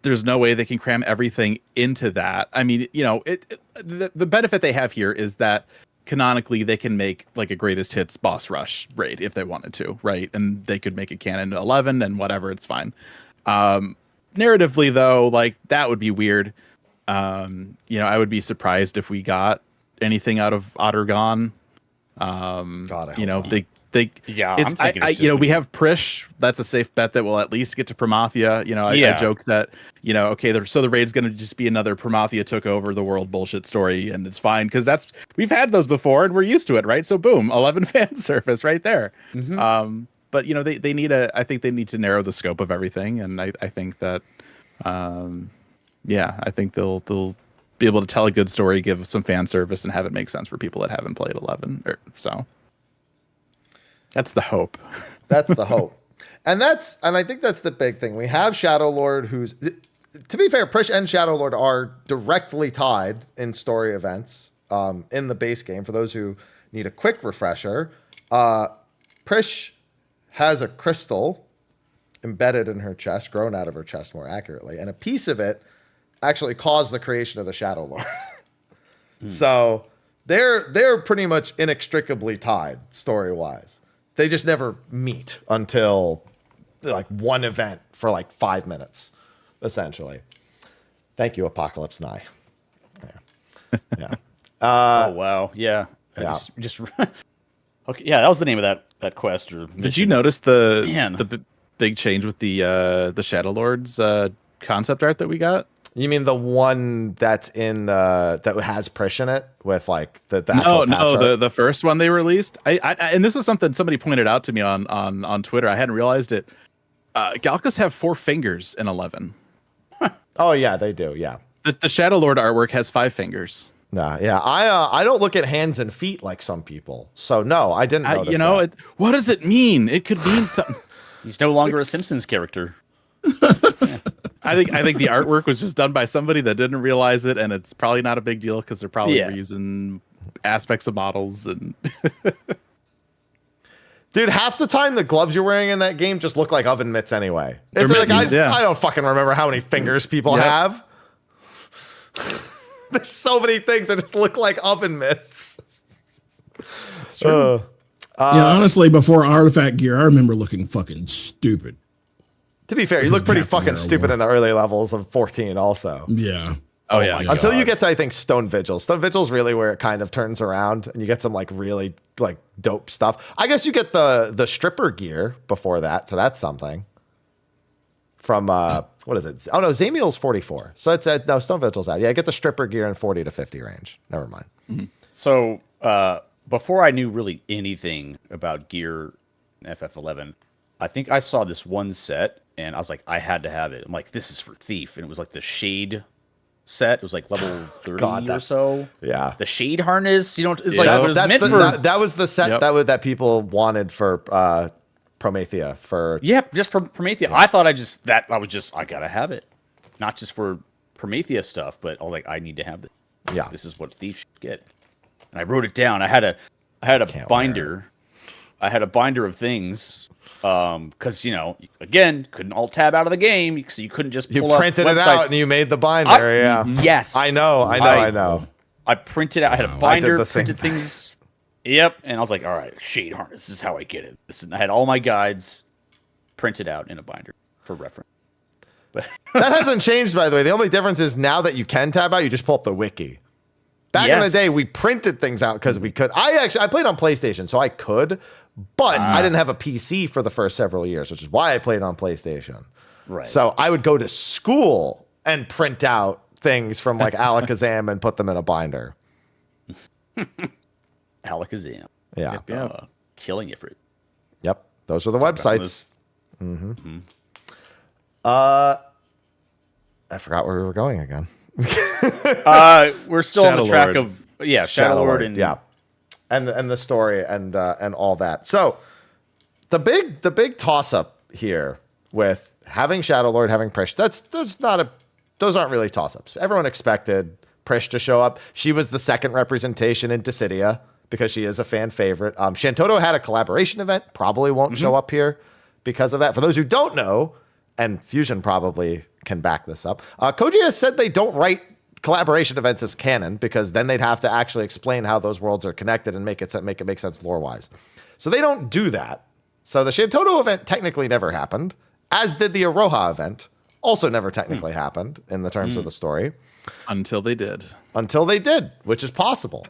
There's no way they can cram everything into that. I mean, the benefit they have here is that canonically they can make like a greatest hits boss rush raid if they wanted to, right? And they could make it canon to 11 and whatever, it's fine. Narratively though, like that would be weird. I would be surprised if we got anything out of Ottergon. God, I hope not. think I'm thinking it's you know, just we have Prish. That's a safe bet that we'll at least get to Promathia. You know, I joke that, you know, okay, so the raid's going to just be another Promathia took over the world bullshit story, and it's fine because we've had those before and we're used to it, right? So boom, 11 fan surface right there. But you know, they need I think they need to narrow the scope of everything, and I think that, I think they'll be able to tell a good story, give some fan service, and have it make sense for people that haven't played 11. So that's the hope. That's the hope. And I think that's the big thing. We have Shadow Lord, who's, to be fair, Prish and Shadow Lord are directly tied in story events in the base game. For those who need a quick refresher, Prish has a crystal embedded in her chest, grown out of her chest more accurately, and a piece of it actually caused the creation of the Shadow Lord. So they're pretty much inextricably tied story-wise. They just never meet until like one event for like 5 minutes, essentially. Thank you, Apocalypse Nye. Yeah. oh wow, yeah. Just okay. Yeah, that was the name of that quest. Or mission. Did you notice the big change with the Shadow Lords concept art that we got? You mean the one that's in that has Prish in it with like the actual patch art? the first one they released. I and this was something somebody pointed out to me on Twitter. I hadn't realized it. Galkas have 4 fingers in 11. Oh yeah, they do. Yeah. The Shadow Lord artwork has 5 fingers. Nah, yeah. I don't look at hands and feet like some people. So no, I didn't notice you know, that. What does it mean? It could mean something. He's no longer a Simpsons character. I think the artwork was just done by somebody that didn't realize it, and it's probably not a big deal because they're probably reusing aspects of models and. Dude, half the time the gloves you're wearing in that game just look like oven mitts anyway. It's like I don't fucking remember how many fingers people have. There's so many things that just look like oven mitts. It's true. Honestly, before Artifact Gear, I remember looking fucking stupid. To be fair, you look pretty fucking stupid in the early levels of 14 also. Yeah. Oh yeah. Until you get to, I think, Stone Vigil. Stone Vigil is really where it kind of turns around and you get some like really like dope stuff. I guess you get the stripper gear before that, so that's something. From what is it? Oh no, Zamiel's 44. So it's no, Stone Vigil's out. Yeah, I get the stripper gear in 40 to 50 range. Never mind. Mm-hmm. So before I knew really anything about gear in FF11, I think I saw this one set and I was like, I had to have it. I'm like, this is for Thief, and it was like the Shade set. It was like level 30 or so. Yeah, the Shade harness. You know, it's that was the set that people wanted for Promethea for. Yep, just for Promethea. I thought I gotta have it, not just for Promethea stuff, but I was like, I need to have it. Yeah, this is what Thief should get. And I wrote it down. I had a binder. I had a binder of things. Because again, couldn't alt tab out of the game, so you couldn't just pull printed it out and you made the binder. Yes, I know. I printed out. I had a binder, printed things. Yep, and I was like, all right, Shade harness. This is how I get it. I had all my guides printed out in a binder for reference. But that hasn't changed, by the way. The only difference is now that you can tab out, you just pull up the wiki. Back in the day, we printed things out because we could. I played on PlayStation, so I could, but I didn't have a PC for the first several years, which is why I played on PlayStation. Right. So I would go to school and print out things from like Alakazam and put them in a binder. Alakazam. Yeah. Killing Ifrit. Yep. Those are the websites. Mm-hmm. I forgot where we were going again. We're still on the track of Shadow Lord and and the story and all that. So the big toss up here with having Shadow Lord, having Prish, those aren't really toss ups. Everyone expected Prish to show up. She was the second representation in Dissidia because she is a fan favorite. Shantoto had a collaboration event, probably won't show up here because of that. For those who don't know, and Fusion probably can back this up, Koji has said they don't write collaboration events as canon because then they'd have to actually explain how those worlds are connected and make it make sense lore-wise. So they don't do that. So the Shantoto event technically never happened, as did the Aloha event Also never technically happened in the terms of the story. Until they did. Until they did, which is possible.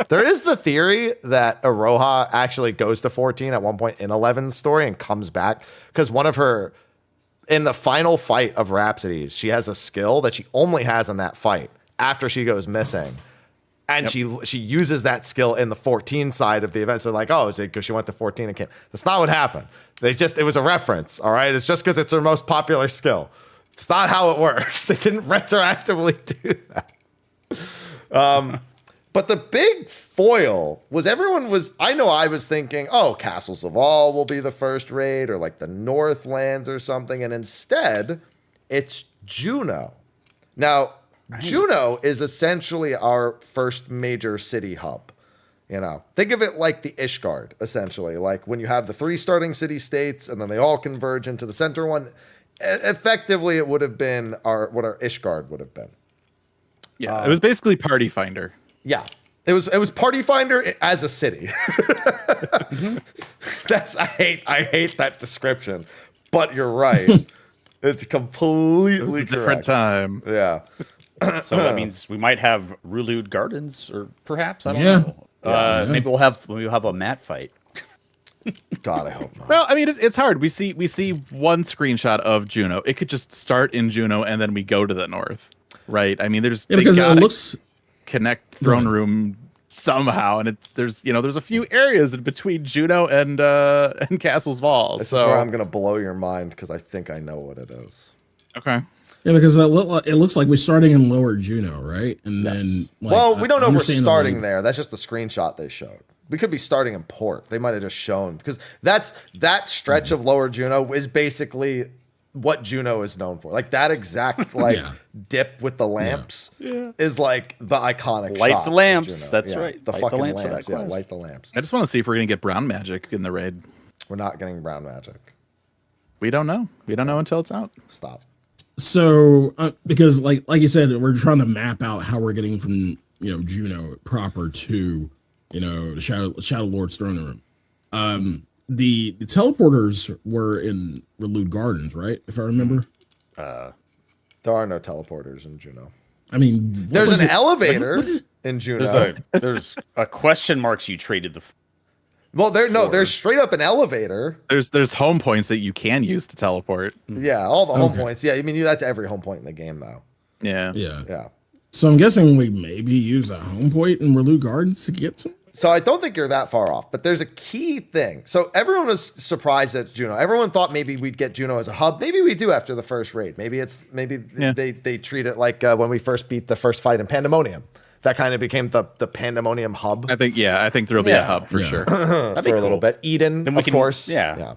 There is the theory that Aloha actually goes to 14 at one point in 11's story and comes back because one of her, in the final fight of Rhapsodies, she has a skill that she only has in that fight after she goes missing. And she uses that skill in the 14 side of the event. So like, oh, because she went to 14 and came. That's not what happened. It was a reference, all right? It's just because it's her most popular skill. It's not how it works. They didn't retroactively do that. But the big foil was I was thinking, oh, Castles of All will be the first raid or like the Northlands or something. And instead, it's Juno. Now, Juno is essentially our first major city hub. Think of it like the Ishgard, essentially. Like when you have the 3 starting city states and then they all converge into the center one. Effectively, it would have been what our Ishgard would have been. Yeah, it was basically Party Finder. Yeah, it was Party Finder as a city. I hate that description, but you're right. It's completely It was a different time. Yeah. So that means we might have Rulude Gardens, or perhaps I don't know. Maybe we'll have a mat fight. God, I hope not. Well, I mean, it's hard. We see one screenshot of Juno. It could just start in Juno and then we go to the north, right? I mean, because it looks connect throne room somehow, and there's a few areas in between Juno and Castle's Walls. This is where I'm gonna blow your mind because I think I know what it is. Okay. Yeah, because it looks like we're starting in Lower Juno, right? And then, we don't know if we're starting there. That's just the screenshot they showed. We could be starting in Port. They might have just shown because that stretch of Lower Juno is basically what Juno is known for. Like that exact dip with the lamps is like the iconic light shot the lamps. Juno. That's right. The light fucking the lamps. Yeah, light the lamps. I just want to see if we're gonna get brown magic in the raid. We're not getting brown magic. We don't know. We don't know until it's out. Stop. So because like you said, we're trying to map out how we're getting from Juno proper to the Shadow Lord's throne room. The teleporters were in Rulude Gardens, right? If I remember. There are no teleporters in Juno. I mean, there's an elevator in Juno. There's a question marks you traded the. There's straight up an elevator. There's home points that you can use to teleport. Yeah, all the home points. Yeah, I mean that's every home point in the game though. Yeah. So I'm guessing we maybe use a home point in Rulude Gardens to get to. So I don't think you're that far off, but there's a key thing. So everyone was surprised at Juno. Everyone thought maybe we'd get Juno as a hub. Maybe we do after the first raid. Maybe they treat it like when we first beat the first fight in Pandemonium. That kind of became the Pandemonium hub. I think there'll be a hub for sure. For a little bit. Eden, of course. Yeah.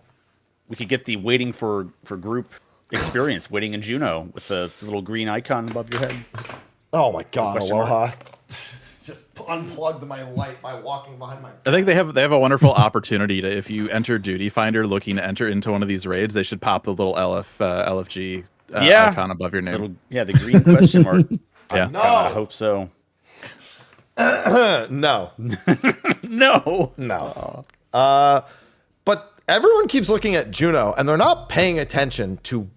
We could get the waiting for group experience, waiting in Juno with the little green icon above your head. Oh my God, Aloha. Just unplugged my light by walking behind my. I think they have a wonderful opportunity to, if you enter Duty Finder looking to enter into one of these raids, they should pop the little LFG icon above your name. The green question mark. Yeah. No, I hope so. No. But everyone keeps looking at Juno and they're not paying attention to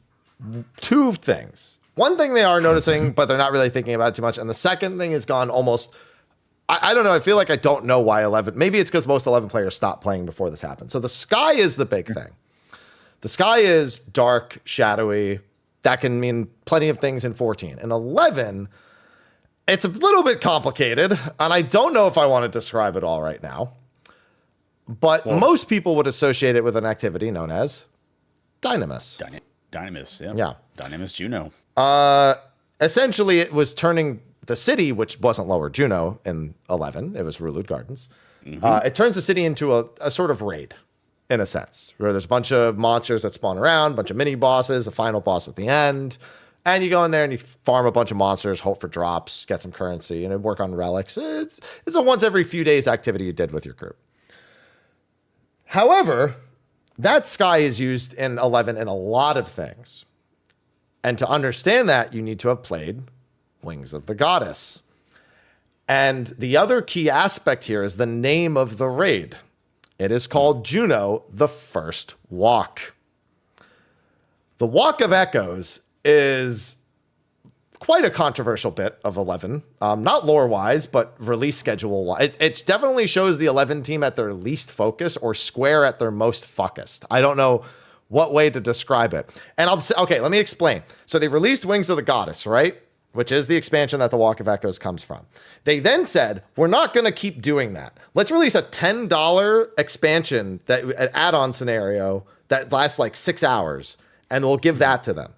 2 things. One thing they are noticing, but they're not really thinking about it too much. And the second thing is gone almost. I don't know. I feel like I don't know why 11. Maybe it's because most 11 players stopped playing before this happened. So the sky is the big thing. The sky is dark, shadowy. That can mean plenty of things in 14. In 11, it's a little bit complicated, and I don't know if I want to describe it all right now. But most people would associate it with an activity known as Dynamis. Dynamis, yeah. Yeah. Dynamis Juno. Essentially, it was turning the city, which wasn't Lower Juno in 11, it was Rulude Gardens. It turns the city into a sort of raid, in a sense, where there's a bunch of monsters that spawn around, a bunch of mini bosses, a final boss at the end. And you go in there and you farm a bunch of monsters, hope for drops, get some currency, and work on relics. It's a once every few days activity you did with your group. However, that sky is used in 11 in a lot of things. And to understand that, you need to have played Wings of the Goddess. And the other key aspect here is the name of the raid. It is called Juno, the First Walk. The Walk of Echoes is quite a controversial bit of 11. Not lore-wise, but release schedule-wise. It definitely shows the 11 team at their least focused or Square at their most focused. I don't know what way to describe it. And okay, let me explain. So they released Wings of the Goddess, right? Which is the expansion that the Walk of Echoes comes from. They then said, we're not going to keep doing that. Let's release a $10 expansion, an add-on scenario that lasts like 6 hours, and we'll give that to them.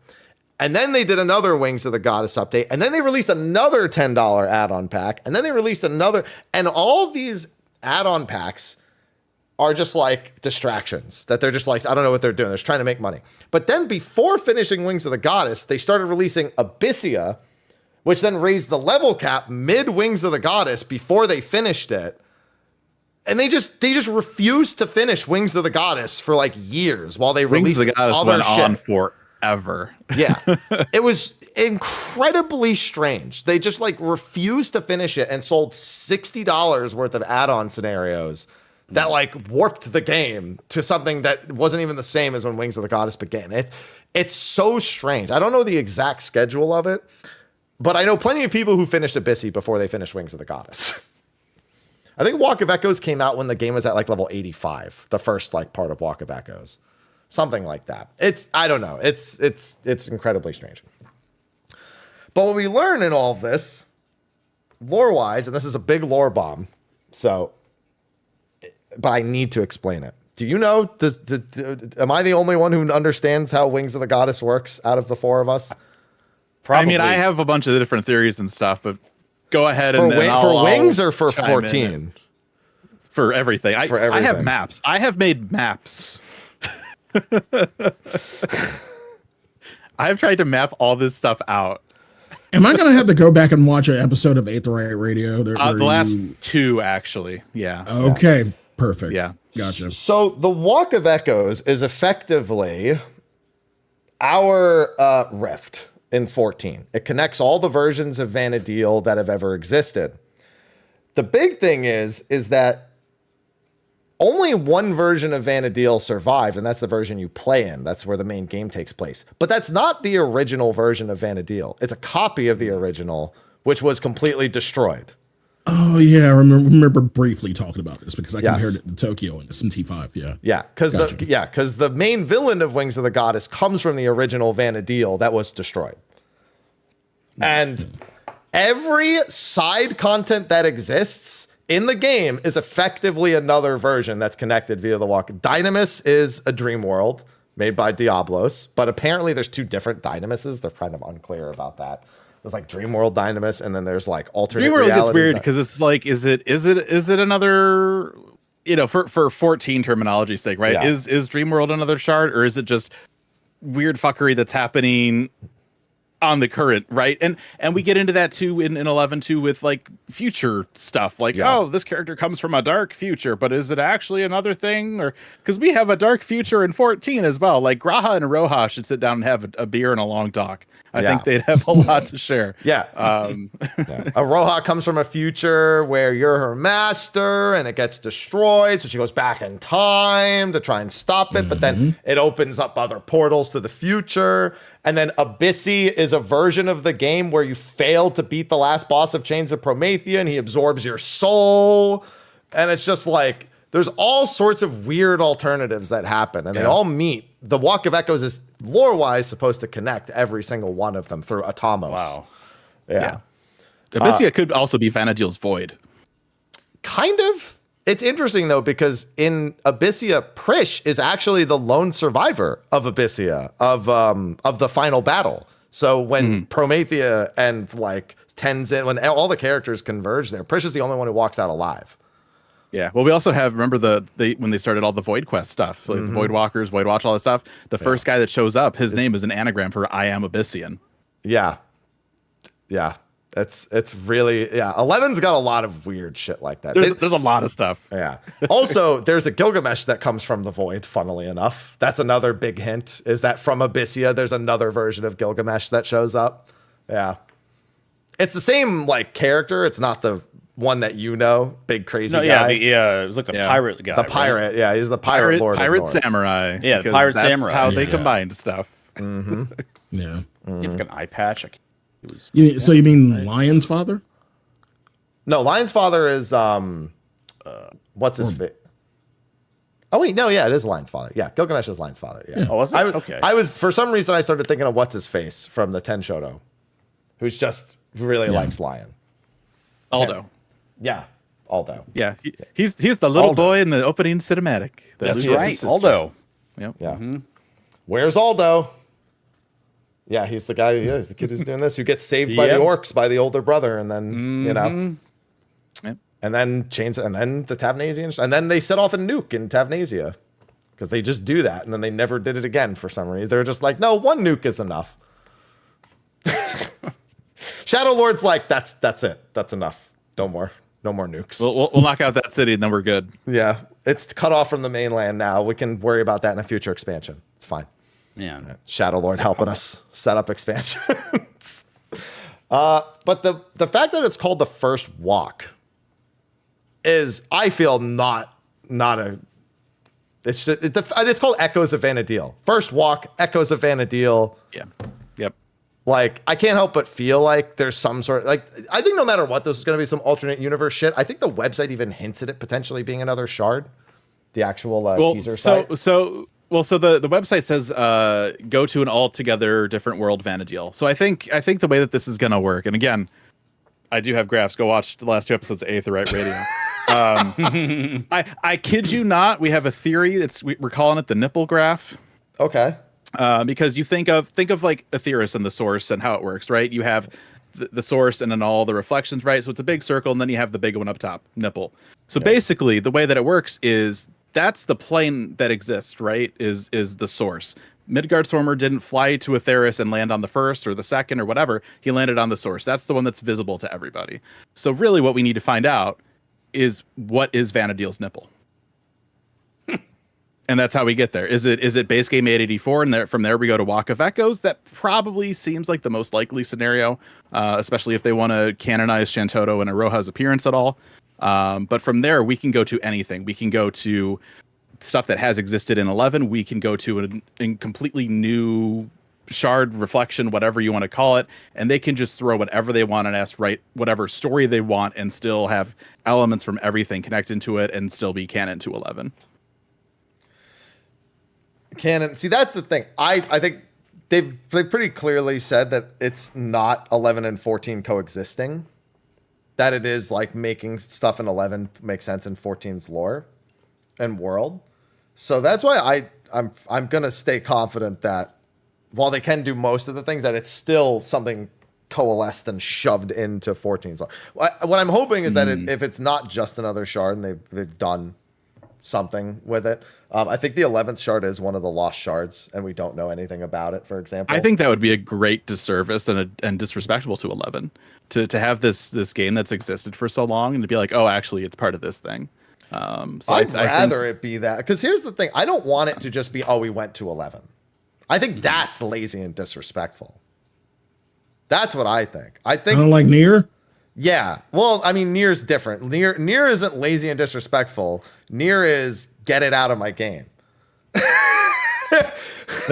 And then they did another Wings of the Goddess update, and then they released another $10 add-on pack, and then they released another, and all of these add-on packs are just like distractions that they're just like, I don't know what they're doing. They're just trying to make money. But then before finishing Wings of the Goddess, they started releasing Abyssia, which then raised the level cap mid Wings of the Goddess before they finished it. And they just refused to finish Wings of the Goddess for like years while they released Wings of the Goddess other went shit. on forever. Yeah. It was incredibly strange. They just like refused to finish it and sold $60 worth of add-on scenarios that like warped the game to something that wasn't even the same as when Wings of the Goddess began. It's so strange. I don't know the exact schedule of it, but I know plenty of people who finished Abyssia before they finished Wings of the Goddess. I think Walk of Echoes came out when the game was at like level 85, the first like part of Walk of Echoes. Something like that. I don't know. It's incredibly strange. But what we learn in all of this, lore-wise, and this is a big lore bomb, but I need to explain it. Do you know, am I the only one who understands how Wings of the Goddess works out of the four of us? Probably. I mean, I have a bunch of different theories and stuff, but go ahead for and Wings or for chime 14? For everything. For everything. I have maps. I have made maps. I have tried to map all this stuff out. Am I gonna have to go back and watch an episode of Eighth Riot Radio? The last two, actually. Yeah. Okay. Yeah. Perfect. Yeah. Gotcha. So the Walk of Echoes is effectively our Rift in 14. It connects all the versions of Vana'diel that have ever existed. The big thing is that only one version of Vana'diel survived, and that's the version you play in. That's where the main game takes place. But that's not the original version of Vana'diel. It's a copy of the original, which was completely destroyed. Oh, yeah. I remember briefly talking about this because I compared it to Tokyo and SMT5. Yeah. Yeah, because the main villain of Wings of the Goddess comes from the original Vana'diel that was destroyed. And every side content that exists in the game is effectively another version that's connected via the Walk. Dynamis is a dream world made by Diablos, but apparently there's two different Dynamises. They're kind of unclear about that. There's like Dream World Dynamis, and then there's like alternate Dream World reality. gets weird because it's like, is it another, for 14 terminology's sake, right? Yeah. Is Dream World another shard, or is it just weird fuckery that's happening on the current, right? And we get into that too in 11 too with like future stuff, like this character comes from a dark future, but is it actually another thing? Or because we have a dark future in 14 as well. Like Graha and Roha should sit down and have a beer and a long talk. I think they'd have a lot to share. Aloha comes from a future where you're her master and it gets destroyed, so she goes back in time to try and stop it, but then it opens up other portals to the future. And then Abyssia is a version of the game where you failed to beat the last boss of Chains of Promethea and he absorbs your soul. And it's just like, there's all sorts of weird alternatives that happen, and they all meet. The Walk of Echoes is lore-wise supposed to connect every single one of them through Atamos. Wow. Yeah. Abyssia could also be Vana'diel's Void. Kind of. It's interesting, though, because in Abyssia, Prish is actually the lone survivor of Abyssia, of the final battle. So when Promethea and like Tenzin, when all the characters converge there, Prish is the only one who walks out alive. Yeah, well, we also have, remember when they started all the Void Quest stuff, like the Void Walkers, Void Watch, all that stuff. The first guy that shows up, his name is an anagram for I am Abyssian. Yeah. It's really 11's got a lot of weird shit like that. There's a lot of stuff. Yeah. Also, there's a Gilgamesh that comes from the Void, funnily enough. That's another big hint, is that from Abyssia, there's another version of Gilgamesh that shows up. Yeah. It's the same like character. It's not the one that big crazy guy. It was like the pirate guy. The pirate, he's the pirate lord. Pirate samurai. Yeah, the pirate that's samurai. how they combined stuff. Yeah. You have like an eye patch. So you mean Lion's father? No, Lion's father is what's his face? Oh wait, no, yeah, it is Lion's father. Yeah, Gilgamesh is Lion's father. Yeah. Oh, was it? Okay. I was for some reason I started thinking of what's his face from the Ten Shoto, who's just really likes Lion. Aldo. Yeah, Aldo. Yeah, he's the little boy in the opening cinematic. Yes, he Right, is. Aldo. Yep. Yeah. Where's Aldo? Yeah, he's the guy. Yeah, he's the kid who's doing this, who gets saved by the orcs by the older brother, and then you know, and then and then the Tavnasian, and then they set off a nuke in Tavnasia because they just do that, and then they never did it again for some reason. They're just like, no, one nuke is enough. Shadow Lord's like, that's it. That's enough. No more nukes. We'll knock out that city and then we're good. Yeah, it's cut off from the mainland now. We can worry about that in a future expansion. It's fine. Yeah. Shadow Lord helping us set up expansions. But the fact that it's called the first walk is, I feel, not a. It's called Echoes of Vanadil. First walk, Echoes of Vanadil. Yeah. Yep. Like, I can't help but feel like there's some sort of, like, I think no matter what, this is going to be some alternate universe shit. I think the website even hints at it potentially being another shard. The actual teaser site. So the website says go to an altogether different world Vanadil. So I think the way that this is going to work, and again, I do have graphs. Go watch the last 2 episodes of Aetherite Radio. I kid you not. We have a theory. We're calling it the nipple graph. Okay. Because you think of like Aetheris and the source and how it works, right? You have the source and then all the reflections, right? So it's a big circle, and then you have the big one up top, nipple. So basically, the way that it works is that's the plane that exists, right? Is the source. Midgard-Stormer didn't fly to Aetheris and land on the first or the second or whatever. He landed on the source. That's the one that's visible to everybody. So really, what we need to find out is what is Vanadil's nipple. And that's how we get there. Is it base game 884, and from there we go to Walk of Echoes? That probably seems like the most likely scenario, especially if they want to canonize Shantoto and Aroha's appearance at all. But from there, we can go to anything. We can go to stuff that has existed in 11. We can go to a completely new shard, reflection, whatever you want to call it, and they can just throw whatever they want and write whatever story they want and still have elements from everything connected to it and still be canon to 11. Canon. See, that's the thing. I think they've pretty clearly said that it's not 11 and 14 coexisting. That it is like making stuff in 11 make sense in 14's lore and world. So that's why I'm gonna stay confident that while they can do most of the things, that it's still something coalesced and shoved into 14's lore. What I'm hoping is that if it's not just another shard and they've done something with it. I think the 11th shard is one of the lost shards, and we don't know anything about it, for example. I think that would be a great disservice and disrespectful to 11 to have this game that's existed for so long and to be like, oh, actually, it's part of this thing. So I'd rather it be that, because here's the thing: I don't want it to just be, oh, we went to 11. I think that's lazy and disrespectful. That's what I think. I don't like Nier. Yeah. Well, I mean, Nier's different. Nier isn't lazy and disrespectful. Nier is get it out of my game.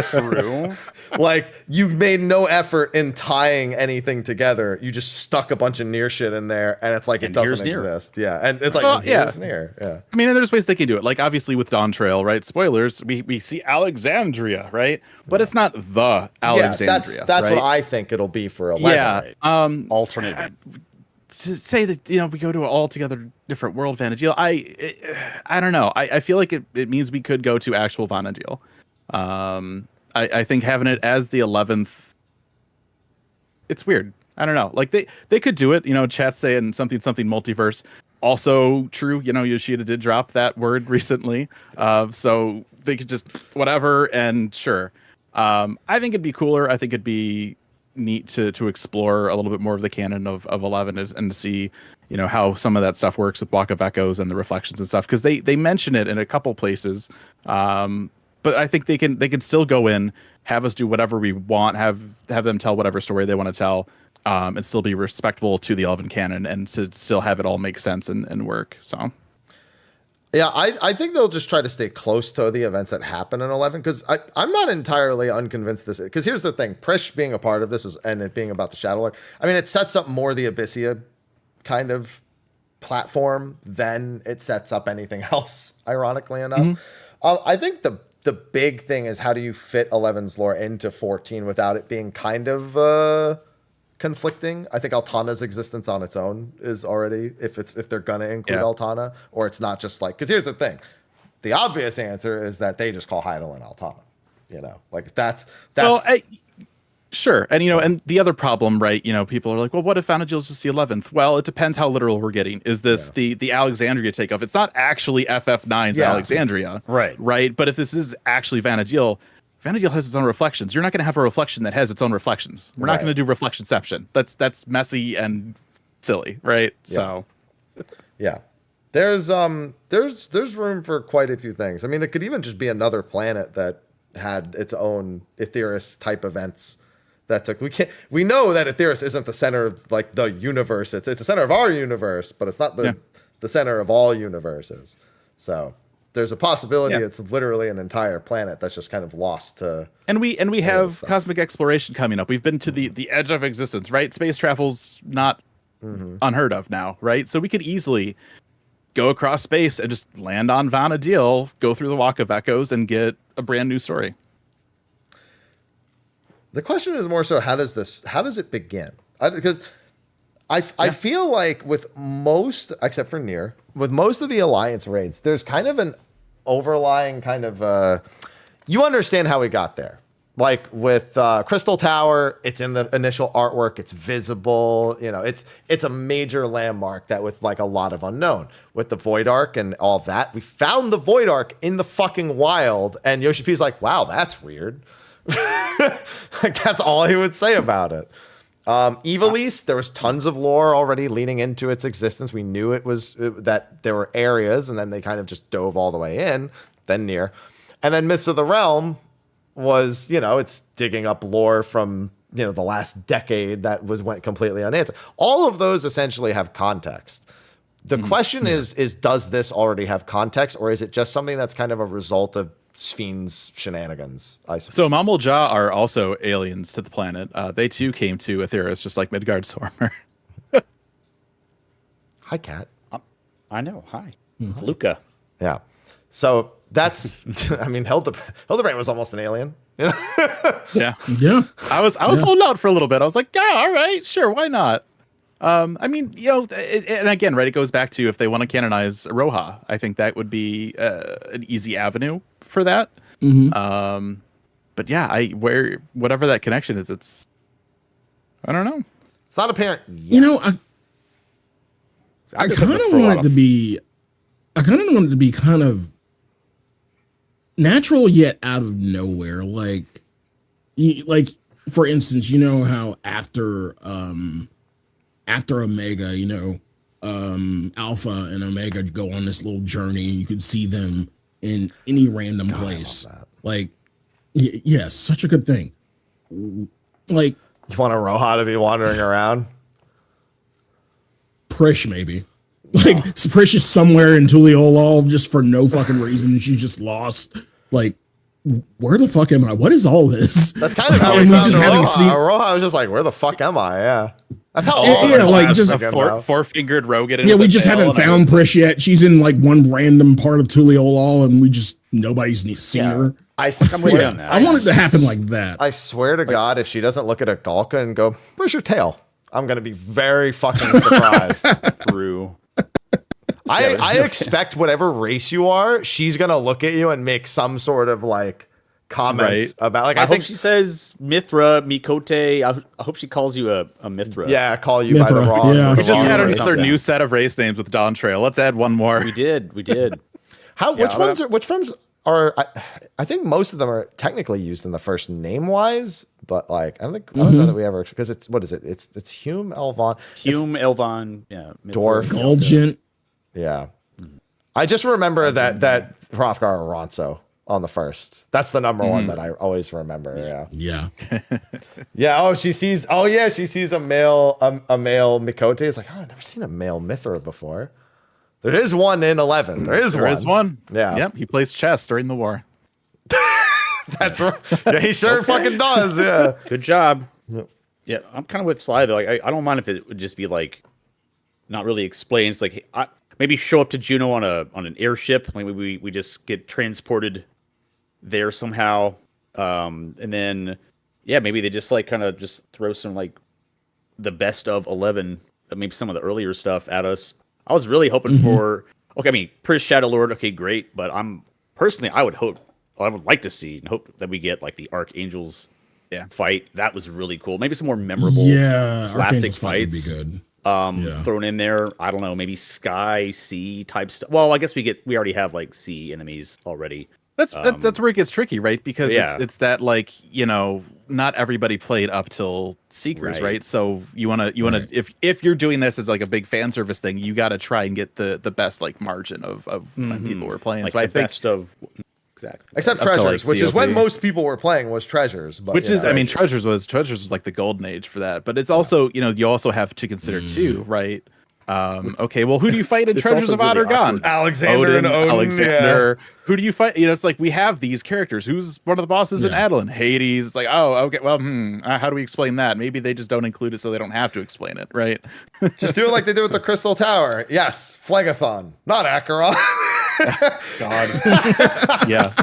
True. Like, you made no effort in tying anything together. You just stuck a bunch of Nier shit in there, and it's like it doesn't exist. Yeah. And it's like, here's Nier. Yeah. I mean, and there's ways they can do it. Like, obviously, with Dawn Trail, right? Spoilers, we see Alexandria, right? But it's not the Alexandria. Yeah, that's right? what I think it'll be for 11. Yeah. Alternate. To say that, we go to an altogether different world Vanadil, I don't know. I feel like it means we could go to actual Vanadil. I think having it as the 11th, it's weird. I don't know. Like they could do it. Chat's saying something multiverse. Also true. Yoshida did drop that word recently. So they could just whatever and sure. I think it'd be cooler. I think it'd be neat to explore a little bit more of the canon of 11 and to see how some of that stuff works with Walk of Echoes and the reflections and stuff, because they mention it in a couple places, but I think they can still go in, have us do whatever we want, have them tell whatever story they want to tell, and still be respectful to the 11 canon and to still have it all make sense and work. So Yeah, I think they'll just try to stay close to the events that happen in 11, because I'm not entirely unconvinced this, because here's the thing, Prish being a part of this and it being about the Shadow Lord, I mean, it sets up more the Abyssia kind of platform than it sets up anything else, ironically enough. I think the big thing is, how do you fit 11's lore into 14 without it being kind of conflicting? I think Altana's existence on its own is already, if they're gonna include Altana, or it's not just like, because here's the thing, the obvious answer is that they just call Hydaelyn Altana, you know, like that's well, sure. And and the other problem, right, people are like, well, what if Vana'diel's just the 11th? Well, it depends how literal we're getting. Is this the Alexandria takeoff? It's not actually FF9's Alexandria, right? But if this is actually Vana'diel has its own reflections. You're not going to have a reflection that has its own reflections. We're not going to do reflectionception. That's messy and silly, right? So, yeah, there's room for quite a few things. I mean, it could even just be another planet that had its own Aetheris type events. We know that Aetheris isn't the center of like the universe. It's the center of our universe, but it's not the center of all universes. So there's a possibility it's literally an entire planet that's just kind of lost to. And we have cosmic exploration coming up. We've been to the edge of existence, right? Space travel's not unheard of now, right? So we could easily go across space and just land on Vana'diel, go through the Walk of Echoes, and get a brand new story. The question is more so, how does it begin? Because I feel like with most, except for Nier, with most of the Alliance raids, there's kind of an overlying kind of, you understand how we got there. Like with Crystal Tower, it's in the initial artwork, it's visible, it's a major landmark that with like a lot of unknown. With the Void Ark and all that, we found the Void Ark in the fucking wild, and Yoshi P's like, wow, that's weird. Like, that's all he would say about it. Ivalice, there was tons of lore already leading into its existence. We knew that there were areas, and then they kind of just dove all the way in, then Nier. And then Myths of the Realm was, it's digging up lore from, the last decade that went completely unanswered. All of those essentially have context. The question is, does this already have context, or is it just something that's kind of a result of Sphyn's shenanigans, I suppose? So Mamul Ja are also aliens to the planet. They too came to Aetheris, just like Midgard-Stormer. Hi, Kat. I know. Hi. It's Luca. Yeah. So that's, I mean, Hildebrand was almost an alien. Yeah. I was holding out for a little bit. I was like, yeah, all right, sure, why not? I mean, and again, right, it goes back to if they want to canonize Roha, I think that would be an easy avenue for that. But yeah, whatever that connection is, I don't know. It's not apparent yet. I kind of want it to be, kind of natural yet out of nowhere. Like for instance, how after Omega, Alpha and Omega go on this little journey, and you could see them in any random place. Like, yes, such a good thing. Like, you want a Roha to be wandering around? Prish, maybe. Like, Prish is somewhere in Tuliolol just for no fucking reason. She's just lost. Like, where the fuck am I? What is all this? That's kind of how we just haven't seen Roha. I was just like, where the fuck am I? Yeah. That's how all like just four-fingered rogue. We just haven't found Prish yet. She's in like one random part of Tuliolol, and nobody's seen her. I swear, I want it to happen like that. I swear to God, if she doesn't look at a Galka and go, "Where's your tail?" I'm gonna be very fucking surprised. True. I expect whatever race you are, she's gonna look at you and make some sort of like comments about like. I think she says Mithra, Mikote. I hope she calls you a Mithra. Yeah, call you by the wrong. Yeah. We just had another new set of race names with Dawn Trail. Let's add one more. We did. Which ones are? I think most of them are technically used in the first name wise, but like I don't know that we ever, because it's what is it? It's Hume, Elvon, Elvon, yeah, Dwarf, Gulgent. Yeah, I just remember that Hrothgar or Ronso on the first. That's the number one that I always remember. Yeah. Yeah. She sees a male Mikote. It's like, I've never seen a male Mithra before. There is one in 11. There is one. Yeah. Yep. He plays chess during the war. That's right. Yeah, he sure fucking does. Yeah. Good job. Yeah, I'm kind of with Sly though. Like, I don't mind if it would just be like not really explained. It's like maybe show up to Juneau on an airship. Like we just get transported there somehow, and then maybe they just like kind of just throw some like the best of 11, maybe some of the earlier stuff at us. I was really hoping for Prish Shadow Lord. Okay, great, but I would like to see and hope that we get like the Archangels fight. That was really cool. Maybe some more memorable classic fights would be good. Thrown in there. I don't know, maybe Sky, Sea type stuff. Well, I guess we already have like sea enemies already. That's where it gets tricky, right? Because it's that like, not everybody played up till Seekers, right? So you wanna if you're doing this as like a big fan service thing, you gotta try and get the best like margin of when people were playing. Like so I think best of exactly. Except Treasures, which is when most people were playing was Treasures. But, Treasures was like the golden age for that. But it's also, you also have to consider too, right? Okay, well, who do you fight in Treasures of really Otter-Gon? Alexander and Odin. Alexander. Yeah. Who do you fight? It's like we have these characters. Who's one of the bosses in Adeline? Hades. It's like, oh, okay, well, how do we explain that? Maybe they just don't include it so they don't have to explain it, right? Just do it like they did with the Crystal Tower. Yes, Phlegethon, not Acheron. God. Yeah.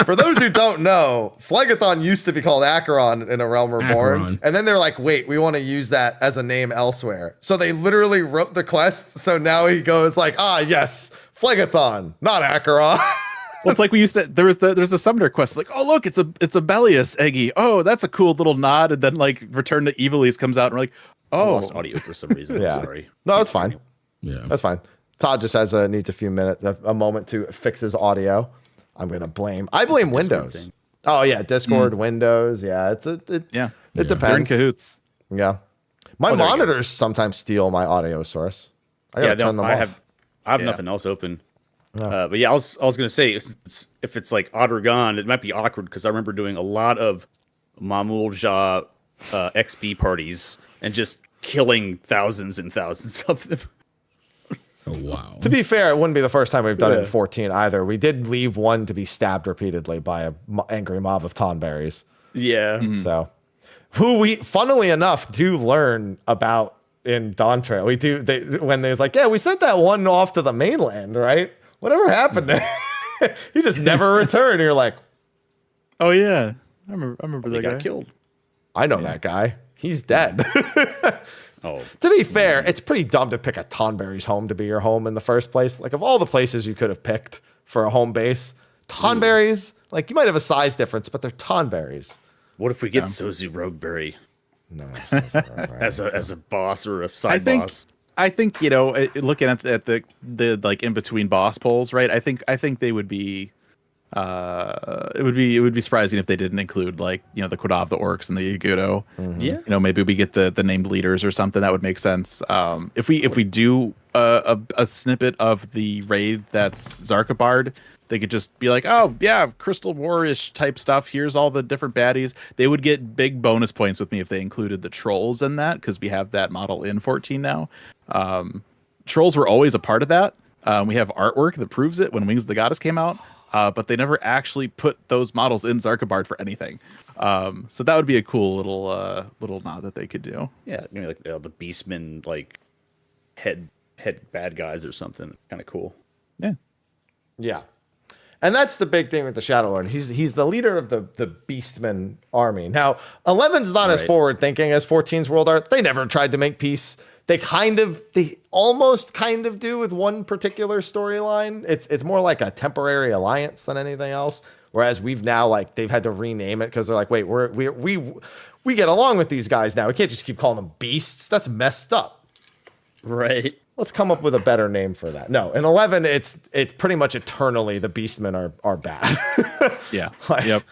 For those who don't know, Phlegethon used to be called Acheron in A Realm Reborn. And then they're like, wait, we want to use that as a name elsewhere. So they literally wrote the quest. So now he goes like, yes, Phlegethon, not Acheron. Well, it's like we used to, there's the Summoner quest. Like, oh, look, it's a Bellius Eggy. Oh, that's a cool little nod. And then like Return to Evilise comes out and we're like, oh. I lost audio for some reason. I'm sorry. No, that's fine. Yeah. That's fine. Todd just needs a few minutes, a moment to fix his audio. I blame Windows. Oh yeah, Discord, Windows. Yeah, it depends. They're in cahoots. Yeah, my monitors sometimes steal my audio source. I gotta turn them off. I have nothing else open. But I was gonna say if it's like Otter-Gon, it might be awkward because I remember doing a lot of Mamul Jah XP parties and just killing thousands and thousands of them. Oh, wow. To be fair, it wouldn't be the first time we've done it in 14 either. We did leave one to be stabbed repeatedly by an angry mob of Tonberries. Yeah. So, who we, funnily enough, do learn about in Dawn Trail. We do, when there's like, we sent that one off to the mainland, right? Whatever happened there? He just never returned. You're like, oh, yeah. I remember that guy. Got killed. I know that guy. He's dead. Oh, to be fair, it's pretty dumb to pick a Tonberry's home to be your home in the first place. Like, of all the places you could have picked for a home base, Tonberries, like, you might have a size difference, but they're Tonberries. What if we get Sozu Rogueberry? No, as a boss or a side boss. I think looking at the like in between boss polls, right? I think they would be. It would be surprising if they didn't include like the Quadav, the Orcs, and the Yagudo. Yeah, maybe we get the named leaders or something that would make sense. If we do a snippet of the raid that's Zarkabard, they could just be like, oh yeah, Crystal War-ish type stuff. Here's all the different baddies. They would get big bonus points with me if they included the trolls in that because we have that model in 14 now. Trolls were always a part of that. We have artwork that proves it when Wings of the Goddess came out. But they never actually put those models in Zarkabard for anything. So that would be a cool little nod that they could do. Yeah, maybe like the Beastmen, like head bad guys or something. Kind of cool. Yeah. Yeah. And that's the big thing with the Shadow Lord. He's the leader of the Beastmen army. Now, 11's not as forward thinking as 14's World Art. They never tried to make peace. They almost kind of do with one particular storyline. It's more like a temporary alliance than anything else. Whereas we've now they've had to rename it because they're like, wait, we get along with these guys now. We can't just keep calling them beasts. That's messed up. Right. Let's come up with a better name for that. No, in 11, it's pretty much eternally the Beastmen are bad. Yeah. Yep.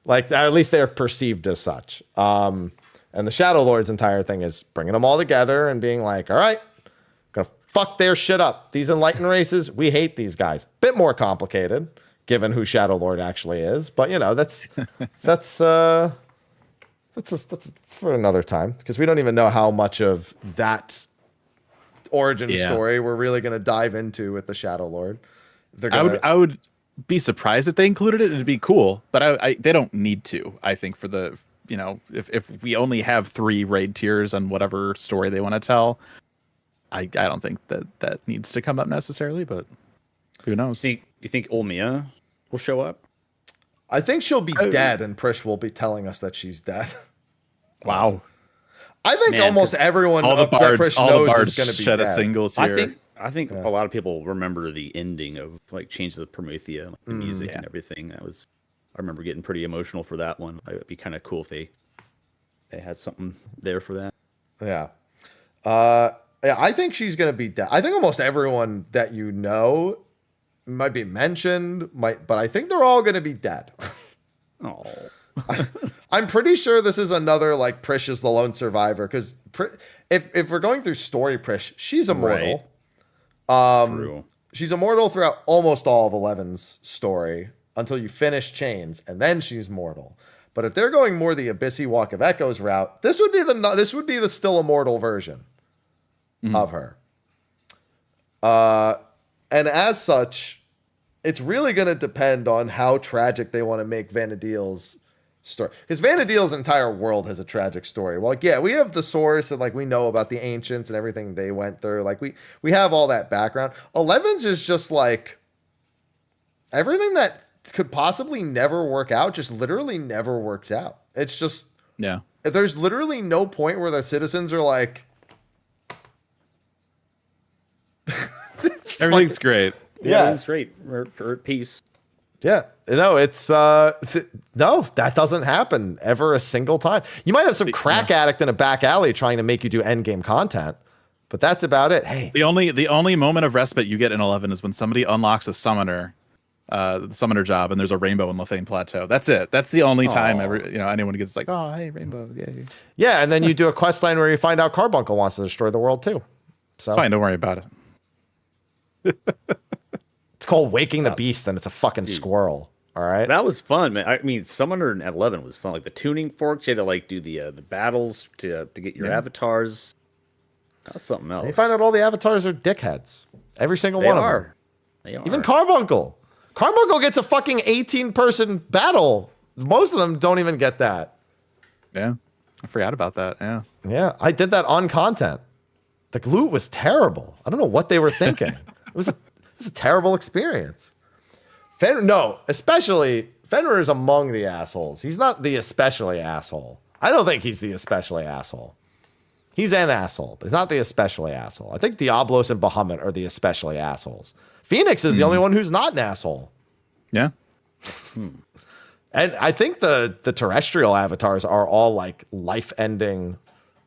Like at least they're perceived as such. And the Shadow Lord's entire thing is bringing them all together and being like, all right, gonna fuck their shit up. These enlightened races, we hate these guys. Bit more complicated, given who Shadow Lord actually is. But that's for another time because we don't even know how much of that origin Yeah. story we're really going to dive into with the Shadow Lord. They're gonna, I would be surprised if they included it. It'd be cool, but they don't need to. I think for the if we only have 3 raid tiers on whatever story they want to tell, I don't think that needs to come up necessarily. But who knows? You think Olmia will show up? I think she'll be dead, and Prish will be telling us that she's dead. Wow. I think Man, almost 'cause everyone All the that bards, Prish all the knows bards is going to be shed dead. a single tier. I think a lot of people remember the ending of like Change of the Promethea, like the music and everything. I remember getting pretty emotional for that one. It would be kind of cool if they had something there for that. Yeah. Yeah, I think she's going to be dead. I think almost everyone that you know might be mentioned, but I think they're all going to be dead. Oh, I'm pretty sure this is another like Prish is the lone survivor, because if we're going through story Prish, she's immortal. true. She's immortal throughout almost all of 11's story until you finish Chains, and then she's mortal. But if they're going more the Abyssy Walk of Echoes route, this would be the still immortal version of her. And as such, it's really going to depend on how tragic they want to make Vana'diel's story. Because Vana'diel's entire world has a tragic story. Well, yeah, we have the source, and like we know about the ancients and everything they went through. Like we have all that background. 11's is just like everything that could possibly never work out just literally never works out. It's just, Yeah. there's literally no point where the citizens are like, Everything's great. Yeah. It's great. We're at peace. yeah, no, no, that doesn't happen ever a single time. You might have some crack addict in a back alley trying to make you do end game content, but that's about it. Hey, The only moment of respite you get in 11 is when somebody unlocks a summoner, the summoner job, and there's a rainbow in Lethane Plateau. That's it. That's the only time anyone gets like, oh, hey, rainbow, yay. yeah, and then you do a quest line where you find out Carbuncle wants to destroy the world too. So It's fine. Don't worry about it. it's called Waking the Beast, and it's a fucking squirrel. All right. That was fun, man. I mean, Summoner at 11 was fun. Like the tuning forks, you had to like do the battles to get your avatars. That was something else. You find out all the avatars are dickheads. Every single They one of are. them. They are. Even Carbuncle. Carbuncle gets a fucking 18-person battle. Most of them don't even get that. Yeah. I forgot about that. Yeah. Yeah, I did that on content. The loot was terrible. I don't know what they were thinking. It was a terrible experience. Especially Fenrir is among the assholes. He's not the especially asshole. I don't think he's the especially asshole. He's an asshole, but he's not the especially asshole. I think Diablos and Behemoth are the especially assholes. Phoenix is the only one who's not an asshole. Yeah. And I think the terrestrial avatars are all like life-ending,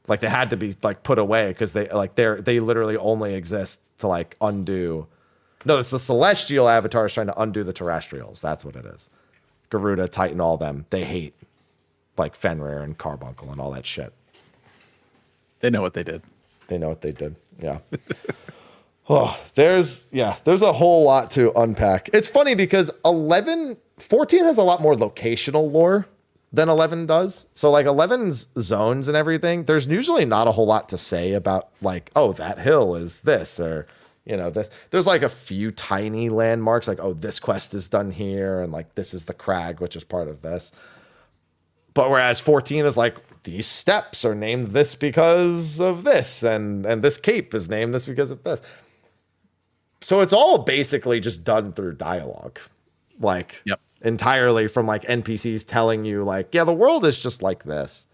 like they had to be like put away because they literally only exist to like undo. No, it's the celestial avatars trying to undo the terrestrials. That's what it is. Garuda, Titan, all them. They hate like Fenrir and Carbuncle and all that shit. They know what they did. They know what they did. Yeah. There's a whole lot to unpack. It's funny because 14 has a lot more locational lore than 11 does. So like 11's zones and everything, there's usually not a whole lot to say about like, oh, that hill is this, or this. There's like a few tiny landmarks, like, oh, this quest is done here, and like this is the crag, which is part of this. But whereas 14 is like, these steps are named this because of this, and this cape is named this because of this. So it's all basically just done through dialogue. Like entirely from like NPCs telling you like, yeah, the world is just like this.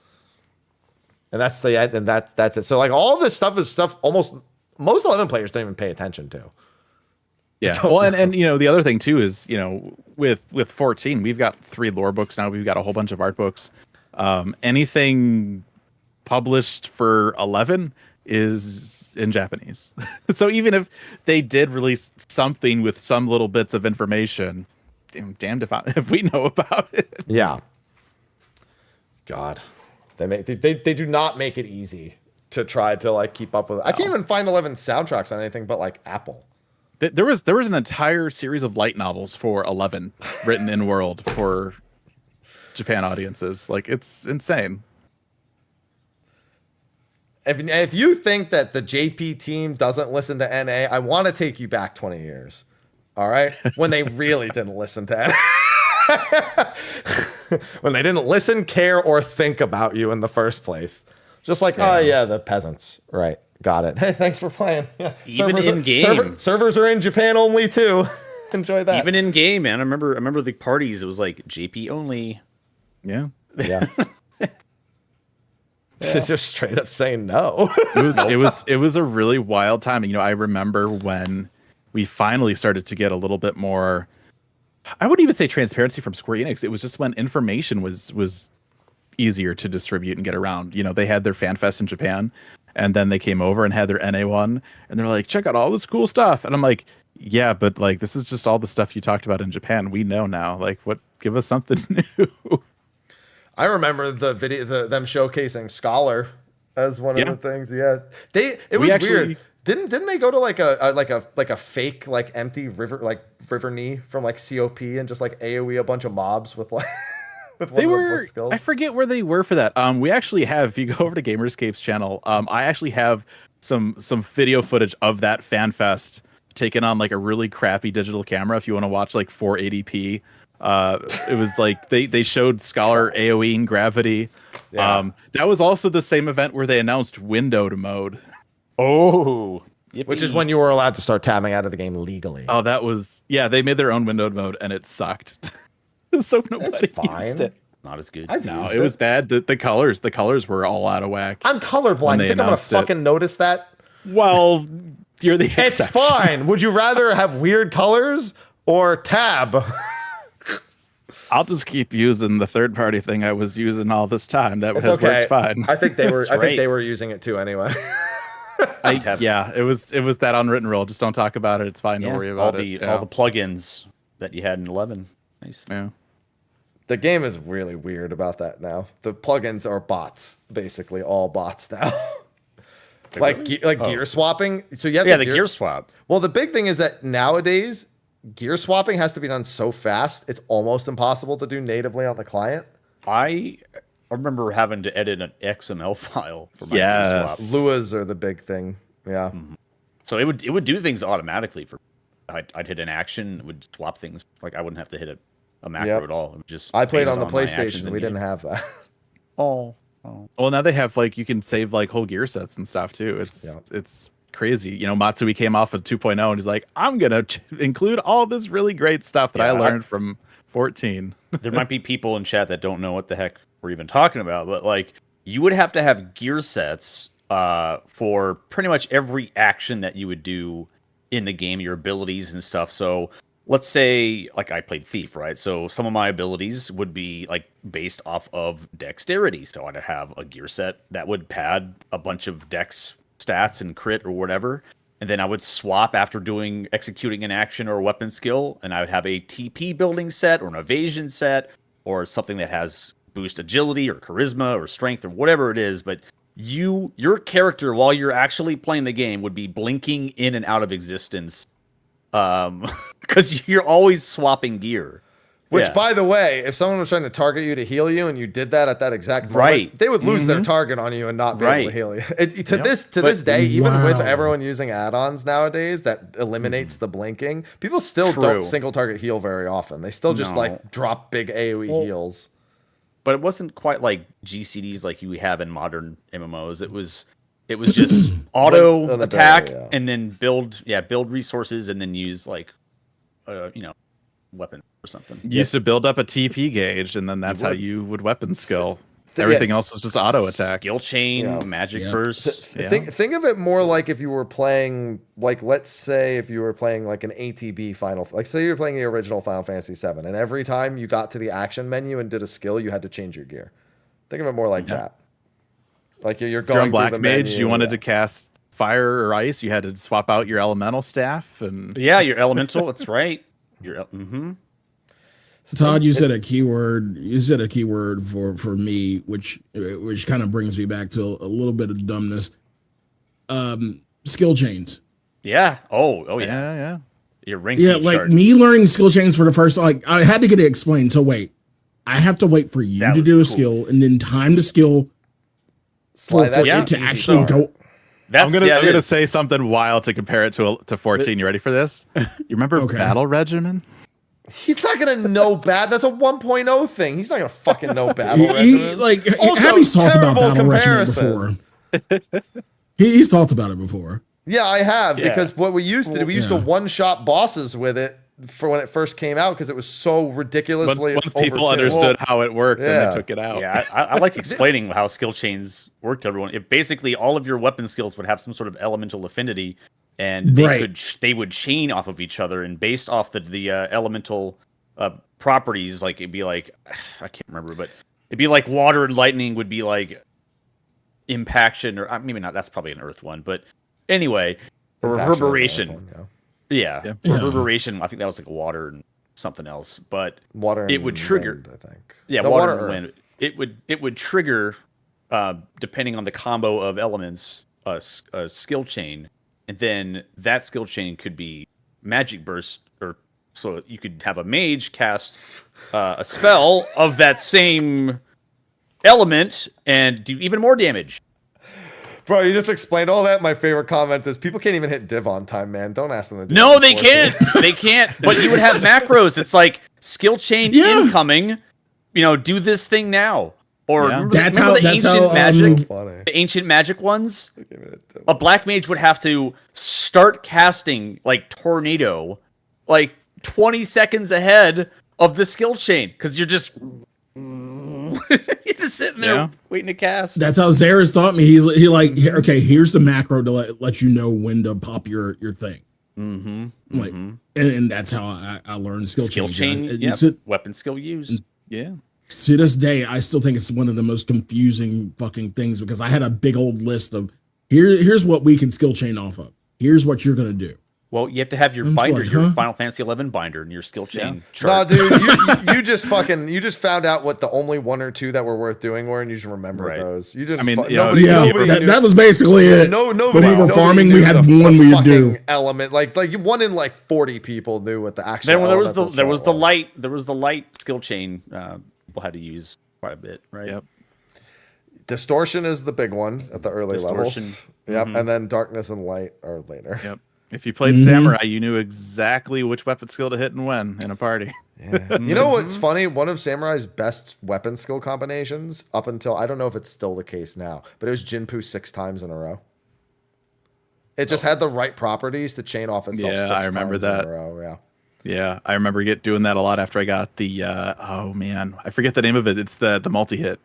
And that's the end, and that's it. So like all this stuff is stuff most 11 players don't even pay attention to. Yeah. Well, and the other thing too is, with 14, we've got 3 lore books now. We've got a whole bunch of art books. Anything published for 11 is in Japanese. So even if they did release something with some little bits of information, damned if we know about it. Yeah. God, they do not make it easy to try to like keep up with it. I can't even find 11 soundtracks on anything but like Apple. There was an entire series of light novels for 11 written in world for Japan audiences. Like, it's insane. if you think that the JP team doesn't listen to NA, I want to take you back 20 years. All right? When they really didn't listen to NA. When they didn't listen, care, or think about you in the first place. Just like, oh yeah, the peasants. Right. Got it. Hey, thanks for playing. Yeah. Even in game. Servers are in Japan only too. Enjoy that. Even in game, man. I remember the parties. It was like JP only. Yeah. Yeah. It's just straight up saying no. It was a really wild time. You know, I remember when we finally started to get a little bit more, I wouldn't even say transparency from Square Enix. It was just when information was easier to distribute and get around. You know, they had their fan fest in Japan, and then they came over and had their NA one, and they're like, check out all this cool stuff. And I'm like, yeah, but like, this is just all the stuff you talked about in Japan. We know now. Like, what? Give us something new. I remember the video, them showcasing Scholar as one of the things. Yeah, it was weird. Didn't they go to like a fake like empty river knee from like COP and just like AoE a bunch of mobs with like with one of the book skills? I forget where they were for that. We actually have, if you go over to Gamerscape's channel, I actually have some video footage of that fan fest taken on like a really crappy digital camera. If you want to watch like 480p. It was like they showed Scholar AoE and Gravity. Yeah. That was also the same event where they announced windowed mode. Oh, which is when you were allowed to start tabbing out of the game legally. Oh, that was they made their own windowed mode and it sucked. So nobody used it. Not as good. No, it was bad. The colors were all out of whack. I'm colorblind. You think I'm gonna fucking notice that? Well, you're the exception. It's fine. Would you rather have weird colors or tab? I'll just keep using the third-party thing I was using all this time. That has worked fine. I think they were. I think they were using it too anyway. It was that unwritten rule. Just don't talk about it. It's fine. Don't worry about it. All the plugins that you had in 11. Nice. Yeah. The game is really weird about that now. The plugins are bots, basically all bots now. Gear swapping. So you have the gear swap. Well, the big thing is that nowadays gear swapping has to be done so fast, it's almost impossible to do natively on the client. I remember having to edit an XML file for my gear swap. Luas are the big thing. Yeah. Mm-hmm. So it would do things automatically for. I'd hit an action, it would swap things. Like I wouldn't have to hit a macro at all. It would just. I played on the PlayStation. We didn't have that. Oh. Well, now they have like you can save like whole gear sets and stuff too. It's crazy. You know, Matsui came off of 2.0 and he's like, I'm gonna include all this really great stuff that I learned from 14. There might be people in chat that don't know what the heck we're even talking about, but like you would have to have gear sets for pretty much every action that you would do in the game, your abilities and stuff. So let's say like I played Thief, right? So some of my abilities would be like based off of dexterity. So I'd have a gear set that would pad a bunch of dex stats and crit or whatever, and then I would swap after executing an action or a weapon skill, and I would have a TP building set or an evasion set or something that has boost agility or charisma or strength or whatever it is. But your character, while you're actually playing the game, would be blinking in and out of existence because you're always swapping gear. Which, by the way, if someone was trying to target you to heal you and you did that at that exact moment, they would lose their target on you and not be able to heal you. To this day, even with everyone using add-ons nowadays that eliminates the blinking, people still don't single target heal very often. They still just like drop big AoE heals. But it wasn't quite like GCDs like you have in modern MMOs. It was just auto attack and then build resources and then use like weapon or something. You used to build up a TP gauge, and then that's how you would weapon skill. Everything else was just auto attack. Skill chain, magic burst. Think of it more like if you were playing, like, let's say if you were playing like an ATB Final, like say you were playing the original Final Fantasy VII, and every time you got to the action menu and did a skill, you had to change your gear. Think of it more like that. Like you're going on Black through the Mage, menu, you wanted to cast fire or ice, you had to swap out your elemental staff and your elemental. That's right. Todd, you said a keyword. You said a keyword for me, which kind of brings me back to a little bit of dumbness. Skill chains. Yeah. Oh yeah. Your rank. Yeah, like chart. Me learning skill chains for the first. Like I had to get it explained. So wait, I have to wait for you to do a skill and then time the skill. Sly, that's Yeah. it to easy actually start. go. That's, I'm gonna yeah, I'm it gonna is. say something wild to compare it to 14. You ready for this? You remember Okay. Battle Regimen? He's not gonna know bad. That's a 1.0 thing. He's not gonna fucking know battle He, regimens. like, Also, Happy's talked about terrible Battle Regiment comparison. before. He's talked about it before. Yeah, I have, Yeah. because what we used to do, we used to Yeah. one-shot bosses with it for when it first came out because it was so ridiculously Once people overtuned. understood how it worked, then Yeah. they took it out. Yeah, I like explaining how skill chains work to everyone. If basically all of your weapon skills would have some sort of elemental affinity, and they they would chain off of each other, and based off the elemental properties, like it'd be like I can't remember, but it'd be like water and lightning would be like impaction, or maybe not. That's probably an earth one, but anyway, reverberation. Yeah, reverberation. I think that was like water and something else, but Water and it would trigger. wind, I think. Yeah, No, water earth. and wind. It would trigger, depending on the combo of elements, a skill chain, and then that skill chain could be magic burst, or so you could have a mage cast a spell of that same element and do even more damage. Bro, you just explained all that. My favorite comment is people can't even hit div on time, man. Don't ask them to do No, it they before can't. They can't. But you would have macros. It's like skill chain incoming. Do this thing now. Or remember the ancient magic, funny. the ancient magic ones. A black mage would have to start casting like tornado, like 20 seconds ahead of the skill chain, because you're just sitting there waiting to cast. That's how Zaris taught me. He like, okay, here's the macro to let you know when to pop your thing. Mm-hmm. Like, and that's how I learned skill chain. Weapon skill use. Yeah. To this day, I still think it's one of the most confusing fucking things, because I had a big old list of here's what we can skill chain off of. Here's what you're gonna do. Well, you have to have your binder, your Final Fantasy 11 binder, and your skill chain No, chart. dude, you just found out what the only one or two that were worth doing were, and you just remembered those. You just, that was basically it. Nobody. When we were farming, we had one we would do. Element like one in like 40 people knew what the actual. Then when there was the light skill chain. People had to use quite a bit, right? Yep. Distortion is the big one at the early levels. Yep, and then darkness and light are later. Yep. If you played Samurai, you knew exactly which weapon skill to hit and when in a party. Yeah. You know what's funny? One of Samurai's best weapon skill combinations, up until, I don't know if it's still the case now, but it was Jinpu 6 times in a row. It just had the right properties to chain off itself. Yeah, 6 I remember times that. in a row. Yeah. Yeah, I remember doing that a lot after I got the oh man, I forget the name of it. It's the multi-hit.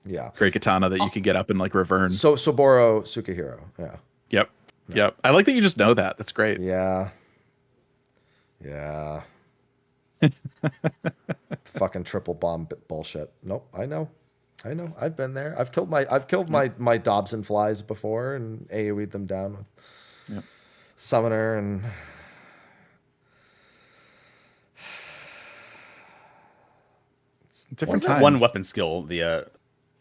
Yeah. Great katana that you could get up and like revern. So Soboro Sukihiro. Yeah. Yep. Yep. I like that you just know that. That's great. Yeah. Yeah. Fucking triple bomb bullshit. Nope. I know. I've been there. I've killed my Dobson flies before and AoE'd them down with Summoner and different times. One weapon skill, the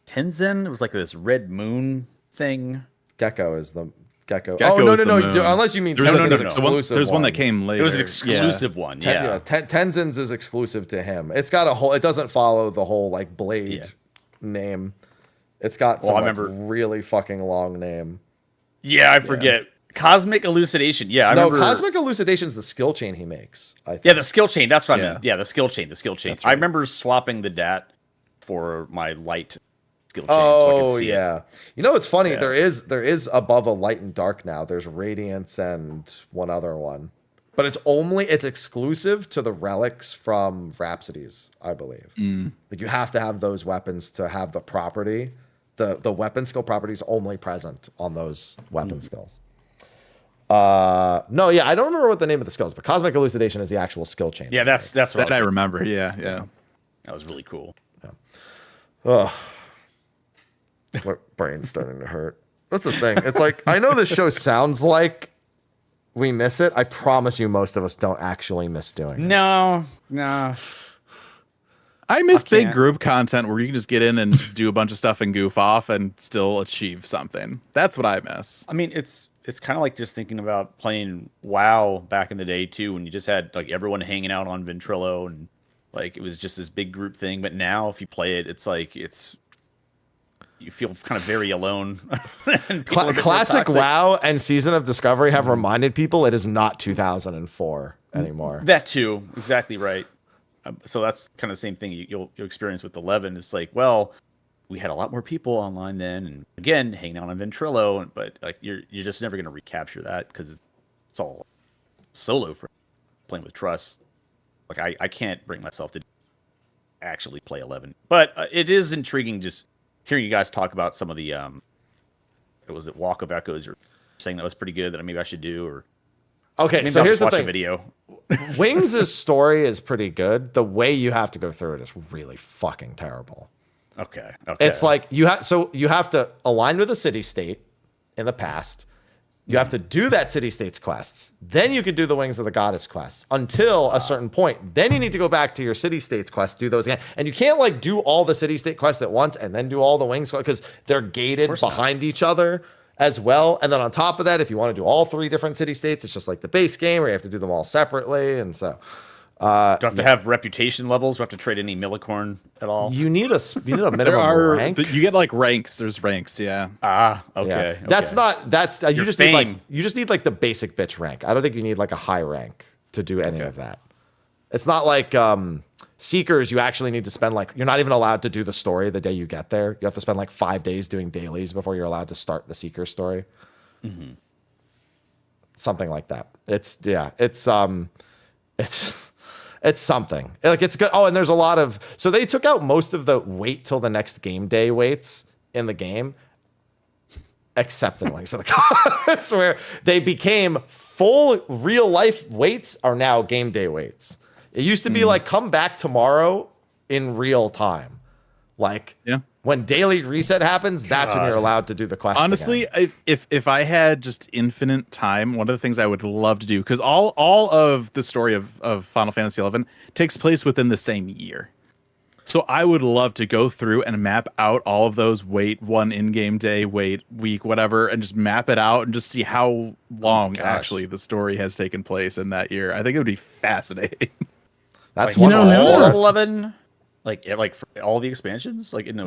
Tenzin, it was like this red moon thing. Gecko is the Gecko. Gecko Oh no is no the no! moon. Unless you mean No. Tenzin's exclusive. There's one that came later. It was an exclusive one. Yeah. Tenzin's is exclusive to him. It's got a whole. It doesn't follow the whole like blade name. It's got some really fucking long name. Yeah, I forget. Cosmic Elucidation. Yeah, I remember. Cosmic Elucidation's the skill chain he makes. I think. Yeah, the skill chain. That's what I meant. Yeah, the skill chain. Right. I remember swapping the DAT for my light skill chain. Oh, so I could see it. You know what's funny? Yeah. There is above a light and dark now. There's Radiance and one other one. But it's exclusive to the relics from Rhapsodies, I believe. Like you have to have those weapons to have the property. The weapon skill property is only present on those weapon skills. I don't remember what the name of the skill is, but Cosmic Elucidation is the actual skill chain. Yeah, that's what I remember. Yeah. That was really cool. Yeah. Ugh. My brain's starting to hurt. That's the thing. It's like, I know this show sounds like we miss it. I promise you most of us don't actually miss doing it. No. I miss big group content where you can just get in and do a bunch of stuff and goof off and still achieve something. That's what I miss. I mean, it's kind of like just thinking about playing WoW back in the day too, when you just had like everyone hanging out on Ventrilo and like it was just this big group thing. But now if you play it, it's like you feel kind of very alone. And people are a bit more Classic toxic. WoW and Season of Discovery have reminded people it is not 2004 anymore. That too, exactly right. So that's kind of the same thing you'll experience with 11. It's like, well, we had a lot more people online then, and again, hanging out on Ventrilo, but like you're just never going to recapture that because it's all solo for playing with trust. Like I can't bring myself to actually play 11, but it is intriguing just hearing you guys talk about some of the was it Walk of Echoes, or saying that was pretty good that maybe I should do, or Okay, maybe so I'll here's just the watch a thing. video. Wings' story is pretty good. The way you have to go through it is really fucking terrible. Okay. It's like you have to align with a city state in the past. You have to do that city state's quests. Then you can do the Wings of the Goddess quests until a certain point. Then you need to go back to your city states quests, do those again. And you can't like do all the city state quests at once and then do all the Wings because they're gated behind each other as well. And then on top of that, if you want to do all 3 different city states, it's just like the base game where you have to do them all separately. And so do I have to have reputation levels? Do I have to trade any Millicorn at all? you need a minimum rank. You get like ranks. There's ranks, yeah. Okay. That's not you Your just fame. need like the basic bitch rank. I don't think you need like a high rank to do any of that. It's not like Seekers, you actually need to spend like, you're not even allowed to do the story the day you get there. You have to spend like 5 days doing dailies before you're allowed to start the Seeker story. Mm-hmm. Something like that. It's something. Like it's good. Oh, and there's a lot of, so they took out most of the wait till the next game day waits in the game, except in Wings of the Goddess, where they became full real life waits are now game day waits. It used to be like come back tomorrow in real time. Like when daily reset happens, that's when you're allowed to do the quest. Honestly, again. if I had just infinite time, one of the things I would love to do, because all of the story of Final Fantasy XI takes place within the same year. So I would love to go through and map out all of those, wait one in-game day, wait week, whatever, and just map it out and just see how long actually the story has taken place in that year. I think it would be fascinating. That's like, one all of 11, like for all the expansions, like in a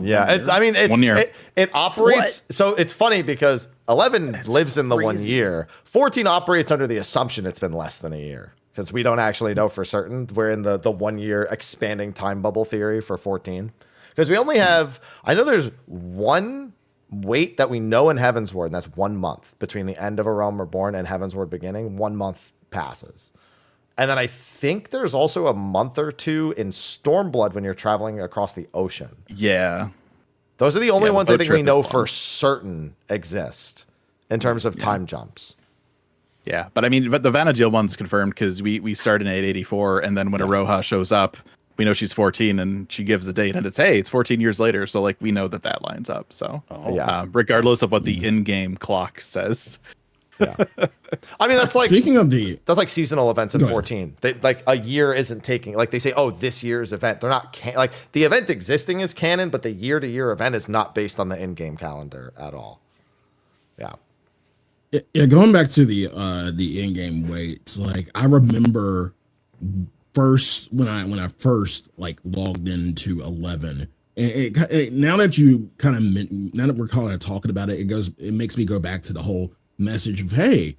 it operates. So it's funny because 11 lives in the 1 year. 14 operates under the assumption it's been less than a year because we don't actually know for certain. We're in the 1 year expanding time bubble theory for 14 because we only have. I know there's one wait that we know in Heavensward, and that's 1 month between the end of A Realm Reborn and Heavensward beginning. 1 month passes. And then I think there's also a month or 2 in Stormblood when you're traveling across the ocean. Yeah. Those are the only ones I think we trip know is for long. certain exist in terms of time jumps. Yeah, but I mean, but the Vanadil one's confirmed because we start in 884, and then when Aloha shows up, we know she's 14, and she gives the date, and it's 14 years later, so like we know that lines up. So regardless of what the in-game clock says. Yeah, I mean that's like Speaking of that's like seasonal events in 14. They like a year isn't taking like they say, oh, this year's event. They're not like the event existing is canon, but the year-to-year event is not based on the in-game calendar at all. Yeah. Yeah, going back to the in-game waits, like I remember first when I first like logged into 11, and now that you kind of now that we're kind of talking about it, it makes me go back to the whole message of, hey,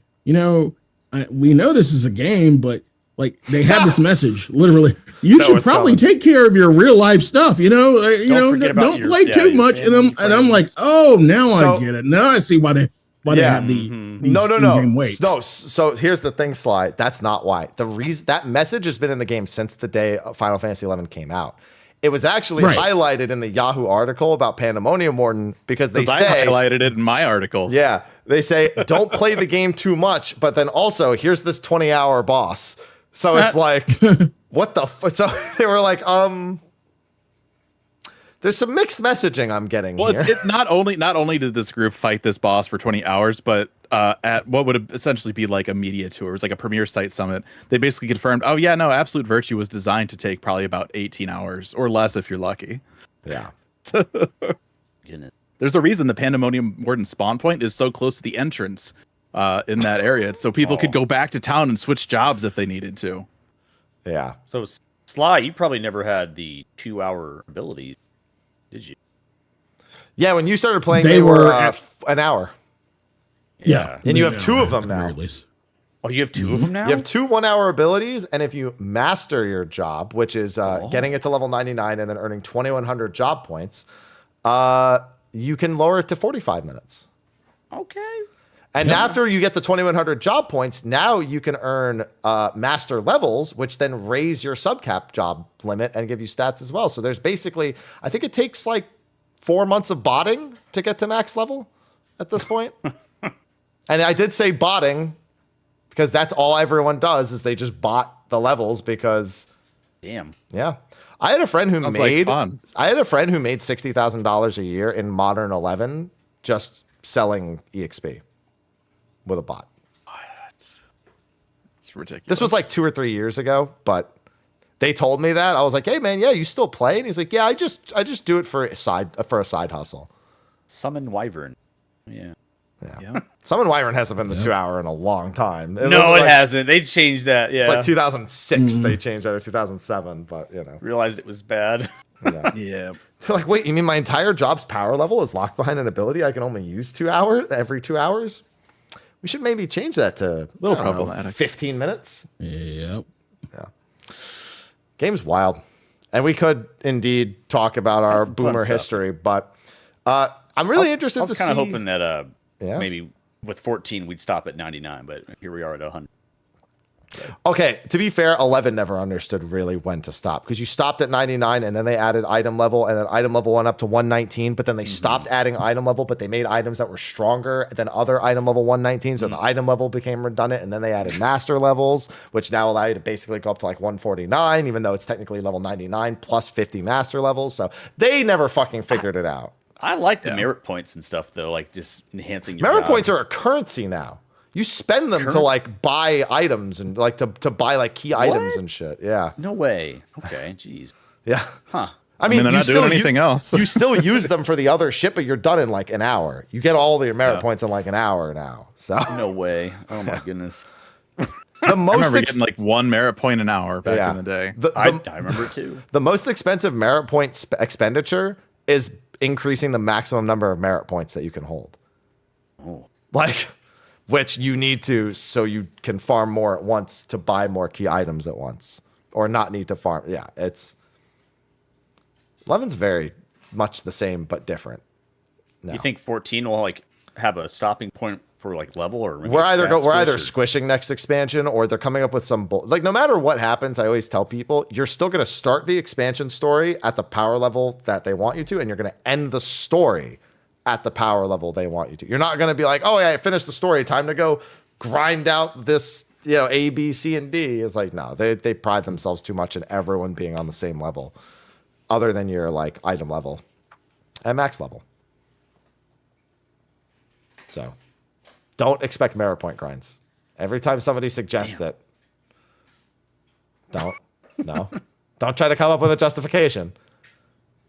we know this is a game, but like they had this message literally, you should probably take care of your real life stuff, don't play too much. And I'm like, oh, now I get it. Now I see why they have these in-game waits. No, so here's the thing, Sly. That's not why. The reason that message has been in the game since the day Final Fantasy XI came out. It was actually highlighted in the Yahoo article about Pandemonium Warden because they say I highlighted it in my article. Yeah, they say don't play the game too much, but then also here's this 20-hour boss. So it's like, what the? So they were like, there's some mixed messaging I'm getting here. It's not only did this group fight this boss for 20 hours, but at what would essentially be like a media tour, it was like a premiere site summit. They basically confirmed, oh yeah, no, Absolute Virtue was designed to take probably about 18 hours or less if you're lucky. Yeah. There's a reason the Pandemonium Warden spawn point is so close to the entrance in that area, so people could go back to town and switch jobs if they needed to. Yeah. So Sly, you probably never had the 2-hour abilities, did you? Yeah, when you started playing, They they were were at- an hour. Yeah. And you have No, 2 of them at the now. very least. Oh, you have 2 of them now? You have 2 1-hour abilities, and if you master your job, which is getting it to level 99 and then earning 2,100 job points, you can lower it to 45 minutes. Okay. And after you get the 2,100 job points, now you can earn master levels, which then raise your subcap job limit and give you stats as well. So there's basically, I think it takes like 4 months of botting to get to max level at this point. And I did say botting because that's all everyone does is they just bot the levels because, damn, yeah. I had a friend who Sounds like fun. I had a friend who made $60,000 a year in Modern 11 just selling EXP with a bot. It's ridiculous. This was like 2 or 3 years ago, but they told me that. I was like, "Hey man, yeah, you still play?" And he's like, "Yeah, I just do it for a side hustle." Summon Wyvern. Yeah. Yeah. Summon Wyvern hasn't been the 2-hour in a long time. No, it hasn't. They changed that. Yeah. It's like 2006 they changed that, or 2007, but you know. Realized it was bad. Yeah. Yeah. They're like, "Wait, you mean my entire job's power level is locked behind an ability I can only use 2 hours every 2 hours? We should maybe change that to Little I don't know, problematic. 15 minutes." Yep. Yeah. Game's wild. And we could indeed talk about our some fun boomer stuff. history, but I'm really interested I to was see. kind of hoping that Yeah. maybe with 14 we'd stop at 99, but here we are at 100. Okay, to be fair, 11 never understood really when to stop because you stopped at 99 and then they added item level and then item level went up to 119, but then they stopped adding item level, but they made items that were stronger than other item level 119, so the item level became redundant, and then they added master levels, which now allow you to basically go up to like 149, even though it's technically level 99 plus 50 master levels, so they never fucking figured it out. I like the merit points and stuff though, like just enhancing your Merit job. points are a currency now. You spend them to like buy items and like to buy like key items and shit. Yeah. No way. Okay, jeez. Yeah. Huh. I mean, they're you not doing anything else. You still use them for the other shit, but you're done in like an hour. You get all your merit points in like an hour now. So No way. Oh my goodness. the I most remember getting like 1 merit point an hour back in the day. I remember it too. The most expensive merit point expenditure is increasing the maximum number of merit points that you can hold. Oh. Like, which you need to so you can farm more at once to buy more key items at once, or not need to farm. Yeah, it's 11's very much the same but different. No. You think 14 will like have a stopping point for like level, or maybe We're a either stat we're either squish squishing next expansion or they're coming up with some like no matter what happens, I always tell people you're still going to start the expansion story at the power level that they want you to, and you're going to end the story at the power level they want you to. You're not going to be like, "Oh yeah, I finished the story, time to go grind out this, you know, A, B, C, and D." It's like, no, they pride themselves too much in everyone being on the same level, other than your like item level and max level. So don't expect merit point grinds. Every time somebody suggests it, don't try to come up with a justification.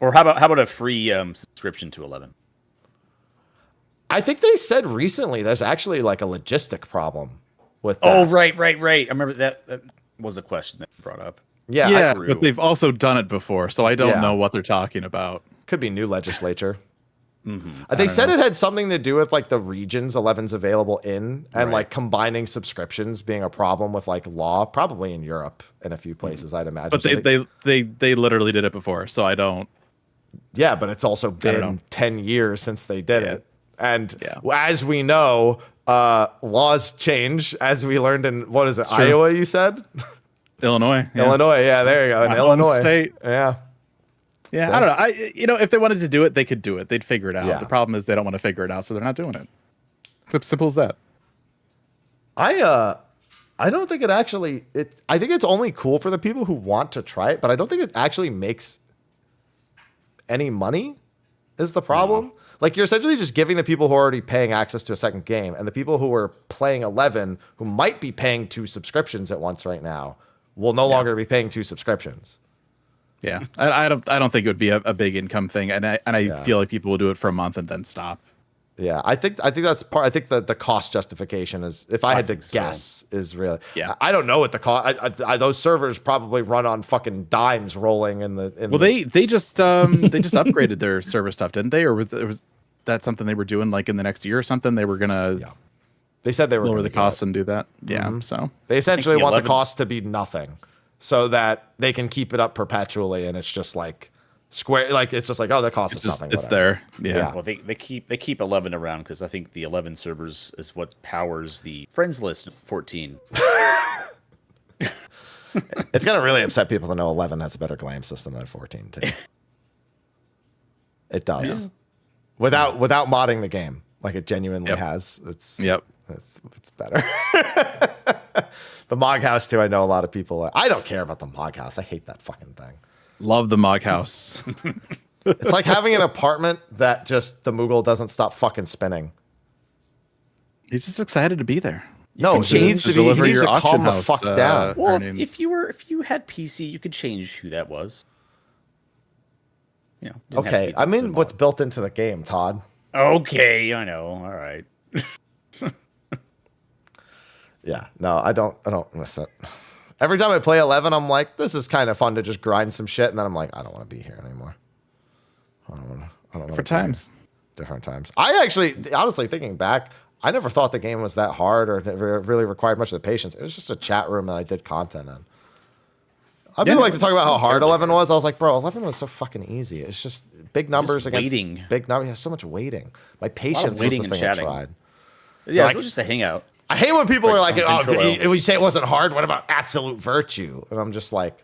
Or how about a free subscription to 11? I think they said recently there's actually like a logistic problem with that. Oh, right. I remember that was a question that you brought up. Yeah, but they've also done it before, so I don't know what they're talking about. Could be new legislature. They said it had something to do with like the regions 11's available in, and like combining subscriptions being a problem with like law, probably in Europe and a few places, I'd imagine. But they literally did it before, so I don't. Yeah, but it's also been 10 years since they did it. And as we know, laws change, as we learned in, what is it, Iowa, you said? Illinois. Yeah. Illinois, yeah, there you go. In Illinois. State. Yeah. Yeah, So- I don't know. If they wanted to do it, they could do it. They'd figure it out. Yeah. The problem is they don't want to figure it out, so they're not doing it. It's simple as that. I don't think it actually, I think it's only cool for the people who want to try it, but I don't think it actually makes any money is the problem. No. Like, you're essentially just giving the people who are already paying access to a second game, and the people who are playing 11, who might be paying 2 subscriptions at once right now, will no longer be paying 2 subscriptions. Yeah, I don't think it would be a big income thing, and I feel like people will do it for a month and then stop. Yeah, I think that's part. I think the cost justification is, if I had to guess, is really. Yeah. I don't know what the cost. Those servers probably run on fucking dimes rolling in the. Well, they just upgraded their server stuff, didn't they? Or was that something they were doing like in the next year or something? They were gonna. Yeah. They said they were lower the costs and do that. Yeah. So they essentially want the cost to be nothing, so that they can keep it up perpetually, and it's just like. Square, like it's just like, oh, the cost is nothing. It's there. Yeah. Well, they keep 11 around because I think the 11 servers is what powers the friends list 14. It's gonna really upset people to know 11 has a better glam system than 14 too. It does. Yeah. Without modding the game, like it genuinely has. It's better. The Mog House too. I know a lot of people. I don't care about the Mog House. I hate that fucking thing. Love the Mog House. It's like having an apartment that just the Moogle doesn't stop fucking spinning. He's just excited to be there. No, he needs to deliver your calm the fuck down. Well, if you had PC, you could change who that was. You know. Okay, I mean what's built into the game, Todd. Okay, I know. All right. Yeah, no, I don't miss it. Every time I play 11, I'm like, this is kind of fun to just grind some shit, and then I'm like, I don't want to be here anymore. I don't want Different times. Different times. I actually, honestly, thinking back, I never thought the game was that hard or it really required much of the patience. It was just a chat room that I did content in. People like to talk about how hard 11 was. I was like, bro, 11 was so fucking easy. It's just big numbers against big numbers. Yeah, so much waiting. My patience was the thing I tried. Yeah, it was just a hangout. I hate when people are like, oh, we say it wasn't hard. What about absolute virtue? And I'm just like,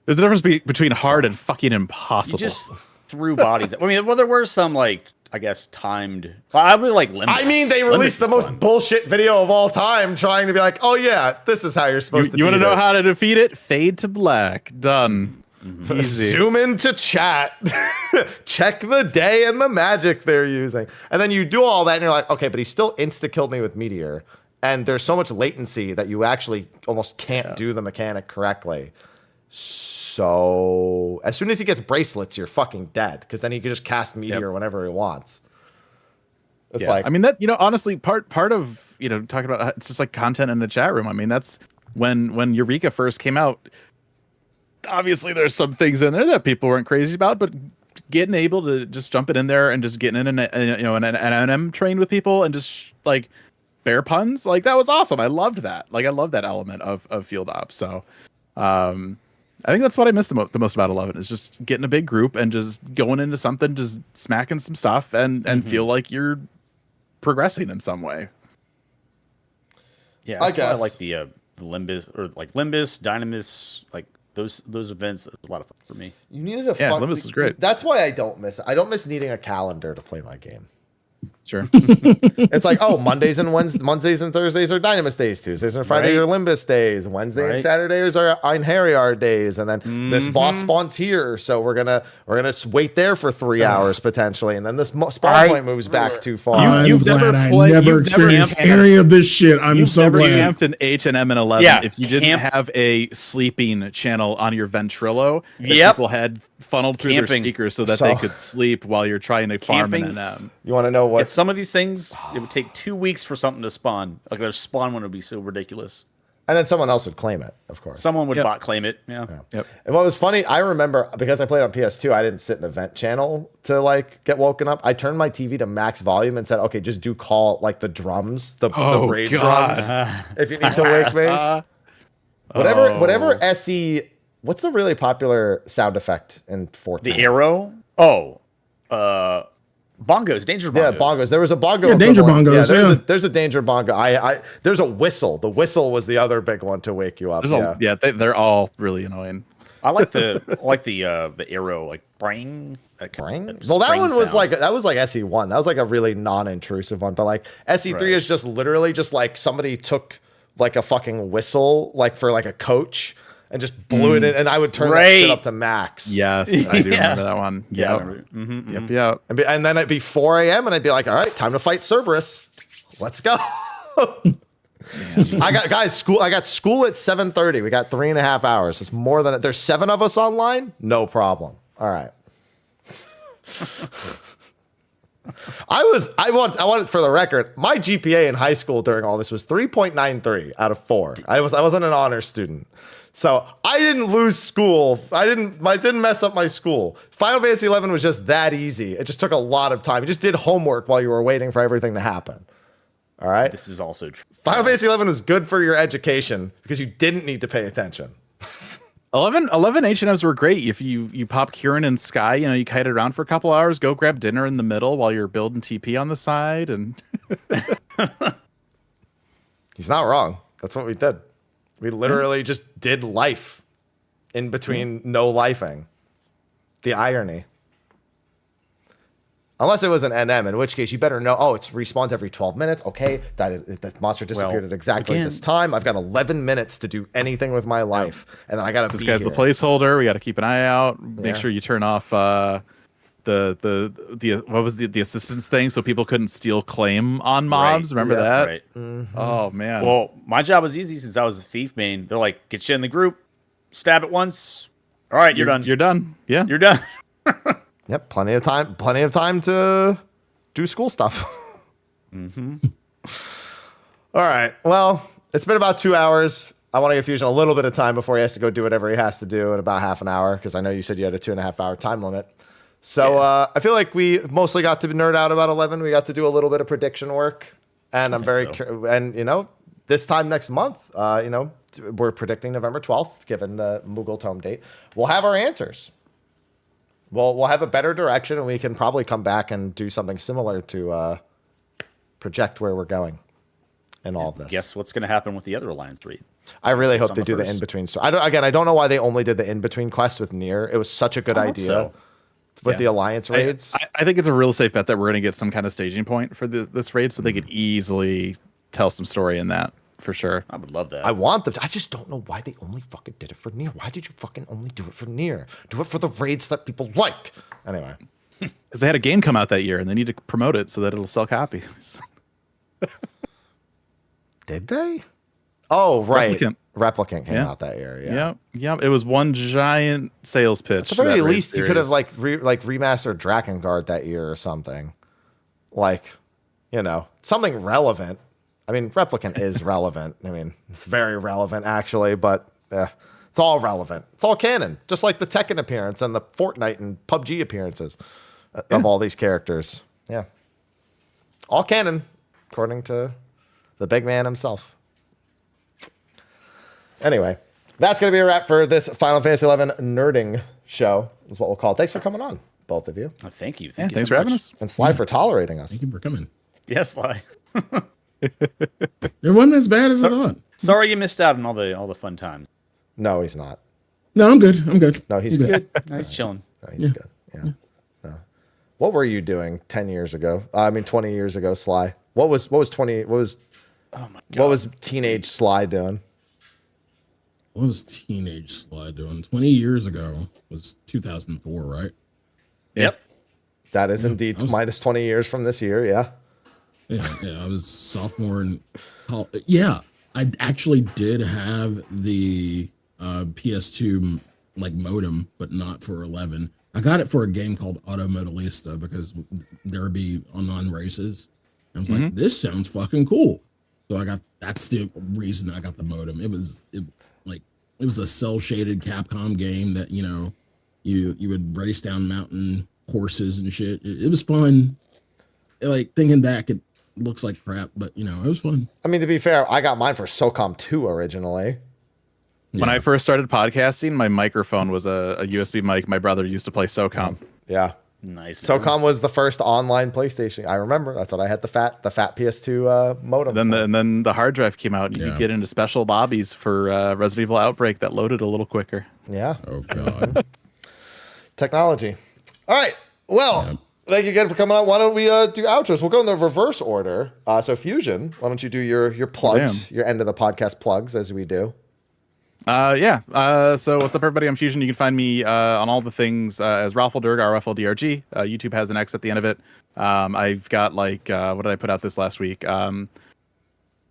there's a difference between hard and fucking impossible. You just threw bodies. I mean, well, there were some like, I guess, timed. I really like Limbus. I mean, they released the most bullshit video of all time, trying to be like, oh yeah, this is how you're supposed to. You want to know how to defeat it? Fade to black. Done. Easy. Zoom into chat. Check the day and the magic they're using. And then you do all that and you're like, okay, but he still insta-killed me with Meteor. And there's so much latency that you actually almost can't do the mechanic correctly. So as soon as he gets bracelets, you're fucking dead. Because then he can just cast Meteor whenever he wants. It's like, I mean, that, honestly, part of, talking about, it's just like content in the chat room. I mean, that's when Eureka first came out. Obviously, there's some things in there that people weren't crazy about, but getting able to just jump it in there and just getting in an NM train with people and just like bear puns, like that was awesome. I loved that. Like I love that element of field ops. So I think that's what I miss the most about 11 is just getting a big group and just going into something, just smacking some stuff and feel like you're progressing in some way. Yeah, I guess I like the Limbus or like Limbus, Dynamis, like. Those events are a lot of fun for me. You needed a fun. Limbus was great. That's why I don't miss it. I don't miss needing a calendar to play my game. Sure. It's like, oh, Mondays and Thursdays are Dynamis days. Tuesdays and Fridays are Limbus days. Wednesday and Saturdays are Einherjar days. And then this boss spawns here, so we're gonna wait there for 3 hours potentially. And then this spawn point moves back too far. I'm glad I never experienced any of this shit. I'm so glad. You camped an H&M in 11 if you didn't have a sleeping channel on your Ventrilo that people had funneled through their speakers so that they could sleep while you're trying to farm an NM. You want to know what? Some of these things, it would take 2 weeks for something to spawn. Like their spawn one would be so ridiculous. And then someone else would claim it, of course. Someone would bot claim it. Yeah. Yep. And what was funny, I remember because I played on PS2, I didn't sit in the vent channel to like get woken up. I turned my TV to max volume and said, "Okay, just do call like the drums, the raid drums, if you need to wake me." Whatever SE. What's the really popular sound effect in 14? The arrow. Bongos, danger bongos. Yeah, bongos. There was a bongo. Yeah, danger bongos. Yeah, there's a danger bongo. There's a whistle. The whistle was the other big one to wake you up. They're all really annoying. I like the arrow, like bring. Well, that one was like SE1. That was like a really non-intrusive one. But like SE3 is just literally just like somebody took like a fucking whistle like for like a coach. And just blew it in, and I would turn that shit up to max. Yes, I do remember that one. Yep. Yep. And then it'd be 4 a.m. and I'd be like, all right, time to fight Cerberus. Let's go. I got school at 7:30. We got 3.5 hours. It's more than there's 7 of us online. No problem. All right. I want it for the record. My GPA in high school during all this was 3.93 out of 4. I wasn't an honor student. So I didn't lose school. I didn't mess up my school. Final Fantasy XI was just that easy. It just took a lot of time. You just did homework while you were waiting for everything to happen. All right? This is also true. Final Fantasy XI was good for your education because you didn't need to pay attention. 11 H&Ms were great. If you pop Kieran and Sky, you kite it around for a couple hours, go grab dinner in the middle while you're building TP on the side, and He's not wrong. That's what we did. We literally just did life in between no lifing. The irony. Unless it was an NM, in which case you better know, it respawns every 12 minutes. Okay, that monster disappeared at exactly this time. I've got 11 minutes to do anything with my life. And then I got to this guy's the placeholder. We got to keep an eye out. Make sure you turn off the what was the assistance thing so people couldn't steal claim on mobs. Remember that? Right. Mm-hmm. Oh, man. Well, my job was easy since I was a thief main. They're like, get you in the group, stab it once. All right, you're done. You're done. Yeah. You're done. Yep, plenty of time to do school stuff. Mm-hmm. All right. Well, it's been about 2 hours. I want to give Fusion a little bit of time before he has to go do whatever he has to do in about half an hour, because I know you said you had a 2.5 hour time limit. So I feel like we mostly got to nerd out about 11. We got to do a little bit of prediction work, and I'm very this time next month, we're predicting November 12th, given the Moogle Tome date. We'll have our answers. We'll have a better direction, and we can probably come back and do something similar to project where we're going in all of this. Guess what's going to happen with the other Alliance read? I really hope they do the in-between story. I don't know why they only did the in-between quest with Nier. It was such a good idea with the Alliance raids. I think it's a real safe bet that we're going to get some kind of staging point for this raid, so they could easily tell some story in that. For sure. I would love that. I want them to. I just don't know why they only fucking did it for Nier. Why did you fucking only do it for Nier? Do it for the raids that people like. Anyway. Because they had a game come out that year and they need to promote it so that it'll sell copies. Did they? Oh, right. Replicant came out that year. Yeah. It was one giant sales pitch. At the very least, you could have remastered Drakengard that year or something. Something relevant. I mean, Replicant is relevant. I mean, it's very relevant, actually, but it's all relevant. It's all canon, just like the Tekken appearance and the Fortnite and PUBG appearances of all these characters. Yeah. All canon, according to the big man himself. Anyway, that's going to be a wrap for this Final Fantasy XI nerding show, is what we'll call it. Thanks for coming on, both of you. Thank you. Thanks for having us. And Sly for tolerating us. Thank you for coming. Yes, Sly. It wasn't as bad as I thought. Sorry you missed out on all the fun times. No, he's not. No, I'm good. No, he's good. He's chilling. No, he's good. Yeah. No. What were you doing 10 years ago? 20 years ago, Sly? What was teenage Sly doing? What was teenage Sly doing? 20 years ago was 2004, right? Yep. That is indeed minus 20 years from this year, yeah. Yeah, I was sophomore in college. Yeah, I actually did have the PS2 modem, but not for 11. I got it for a game called Auto Modalista because there would be online races. I was like, this sounds fucking cool. So that's the reason I got the modem. It was a cell shaded Capcom game that you would race down mountain courses and shit. It was fun. Thinking back, it looks like crap, but it was fun. I mean, to be fair, I got mine for SOCOM 2 originally. When I first started podcasting, my microphone was a USB mic. My brother used to play SOCOM. Yeah. Nice. SOCOM was the first online PlayStation. I remember. That's what I had the fat PS2 modem. And then the hard drive came out, and you could get into special lobbies for Resident Evil Outbreak that loaded a little quicker. Yeah. Oh god. Technology. All right. Well, thank you again for coming on. Why don't we do outros? We'll go in the reverse order. So Fusion, why don't you do your plugs, your end of the podcast plugs, as we do. So what's up, everybody? I'm Fusion. You can find me on all the things as Raffledurg, RFLDRG. YouTube has an X at the end of it. I've got what did I put out this last week?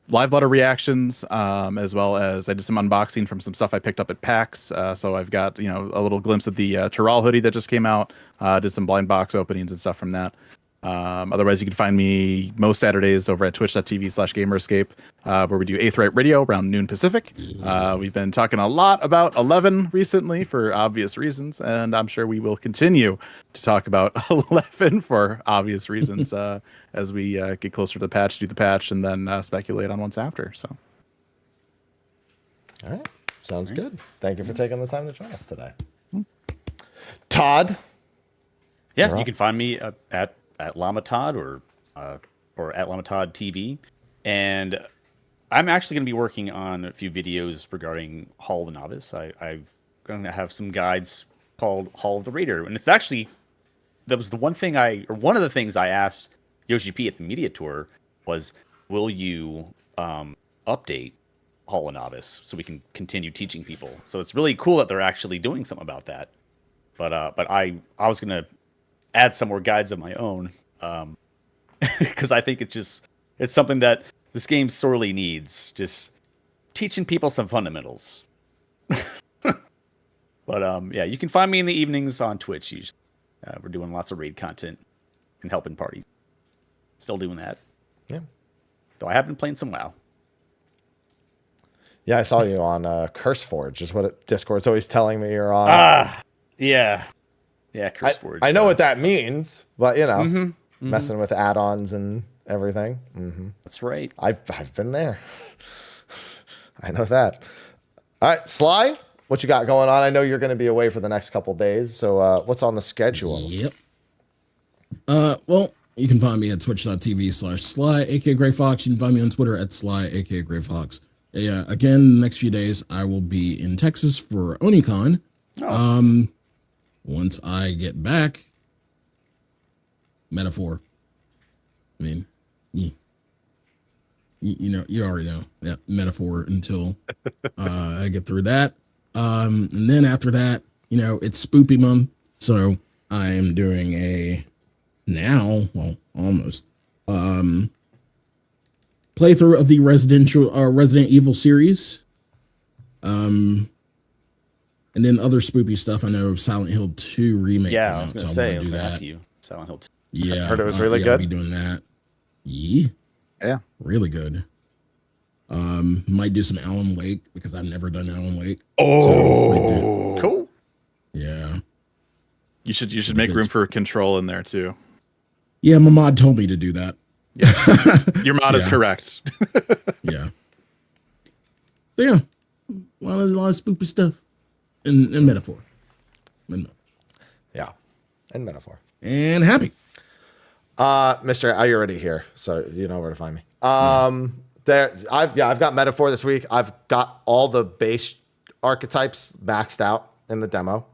Live letter reactions, as well as I did some unboxing from some stuff I picked up at PAX. So I've got a little glimpse of the Terral hoodie that just came out. Did some blind box openings and stuff from that. Otherwise, you can find me most Saturdays over at twitch.tv/gamerescape, where we do 8th Right Radio around noon Pacific. We've been talking a lot about 11 recently for obvious reasons, and I'm sure we will continue to talk about 11 for obvious reasons as we get closer to the patch, do the patch, and then speculate on what's after. So, all right, sounds good. Thank you for taking the time to join us today, Todd. Yeah, you can find me at Llama Todd or at Llama Todd TV, and I'm actually going to be working on a few videos regarding Hall of the Novice. I'm going to have some guides called Hall of the Raider, and it's actually that was the one of the things I asked Yoshi P at the media tour was, will you update Hall of Novice so we can continue teaching people? So it's really cool that they're actually doing something about that. But I was going to add some more guides of my own, because I think it's something that this game sorely needs, just teaching people some fundamentals. But yeah, you can find me in the evenings on Twitch usually. We're doing lots of raid content and helping parties. Still doing that. Yeah. Though I have been playing some WoW. Yeah, I saw you on CurseForge, is what Discord's always telling me you're on. Yeah. Yeah, CurseForge. I know what that means, but messing with add-ons and everything. That's right. I've been there. I know that. All right, Sly, what you got going on? I know you're going to be away for the next couple days, so what's on the schedule? Yep. Well, you can find me at twitch.tv/Sly, aka Gray Fox. You can find me on Twitter at Sly, aka Gray Fox. Yeah, again, the next few days I will be in Texas for OniCon. Oh. Once I get back, Metaphor. I mean, you know, you already know. Yeah, Metaphor until I get through that. And then after that, you know, it's Spoopy Month, so I am doing almost playthrough of the Resident Evil series. And then other spoopy stuff. I know Silent Hill 2 remake. Yeah, I was going to say, do that. ask you Silent Hill 2. Yeah, I heard it was really good. I'll be doing that. Yeah, really good. Might do some Alan Wake because I've never done Alan Wake. Oh, cool. Yeah, you should make room for Control in there too. Yeah, my mod told me to do that. Yeah. Your mod is correct. Yeah. So yeah, a lot of spoopy stuff. And Metaphor. Yeah, and Metaphor. And happy. Mister, you're already here, so you know where to find me. I've got Metaphor this week. I've got all the base archetypes maxed out in the demo,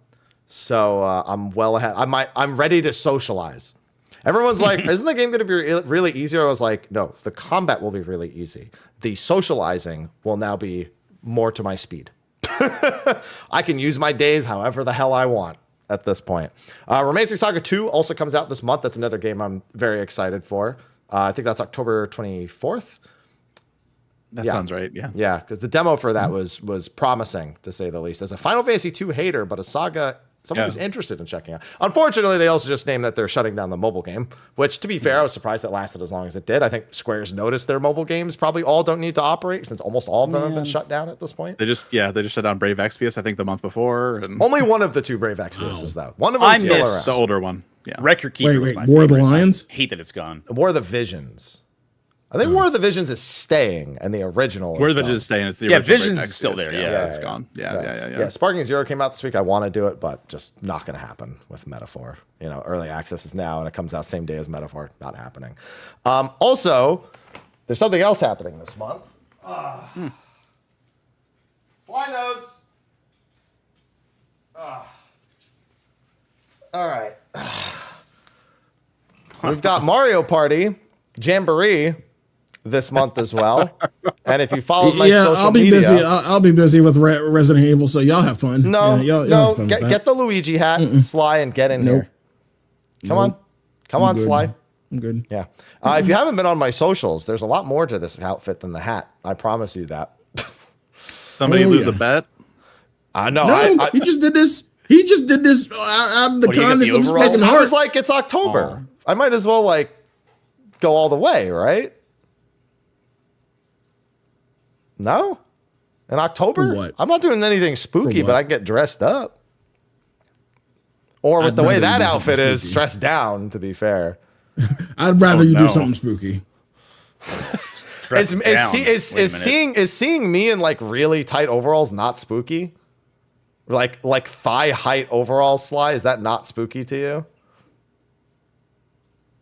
so I'm well ahead. I'm ready to socialize. Everyone's like, isn't the game going to be really easy? I was like, no, the combat will be really easy. The socializing will now be more to my speed. I can use my days however the hell I want at this point. Romancing Saga 2 also comes out this month. That's another game I'm very excited for. I think that's October 24th. That sounds right. Yeah. Yeah, because the demo for that was promising, to say the least. As a Final Fantasy 2 hater, but a Saga, someone who's interested in checking out. Unfortunately, they also just named that they're shutting down the mobile game, which, to be fair, I was surprised it lasted as long as it did. I think Square's noticed their mobile games probably all don't need to operate, since almost all of them have been shut down at this point. They just shut down Brave Exvius, I think, the month before. And only one of the two Brave Exviuses, though. One of them is still around. The older one. Yeah. Wreck Your Keeper. Wait, War of the Lions? I hate that it's gone. War of the Visions. I think War of the Visions is staying, and the original War of the Visions is staying. It's the original Visions is still there. Yeah, it's gone. Yeah. Sparking Zero came out this week. I want to do it, but just not going to happen with Metaphor. You know, early access is now, and it comes out same day as Metaphor. Not happening. Also, there's something else happening this month. Sly knows. All right. We've got Mario Party Jamboree this month as well. And if you follow my social media, I'll be busy with Resident Evil, so y'all have fun. No, y'all have fun get the Luigi hat, Sly, and get in here. Come on, Sly. I'm good. Yeah. If you haven't been on my socials, there's a lot more to this outfit than the hat. I promise you that. Somebody lose a bet? No, he just did this. He just did this out of the kindness of his fucking heart. I was like, it's October. I might as well like go all the way, right? No? In October? For what? I'm not doing anything spooky, For but what? I can get dressed up. Or with I'd the way rather that you do outfit something is, spooky. dressed down, to be fair. I'd rather you no. do something spooky. Dress down. Wait a minute. Is seeing me in like really tight overalls not spooky? Like thigh height overalls, Sly, is that not spooky to you?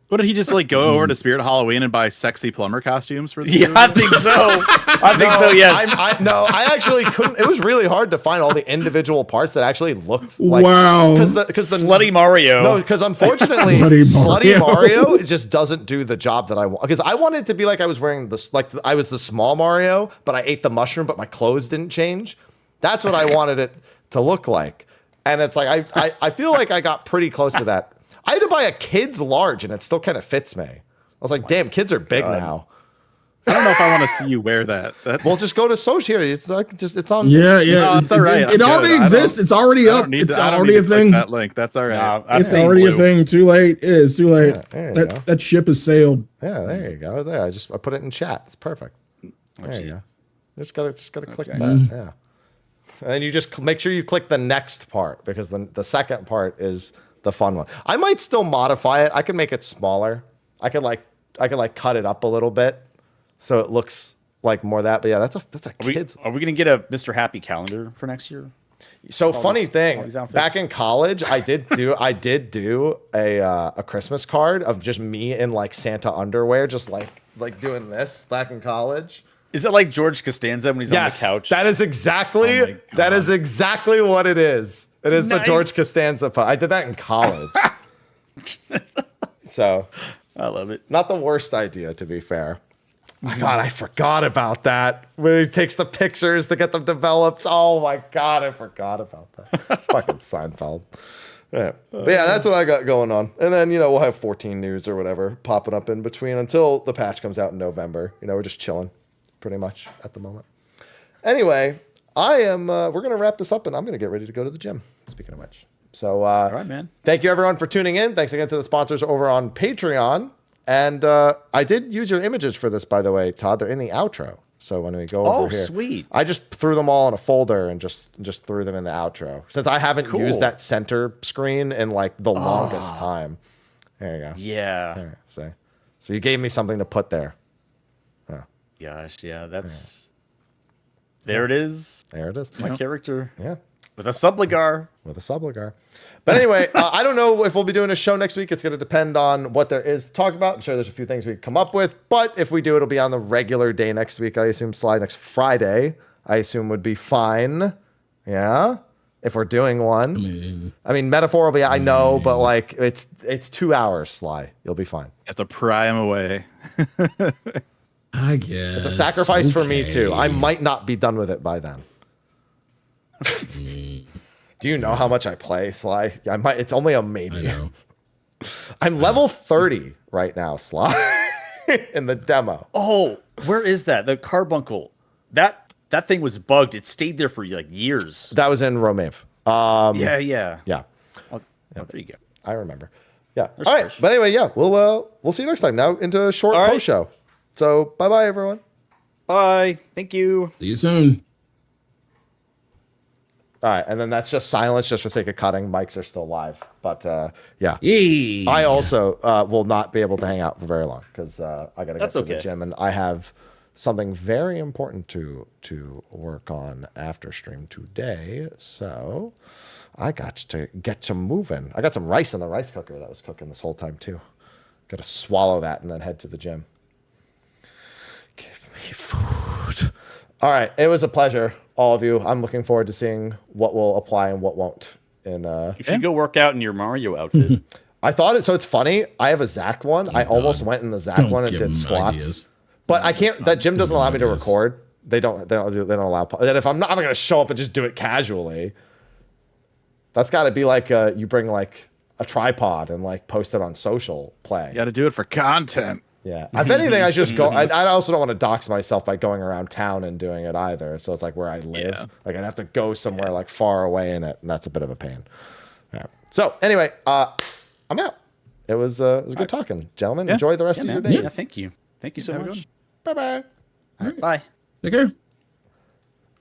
What did he just like go over to Spirit Halloween and buy sexy plumber costumes for? Yeah, I think so. I think so. Yes. I actually couldn't. It was really hard to find all the individual parts that actually looked like. Wow. Because the Slutty Mario. No, because unfortunately, Slutty Mario just doesn't do the job that I want. Because I wanted it to be like I was wearing I was the small Mario, but I ate the mushroom, but my clothes didn't change. That's what I wanted it to look like. And it's like I feel like I got pretty close to that. I had to buy a kid's large, and it still kind of fits me. I was like, damn, kids are big now. I don't know if I want to see you wear that. Well, just go to social here. It's like it's on. Yeah. No, it's all right. It already exists. It's already up. It's already a thing. That link. That's all right. It's already a thing. Too late. It is too late. Yeah, That ship has sailed. Yeah, there you go. There, I put it in chat. It's perfect. There you go. Just gotta click that. Yeah, and then you just make sure you click the next part, because the second part is the fun one. I might still modify it. I can make it smaller. I could cut it up a little bit so it looks like more that. But yeah, that's a kid's. Are we gonna get a Mr. Happy calendar for next year? So funny all thing, these outfits? back in college, I did do a Christmas card of just me in like Santa underwear, just like doing this back in college. Is it like George Costanza when he's on the couch? That is exactly what it is. It is the Nice. George Costanza part. I did that in college. So I love it. not the worst idea, to be fair. My God, I forgot about that. When he takes the pictures to get them developed. Oh my God, I forgot about that. Fucking Seinfeld. Yeah. But yeah, that's what I got going on. And then, we'll have 14 news or whatever popping up in between until the patch comes out in November. We're just chilling pretty much at the moment. Anyway, we're going to wrap this up, and I'm going to get ready to go to the gym, speaking of which. So, All right, man. Thank you, everyone, for tuning in. Thanks again to the sponsors over on Patreon. And I did use your images for this, by the way, Todd. They're in the outro. So when we go over here, sweet. I just threw them all in a folder and just threw them in the outro. Since I haven't used that center screen in like the longest time. There you go. Yeah. There, so you gave me something to put there. Gosh, yeah, that's... There it is. There it is. My character. Yeah. With a subligar. But anyway, I don't know if we'll be doing a show next week. It's going to depend on what there is to talk about. I'm sure there's a few things we can come up with. But if we do, it'll be on the regular day next week. I assume next Friday, I assume would be fine. Yeah? If we're doing one. I mean, metaphor will be, I know, but like, it's 2 hours, Sly. You'll be fine. You have to pry him away. I guess. It's a sacrifice for me, too. I might not be done with it by then. Do you know how much I play, Sly? I might. It's only a maybe. I know. I'm level 30 right now, Sly, in the demo. Oh, where is that? The carbuncle. That thing was bugged. It stayed there for like years. That was in Romave. Yeah. Oh, there you go. I remember. Yeah. There's All right. Trish. But anyway, yeah, we'll see you next time. Now into a short All right. post show. So bye, everyone. Bye. Thank you. See you soon. All right, and then that's just silence, just for sake of cutting. Mics are still live, but yeah. Yay. I also will not be able to hang out for very long because I got to get to the okay. gym, and I have something very important to work on after stream today. So I got to get to moving. I got some rice in the rice cooker that was cooking this whole time too. Got to swallow that and then head to the gym. Give me food. All right, it was a pleasure, all of you. I'm looking forward to seeing what will apply and what won't. You should go work out in your Mario outfit. I thought it. So it's funny. I have a Zach one. I almost went in the Zach one and give did him squats, ideas. but I can't. That gym doesn't allow me to ideas. record. They don't allow. And if I'm not going to show up and just do it casually. That's got to be like you bring like a tripod and like post it on social play. You got to do it for content. Yeah. If anything, I just go. I also don't want to dox myself by going around town and doing it either. So it's like where I live. Yeah. Like I'd have to go somewhere like far away in it, and that's a bit of a pain. Yeah. So anyway, I'm out. It was good talking, gentlemen. Yeah. Enjoy the rest Yeah, of your man. days. Yeah, thank you. Thank you so Have a good much. Bye-bye. All right, bye. Take care.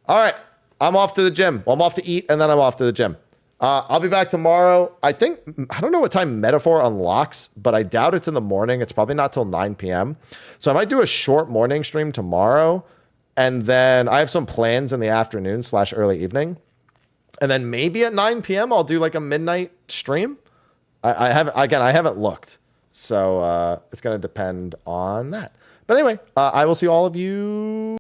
All right, I'm off to the gym. Well, I'm off to eat, and then I'm off to the gym. I'll be back tomorrow. I don't know what time Metaphor unlocks, but I doubt it's in the morning. It's probably not till 9 p.m. So I might do a short morning stream tomorrow, and then I have some plans in the afternoon / early evening. And then maybe at 9 p.m. I'll do like a midnight stream. I haven't looked. So it's going to depend on that. But anyway, I will see all of you